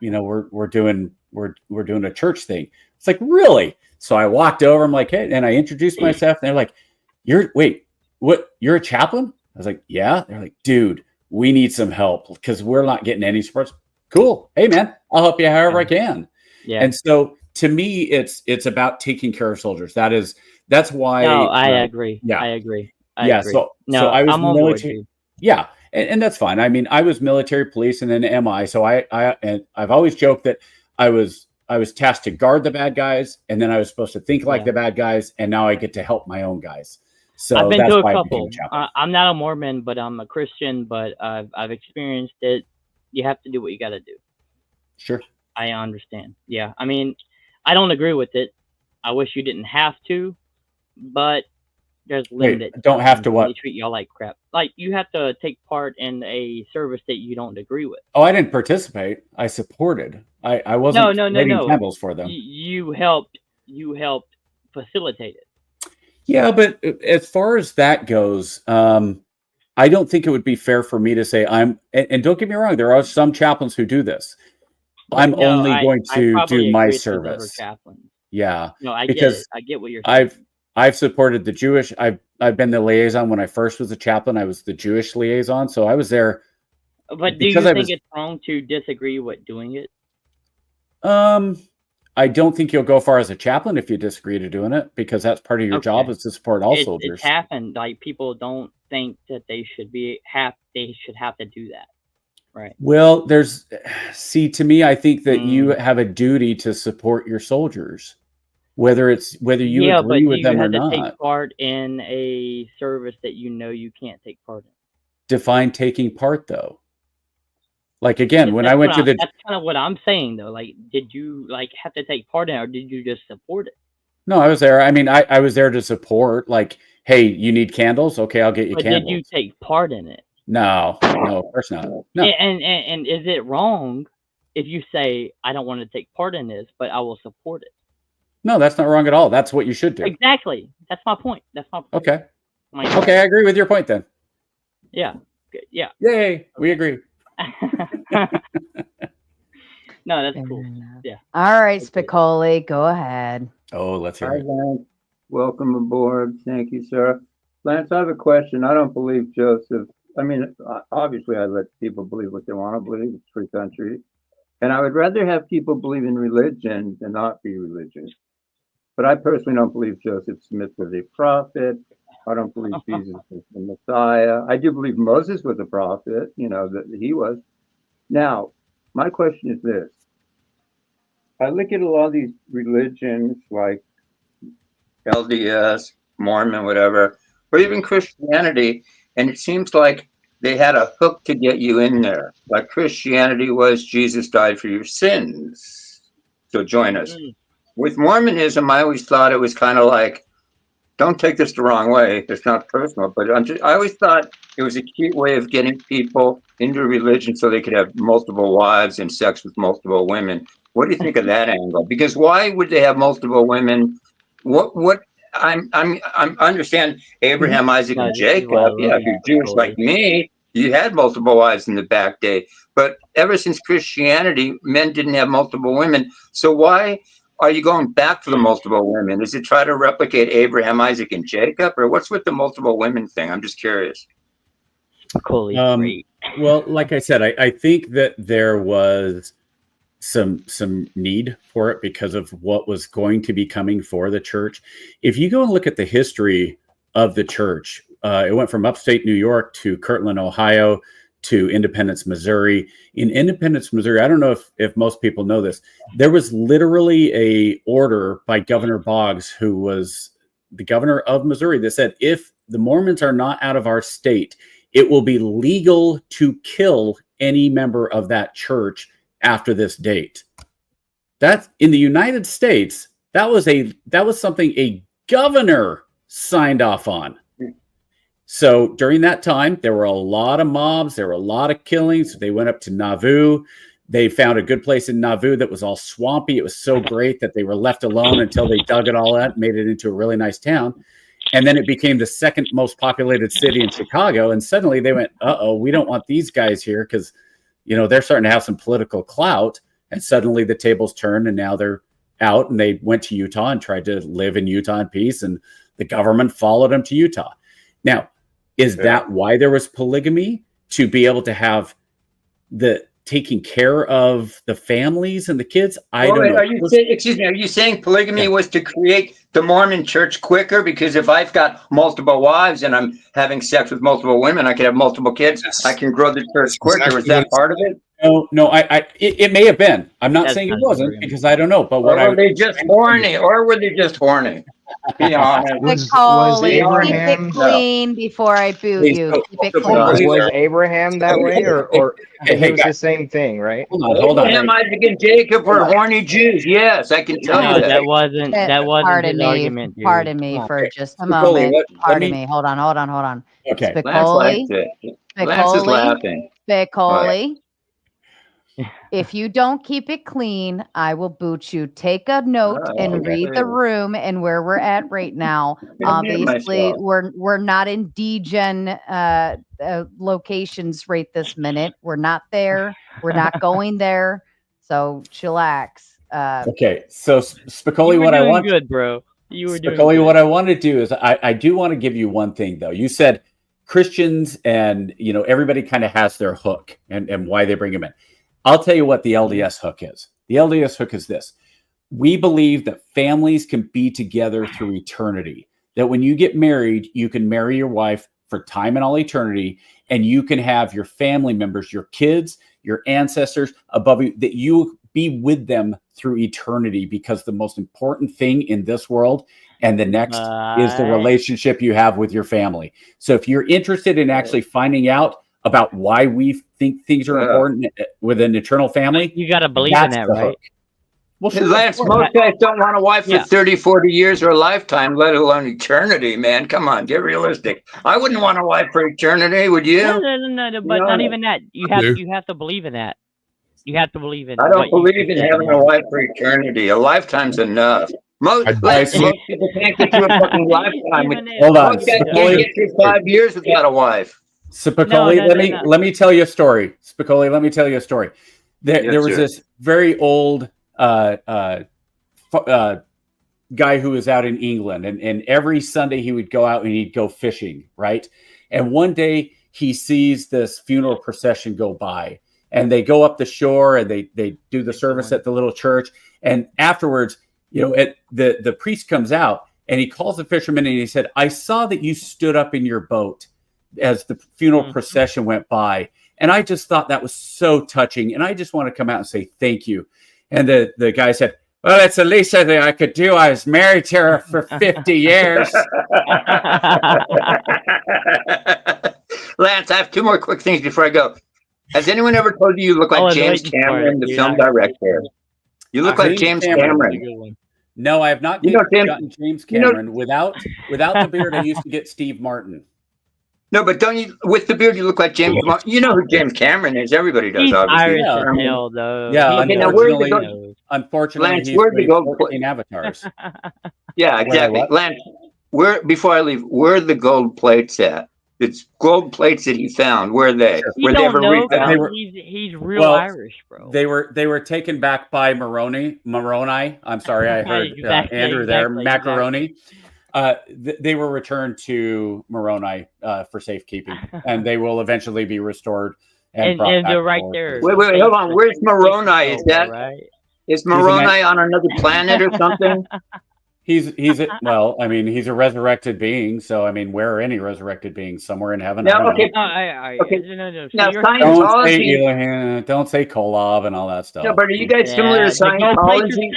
we're doing a church thing." It's like, really? So I walked over. I'm like, "Hey," and I introduced myself. And they're like, You're a chaplain?" I was like, "Yeah." They're like, "Dude, we need some help because we're not getting any support." Cool. Hey man, I'll help you however I can. Yeah. And so to me, it's about taking care of soldiers. That's why. No, I agree. Yeah, I agree. So I was military. Yeah, and that's fine. I mean, I was military police and then MI. So I've always joked that I was tasked to guard the bad guys, and then I was supposed to think like the bad guys, and now I get to help my own guys. So I've been that's to a why couple. I became a chaplain. I'm not a Mormon, but I'm a Christian. But I've experienced it. You have to do what you got to do. Sure. I understand. Yeah. I mean, I don't agree with it. I wish you didn't have to, but there's limited. Don't have to what? They treat y'all like crap. Like you have to take part in a service that you don't agree with. Oh, I didn't participate. I supported. I wasn't lighting candles for them. You helped facilitate it. Yeah, but as far as that goes, I don't think it would be fair for me to say and don't get me wrong, there are some chaplains who do this. I'm only going to do my service. Yeah. No, I because get it. I get what you're saying. I've supported the Jewish. I've been the liaison when I first was a chaplain. I was the Jewish liaison, so I was there. But do you think it's wrong to disagree with doing it? I don't think you'll go far as a chaplain if you disagree to doing it, because that's part of your job is to support all soldiers. It's happened. Like people don't think that they should have to do that. Right. Well, to me, I think that you have a duty to support your soldiers, whether you agree with them or not. You have to take part in a service that you can't take part in. Define taking part, though. Like again, when I went to the, that's kind of what I'm saying though. Like, did you like have to take part in it, or did you just support it? no, I was there. I mean, I was there to support. Like, hey, you need candles? Okay, I'll get you But candles. did you take part in it? No, of course not. No. And is it wrong if you say I don't want to take part in this, but I will support it? No, that's not wrong at all. That's what you should do. Exactly. That's my point. That's my point. Okay. Okay, I agree with your point then. Yeah. Yeah. Yay, we agree. No, that's cool. Yeah. All right, Spicoli, go ahead. Oh, let's hear Hi, it. Lance. Welcome aboard. Thank you, sir. Lance, I have a question. I don't believe Joseph. I mean, obviously, I let people believe what they want to believe. It's a free country. And I would rather have people believe in religion than not be religious. But I personally don't believe Joseph Smith was a prophet. I don't believe Jesus was the Messiah. I do believe Moses was a prophet, that he was. Now, my question is this. I look at a lot of these religions like LDS, Mormon, whatever, or even Christianity, and it seems like they had a hook to get you in there. Like Christianity was Jesus died for your sins, so join us. With Mormonism, I always thought it was kind of like, don't take this the wrong way, it's not personal, but I always thought it was a cute way of getting people into religion so they could have multiple wives and sex with multiple women. What do you think of that angle? Because why would they have multiple women? What I understand Abraham, Isaac, and Jacob. Yeah, if you're Jewish like me, you had multiple wives in the back day. But ever since Christianity, men didn't have multiple women. So why are you going back to the multiple women? Is it try to replicate Abraham, Isaac, and Jacob, or what's with the multiple women thing? I'm just curious. Well, like I said, I think that there was some need for it because of what was going to be coming for the church. If you go and look at the history of the church, it went from upstate New York to Kirtland, Ohio, to Independence, Missouri. In Independence, Missouri, I don't know if most people know this, there was literally a order by Governor Boggs, who was the governor of Missouri, that said, if the Mormons are not out of our state, it will be legal to kill any member of that church after this date. That's in the United States. That was something a governor signed off on. So during that time, there were a lot of mobs. There were a lot of killings. They went up to Nauvoo. They found a good place in Nauvoo that was all swampy. It was so great that they were left alone until they dug it all out and made it into a really nice town. And then it became the second most populated city in Chicago. And suddenly they went, uh-oh, we don't want these guys here because, they're starting to have some political clout. And suddenly the tables turned and now they're out, and they went to Utah and tried to live in Utah in peace. And the government followed them to Utah. Now, is that why there was polygamy? To be able to have the taking care of the families and the kids? I don't know. Are you saying polygamy was to create the Mormon church quicker? Because if I've got multiple wives and I'm having sex with multiple women, I can have multiple kids. I can grow the church quicker. Is that part of it? No, it may have been. I'm not saying it wasn't because I don't know. But were they just horny? Be honest. Was Abraham keep it clean before I boot you? Keep it clean. Was Abraham that way, or it was the same thing, right? Hold on. Abraham, Isaac, and Jacob were horny Jews. Yes, I can tell you that. That wasn't Pardon his me. argument. Dude. Pardon me for just a moment. Pardon me. Hold on. Okay. Spicoli. Lance is laughing. Spicoli. If you don't keep it clean, I will boot you. Take a note and read the room and where we're at right now. Obviously, we're not in degen locations right this minute. We're not there. We're not going there. So chillax. Okay. So Spicoli, what I want, good, bro. You were doing Spicoli, good. what I want to do is I do want to give you one thing though. You said Christians and everybody kind of has their hook and why they bring them in. I'll tell you what the LDS hook is. The LDS hook is this. We believe that families can be together through eternity. That when you get married, you can marry your wife for time and all eternity, and you can have your family members, your kids, your ancestors above you, that you be with them through eternity, because the most important thing in this world and the next is the relationship you have with your family. So if you're interested in actually finding out about why we think things are important with an eternal family, you got to believe in that, right? Well, sure, Lance, most guys don't want a wife for 30, 40 years or a lifetime, let alone eternity, man. Come on, get realistic. I wouldn't want a wife for eternity, would you? No, but not even that. You have to believe in that. You have to believe in. I don't believe in having a wife for eternity. A lifetime's enough. Most people can't get through a fucking lifetime. Hold on. Most guys can't get through 5 years without a wife. Spicoli, let me tell you a story. Spicoli, let me tell you a story. There was this very old guy who was out in England, and every Sunday he would go out and he'd go fishing, right? And one day he sees this funeral procession go by, and they go up the shore and they do the service at the little church, and afterwards, the priest comes out and he calls the fisherman and he said, "I saw that you stood up in your boat as the funeral procession went by, and I just thought that was so touching, and I just want to come out and say thank you." And the guy said, "Well, that's the least I could do. I was married to her for 50 years. Lance, I have 2 more quick things before I go. Has anyone ever told you look like James Cameron, the film director? You look like James Cameron. No, I have not gotten James Cameron. Without the beard, I used to get Steve Martin. No, but don't you, with the beard, you look like James Martin. You know who James Cameron is. Everybody does, He's obviously. Irish as hell, though. Yeah, unfortunately, Lance, he's where's the gold 14 avatars. Yeah, exactly. Lance, before I leave, where are the gold plates at? It's gold plates that he found. Where are they? Were they ever refound? He's real Irish, bro. They were taken back by Moroni. I'm sorry, I heard Andrew there. Macaroni. They were returned to Moroni for safekeeping, and they will eventually be restored. And they're right there. Wait, hold on. Where's Moroni? Is Moroni on another planet or something? He's a resurrected being. So I mean, where are any resurrected beings? Somewhere in heaven. Now, Now, Scientology. Don't say Kolob and all that stuff. No, but are you guys similar to Scientology?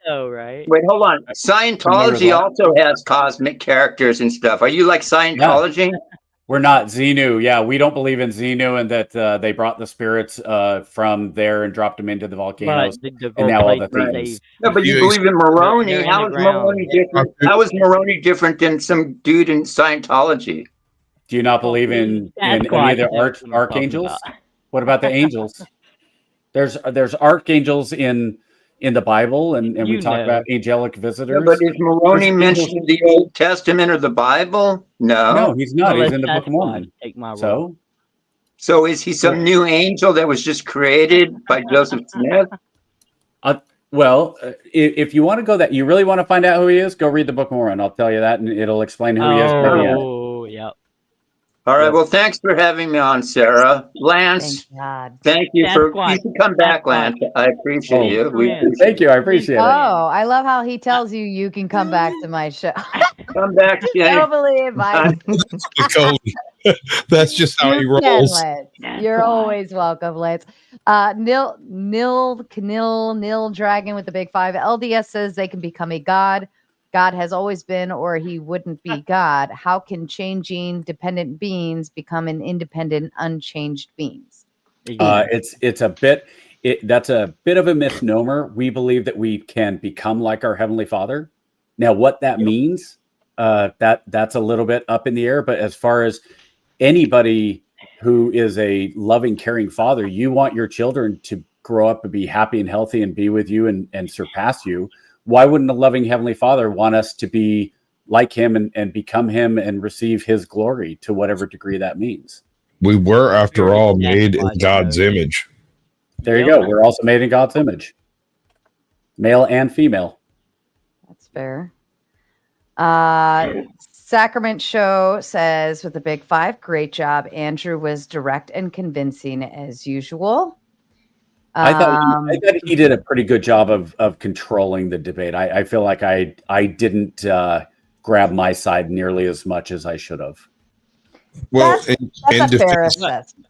Right? Wait, hold on. Scientology also has cosmic characters and stuff. Are you like Scientology? Yeah. We're not Xenu. Yeah, we don't believe in Xenu, and that they brought the spirits from there and dropped them into the volcanoes, and now all the thieves. No, but you believe in Moroni. How is Moroni different? How is Moroni different than some dude in Scientology? Do you not believe in any of the archangels? What about the angels? There's archangels in the Bible, and we talk about angelic visitors. Yeah, but is Moroni mentioned in the Old Testament or the Bible? No, he's not. He's in the Book of Mormon. So is he some new angel that was just created by Joseph Smith? Well, if you want to go that, you really want to find out who he is, go read the Book of Mormon. I'll tell you that, and it'll explain who he is. Oh, yeah. All right. Well, thanks for having me on, Sarah. Lance, thank you for. You can come back, Lance. I appreciate you. Thank you. I appreciate it. Oh, I love how he tells you can come back to my show. Come back, Jay. Totally invite. That's just how he rolls. You're always welcome, Lance. Nil Dragon with the big 5. LDS says they can become a god. God has always been, or he wouldn't be God. How can changing dependent beings become an independent, unchanged beings? It's a bit. That's a bit of a misnomer. We believe that we can become like our Heavenly Father. Now, what that means, that's a little bit up in the air. But as far as anybody who is a loving, caring father, you want your children to grow up and be happy and healthy and be with you and surpass you. Why wouldn't a loving Heavenly Father want us to be like him and become him and receive his glory to whatever degree that means? We were, after all, made in God's image. There you go. We're also made in God's image, male and female. That's fair. Sacrament Show says with the big 5, great job. Andrew was direct and convincing as usual. I thought he did a pretty good job of controlling the debate. I feel like I didn't grab my side nearly as much as I should have. Well, that's a fair assessment.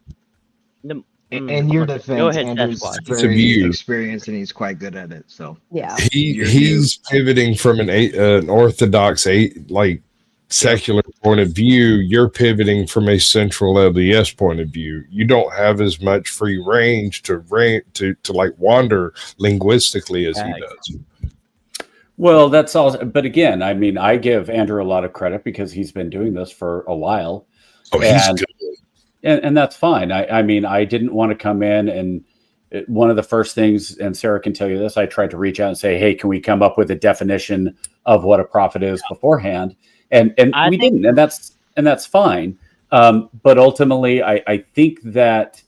In your defense, Andrew's very experienced and he's quite good at it. So yeah, he's pivoting from an orthodox secular point of view, you're pivoting from a central LDS point of view. You don't have as much free range to like wander linguistically as he does. Well, that's all. But again, I mean, I give Andrew a lot of credit because he's been doing this for a while. Oh, he's good. And that's fine. I mean, I didn't want to come in and one of the first things, and Sarah can tell you this, I tried to reach out and say, hey, can we come up with a definition of what a prophet is beforehand? And we didn't, and that's fine. But ultimately, I think that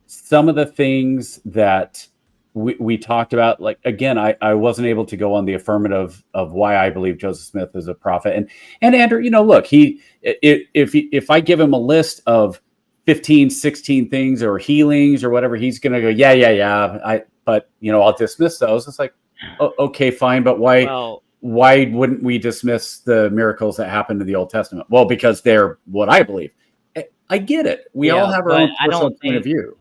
some of the things that we talked about, like, again, I wasn't able to go on the affirmative of why I believe Joseph Smith is a prophet. And Andrew, look, if I give him a list of 15, 16 things or healings or whatever, he's going to go, yeah. But I'll dismiss those. It's like, okay, fine. But why wouldn't we dismiss the miracles that happened in the Old Testament? Well, because they're what I believe. I get it. We all have our own personal point of view.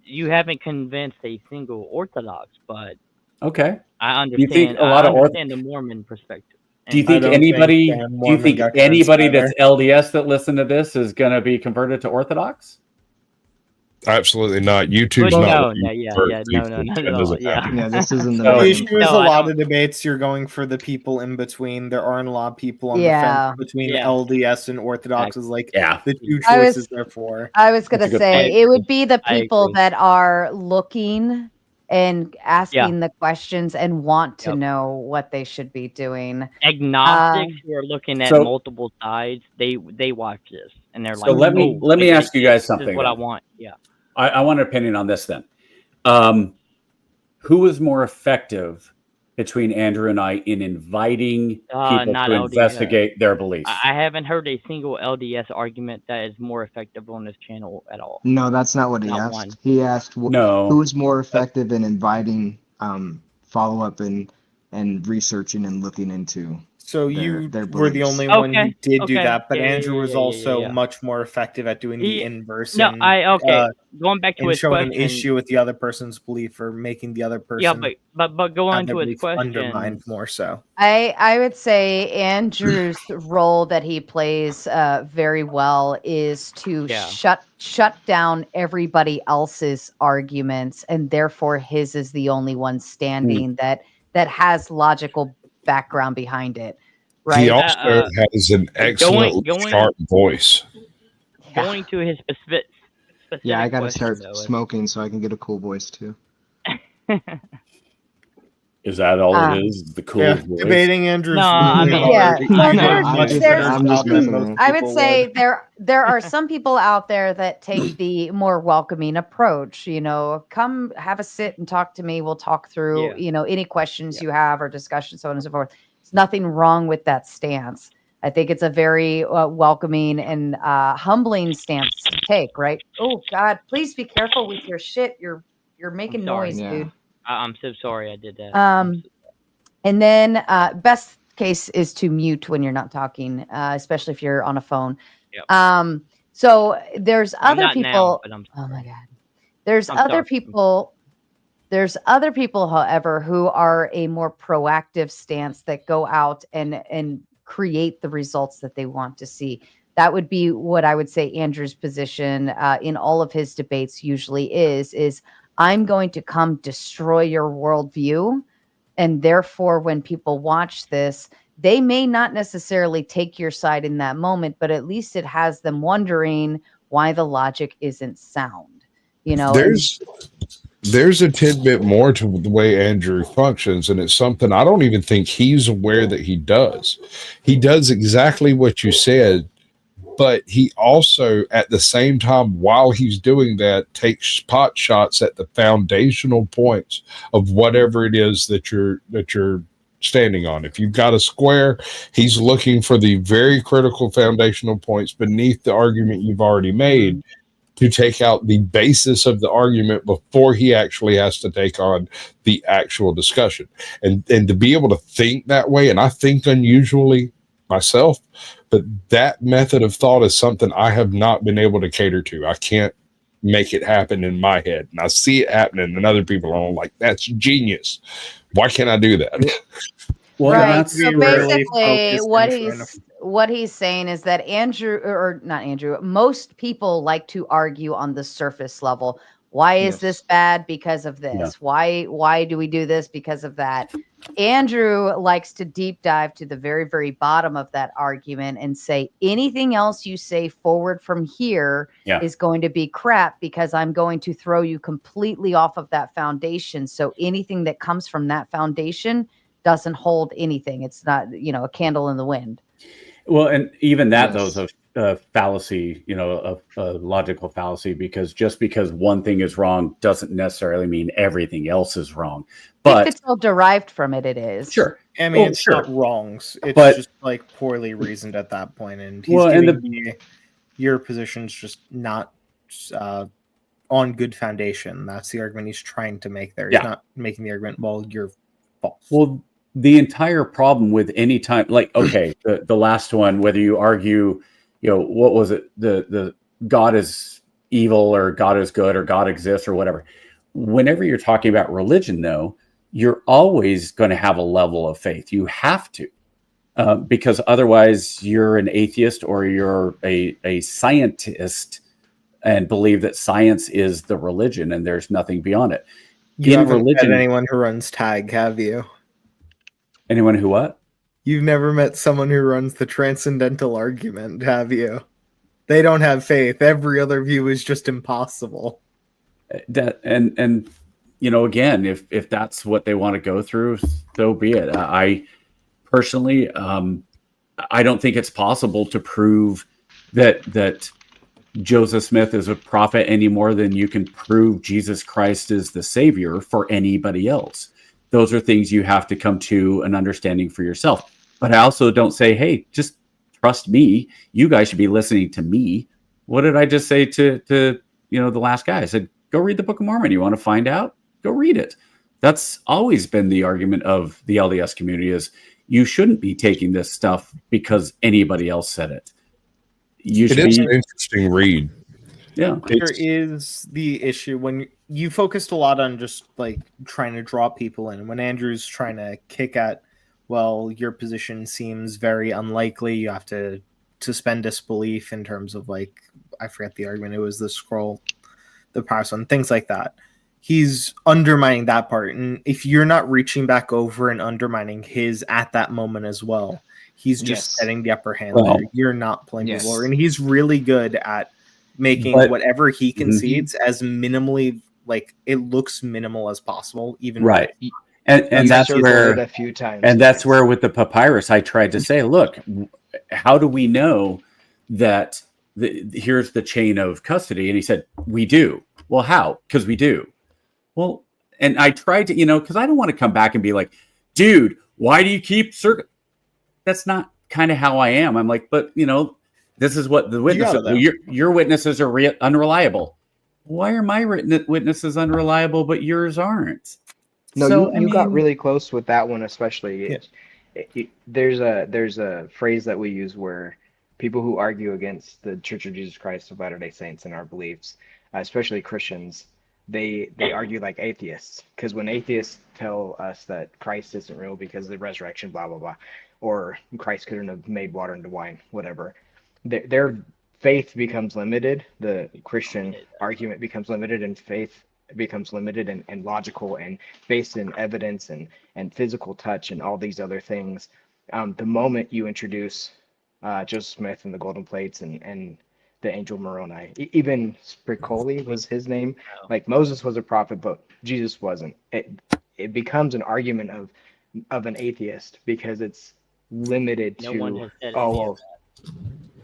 You haven't convinced a single Orthodox, but okay, I understand. You think a lot of the Mormon perspective. Do you think anybody that's LDS that listen to this is going to be converted to Orthodox? Absolutely not. YouTube's not. No. Yeah, this isn't the issue. Is a lot of debates. You're going for the people in between. There aren't a lot of people on the fence between LDS and Orthodox. Is like the two choices. Therefore, I was going to say it would be the people that are looking and asking the questions and want to know what they should be doing. Agnostics who are looking at multiple sides, they watch this and they're like, let me ask you guys something. This is what I want. Yeah. I want an opinion on this then. Who is more effective between Andrew and I in inviting people to investigate their beliefs? I haven't heard a single LDS argument that is more effective on this channel at all. No, that's not what he asked. One. He asked who is more effective in inviting follow-up and researching and looking into. So you were the only one who did do that, but Andrew was also much more effective at doing the inverse. Going back to his showing question, an issue with the other person's belief or making the other person. Yeah, but go on to his question. Undermined more so. I would say Andrew's role that he plays very well is to shut down everybody else's arguments, and therefore his is the only one standing that has logical background behind it, right? He also has an excellent sharp voice. Going to his specific yeah, I gotta start smoking so I can get a cool voice too. Is that all it is? The cool voice? Debating Andrew. No, I mean, I would say there are some people out there that take the more welcoming approach. Come have a sit and talk to me. We'll talk through, any questions you have or discussion, so on and so forth. There's nothing wrong with that stance. I think it's a very welcoming and humbling stance to take, right? Oh God, please be careful with your shit. You're making noise, dude. I'm so sorry I did that. And then best case is to mute when you're not talking, especially if you're on a phone. Yep. So there's other people. Now, oh my God. There's other people. There's other people, however, who are a more proactive stance that go out and create the results that they want to see. That would be what I would say Andrew's position in all of his debates usually is I'm going to come destroy your worldview. And therefore, when people watch this, they may not necessarily take your side in that moment, but at least it has them wondering why the logic isn't sound. There's a tidbit more to the way Andrew functions, and it's something I don't even think he's aware that he does. He does exactly what you said, but he also, at the same time, while he's doing that, takes pot shots at the foundational points of whatever it is that you're standing on. If you've got a square, he's looking for the very critical foundational points beneath the argument you've already made to take out the basis of the argument before he actually has to take on the actual discussion. And to be able to think that way, and I think unusually myself, but that method of thought is something I have not been able to cater to. I can't make it happen in my head. And I see it happening and other people are like, that's genius. Why can't I do that? Well, right. So basically what he's saying is that Andrew, or not Andrew, most people like to argue on the surface level. Why is this bad? Because of this. Why do we do this? Because of that. Andrew likes to deep dive to the very, very bottom of that argument and say anything else you say forward from here is going to be crap, because I'm going to throw you completely off of that foundation. So anything that comes from that foundation doesn't hold anything. It's not, a candle in the wind. Well, and even that, though, is a fallacy, a logical fallacy, because just because one thing is wrong doesn't necessarily mean everything else is wrong. But if it's all derived from it, it is. Sure. I mean, it's not wrongs. It's just like poorly reasoned at that point. And he's giving your position's just not on good foundation. That's the argument he's trying to make there. He's not making the argument, well, you're false. Well, the entire problem with any time, like, okay, the last one, whether you argue, what was it? The God is evil or God is good or God exists or whatever. Whenever you're talking about religion, though, you're always going to have a level of faith. You have to, because otherwise you're an atheist or you're a scientist and believe that science is the religion and there's nothing beyond it. You haven't met anyone who runs tag, have you? Anyone who what? You've never met someone who runs the transcendental argument, have you? They don't have faith. Every other view is just impossible. And again, if that's what they want to go through, so be it. I personally, I don't think it's possible to prove that Joseph Smith is a prophet any more than you can prove Jesus Christ is the Savior for anybody else. Those are things you have to come to an understanding for yourself. But I also don't say, hey, just trust me. You guys should be listening to me. What did I just say to the last guy? I said, go read the Book of Mormon. You want to find out? Go read it. That's always been the argument of the LDS community, is you shouldn't be taking this stuff because anybody else said it. It is an interesting read. Yeah. There is the issue when you focused a lot on just like trying to draw people in. When Andrew's trying to kick at, well, your position seems very unlikely. You have to suspend disbelief in terms of, like, I forget the argument. It was the scroll, the past one, things like that. He's undermining that part. And if you're not reaching back over and undermining his at that moment as well, he's just setting the upper hand there. You're not playing the lore. And he's really good at making whatever he concedes as minimally, like, it looks minimal as possible, even right. And that's where a few times. And that's where with the papyrus, I tried to say, look, how do we know that here's the chain of custody? And he said, we do. Well, how? Because we do. Well, and I tried to, because I don't want to come back and be like, dude, why do you keep That's not kind of how I am. I'm like, but this is what the witnesses, your witnesses are unreliable. Why are my witnesses unreliable, but yours aren't? No, you got really close with that one, especially. There's a phrase that we use where people who argue against the Church of Jesus Christ of Latter-day Saints and our beliefs, especially Christians, they argue like atheists. Because when atheists tell us that Christ isn't real because of the resurrection, blah, blah, blah, or Christ couldn't have made water into wine, whatever, their faith becomes limited. The Christian argument becomes limited, and faith becomes limited and logical and based in evidence and physical touch and all these other things. The moment you introduce Joseph Smith and the golden plates and the angel Moroni, even Spicoli was his name. Like, Moses was a prophet, but Jesus wasn't. It becomes an argument of an atheist because it's limited No to one has said any of that.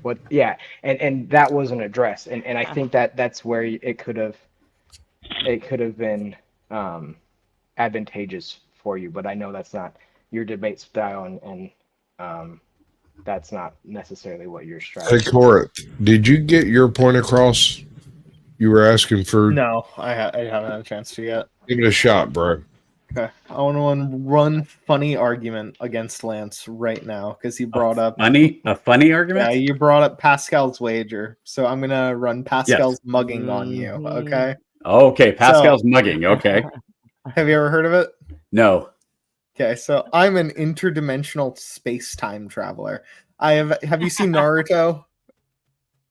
What? Yeah, and that wasn't addressed, and I think that's where it could have been advantageous for you, but I know that's not your debate style, and that's not necessarily what you're striving. Hey, Corinth, did you get your point across? You were asking for. No, I haven't had a chance to yet. Give it a shot, bro. Okay, I want to run funny argument against Lance right now because he brought up a funny argument. Yeah, you brought up Pascal's wager, so I'm gonna run Pascal's mugging on you. Okay. Okay, Pascal's mugging. Okay. Have you ever heard of it? No. Okay, so I'm an interdimensional space-time traveler. Have you seen Naruto?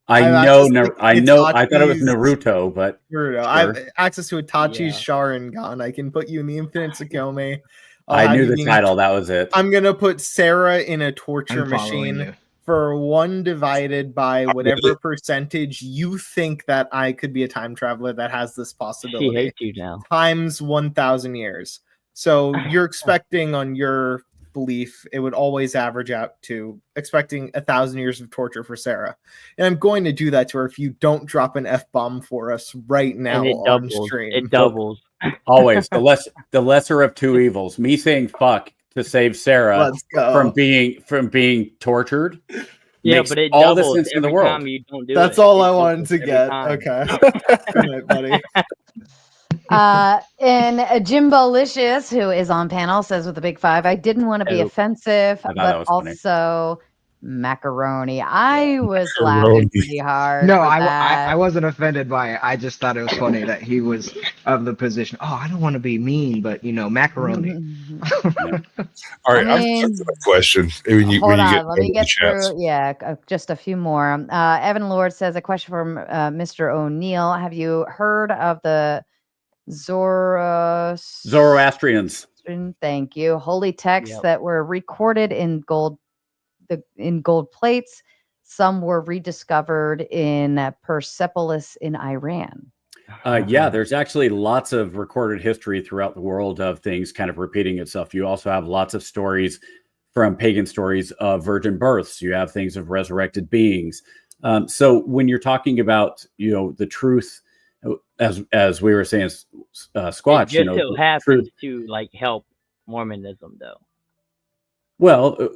I know. I thought it was Naruto, but Naruto. Sure. I have access to Itachi's Sharingan. I can put you in the Infinite Sakome. I knew the title. That was it. I'm gonna put Sarah in a torture machine for 1 divided by whatever percentage you think that I could be a time traveler that has this possibility. She hates you now. Times 1,000 years. So you're expecting on your belief it would always average out to expecting 1,000 years of torture for Sarah, and I'm going to do that to her if you don't drop an F-bomb for us right now on stream. It doubles. Always the lesser of two evils. Me saying fuck to save Sarah from being tortured. Yeah, makes but it all the doubles sense in the every world. time you don't do That's it. all It I wanted to doubles get. every time. Okay. Good night, buddy. And Jimbolicious, who is on panel, says with a big 5, I didn't want to be offensive, but also macaroni. I was laughing pretty hard. No, for I that. wasn't offended by it. I just thought it was funny that he was of the position. Oh, I don't want to be mean, but macaroni. All right, I mean, I've got a question. When you Hold get on, let me into get the chats. through. Yeah, just a few more. Evan Lord says a question from Mr. ONeil. Have you heard of the Zoroastrians? Thank you. Holy texts that were recorded in gold plates. Some were rediscovered in Persepolis in Iran. Yeah, there's actually lots of recorded history throughout the world of things kind of repeating itself. You also have lots of stories from pagan stories of virgin births. You have things of resurrected beings. So when you're talking about, the truth, as we were saying, Squatch, It just so happens to help Mormonism, though. Well,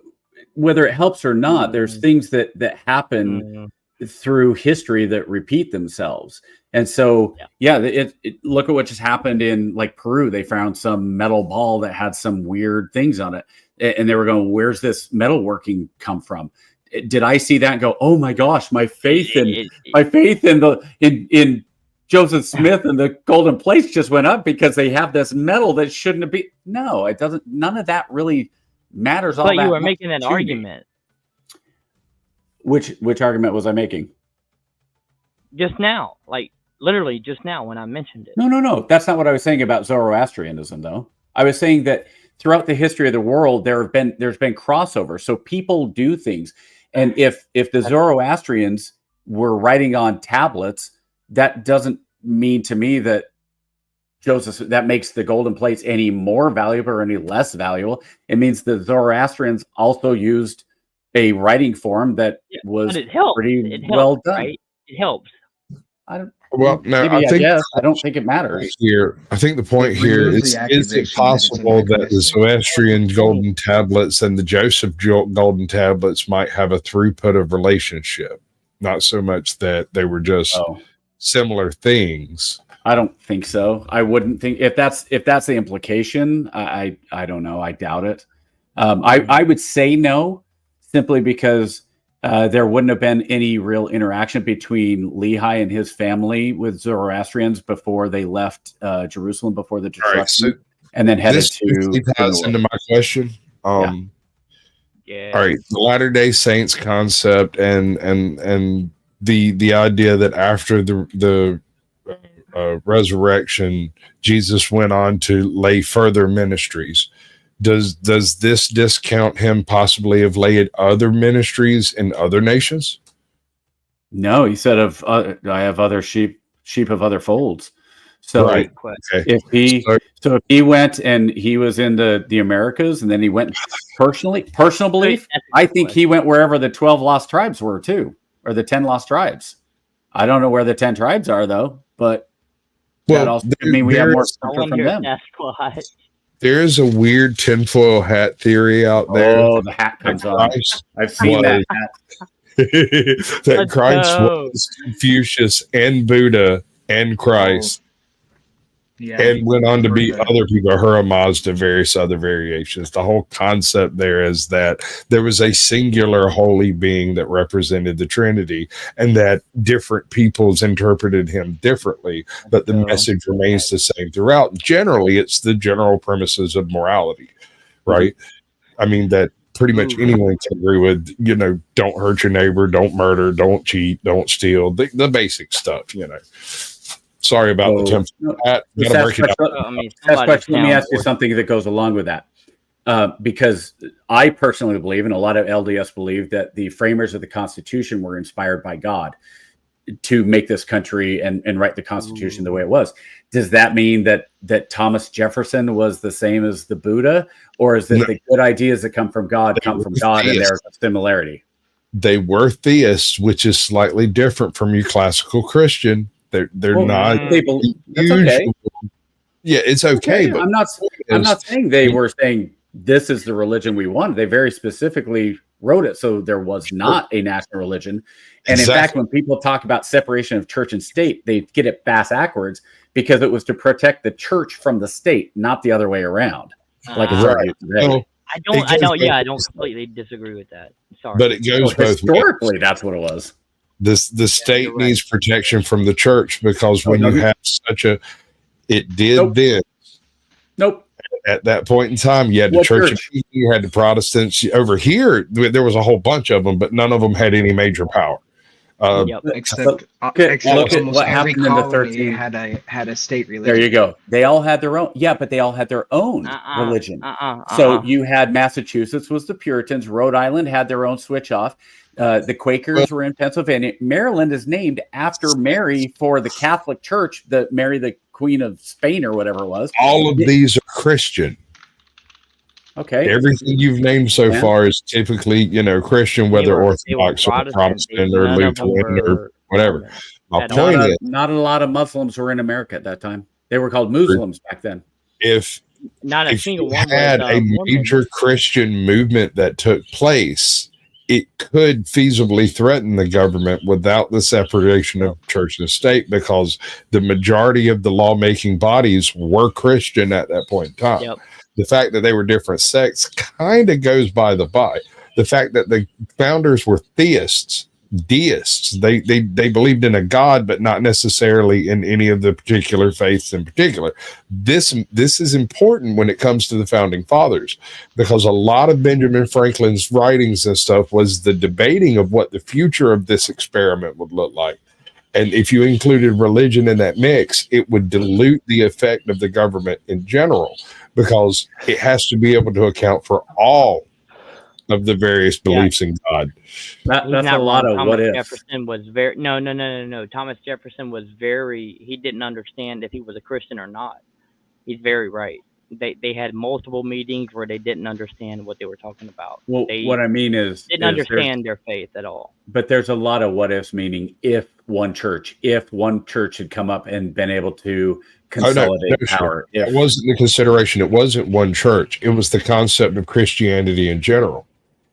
whether it helps or not, there's things that happen through history that repeat themselves. And so, look at what just happened in Peru. They found some metal ball that had some weird things on it. And they were going, where's this metalworking come from? Did I see that and go, oh my gosh, my faith in Joseph Smith and the golden plates just went up because they have this metal that shouldn't have been. No, it doesn't. None of that really matters. But you were making an argument. Which argument was I making? Just now, literally just now when I mentioned it. No. That's not what I was saying about Zoroastrianism, though. I was saying that throughout the history of the world, there's been crossover. So people do things, and if the Zoroastrians were writing on tablets, that doesn't mean to me that that makes the golden plates any more valuable or any less valuable. It means the Zoroastrians also used a writing form that was pretty well done. Right? It helps. I don't. Well, no, maybe I think I don't think it matters. Here, I think the point here is it possible that the Zoroastrian golden tablets and the Joseph golden tablets might have a throughput of relationship? Not so much that they were just similar things. I don't think so. I wouldn't think if that's the implication. I don't know. I doubt it. I would say no, simply because there wouldn't have been any real interaction between Lehi and his family with Zoroastrians before they left Jerusalem before the destruction, and then headed to. Ties into my question. All right, the Latter-day Saints concept and the idea that after the resurrection, Jesus went on to lay further ministries. Does this discount him possibly of laid other ministries in other nations? No, he said I have other sheep of other folds. So right. If he went and he was in the Americas, and then he went personal belief, I think he went wherever the 12 lost tribes were too, or the 10 lost tribes. I don't know where the 10 tribes are though, but that also mean we have more scripture from them. There is a weird tinfoil hat theory out there. Oh, the hat comes on. I've seen that hat. That Christ was Confucius and Buddha and Christ. And went on to be other people, Ahura Mazda, various other variations. The whole concept there is that there was a singular holy being that represented the Trinity, and that different peoples interpreted him differently, but the message remains the same throughout. Generally, it's the general premises of morality, right? I mean, that pretty much anyone can agree with. Don't hurt your neighbor, don't murder, don't cheat, don't steal, the basic stuff. Sorry about the temper. Let me ask you something that goes along with that. Because I personally believe, and a lot of LDS believe, that the framers of the Constitution were inspired by God to make this country and write the Constitution the way it was. Does that mean that Thomas Jefferson was the same as the Buddha, or is that the good ideas that come from God come from God and there's a similarity? They were theists, which is slightly different from your classical Christian. They're not. That's okay. Yeah, it's okay. But I'm not saying they were saying this is the religion we want. They very specifically wrote it so there was not a national religion. And in fact, when people talk about separation of church and state, they get it backwards because it was to protect the church from the state, not the other way around. Like right. I don't completely disagree with that. Sorry. But it goes both historically ways. That's what it was. The state needs protection from the church, because when you have it did then. Nope. At that point in time, you had the church, you had the Protestants. Over here, there was a whole bunch of them, but none of them had any major power. Except look at what happened in the 13 had a state religion. There you go. They all had their own. Yeah, but they all had their own religion. So you had Massachusetts was the Puritans. Rhode Island had their own switch off. The Quakers were in Pennsylvania. Maryland is named after Mary for the Catholic Church, Mary, the Queen of Spain, or whatever it was. All of these are Christian. Okay. Everything you've named so far is typically, Christian, whether Orthodox or Protestant or Lutheran or whatever. My point is, not a lot of Muslims were in America at that time. They were called Muslims back then. If single one had a major Christian movement that took place, it could feasibly threaten the government without the separation of church and state, because the majority of the lawmaking bodies were Christian at that point in time. Yep. The fact that they were different sects kind of goes by the by. The fact that the founders were deists, they believed in a God, but not necessarily in any of the particular faiths in particular. This is important when it comes to the founding fathers, because a lot of Benjamin Franklin's writings and stuff was the debating of what the future of this experiment would look like. And if you included religion in that mix, it would dilute the effect of the government in general, because it has to be able to account for all of the various beliefs in God. That's a lot of what if. Jefferson was very no. Thomas Jefferson was he didn't understand if he was a Christian or not. He's very right. They had multiple meetings where they didn't understand what they were talking about. Well, what I mean didn't understand their faith at all. But there's a lot of what ifs, meaning if one church had come up and been able to consolidate power. It wasn't the consideration. It wasn't one church. It was the concept of Christianity in general.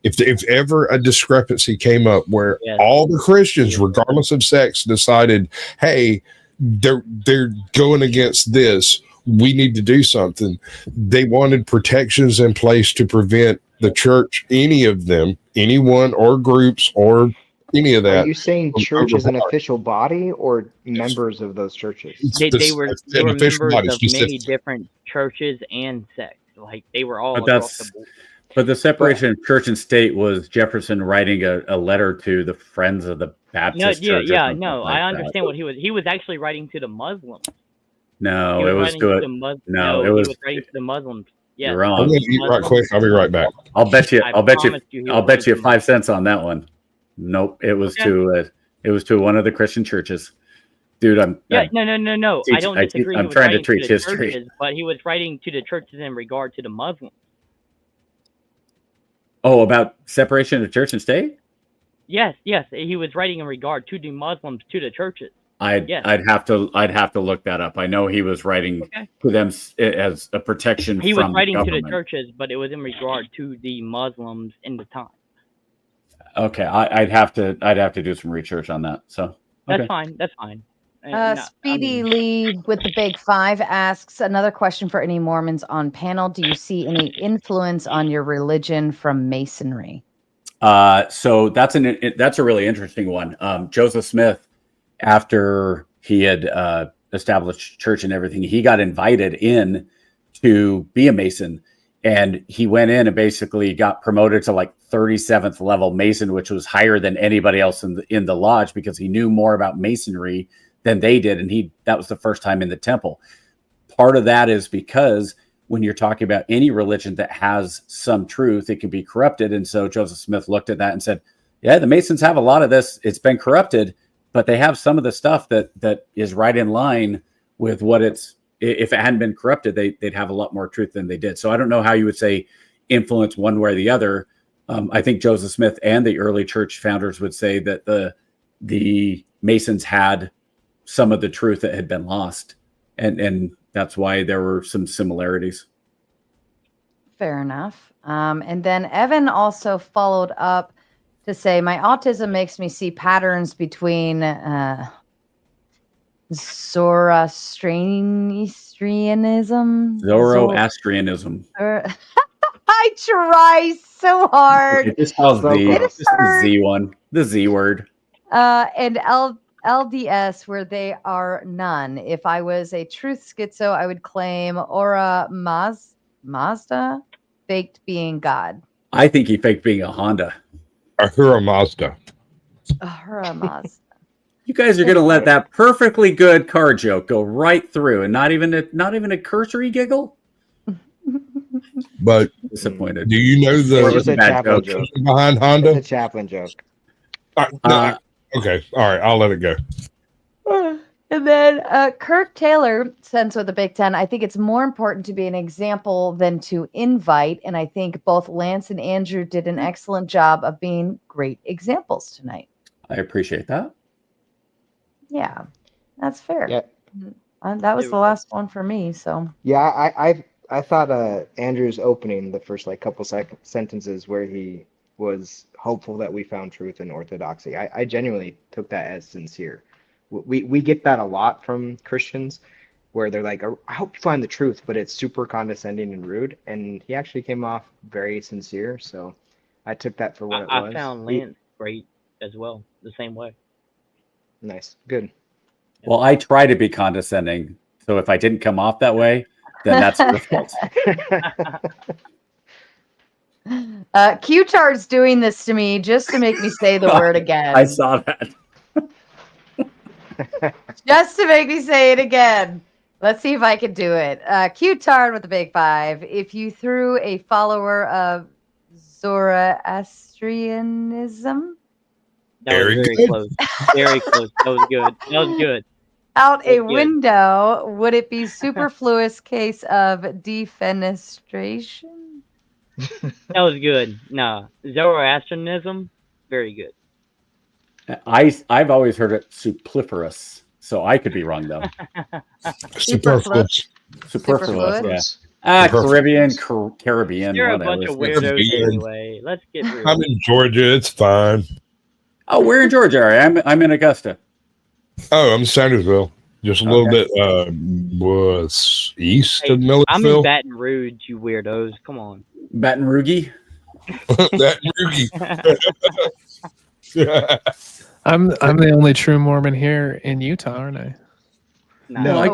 If ever a discrepancy came up where all the Christians, regardless of sex, decided, hey, they're going against this, we need to do something. They wanted protections in place to prevent the church, any of them, anyone or groups or any of that. Are you saying church is an official body or members of those churches? They were members of many different churches and sects. Like they were all across the board. But the separation of church and state was Jefferson writing a letter to the Friends of the Baptist Church. I understand what he was actually writing to the Muslims. No, it was good. He was writing to the Muslims. Yeah, you're wrong. I'm gonna eat right quick. I'll be right back. I'll bet you 5 cents on that one. Nope, it was to one of the Christian churches. Dude, no. I don't disagree. I'm trying to teach history, churches, but he was writing to the churches in regard to the Muslims. Oh, about separation of church and state? Yes. He was writing in regard to the Muslims to the churches. I'd have to look that up. I know he was writing to them as a protection. He was writing to the churches, but it was in regard to the Muslims in the time. Okay, I'd have to do some research on that. So that's fine. That's fine. Speedy Lee with the Big Five asks another question for any Mormons on panel. Do you see any influence on your religion from Masonry? So that's a really interesting one. Joseph Smith, after he had established church and everything, he got invited in to be a Mason, And he went in and basically got promoted to like 37th level Mason, which was higher than anybody else in the lodge because he knew more about Masonry than they did. And that was the first time in the temple. Part of that is because when you're talking about any religion that has some truth, it can be corrupted. And so Joseph Smith looked at that and said, yeah, the Masons have a lot of this. It's been corrupted, but they have some of the stuff that is right in line with what it's, if it hadn't been corrupted, they'd have a lot more truth than they did. So I don't know how you would say influence one way or the other. I think Joseph Smith and the early church founders would say that the Masons had some of the truth that had been lost. And that's why there were some similarities. Fair enough. And then Evan also followed up to say, my autism makes me see patterns between Zoroastrianism. I try so hard. This is the Z one, the Z word. And LDS, where they are none. If I was a truth schizo, I would claim Aura Mazda faked being God. I think he faked being a Honda. Ahura Mazda. Ahura Mazda. You guys are going to let that perfectly good car joke go right through, and not even a cursory giggle. But disappointed. Do you know the Chaplain joke behind Honda? It's a Chaplain joke. Okay, all right, I'll let it go. And then Kirk Taylor sends with the Big Ten. I think it's more important to be an example than to invite. And I think both Lance and Andrew did an excellent job of being great examples tonight. I appreciate that. Yeah, that's fair. Yeah. That was the last one for me. So yeah, I thought Andrew's opening, the first like couple sentences where he was hopeful that we found truth in orthodoxy. I genuinely took that as sincere. We get that a lot from Christians where they're like, I hope you find the truth, but it's super condescending and rude. And he actually came off very sincere. So I took that for what it was. I found Lance great as well, the same way. Nice. Good. Well, I try to be condescending. So if I didn't come off that way, then that's your fault. Q-Char's doing this to me just to make me say the word again. I saw that. Just to make me say it again. Let's see if I can do it. Q-Tard with the big 5. If you threw a follower of Zoroastrianism. That was very close. Very close. That was good. That was good. Out a window, would it be superfluous case of defenestration? That was good. No, Zoroastrianism, very good. I've always heard it superfluous, so I could be wrong though. Superfluous. Superfluous. Yeah. Caribbean. You're a bunch of weirdos anyway. Let's get real. I'm in Georgia. It's fine. Oh, where in Georgia are you? I'm in Augusta. Oh, I'm in Sandersville. Just a little bit was east of Milledgeville. I'm in Baton Rouge, you weirdos. Come on. Baton Rouge? Baton Rouge. I'm the only true Mormon here in Utah, aren't I? No, I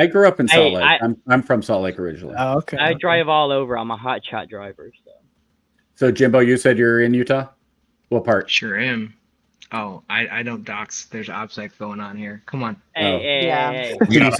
grew up in Salt Lake. I'm from Salt Lake originally. Oh, okay. I drive all over. I'm a hot shot driver. So Jimbo, you said you're in Utah? What part? Sure am. Oh, I don't dox. There's OPSEC going on here. Come on. Hey. You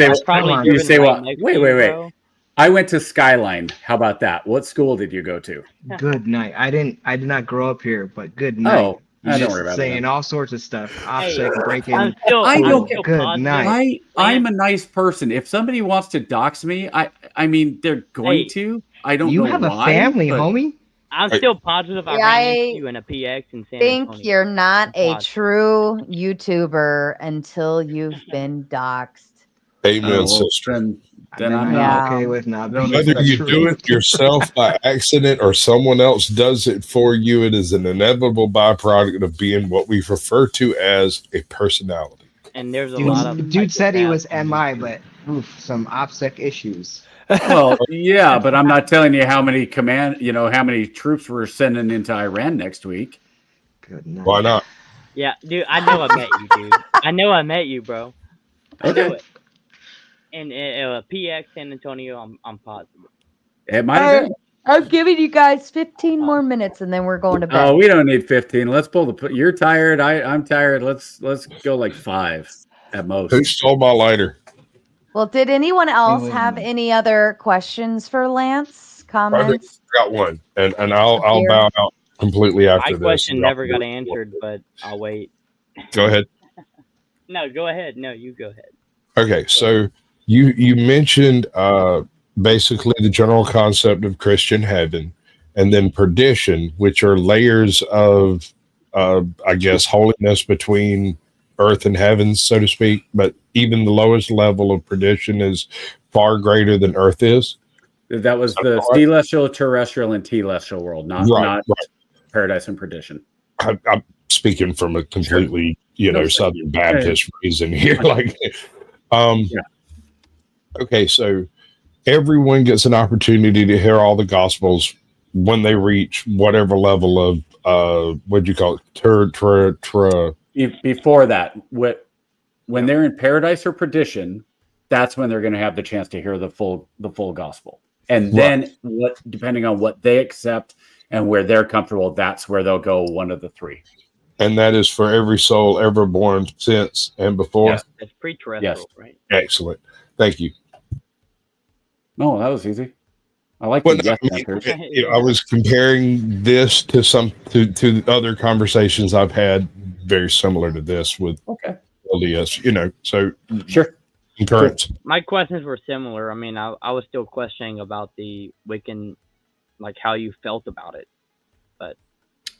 say what? Wait. I went to Skyline. How about that? What school did you go to? Good night. I did not grow up here, but good night. Oh, don't worry about saying that. all sorts of stuff. OPSEC breaking. I don't. Good night. I'm a nice person. If somebody wants to dox me, I mean they're going to. I don't know why. You have a family, homie. I'm still positive I ran into you in a PX in San Antonio. Think you're not a true YouTuber until you've been doxxed. Amen, sister. Then I'm okay with not being. Whether you do it yourself by accident or someone else does it for you, it is an inevitable byproduct of being what we refer to as a personality. And there's a lot of dude said he was MI, but some OPSEC issues. Well, yeah, but I'm not telling you how many how many troops we're sending into Iran next week. Good night. Why not? Yeah, dude, I know I met you, dude. I know I met you, bro. I know it. And PX San Antonio, I'm positive. It might have been. I'm giving you guys 15 more minutes, and then we're going to bed. Oh, we don't need 15. Let's pull the. You're tired. I'm tired. Let's go like 5 at most. Who stole my lighter? Well, did anyone else have any other questions for Lance? Comments? I got one, and I'll bow out completely after My this. question never got answered, but I'll wait. Go ahead. No, go ahead. No, you go ahead. Okay, so you mentioned basically the general concept of Christian heaven, and then perdition, which are layers of I guess holiness between earth and heavens, so to speak. But even the lowest level of perdition is far greater than earth is. That was the celestial, terrestrial, and telestial world, not paradise and perdition. I'm speaking from a completely Southern Baptist reason here. Okay, so everyone gets an opportunity to hear all the gospels when they reach whatever level of what'd you call it? Before that, when they're in paradise or perdition, that's when they're going to have the chance to hear the full gospel. And then depending on what they accept and where they're comfortable, that's where they'll go one of the 3. And that is for every soul ever born since and before. Yes. It's pre-terrestrial, right? Excellent. Thank you. No, that was easy. I like I was comparing this to other conversations I've had very similar to this with LDS, so sure. Concurrence. My questions were similar. I mean, I was still questioning about the Wiccan, like how you felt about it, but.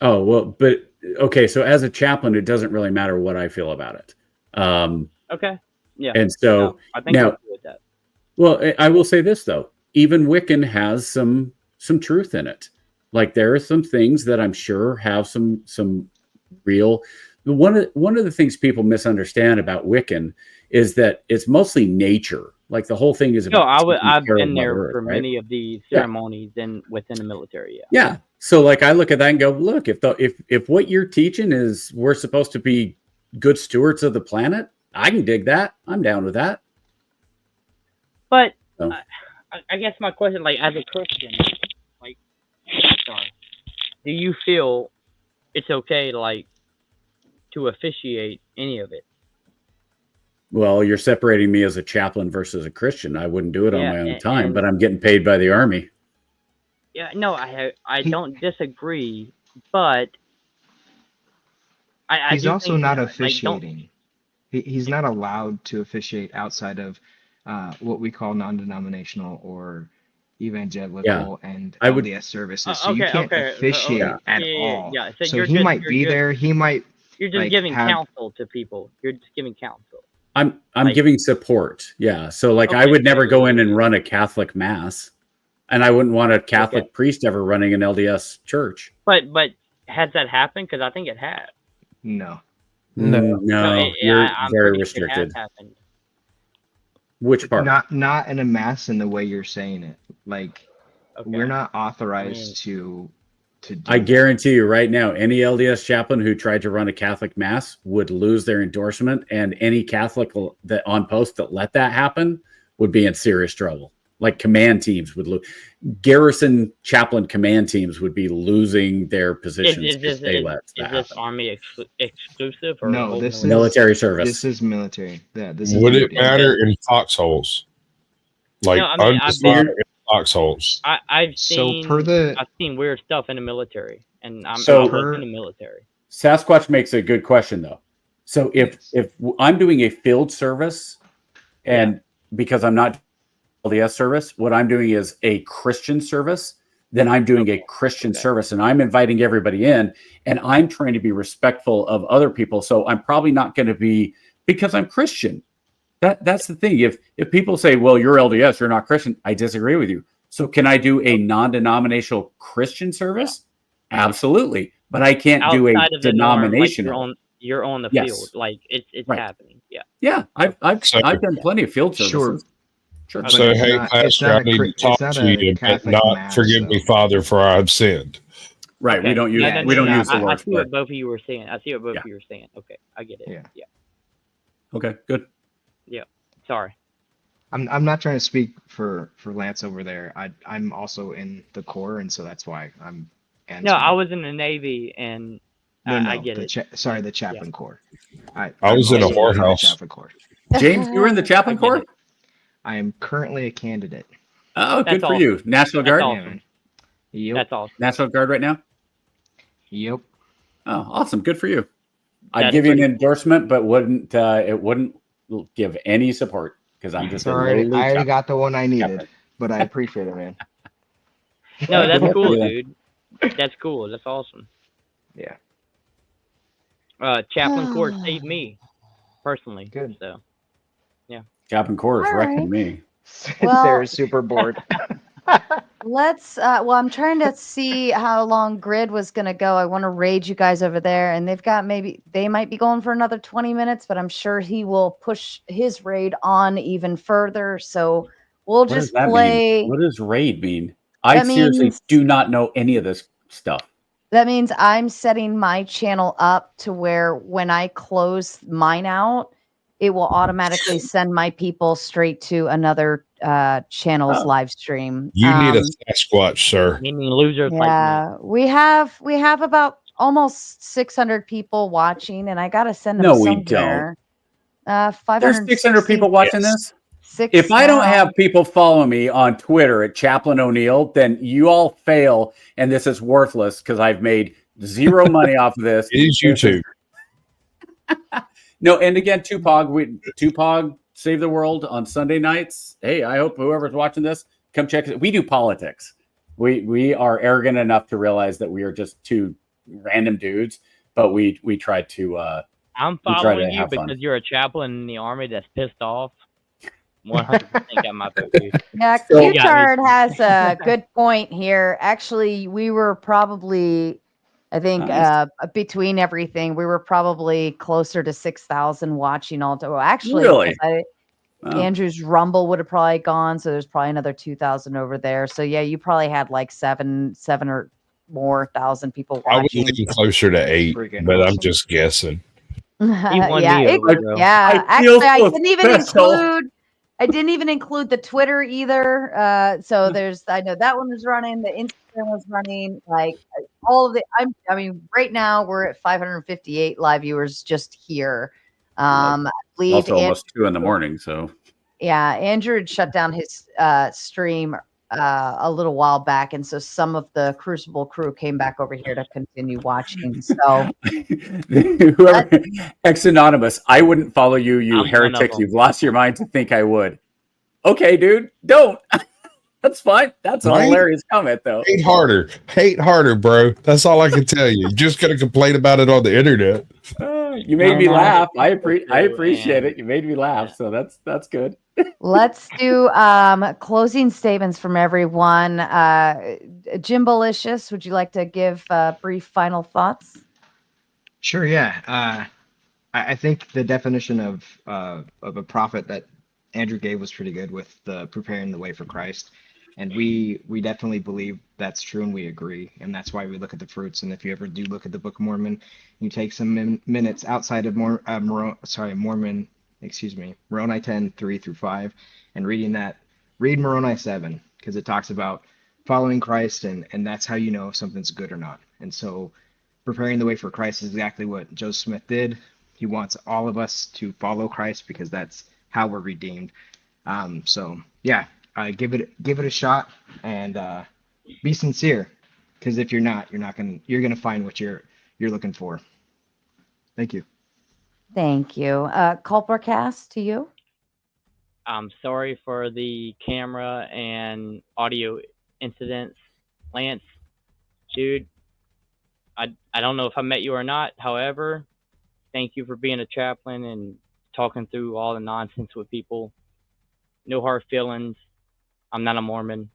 Oh, well, but okay. So as a chaplain, it doesn't really matter what I feel about it. Okay. Yeah. And so I think now, I'm good with that. Well, I will say this though, even Wiccan has some truth in it. Like there are some things that I'm sure have some real. One of the things people misunderstand about Wiccan is that it's mostly nature. Like the whole thing is about. No, I've been there Earth, for right? many of the ceremonies within the military. Yeah. Yeah. So like I look at that and go, look, if what you're teaching is we're supposed to be good stewards of the planet, I can dig that. I'm down with that. But I guess my question, like as a Christian, like, do you feel it's okay, like, to officiate any of it? Well, you're separating me as a chaplain versus a Christian. I wouldn't do it on my own time, but I'm getting paid by the Army. Yeah, no, I don't disagree, but he's also not officiating. He's not allowed to officiate outside of what we call non-denominational or evangelical and LDS services. So you can't officiate at all. Yeah, so he might be there. He might. You're just giving counsel to people. You're just giving counsel. I'm giving support. Yeah. So like I would never go in and run a Catholic mass, and I wouldn't want a Catholic priest ever running an LDS church. But has that happened? Because I think it had. No. You're very restricted. Which part? Not in a mass in the way you're saying it. Like we're not authorized to do I guarantee you right now, any LDS chaplain who tried to run a Catholic mass would lose their endorsement, and any Catholic that on post that let that happen would be in serious trouble. Like command teams would lose. Garrison chaplain command teams would be losing their positions. Is this Army exclusive or no? This is military service. This is military. Yeah. Would it matter in foxholes? Like undecided foxholes. I've seen weird stuff in the military, and I'm in the military. Sasquatch makes a good question though. So if I'm doing a field service, and because I'm not LDS service, what I'm doing is a Christian service, then I'm doing a Christian service, and I'm inviting everybody in, and I'm trying to be respectful of other people. So I'm probably not going to be, because I'm Christian. That's the thing. If people say, well, you're LDS, you're not Christian, I disagree with you. So can I do a non-denominational Christian service? Absolutely. But I can't do a denominational. Like you're on the field. Like it's happening. Yeah. Yeah. I've done plenty of field services. Sure. Sure. So hey, Pastor, I need to talk to you, but not forgive me, Father, for I have sinned. Right. Okay. We don't use the word. I see what both of you were saying. Okay. I get it. Yeah. Okay, good. Yeah. Sorry. I'm not trying to speak for Lance over there. I'm also in the Corps, and so that's why I'm answering. No, I was in the Navy, and I get it. The Chaplain Corps. I was in a whorehouse. Chaplain Corps. James, you were in the Chaplain Corps? I am currently a candidate. Oh, good for you. National Guard? Awesome. Yep. That's awesome. National Guard right now? Yep. Oh, awesome. Good for you. I'd give you an endorsement, but it wouldn't give any support because I'm just I already got the one I needed, but I appreciate it, man. No, that's cool, dude. That's cool. That's awesome. Yeah. Chaplain Corps saved me personally. Good. So, yeah. Chaplain Corps is All wrecking right. me. Well- Sarah's super bored. Let's I'm trying to see how long Grid was going to go. I want to raid you guys over there, and they might be going for another 20 minutes, but I'm sure he will push his raid on even further. So we'll What just does that play. mean? What does raid mean? I That seriously means- do not know any of this stuff. That means I'm setting my channel up to where when I close mine out, it will automatically send my people straight to another channel's live stream. You need a Sasquatch, sir. Meaning losers like me. Yeah, we have about almost 600 people watching, and I gotta send them No, we somewhere. There's 560 600 people watching this? Six If I don't now. have people follow me on Twitter at Chaplain ONeil, then you all fail, and this is worthless because I've made zero money off of this. It is YouTube. No, and again, Tupog Save the World on Sunday nights. Hey, I hope whoever's watching this, come check it. We do politics. We are arrogant enough to realize that we are just two random dudes, but we try to. I'm we try to following you have fun. because you're a chaplain in the army that's pissed off. 100% got my vote, dude. Yeah, So- Q-Tard has a good point here. Actually, we were probably, I think, between everything, we were probably closer to 6,000 watching all day. Well, actually, Really? because Wow. Andrew's Rumble would have probably gone, so there's probably another 2,000 over there. So yeah, you probably had like seven or more thousand people I was watching. even closer to 8, but I'm just guessing. Yeah, me over, bro. yeah. I feel Actually, I so didn't even special. include. I didn't even include the Twitter either. So I know that one was running. The Instagram was running. Like all of the. I mean, right now we're at 558 live viewers just here. I believe Also, almost 2 in the morning. So yeah, Andrew had shut down his stream a little while back, and so some of the Crucible crew came back over here to continue watching. So whoever ex anonymous, I wouldn't follow you, you I'm one of heretic. them. You've lost your mind to think I would. Okay, dude, don't. That's fine. That's a Right? hilarious comment, though. Hate harder, bro. That's all I can tell you. You're just gonna complain about it on the internet. You made me No, laugh. no, I it's appreciate true, it. You made me laugh, so that's good. let's do closing statements from everyone. Jim Belicious, would you like to give brief final thoughts? Sure, yeah. I think the definition of a prophet that Andrew gave was pretty good with the preparing the way for Christ. And we definitely believe that's true, and we agree. And that's why we look at the fruits. And if you ever do look at the Book of Mormon, you take some minutes outside of Moroni 10, 3 through 5, and reading that, read Moroni 7, because it talks about following Christ, and that's how you know if something's good or not. And so preparing the way for Christ is exactly what Joseph Smith did. He wants all of us to follow Christ because that's how we're redeemed. So yeah, give it a shot, and be sincere, because if you're not, you're gonna find what you're looking for. Thank you. Thank you. Culpercast, to you. I'm sorry for the camera and audio incidents. Lance, dude, I don't know if I met you or not. However, thank you for being a chaplain and talking through all the nonsense with people. No hard feelings. I'm not a Mormon,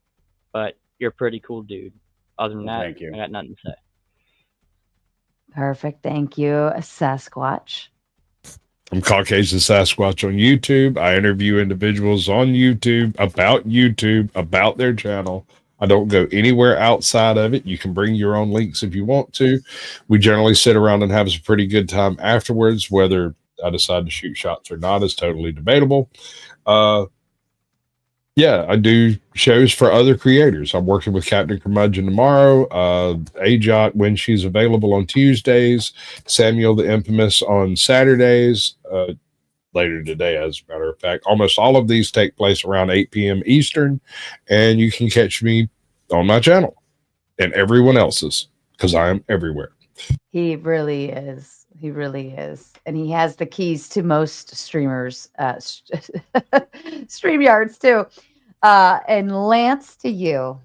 but you're a pretty cool dude. Other than that, Thank you. I got nothing to say. Perfect. Thank you. Sasquatch. I'm Caucasian Sasquatch on YouTube. I interview individuals on YouTube, about their channel. I don't go anywhere outside of it. You can bring your own links if you want to. We generally sit around and have a pretty good time afterwards. Whether I decide to shoot shots or not is totally debatable. Yeah, I do shows for other creators. I'm working with Captain Curmudgeon tomorrow, Ajot when she's available on Tuesdays, Samuel the Infamous on Saturdays, later today, as a matter of fact. Almost all of these take place around 8 p.m. Eastern, and you can catch me on my channel and everyone else's, because I am everywhere. He really is. He really is. And he has the keys to most streamers, StreamYards too. And Lance, to you.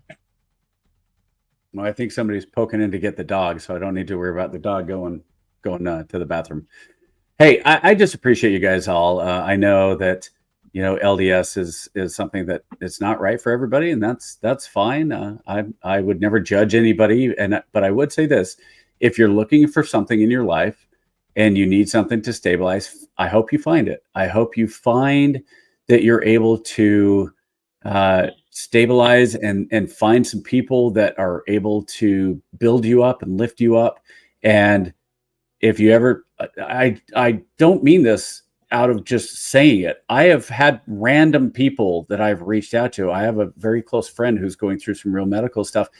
Well, I think somebody's poking in to get the dog, so I don't need to worry about the dog going to the bathroom. Hey, I just appreciate you guys all. I know that LDS is something that it's not right for everybody, and that's fine. I would never judge anybody, but I would say this: if you're looking for something in your life and you need something to stabilize, I hope you find it. I hope you find that you're able to stabilize and find some people that are able to build you up and lift you up. And if you ever, I don't mean this out of just saying it. I have had random people that I've reached out to. I have a very close friend who's going through some real medical stuff.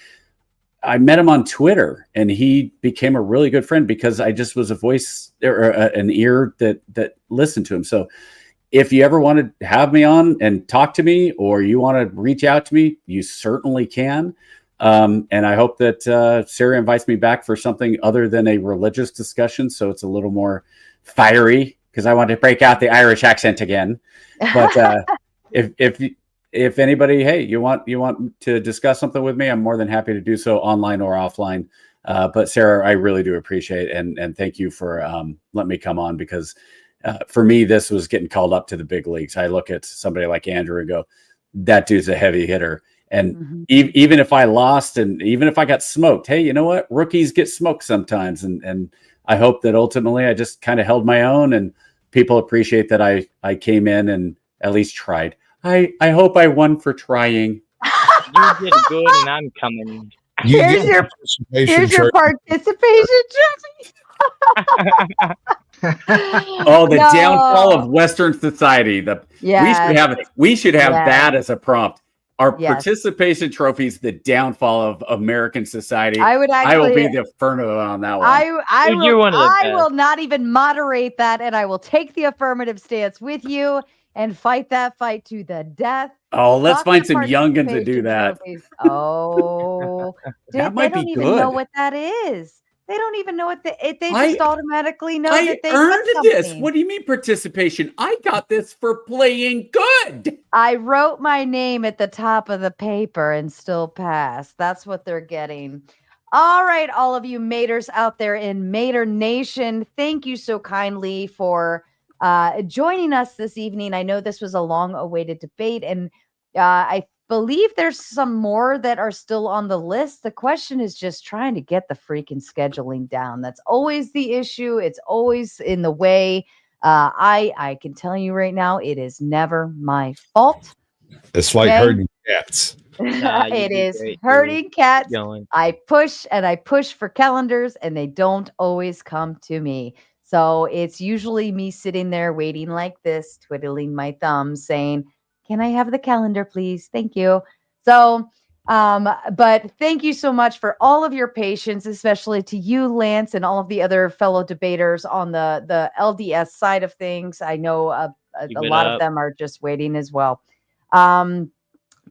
I met him on Twitter, and he became a really good friend because I just was a voice or an ear that listened to him. So if you ever want to have me on and talk to me, or you want to reach out to me, you certainly can. And I hope that Sarah invites me back for something other than a religious discussion, so it's a little more fiery, because I want to break out the Irish accent again. But if anybody, hey, you want to discuss something with me, I'm more than happy to do so, online or offline. But Sarah, I really do appreciate it, and thank you for letting me come on, because for me, this was getting called up to the big leagues. I look at somebody like Andrew and go, that dude's a heavy hitter. And even if I lost, and even if I got smoked, hey, you know what? Rookies get smoked sometimes. And I hope that ultimately I just kind of held my own, and people appreciate that I came in and at least tried. I hope I won for trying. You did good, and I'm coming. Here's your participation trophy. Oh, the downfall of Western society. We should have that as a prompt. Our participation trophies, the downfall of American society. I will be the affirmative on that one. I will not even moderate that, and I will take the affirmative stance with you and fight that fight to the death. Oh, let's find some youngins to do that. Oh, that might be good. They don't even know what that is. They don't even know what they just automatically know that they earned got this. something. What do you mean participation? I got this for playing good. I wrote my name at the top of the paper and still passed. That's what they're getting. All right, all of you maters out there in Mater Nation, thank you so kindly for joining us this evening. I know this was a long-awaited debate, and I believe there's some more that are still on the list. The question is just trying to get the freaking scheduling down. That's always the issue. It's always in the way. I can tell you right now, it is never my fault. It's like herding cats. It is herding cats. I push and I push for calendars, and they don't always come to me. So it's usually me sitting there waiting like this, twiddling my thumbs, saying, can I have the calendar, please? Thank you. So, but thank you so much for all of your patience, especially to you, Lance, and all of the other fellow debaters on the LDS side of things. I know a lot of them are just waiting as well.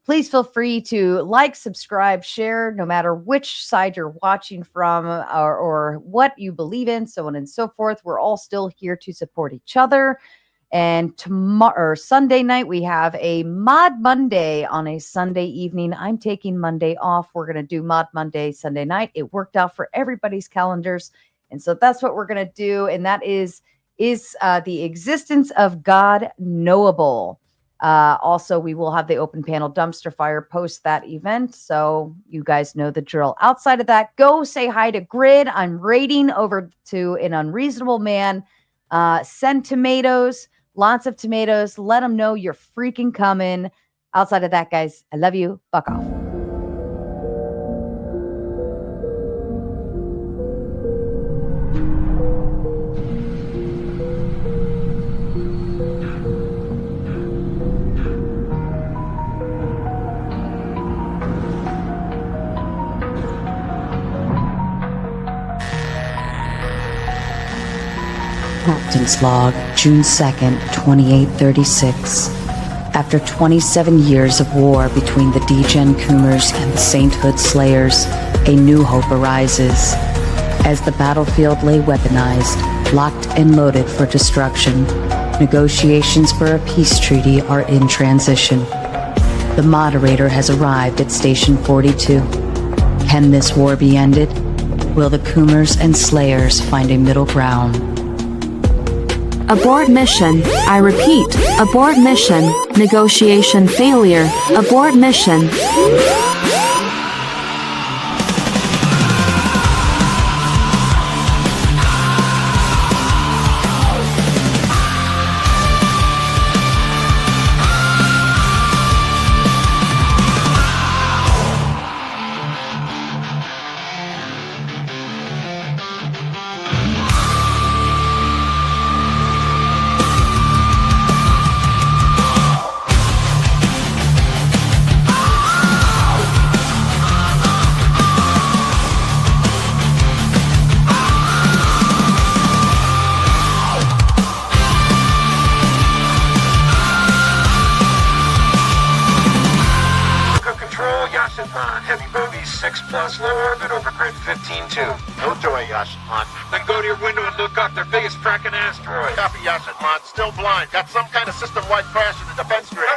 Please feel free to like, subscribe, share, no matter which side you're watching from or what you believe in, so on and so forth. We're all still here to support each other. And tomorrow, or Sunday night, we have a Mod Monday on a Sunday evening. I'm taking Monday off. We're going to do Mod Monday Sunday night. It worked out for everybody's calendars. And so that's what we're going to do. And that is the existence of God knowable. Also, we will have the open panel dumpster fire post that event. So you guys know the drill. Outside of that, go say hi to Grid. I'm raiding over to an unreasonable man. Send tomatoes. Lots of tomatoes. Let them know you're freaking coming. Outside of that, guys, I love you. Fuck off. Captain's Log, June 2nd, 2836. After 27 years of war between the Degen Coomers and the Sainthood Slayers, a new hope arises. As the battlefield lay weaponized, locked and loaded for destruction, negotiations for a peace treaty are in transition. The moderator has arrived at Station 42. Can this war be ended? Will the Coomers and Slayers find a middle ground? Abort mission. I repeat, abort mission. Negotiation failure. Abort mission. Heavy boobies, 6+, low orbit, over grid 15-2. No joy, Yashiman. Then go to your window and look up their biggest fracking asteroid. Copy, Yashiman. Still blind. Got some kind of system-wide crash in the defense grid.